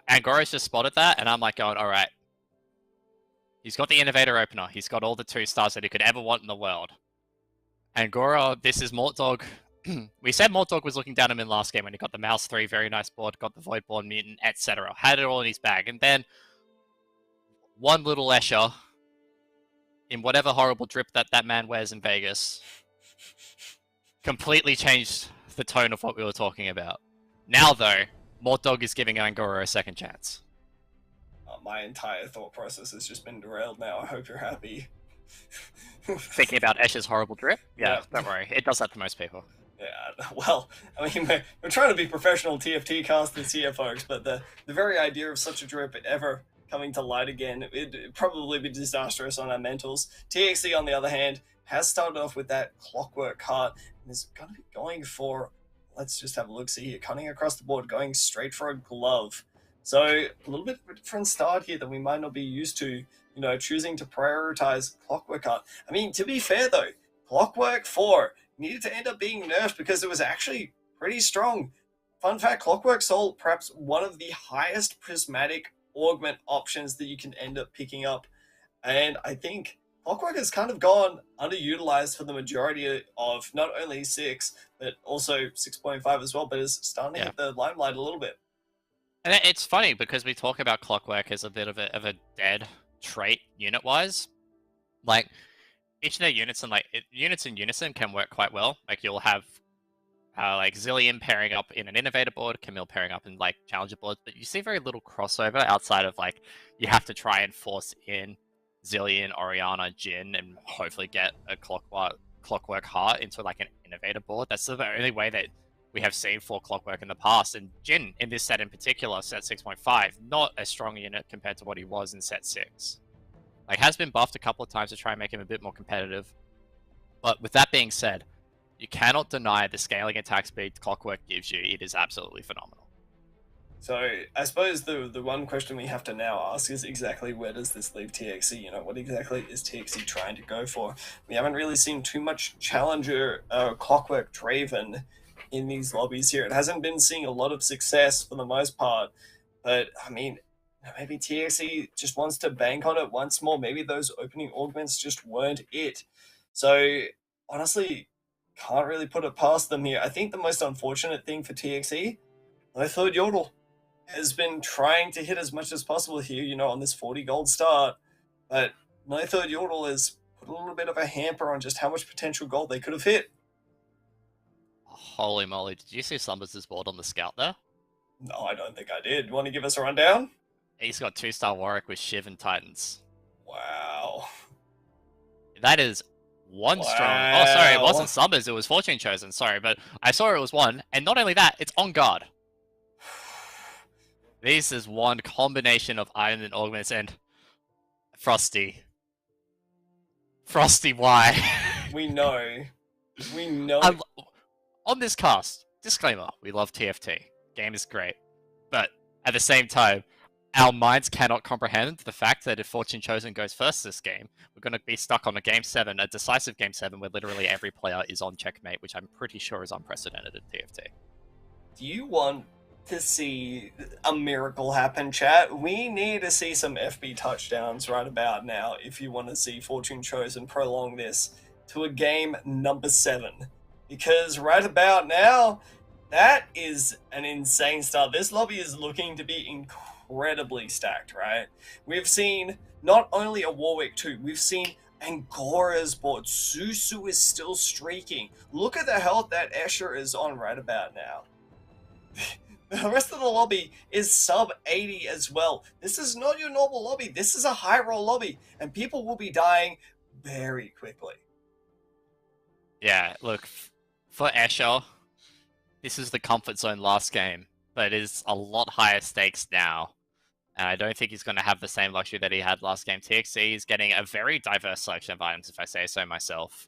Angora's just spotted that, and I'm like going, alright. He's got the Innovator Opener. He's got all the 2-stars that he could ever want in the world. Angora, this is Mortdog. We said Mortdog was looking down him in last game when he got the Mouse 3, very nice board, got the Voidborn Mutant, etc. Had it all in his bag. And then one little Escher in whatever horrible drip that man wears in Vegas completely changed the tone of what we were talking about. Now, though, Mortdog is giving Angora a second chance. My entire thought process has just been derailed now. I hope you're happy. Thinking about Escher's horrible drip? Yeah, don't worry. It does that to most people. Yeah, well, I mean, we're trying to be professional TFT casters here, folks, but the very idea of such a drip ever coming to light again, it'd probably be disastrous on our mentals. TXC, on the other hand, has started off with that Clockwork Heart and is going to be going for, let's just have a look, see here, cutting across the board, going straight for a glove. So a little bit of a different start here that we might not be used to, choosing to prioritize Clockwork Heart. I mean, to be fair though, Clockwork 4 needed to end up being nerfed because it was actually pretty strong. Fun fact, Clockwork Soul, perhaps one of the highest prismatic augment options that you can end up picking up. And I think Clockwork has kind of gone underutilized for the majority of not only 6, but also 6.5 as well, but is starting to hit the limelight a little bit. And it's funny because we talk about Clockwork as a bit of a dead trait unit-wise. Like, each of their units and units in unison can work quite well. Like, you'll have like Zillion pairing up in an Innovator board, Camille pairing up in like Challenger boards, but you see very little crossover outside of like you have to try and force in Zillion, Oriana, Jin, and hopefully get a Clockwork Heart into like an Innovator board. That's the only way that we have seen for Clockwork in the past. And Jin, in this set in particular, set 6.5, not a strong unit compared to what he was in set 6. Like, has been buffed a couple of times to try and make him a bit more competitive. But with that being said, you cannot deny the scaling attack speed Clockwork gives you. It is absolutely phenomenal. So I suppose the one question we have to now ask is exactly where does this leave TXC? What exactly is TXC trying to go for? We haven't really seen too much Challenger Clockwork Draven in these lobbies here. It hasn't been seeing a lot of success for the most part. But, I mean, maybe TXC just wants to bank on it once more. Maybe those opening augments just weren't it. So, honestly, can't really put it past them here. I think the most unfortunate thing for TXE, no third Yordle, has been trying to hit as much as possible here, on this 40 gold start. But no third Yordle has put a little bit of a hamper on just how much potential gold they could have hit. Holy moly, did you see Slumbers' board on the scout there? No, I don't think I did. Want to give us a rundown? He's got 2-star Warwick with Shiv and Titans. Wow. That is one strong... Oh, sorry, it wasn't Slumbers, it was Fortune Chosen, sorry, but I saw it was one, and not only that, it's on guard. This is one combination of Iron and Augments and... Frosty. Frosty, why? We know. We know. On this cast, disclaimer, we love TFT. Game is great. But at the same time, our minds cannot comprehend the fact that if Fortune Chosen goes first this game, we're going to be stuck on a Game 7, a decisive Game 7, where literally every player is on checkmate, which I'm pretty sure is unprecedented in TFT. Do you want to see a miracle happen, chat? We need to see some FB touchdowns right about now if you want to see Fortune Chosen prolong this to a game number 7. Because right about now, that is an insane start. This lobby is looking to be incredibly stacked, right? We've seen not only a Warwick 2, we've seen Angora's board. Susu is still streaking. Look at the health that Escher is on right about now. The rest of the lobby is sub 80 as well. This is not your normal lobby. This is a high roll lobby, and people will be dying very quickly. Yeah, look, for Escher, this is the comfort zone last game, but it is a lot higher stakes now. And I don't think he's going to have the same luxury that he had last game. TXC is getting a very diverse selection of items, if I say so myself.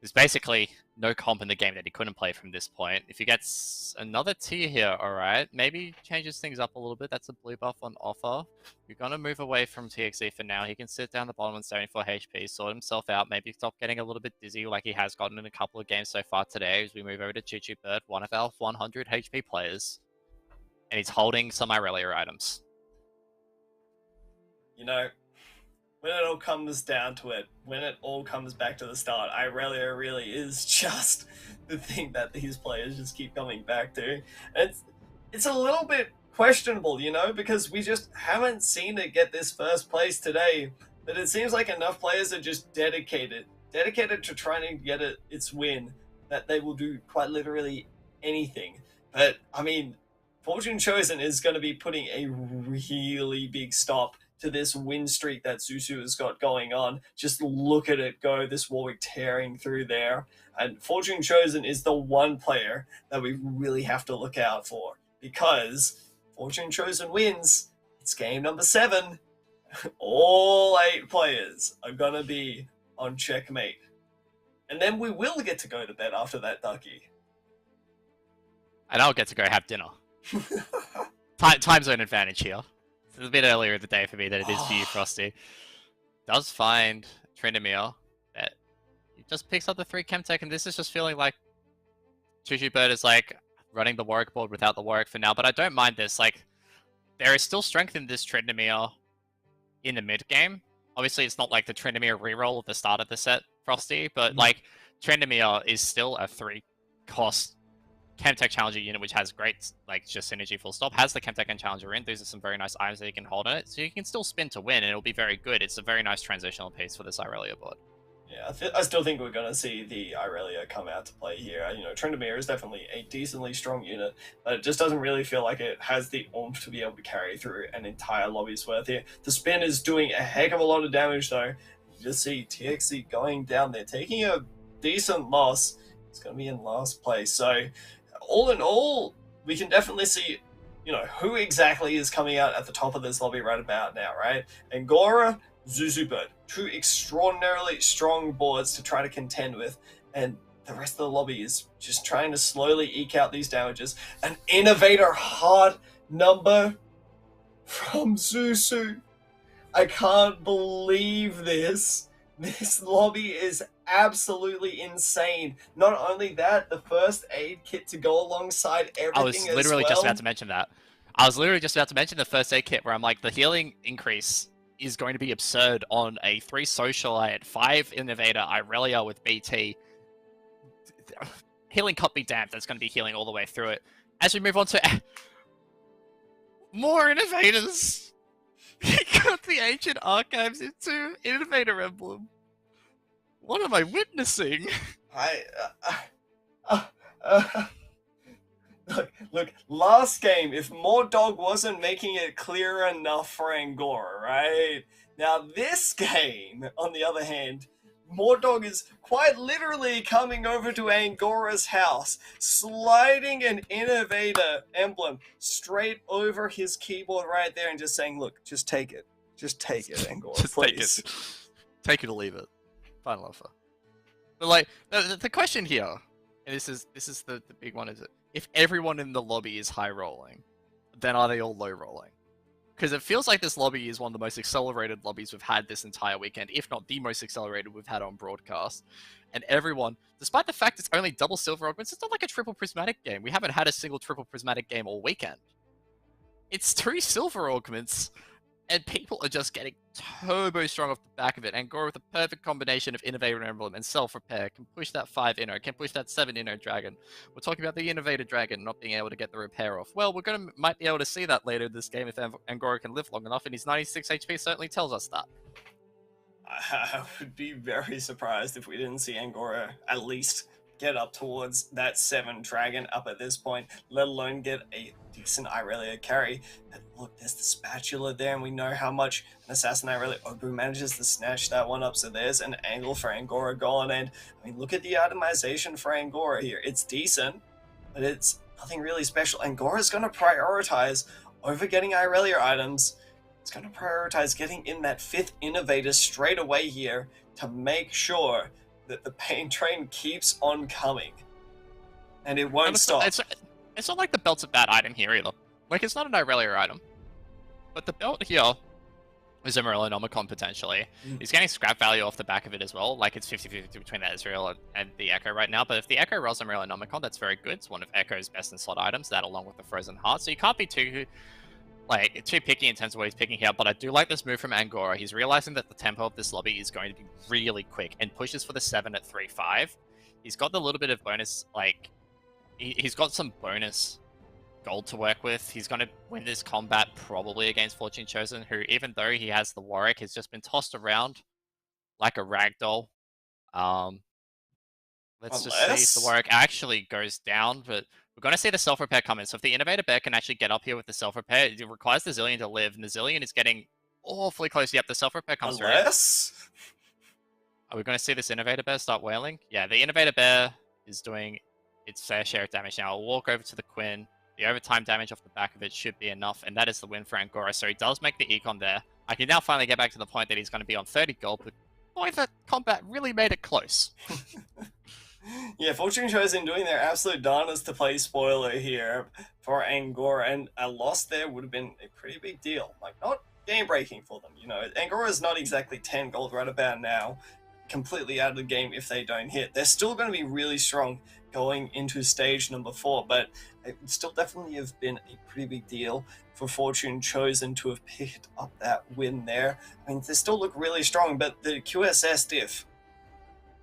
There's basically no comp in the game that he couldn't play from this point. If he gets another tier here, alright, maybe changes things up a little bit. That's a blue buff on offer. You're going to move away from TXC for now. He can sit down the bottom on 74 HP, sort himself out, maybe stop getting a little bit dizzy like he has gotten in a couple of games so far today as we move over to Chichi Bird, one of our 100 HP players. And he's holding some Irelia items. You know, when it all comes down to it, when it all comes back to the start, Irelia really is just the thing that these players just keep coming back to. And it's a little bit questionable, you know, because we just haven't seen it get this first place today. But it seems like enough players are just dedicated to trying to get its win, that they will do quite literally anything. But, I mean, Fortune Chosen is going to be putting a really big stop to this win streak that Susu has got going on. Just look at it go, this Warwick tearing through there. And Fortune Chosen is the one player that we really have to look out for, because Fortune Chosen wins, it's game number 7. All 8 players are going to be on checkmate. And then we will get to go to bed after that, Ducky. And I'll get to go have dinner. Time zone advantage here. It's a bit earlier in the day for me than it is for you, Frosty. Does find Tryndamere. He just picks up the 3 Chemtech, and this is just feeling like Chuchu Bird is like running the Warwick board without the Warwick for now, but I don't mind this. Like, there is still strength in this Tryndamere in the mid game. Obviously, it's not like the Tryndamere reroll at the start of the set, Frosty, but like Tryndamere is still a 3-cost Chemtech Challenger unit, which has great, like, just synergy full stop, has the Chemtech and Challenger in. These are some very nice items that you can hold on it, so you can still spin to win, and it'll be very good. It's a very nice transitional piece for this Irelia board. Yeah, I still think we're going to see the Irelia come out to play here. You know, Tryndamere is definitely a decently strong unit, but it just doesn't really feel like it has the oomph to be able to carry through an entire lobby's worth here. The spin is doing a heck of a lot of damage, though. You just see TXC going down there, taking a decent loss. It's going to be in last place, so all in all, we can definitely see, you know, who exactly is coming out at the top of this lobby right about now, right? Angora, Zuzubird, 2 extraordinarily strong boards to try to contend with, and the rest of the lobby is just trying to slowly eke out these damages. An Innovator hard number from Zuzu. I can't believe this. This lobby is absolutely insane. Not only that, the first aid kit to go alongside everything I was literally just about to mention that. I was literally just about to mention the first aid kit, where I'm like, the healing increase is going to be absurd on a 3 Socialite, 5 Innovator, Irelia with BT. Healing can't be damned, that's going to be healing all the way through it. As we move on to more Innovators. He got the Ancient Archives into Innovator Emblem. What am I witnessing? Look, last game, if Mordog wasn't making it clear enough for Angora, right? Now this game, on the other hand, Mordog is quite literally coming over to Angora's house, sliding an Innovator emblem straight over his keyboard right there and just saying, look, just take it. Just take it, Angora, just please. Take it. Take it or leave it. Final offer. But like, the question here, and this is the big one, is it, if everyone in the lobby is high rolling, then are they all low rolling? Because it feels like this lobby is one of the most accelerated lobbies we've had this entire weekend, if not the most accelerated we've had on broadcast. And everyone, despite the fact it's only double silver augments, it's not like a triple prismatic game. We haven't had a single triple prismatic game all weekend. It's 2 silver augments, and people are just getting turbo strong off the back of it. Angora with a perfect combination of Innovator Emblem and Self-Repair can push that 5 Inno, can push that 7 Inno Dragon. We're talking about the Innovator Dragon not being able to get the repair off. Well, might be able to see that later this game if Angora can live long enough, and his 96 HP certainly tells us that. I would be very surprised if we didn't see Angora at least get up towards that 7 Dragon up at this point, let alone get a decent Irelia carry. But look, there's the spatula there, and we know how much an Assassin Irelia Obu manages to snatch that one up, so there's an angle for Angora gone, and I mean, look at the itemization for Angora here. It's decent, but it's nothing really special. Angora's going to prioritize over getting Irelia items. He's going to prioritize getting in that 5th Innovator straight away here to make sure that the pain train keeps on coming. And it won't stop. It's not like the belt's a bad item here either. Like, it's not an Irelia item. But the belt here is a Morellonomicon potentially. He's getting scrap value off the back of it as well. Like, it's 50-50 between the Ezreal and the Echo right now. But if the Echo rolls a Morellonomicon, that's very good. It's one of Echo's best in slot items, that along with the Frozen Heart. So you can't be too picky in terms of what he's picking here. But I do like this move from Angora. He's realizing that the tempo of this lobby is going to be really quick and pushes for the 7 at 3-5. He's got the little bit of bonus, like, he's got some bonus gold to work with. He's going to win this combat probably against Fortune Chosen, who, even though he has the Warwick, has just been tossed around like a ragdoll. Let's just see if the Warwick actually goes down, but we're going to see the self-repair come in. So if the Innovator Bear can actually get up here with the self-repair, it requires the Zillion to live, and the Zillion is getting awfully close. Yep, the self-repair comes through. Are we going to see this Innovator Bear start wailing? Yeah, the Innovator Bear is doing its fair share of damage now. I'll walk over to the Quinn. The overtime damage off the back of it should be enough, and that is the win for Angora. So he does make the econ there. I can now finally get back to the point that he's going to be on 30 gold, but boy, that combat really made it close. Yeah, Fortune Chosen doing their absolute darnest to play spoiler here for Angora, and a loss there would have been a pretty big deal. Like, not game-breaking for them, you know. Angora is not exactly 10 gold right about now, completely out of the game if they don't hit. They're still going to be really strong going into stage number 4, but it would still definitely have been a pretty big deal for Fortune Chosen to have picked up that win there. I mean, they still look really strong, but the QSS diff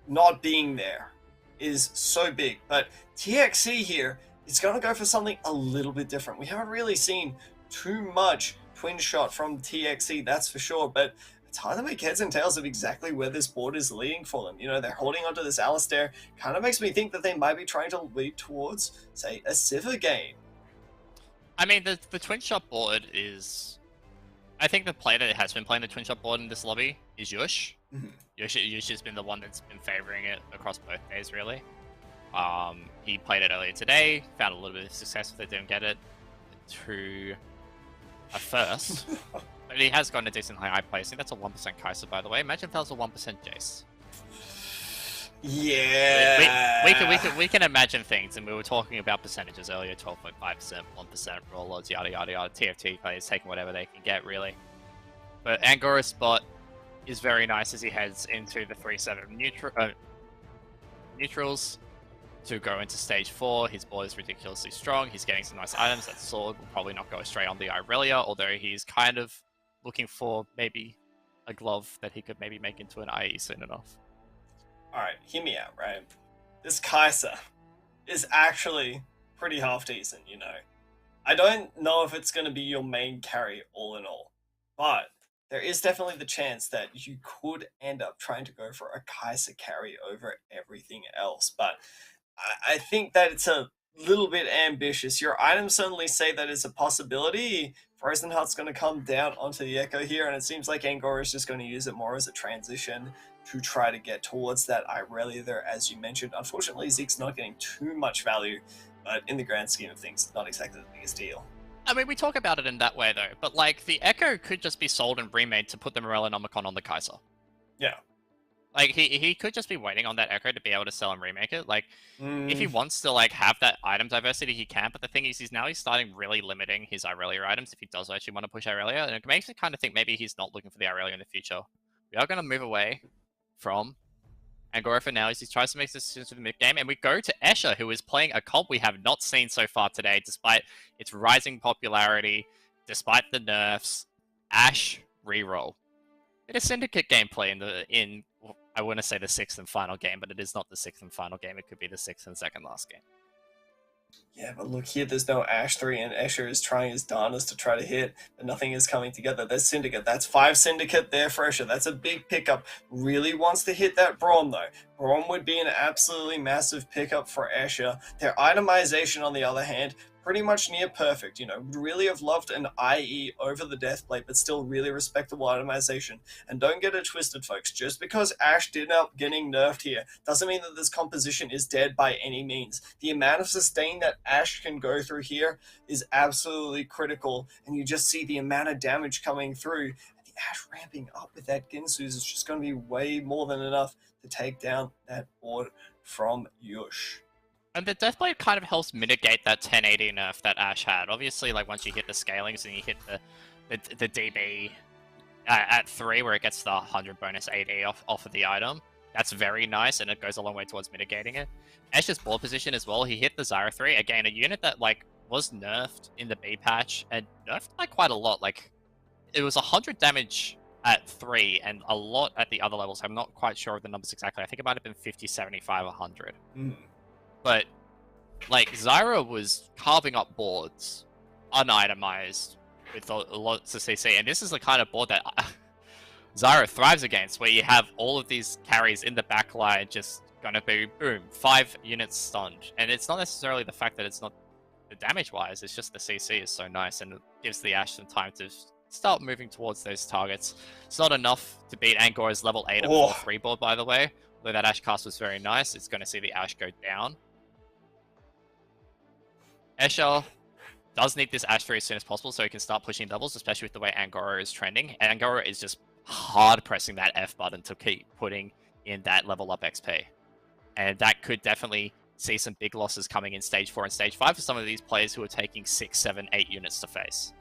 not being there is so big. But TXC here is going to go for something a little bit different. We haven't really seen too much twin shot from TXC, that's for sure, but it's hard to make heads and tails of exactly where this board is leading for them. You know, they're holding onto this Alistair. Kind of makes me think that they might be trying to lead towards, say, a Sivir game. I mean, the twin shot board is... I think the player that has been playing the twin shot board in this lobby is Yush. Yush has been the one that's been favoring it across both days, really. He played it earlier today, found a little bit of success if they didn't get it to a first. But he has gotten a decent high placing. That's a 1% Kaiser, by the way. Imagine if that was a 1% Jace. Yeah. We can imagine things, and we were talking about percentages earlier, 12.5%, 1% for all odds, yada yada yada. TFT players taking whatever they can get, really. But Angora's spot is very nice as he heads into the 3-7 neutrals to go into stage 4. His board is ridiculously strong. He's getting some nice items. That sword will probably not go astray on the Irelia, although he's kind of looking for maybe a glove that he could maybe make into an IE soon enough. Alright, hear me out, right? This Kaiser is actually pretty half decent, you know. I don't know if it's going to be your main carry all in all, but there is definitely the chance that you could end up trying to go for a Kaiser carry over everything else. But I think that it's a little bit ambitious. Your items certainly say that it's a possibility. Frozen Heart's going to come down onto the Echo here, and it seems like Angora is just going to use it more as a transition to try to get towards that Irelia there, as you mentioned. Unfortunately, Zeke's not getting too much value, but in the grand scheme of things, not exactly the biggest deal. I mean, we talk about it in that way, though, but, like, the Echo could just be sold and remade to put the Morellonomicon on the Kaiser. Yeah. Like, he could just be waiting on that Echo to be able to sell and remake it. Like, if he wants to, like, have that item diversity, he can, but the thing is, he's starting really limiting his Irelia items if he does actually want to push Irelia, and it makes me kind of think maybe he's not looking for the Irelia in the future. We are going to move away from Angora for now as he tries to make decisions for the mid-game, and we go to Escher, who is playing a comp we have not seen so far today, despite its rising popularity, despite the nerfs. Ashe reroll. It is Syndicate gameplay in I want to say the 6th and final game, but it is not the 6th and final game. It could be the 6th and second last game. Yeah, but look here, there's no Ashe 3, and Escher is trying his darnest to try to hit, but nothing is coming together. There's Syndicate. That's 5 Syndicate there for Escher. That's a big pickup. Really wants to hit that Braum, though. Braum would be an absolutely massive pickup for Escher. Their itemization, on the other hand, pretty much near perfect. Would really have loved an IE over the Deathblade, but still really respectable itemization. And don't get it twisted, folks. Just because Ashe did end up getting nerfed here doesn't mean that this composition is dead by any means. The amount of sustain that Ashe can go through here is absolutely critical, and you just see the amount of damage coming through. The Ashe ramping up with that Ginsu's is just going to be way more than enough to take down that board from Yush. And the Deathblade kind of helps mitigate that 1080 nerf that Ashe had. Obviously, like once you hit the scalings and you hit the DB at 3, where it gets the 100 bonus AD off of the item, that's very nice, and it goes a long way towards mitigating it. Ashe's board position as well, he hit the Zyra 3, again, a unit that like was nerfed in the B patch, and nerfed by quite a lot. Like, it was 100 damage at 3, and a lot at the other levels. I'm not quite sure of the numbers exactly. I think it might have been 50, 75, 100. But, like, Zyra was carving up boards, unitemized, with lots of CC, and this is the kind of board that Zyra thrives against, where you have all of these carries in the backline just gonna be, boom, 5 units stunned. And it's not necessarily the fact that it's not the damage-wise, it's just the CC is so nice, and it gives the Ashe some time to start moving towards those targets. It's not enough to beat Angora's level 8 at 4-3 board, by the way. Although that Ashe cast was very nice, it's going to see the Ashe go down. Escher does need this Ashe 3 as soon as possible so he can start pushing doubles, especially with the way Angora is trending. Angora is just hard pressing that F button to keep putting in that level up XP. And that could definitely see some big losses coming in Stage 4 and Stage 5 for some of these players who are taking 6, 7, 8 units to face.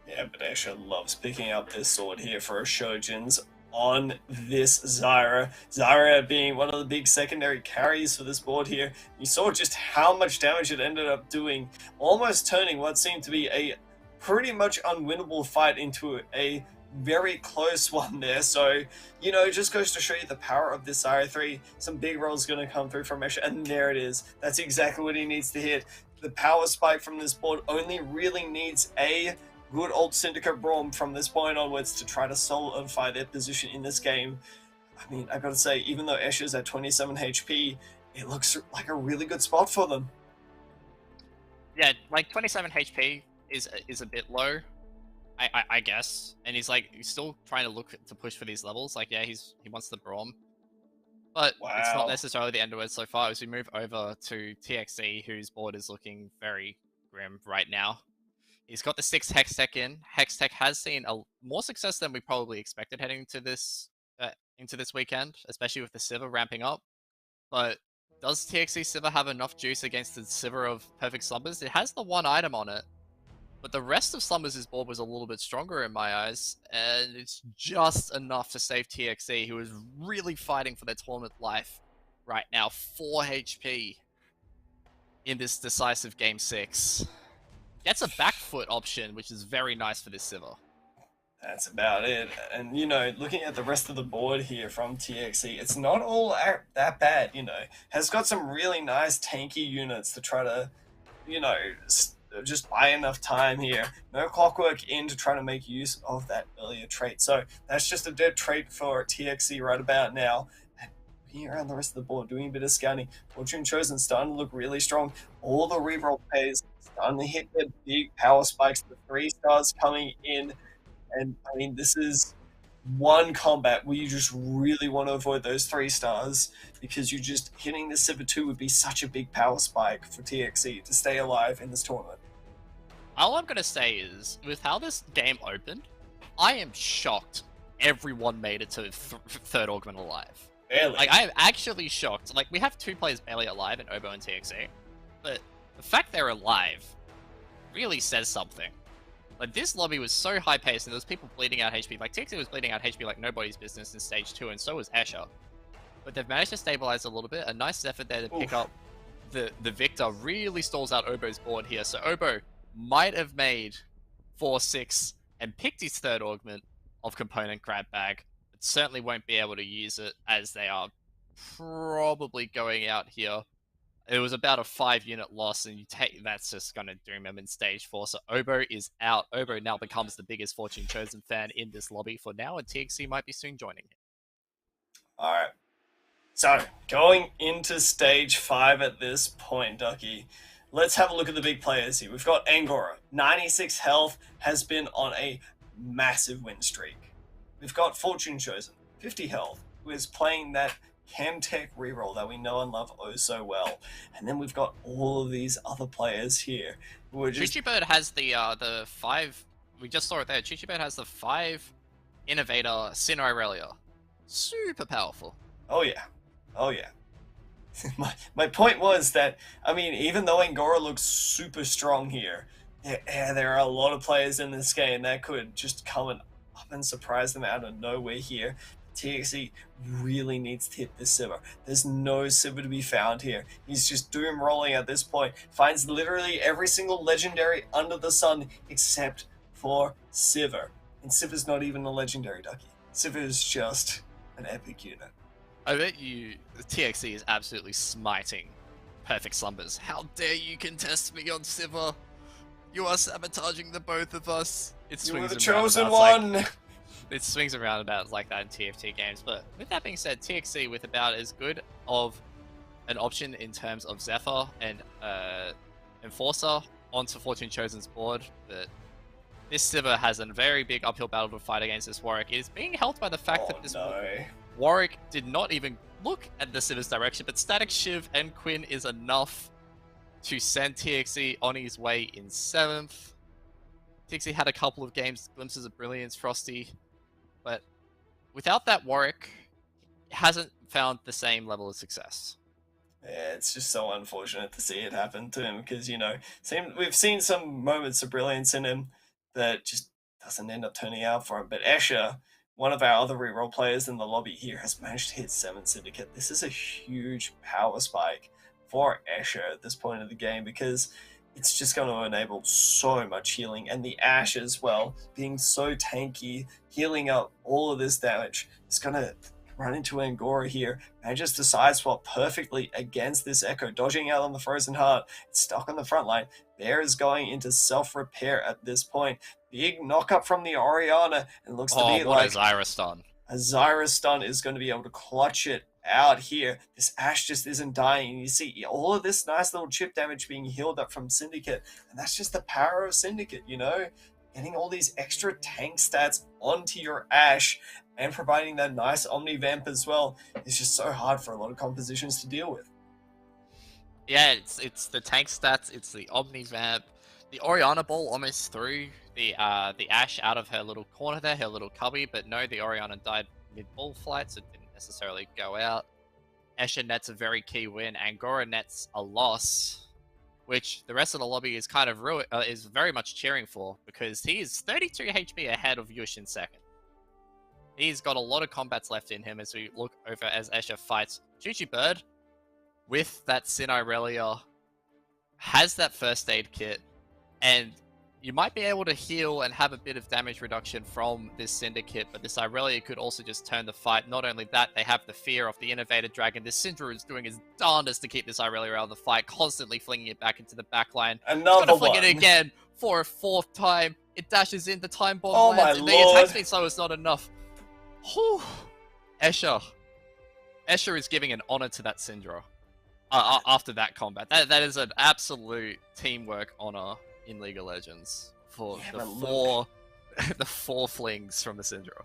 Yeah, but Escher loves picking up this sword here for a Shojin's on this Zyra. Zyra being one of the big secondary carries for this board here. You saw just how much damage it ended up doing, almost turning what seemed to be a pretty much unwinnable fight into a very close one there. So, it just goes to show you the power of this Zyra 3. Some big rolls going to come through from Escher, and there it is. That's exactly what he needs to hit. The power spike from this board only really needs a good old Syndicate Braum from this point onwards to try to solidify their position in this game. I mean, I gotta say, even though Escher's at 27 HP, it looks like a really good spot for them. Yeah, like 27 HP is a bit low, I guess. And he's still trying to look to push for these levels. Like, yeah, he wants the Braum. But It's not necessarily the end of it so far. As we move over to TXE, whose board is looking very grim right now. He's got the 6 Hextech in. Hextech has seen more success than we probably expected heading into this weekend, especially with the Sivir ramping up. But does TXE Sivir have enough juice against the Sivir of Perfect Slumbers? It has the 1 item on it, but the rest of Slumbers' board was a little bit stronger in my eyes, and it's just enough to save TXE, who is really fighting for their tournament life right now. 4 HP in this decisive Game 6. Gets a back foot option, which is very nice for this Sivir. That's about it. And, looking at the rest of the board here from TXE, it's not all that bad, Has got some really nice tanky units to try to, just buy enough time here. No Clockwork in to try to make use of that earlier trait. So that's just a dead trait for TXE right about now. And being around the rest of the board, doing a bit of scouting. Fortune Chosen starting to look really strong. All the reroll pays starting to hit their big power spikes. The 3 stars coming in. And, I mean, this is one combat where you just really want to avoid those 3 stars, because you just hitting the Sivir 2 would be such a big power spike for TXE to stay alive in this tournament. All I'm going to say is, with how this game opened, I am shocked everyone made it to 3rd Augment alive. Barely. Like, I am actually shocked. Like, we have 2 players barely alive in Obo and TXE, but the fact they're alive really says something. Like, this lobby was so high-paced, and there was people bleeding out HP. Like, TXE was bleeding out HP like nobody's business in Stage 2, and so was Escher. But they've managed to stabilize a little bit. A nice effort there to pick up the Victor. Really stalls out Obo's board here. So Obo might have made 4-6 and picked his 3rd augment of component grab bag, but certainly won't be able to use it, as they are probably going out here. It was about a 5-unit loss, and that's just going to doom him in Stage 4. So Obo is out. Obo now becomes the biggest Fortune Chosen fan in this lobby for now, and TXE might be soon joining him. Alright. So, going into Stage 5 at this point, Ducky, let's have a look at the big players here. We've got Angora, 96 health, has been on a massive win streak. We've got Fortune Chosen, 50 health, who is playing that Camtech reroll that we know and love oh so well. And then we've got all of these other players here who are just... Bird has the 5, we just saw it there, Bird has the 5 Innovator Sin Irelia. Super powerful. Oh yeah, oh yeah. my point was that, I mean, even though Angora looks super strong here, there are a lot of players in this game that could just come and up and surprise them out of nowhere here. TXE really needs to hit this Sivir. There's no Sivir to be found here. He's just doom rolling at this point. Finds literally every single legendary under the sun except for Sivir. And Sivir's not even a legendary ducky. Sivir is just an epic unit. I bet you TXE is absolutely smiting Perfect Slumbers. How dare you contest me on Sivir? You are sabotaging the both of us. You were the chosen one! Like, it swings around about like that in TFT games, but with that being said, TXE with about as good of an option in terms of Zephyr and Enforcer onto Fortune Chosen's board, but this Sivir has a very big uphill battle to fight against this Warwick. It is being helped by the fact that this Warwick did not even look at the Sivir's direction, but Static Shiv and Quinn is enough to send TXE on his way in 7th. TXE had a couple of glimpses of brilliance, Frosty, but without that Warwick, it hasn't found the same level of success. Yeah, it's just so unfortunate to see it happen to him because, you know, we've seen some moments of brilliance in him that just doesn't end up turning out for him. But Escher, one of our other reroll players in the lobby here, has managed to hit 7 Syndicate. This is a huge power spike for Escher at this point of the game because it's just going to enable so much healing. And the Ashe as well, being so tanky, healing up all of this damage, is going to run into Angora here, manages to side swap perfectly against this Echo, dodging out on the Frozen Heart. It's stuck on the front line. Bear is going into self-repair at this point. Big knock-up from the Oceania, and looks to be like... a Zyra stun. A Zyra stun is going to be able to clutch it out here. This Ashe just isn't dying. You see all of this nice little chip damage being healed up from Syndicate, and that's just the power of Syndicate, you know? Getting all these extra tank stats onto your Ashe and providing that nice Omni Vamp as well is just so hard for a lot of compositions to deal with. Yeah, it's the tank stats, it's the Omni Vamp. The Orianna ball almost threw the Ashe out of her little corner there, her little cubby, but no, the Orianna died mid-ball flight, so it didn't necessarily go out. Escher nets a very key win, Angora nets a loss, which the rest of the lobby is kind of is very much cheering for, because he is 32 HP ahead of Yush in second. He's got a lot of combats left in him as we look over as Escher fights Bird with that Sin Irelia, has that first aid kit, and you might be able to heal and have a bit of damage reduction from this Syndicate, but this Irelia could also just turn the fight. Not only that, they have the fear of the Innovator Dragon. This Syndra is doing his darndest to keep this Irelia out of the fight, constantly flinging it back into the backline. Another one. Fling it again for a 4th time. It dashes in, the time bomb oh lands, and the attack speed slow is not enough. Whew. Escher is giving an honor to that Syndra after that combat. That is an absolute teamwork honor in League of Legends for the four flings from the Syndra.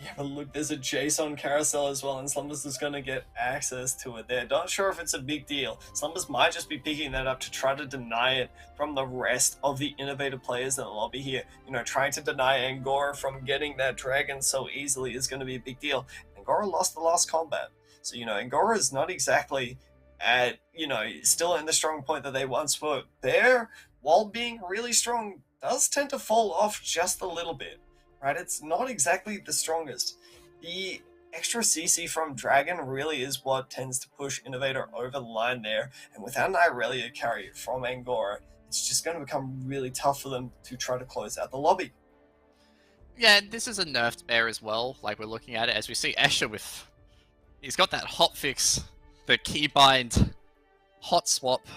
Yeah, but look, there's a JSON carousel as well, and Slumbers is going to get access to it there. Not sure if it's a big deal. Slumbers might just be picking that up to try to deny it from the rest of the innovative players in the lobby here. You know, trying to deny Angora from getting that dragon so easily is going to be a big deal. Angora lost the last combat. So, you know, Angora is not exactly at, you know, still in the strong point that they once were. Bear, while being really strong, does tend to fall off just a little bit. Right, it's not exactly the strongest. The extra CC from Dragon really is what tends to push Innovator over the line there, and without an Irelia carry from Angora, it's just going to become really tough for them to try to close out the lobby. Yeah, this is a nerfed Bear as well, like we're looking at it, as we see Escher with... He's got that hotfix, the keybind, hot swap.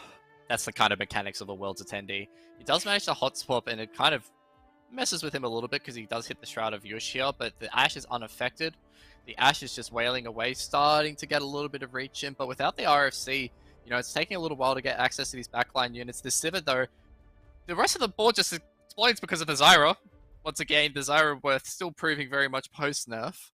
That's the kind of mechanics of a World's Attendee. He does manage to hot swap, and it kind of messes with him a little bit because he does hit the Shroud of Yush here, but the Ashe is unaffected. The Ashe is just wailing away, starting to get a little bit of reach in, but without the RFC, You know, it's taking a little while to get access to these backline units. The Sivir, though, the rest of the board just explodes because of the Zyra. Once again, the Zyra were still proving very much post-nerf.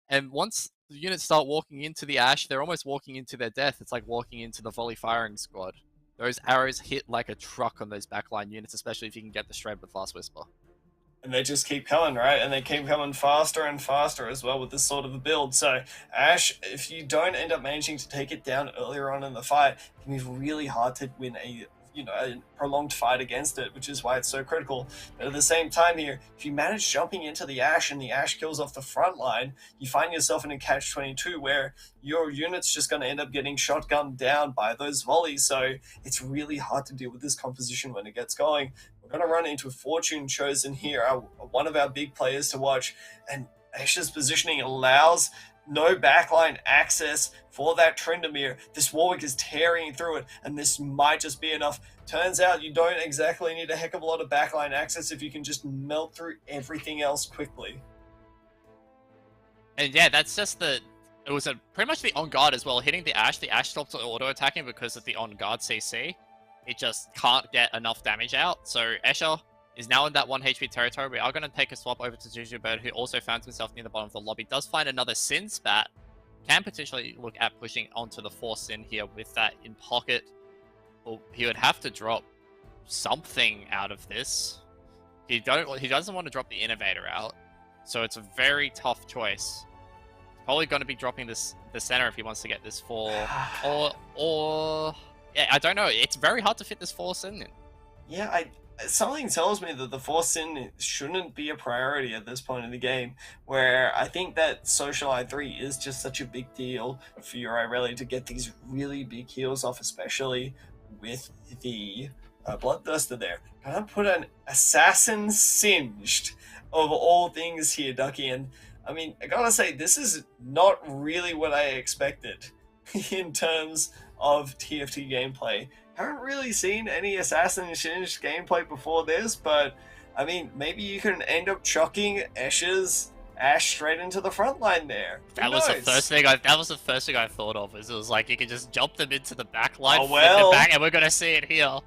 And once the units start walking into the Ashe, they're almost walking into their death. It's like walking into the volley firing squad. Those arrows hit like a truck on those backline units, especially if you can get the shred with Last Whisper. And they just keep coming, right? And they keep coming faster and faster as well with this sort of a build. So Ashe, if you don't end up managing to take it down earlier on in the fight, it can be really hard to win a prolonged fight against it, which is why it's so critical. But at the same time here, if you manage jumping into the Ashe and the Ashe kills off the front line, you find yourself in a catch-22 where your unit's just going to end up getting shotgunned down by those volleys. So it's really hard to deal with this composition when it gets going. We're going to run into Fortune Chosen here, one of our big players to watch, and Ashe's positioning allows no backline access for that Tryndamere. This Warwick is tearing through it, and this might just be enough. Turns out you don't exactly need a heck of a lot of backline access if you can just melt through everything else quickly. And yeah, that's just it was pretty much the on guard as well. Hitting the Ashe stops auto attacking because of the on guard CC. It just can't get enough damage out. So Escher is now in that 1 HP territory. We are going to take a swap over to Jujubird, who also found himself near the bottom of the lobby. Does find another Sin Spat. Can potentially look at pushing onto the 4 Sin here with that in pocket. Well, he would have to drop something out of this. He doesn't want to drop the Innovator out. So it's a very tough choice. Probably going to be dropping the center if he wants to get this 4. Or... Yeah, I don't know. It's very hard to fit this 4 Sin in. Yeah, something tells me that the 4 Sin shouldn't be a priority at this point in the game, where I think that Social I3 is just such a big deal for your Irelia to get these really big heals off, especially with the Bloodthirster there. Can I put an Assassin Singed of all things here, Ducky? And I mean, I gotta say, this is not really what I expected in terms of TFT gameplay. Haven't really seen any Assassin Singed gameplay before this, but I mean, maybe you can end up chucking Ashe's Ashe straight into the front line there. That was the first thing I thought of. Is it was like you could just jump them into the back line, oh, well. the back, and we're gonna see it here.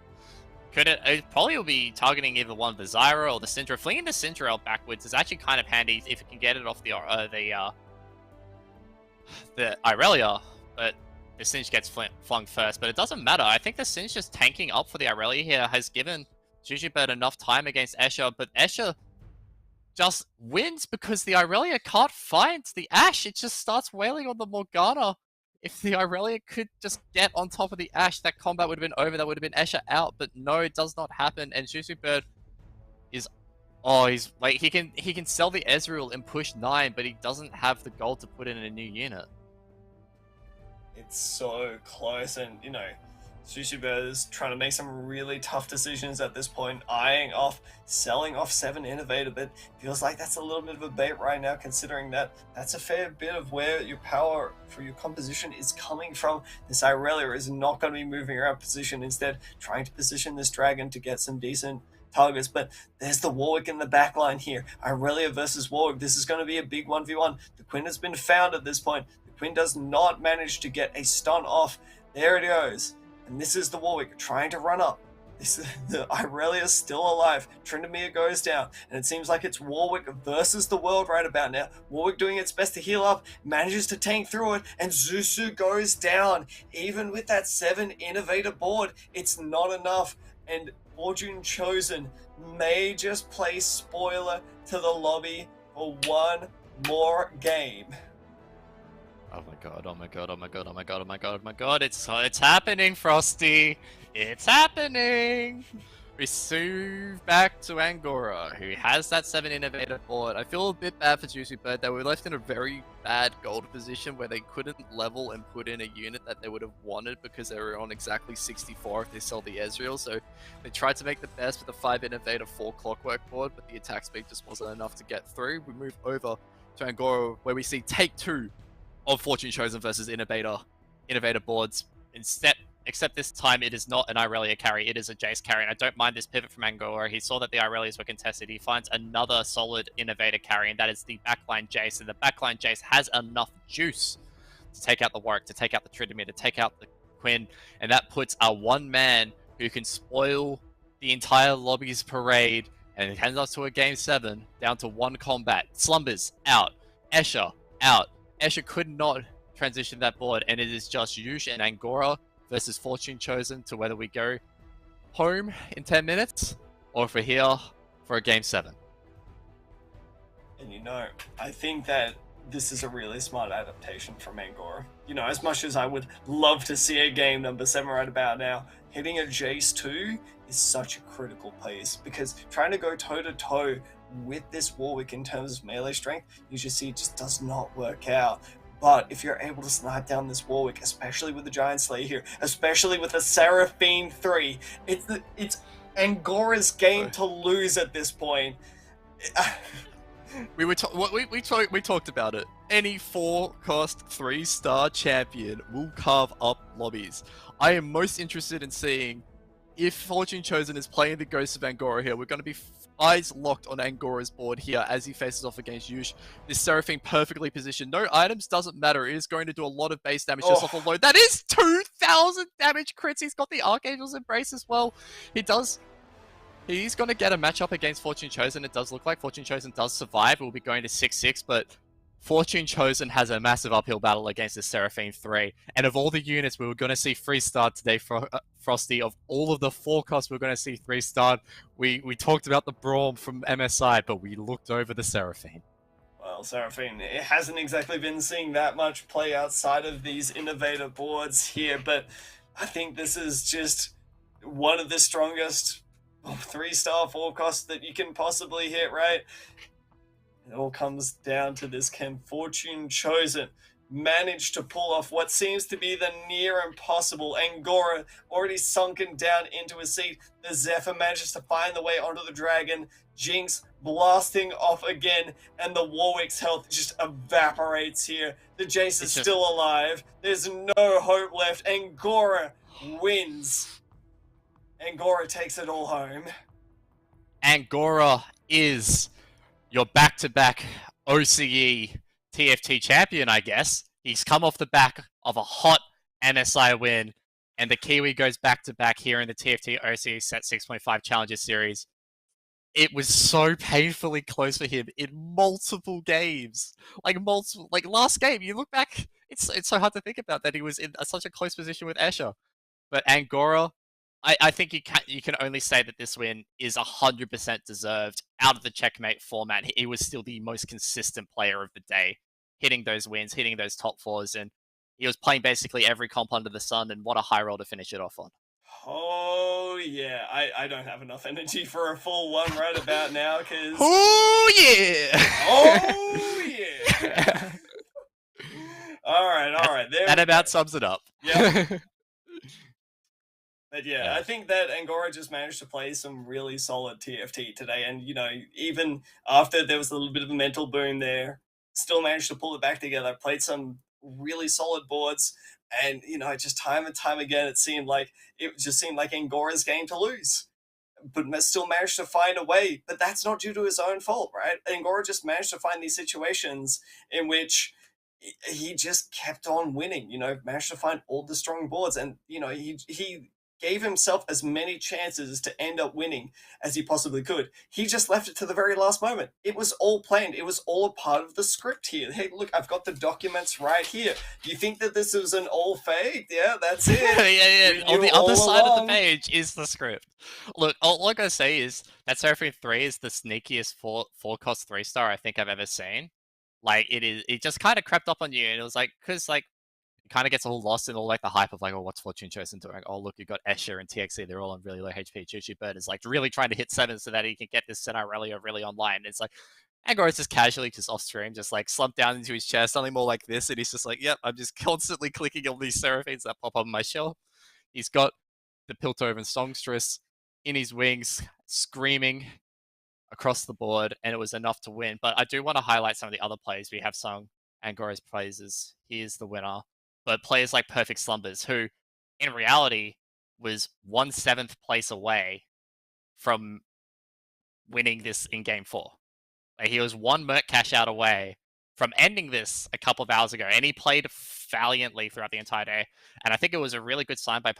It probably will be targeting either one of the Zyra or the Syndra. Flinging the Syndra out backwards is actually kind of handy if it can get it off the Irelia, but the Singe gets flung first. But it doesn't matter. I think the Singe just tanking up for the Irelia here has given Jujubird enough time against Escher, but Escher just wins because the Irelia can't find the Ashe. It just starts wailing on the Morgana. If the Irelia could just get on top of the Ashe, that combat would have been over. That would have been Escher out, but no, it does not happen. And Jujubird is... Oh, he's like he can sell the Ezreal and push 9, but he doesn't have the gold to put in a new unit. It's so close, and you know, Jujubird is trying to make some really tough decisions at this point, eyeing off, selling off 7 Innovator, but feels like that's a little bit of a bait right now, considering that that's a fair bit of where your power for your composition is coming from. This Irelia is not going to be moving around position, instead trying to position this dragon to get some decent targets. But there's the Warwick in the back line here. Irelia versus Warwick. This is going to be a big 1v1. The Quinn has been found at this point. The Quinn does not manage to get a stun off. There it goes. And this is the Warwick trying to run up. The Irelia is still alive. Tryndamere goes down. And it seems like it's Warwick versus the world right about now. Warwick doing its best to heal up, manages to tank through it, and Zusu goes down. Even with that 7 Innovator board, it's not enough. And Fortune Chosen may just play spoiler to the lobby for one more game. Oh my god, oh my god, oh my god, oh my god, oh my god, oh my god, it's happening, Frosty! It's happening! We move back to Angora, who has that 7 Innovator board. I feel a bit bad for Jujubird. They were left in a very bad gold position where they couldn't level and put in a unit that they would have wanted because they were on exactly 64 if they sell the Ezreal. So they tried to make the best with the 5 Innovator 4 Clockwork board, but the attack speed just wasn't enough to get through. We move over to Angora, where we see take 2 of Fortune Chosen versus Innovator boards. Except this time it is not an Irelia carry, it is a Jace carry, and I don't mind this pivot from Angora. He saw that the Irelias were contested, he finds another solid Innovator carry, and that is the backline Jace, and the backline Jace has enough juice to take out the Warwick, to take out the Tryndamere, to take out the Quinn, and that puts a one man who can spoil the entire lobby's parade, and it hands us to a game 7 down to 1 combat. Slumbers out, Escher out. Escher could not transition that board, and it is just Yush and Angora versus Fortune Chosen to whether we go home in 10 minutes or if we're here for a game 7. And I think that this is a really smart adaptation from Angora. As much as I would love to see a game number 7 right about now, hitting a Jace 2 is such a critical piece, because trying to go toe-to-toe with this Warwick in terms of melee strength, you just see it just does not work out. But if you're able to snipe down this Warwick, especially with the Giant Slayer here, especially with the Seraphine 3, it's Angora's game to lose at this point. We talked about it. Any 4-cost 3-star champion will carve up lobbies. I am most interested in seeing if Fortune Chosen is playing the Ghost of Angora here. We're going to be eyes locked on Angora's board here as he faces off against Yush. This Seraphine perfectly positioned. No items, doesn't matter. It is going to do a lot of base damage just off a load. That is 2,000 damage crits. He's got the Archangel's Embrace as well. He's going to get a matchup against Fortune Chosen. It does look like Fortune Chosen does survive. We'll be going to 6-6, but Fortune Chosen has a massive uphill battle against the Seraphine 3. And of all the units we were going to see 3-star today, Frosty, of all of the 4-costs we're going to see 3-star, we talked about the Braum from MSI, but we looked over the Seraphine. Well, Seraphine, it hasn't exactly been seeing that much play outside of these innovator boards here, but I think this is just one of the strongest 3-star 4-costs that you can possibly hit, right? It all comes down to this. Can Fortune Chosen manage to pull off what seems to be the near impossible? Angora already sunken down into his seat. The Zephyr manages to find the way onto the Dragon. Jinx blasting off again, and the Warwick's health just evaporates here. The Jace is still alive. There's no hope left. Angora wins. Angora takes it all home. Angora is your back-to-back OCE TFT champion, I guess. He's come off the back of a hot MSI win, and the Kiwi goes back-to-back here in the TFT OCE Set 6.5 Challenger Series. It was so painfully close for him in multiple games. Like last game, you look back, it's so hard to think about that he was in such a close position with Escher. But Angora, I think you can only say that this win is 100% deserved. Out of the checkmate format, he was still the most consistent player of the day, hitting those wins, hitting those top 4s, and he was playing basically every comp under the sun, and what a high roll to finish it off on. Oh, yeah. I don't have enough energy for a full one right about now, because... Oh, yeah! Oh, yeah! Alright. That about sums it up. Yeah. But yeah, I think that Angora just managed to play some really solid TFT today. And, even after there was a little bit of a mental boom there, still managed to pull it back together, played some really solid boards. And, just time and time again, it just seemed like Angora's game to lose. But still managed to find a way. But that's not due to his own fault, right? Angora just managed to find these situations in which he just kept on winning, managed to find all the strong boards. And, he gave himself as many chances to end up winning as he possibly could. He just left it to the very last moment. It was all planned. It was all a part of the script here. Hey, look, I've got the documents right here. Do you think that this was an all fake? Yeah, that's it. Yeah. On the other side of the page is the script. Look, all I gotta say is that Seraphine 3 is the sneakiest 4-cost 3-star I think I've ever seen. It just kind of crept up on you, and it was because kind of gets all lost in all the hype of what's Fortune Chosen doing? Oh, look, you've got Escher and TXE, they're all on really low HP. Chuchu Bird is really trying to hit 7 so that he can get this Scenario really online. It's Angora's just casually just off stream, just slumped down into his chair, something more like this, and he's just yep, I'm just constantly clicking on these Seraphines that pop up on my shelf. He's got the Piltover and Songstress in his wings, screaming across the board, and it was enough to win. But I do want to highlight some of the other players we have sung Angora's praises. He is the winner. But players like Perfect Slumbers, who in reality was 1/7 place away from winning this in Game 4. He was one Merc cash out away from ending this a couple of hours ago, and he played valiantly throughout the entire day. And I think it was a really good sign by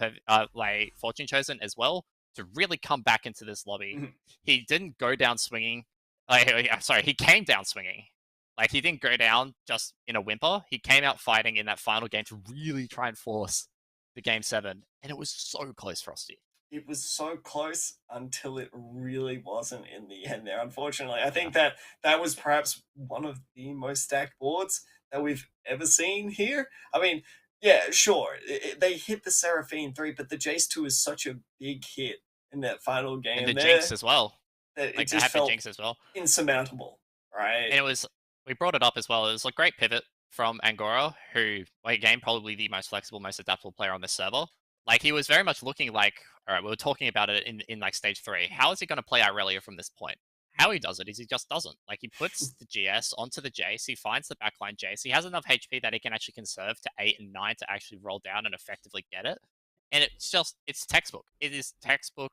like Fortune Chosen as well to really come back into this lobby. Mhm. He didn't go down swinging. Sorry, he came down swinging. Like he didn't go down just in a whimper. He came out fighting in that final game to really try and force the game 7, and it was so close, Frosty. It was so close until it really wasn't in the end there. Unfortunately, I Yeah, think that that was perhaps one of the most stacked boards that we've ever seen here. I mean, yeah, sure, they hit the Seraphine 3, but the Jace 2 is such a big hit in that final and the game Jinx there as well. that it Like they just had the felt Jinx as well. insurmountable, right? And it was, we brought it up as well. It was a great pivot from Angora, who, like, again, probably the most flexible, most adaptable player on this server. Like, he was very much looking like, all right, we were talking about it in like stage 3. How is he going to play Irelia from this point? How he does it is he just doesn't. Like, he puts the GS onto the Jace, he finds the backline Jace, he has enough HP that he can actually conserve to 8 and 9 to actually roll down and effectively get it. And it's just, it's textbook. It is textbook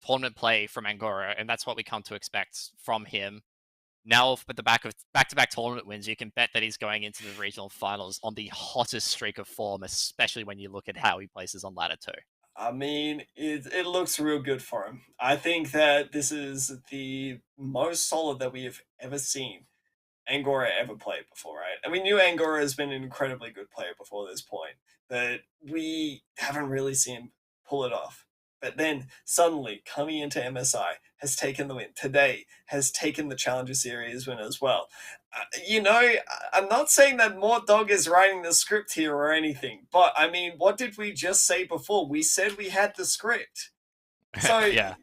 tournament play from Angora, and that's what we come to expect from him. Now, with the back of back-to-back tournament wins, you can bet that he's going into the regional finals on the hottest streak of form, especially when you look at how he places on ladder 2. I mean, it looks real good for him. I think that this is the most solid that we have ever seen Angora ever played before, right? And we knew Angora has been an incredibly good player before this point, but we haven't really seen him pull it off. But then suddenly, coming into MSI, has taken the win. Today has taken the Challenger Series win as well. I'm not saying that Mort Dog is writing the script here or anything, but I mean, what did we just say before? We said we had the script. So, Yeah.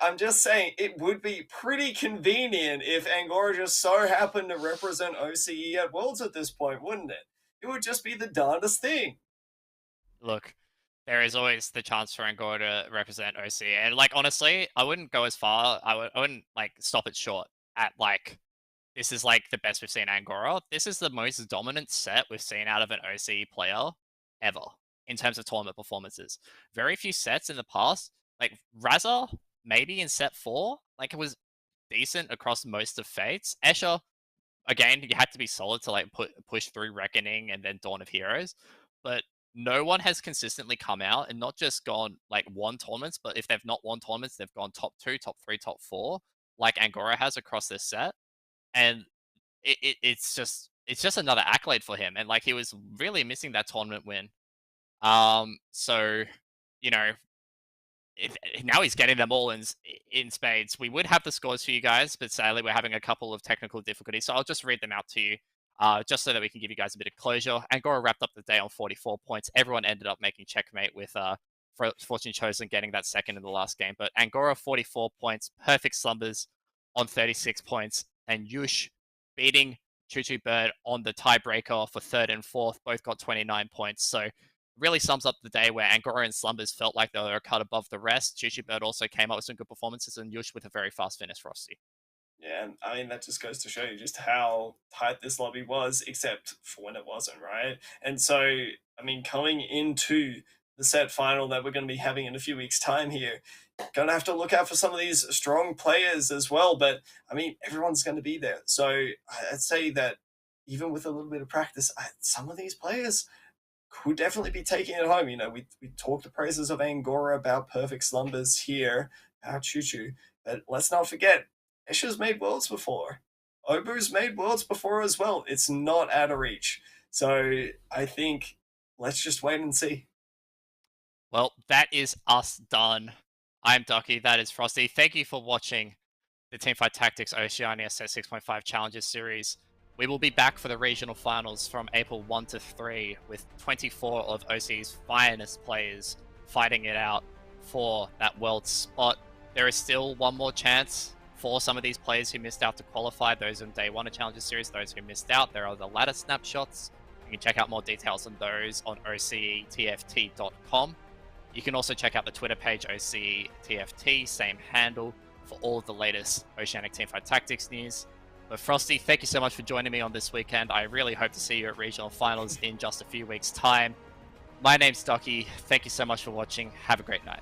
I'm just saying it would be pretty convenient if Angora just so happened to represent OCE at Worlds at this point, wouldn't it? It would just be the darndest thing. Look, there is always the chance for Angora to represent OC, and like honestly, I wouldn't go as far. I wouldn't like stop it short at like this is like the best we've seen Angora. This is the most dominant set we've seen out of an OCE player ever in terms of tournament performances. Very few sets in the past, like Raza, maybe in set 4, like it was decent across most of Fates. Escher, again, you had to be solid to like push through Reckoning and then Dawn of Heroes, but no one has consistently come out and not just gone like won tournaments, but if they've not won tournaments, they've gone top 2, top 3, top 4, like Angora has across this set. And it's just another accolade for him. And like he was really missing that tournament win. So you know, now he's getting them all in spades. We would have the scores for you guys, but sadly we're having a couple of technical difficulties. So I'll just read them out to you, just so that we can give you guys a bit of closure. Angora wrapped up the day on 44 points. Everyone ended up making checkmate with Fortune Chosen getting that second in the last game. But Angora 44 points, perfect slumbers on 36 points, and Yush beating Choo Choo Bird on the tiebreaker for third and fourth. Both got 29 points. So really sums up the day where Angora and Slumbers felt like they were a cut above the rest. Choo Choo Bird also came up with some good performances, and Yush with a very fast finish, Frosty. Yeah, and I mean, that just goes to show you just how tight this lobby was, except for when it wasn't, right? And so, I mean, coming into the set final that we're going to be having in a few weeks' time here, going to have to look out for some of these strong players as well. But I mean, everyone's going to be there. So I'd say that even with a little bit of practice, some of these players could definitely be taking it home. We talked the praises of Angora about perfect slumbers here, about Choo Choo, but let's not forget, Escher's made worlds before. Obu's made worlds before as well. It's not out of reach. So I think let's just wait and see. Well, that is us done. I'm Ducky, that is Frosty. Thank you for watching the Teamfight Tactics Oceania Set 6.5 Challenges series. We will be back for the regional finals from April 1 to 3 with 24 of OC's finest players fighting it out for that world spot. There is still one more chance for some of these players who missed out to qualify, those in day 1 of Challenges series, those who missed out. There are the ladder snapshots. You can check out more details on those on OCETFT.com. You can also check out the Twitter page, OCETFT, same handle, for all of the latest Oceanic Teamfight Tactics news. But Frosty, thank you so much for joining me on this weekend. I really hope to see you at regional finals in just a few weeks' time. My name's Ducky. Thank you so much for watching. Have a great night.